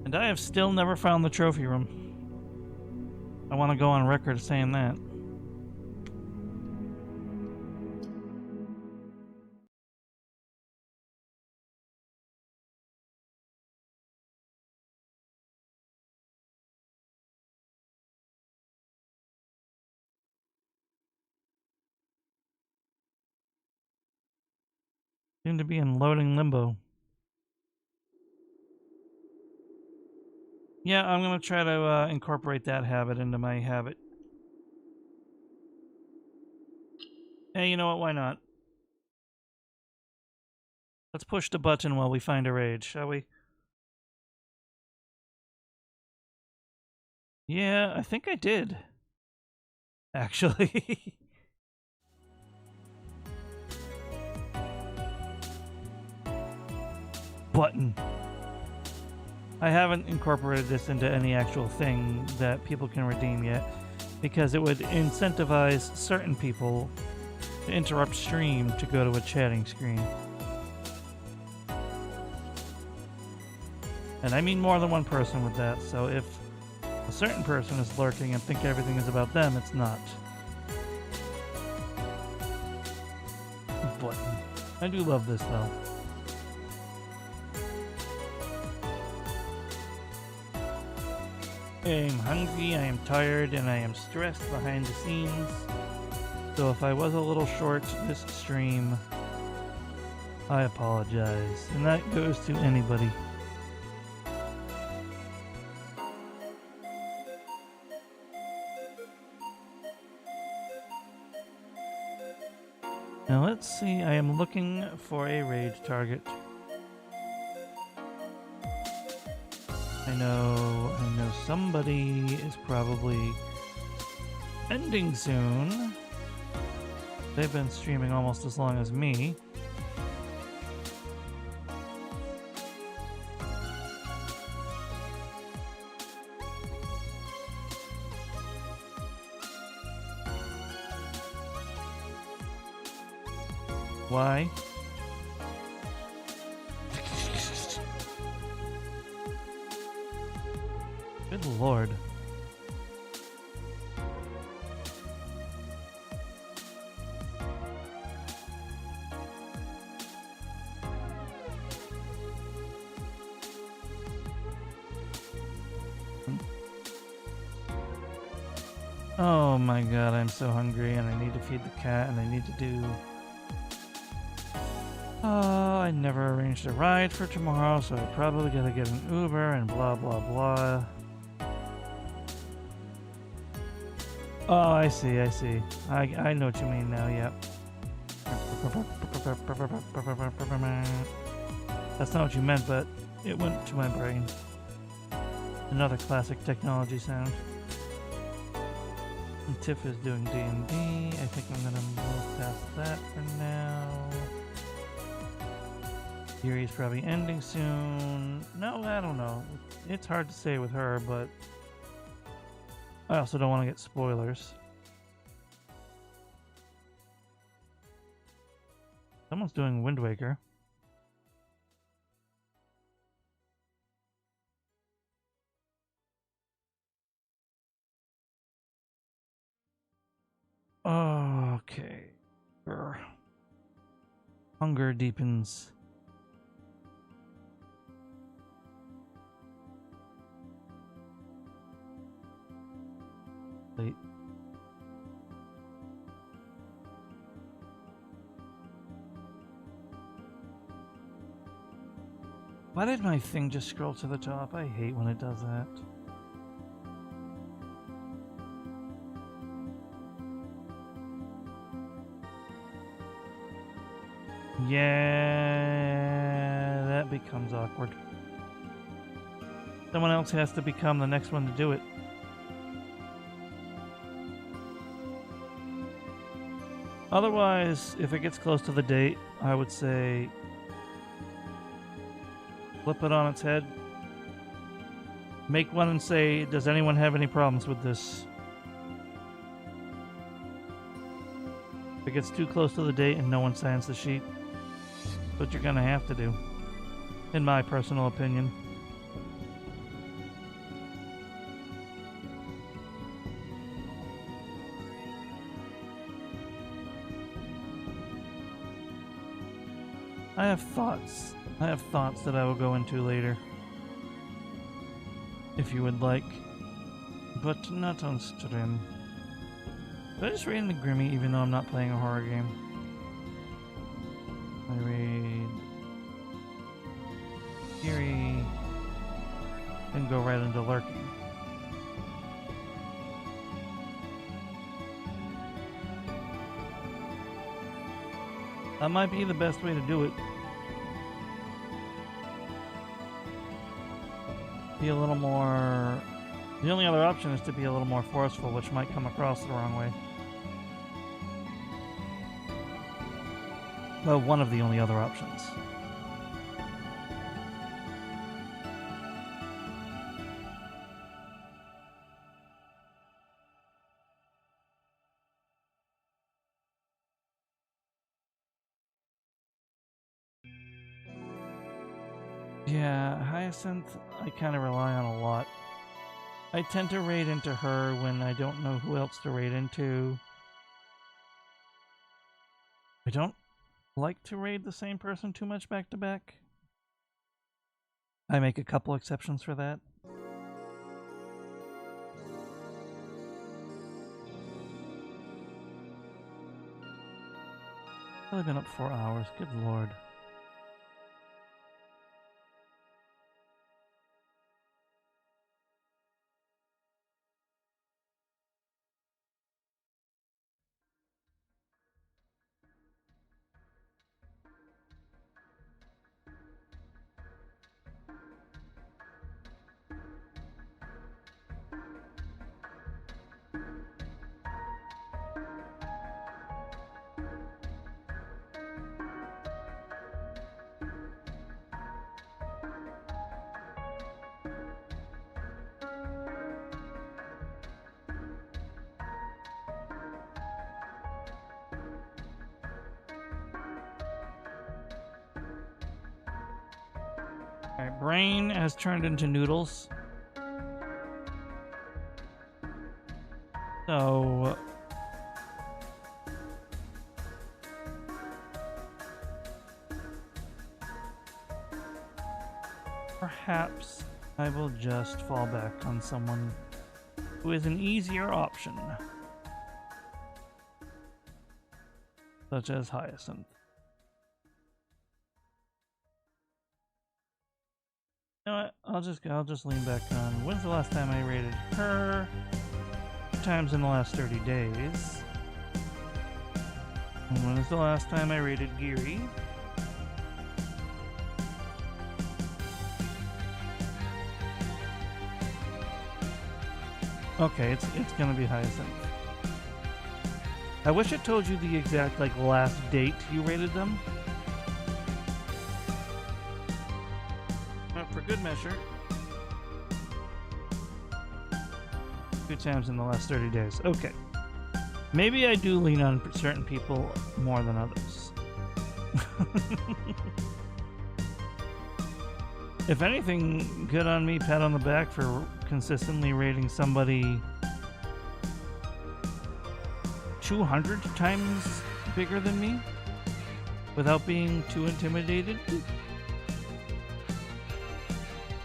S1: And I have still never found the trophy room. I want to go on record saying that. Seem to be in loading limbo. Yeah, I'm gonna try to incorporate that habit into my habit. Hey, you know what? Why not? Let's push the button while we find a raid, shall we? Yeah, I think I did. Actually. Button. I haven't incorporated this into any actual thing that people can redeem yet, because it would incentivize certain people to interrupt stream to go to a chatting screen. And I mean more than one person with that, so if a certain person is lurking and think everything is about them, it's not. Button. I do love this though. I am hungry, I am tired, and I am stressed behind the scenes. So if I was a little short this stream, I apologize. And that goes to anybody. Now let's see, I am looking for a raid target. I know somebody is probably ending soon. They've been streaming almost as long as me. Why? Good lord. Oh my god, I'm so hungry and I need to feed the cat and I need to do... I never arranged a ride for tomorrow, so I probably gotta get an Uber and blah blah blah. Oh, I see, I see. I know what you mean now, yep. That's not what you meant, but it went to my brain. Another classic technology sound. And Tiff is doing D&D. I think I'm gonna move past that for now. Yuri's probably ending soon. No, I don't know. It's hard to say with her, but I also don't want to get spoilers. Someone's doing Wind Waker. Okay. Grr. Hunger deepens. Late. Why did my thing just scroll to the top? I hate when it does that. Yeah, that becomes awkward. Someone else has to become the next one to do it. Otherwise, if it gets close to the date, I would say flip it on its head. Make one and say, does anyone have any problems with this? If it gets too close to the date and no one signs the sheet, that's what you're gonna have to do, in my personal opinion. I have thoughts that I will go into later, if you would like, but not on stream. Did I just read in the Grimmy even though I'm not playing a horror game? I read Eerie and go right into lurking. That might be the best way to do it. Be a little more... The only other option is to be a little more forceful, which might come across the wrong way. Well, one of the only other options. Yeah, Hyacinth, I kind of rely on a lot. I tend to raid into her when I don't know who else to raid into. I don't like to raid the same person too much back to back. I make a couple exceptions for that. I've only been up 4 hours, good lord. Alright, brain has turned into noodles. So... perhaps I will just fall back on someone who is an easier option. Such as Hyacinth. You know what? I'll just lean back on. When's the last time I rated her? good times in the last 30 days. And when was the last time I rated Geary? Okay, it's gonna be Hyacinth. I wish it told you the exact like last date you rated them. But for good measure, good times in the last 30 days. Okay. Maybe I do lean on certain people more than others. If anything, good on me, pat on the back for consistently rating somebody 200 times bigger than me without being too intimidated.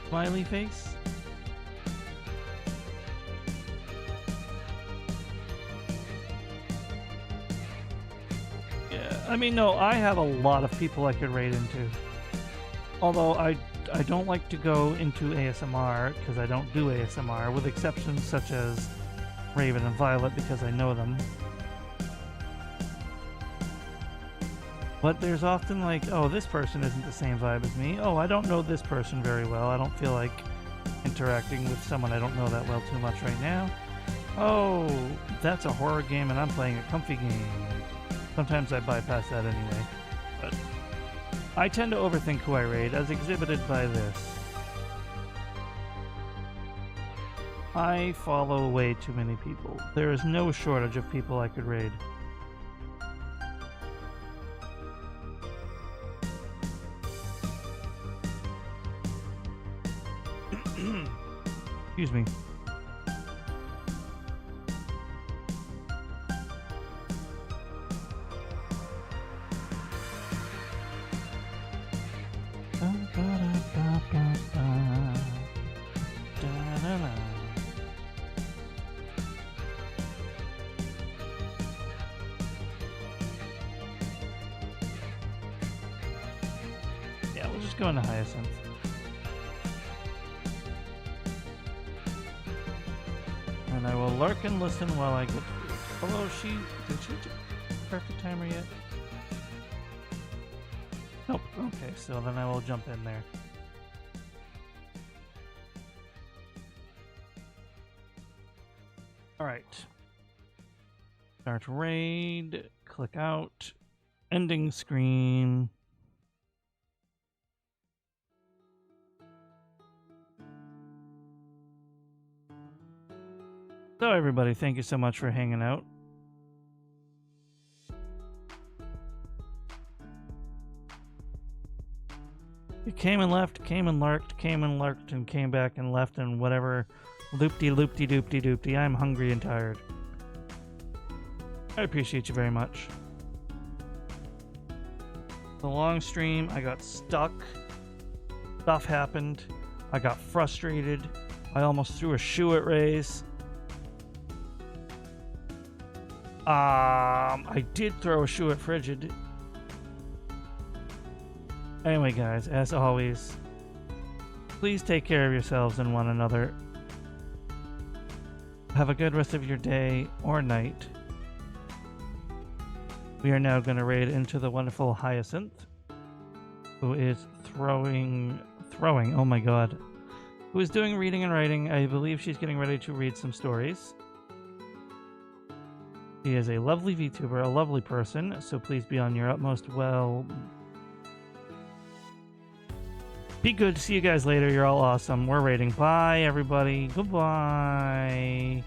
S1: Smiley face. Yeah, I mean, no, I have a lot of people I could rate into. Although I don't like to go into ASMR because I don't do ASMR, with exceptions such as Raven and Violet because I know them. But there's often like, oh, this person isn't the same vibe as me. Oh, I don't know this person very well. I don't feel like interacting with someone I don't know that well too much right now. Oh, that's a horror game and I'm playing a comfy game. Sometimes I bypass that anyway. But I tend to overthink who I raid, as exhibited by this. I follow way too many people. There is no shortage of people I could raid. Excuse me. Yeah, we'll just go into Hyacinth. And I will lurk and listen while I get through. Although did she do perfect timer yet? Nope. Okay, so then I will jump in there. Alright. Start raid, click out, ending screen. So everybody, thank you so much for hanging out. You came and left, came and lurked, and came back and left, and whatever. Loopty-loopty-doopty-doopty. I'm hungry and tired. I appreciate you very much. The long stream, I got stuck. Stuff happened. I got frustrated. I almost threw a shoe at Ray's. I did throw a shoe at Frigid. Anyway, guys, as always, please take care of yourselves and one another. Have a good rest of your day or night. We are now going to raid into the wonderful Hyacinth, who is throwing, oh my god, who is doing reading and writing. I believe she's getting ready to read some stories. She is a lovely VTuber, a lovely person, so please be on your utmost well. Be good. See you guys later. You're all awesome. We're raiding. Bye, everybody. Goodbye.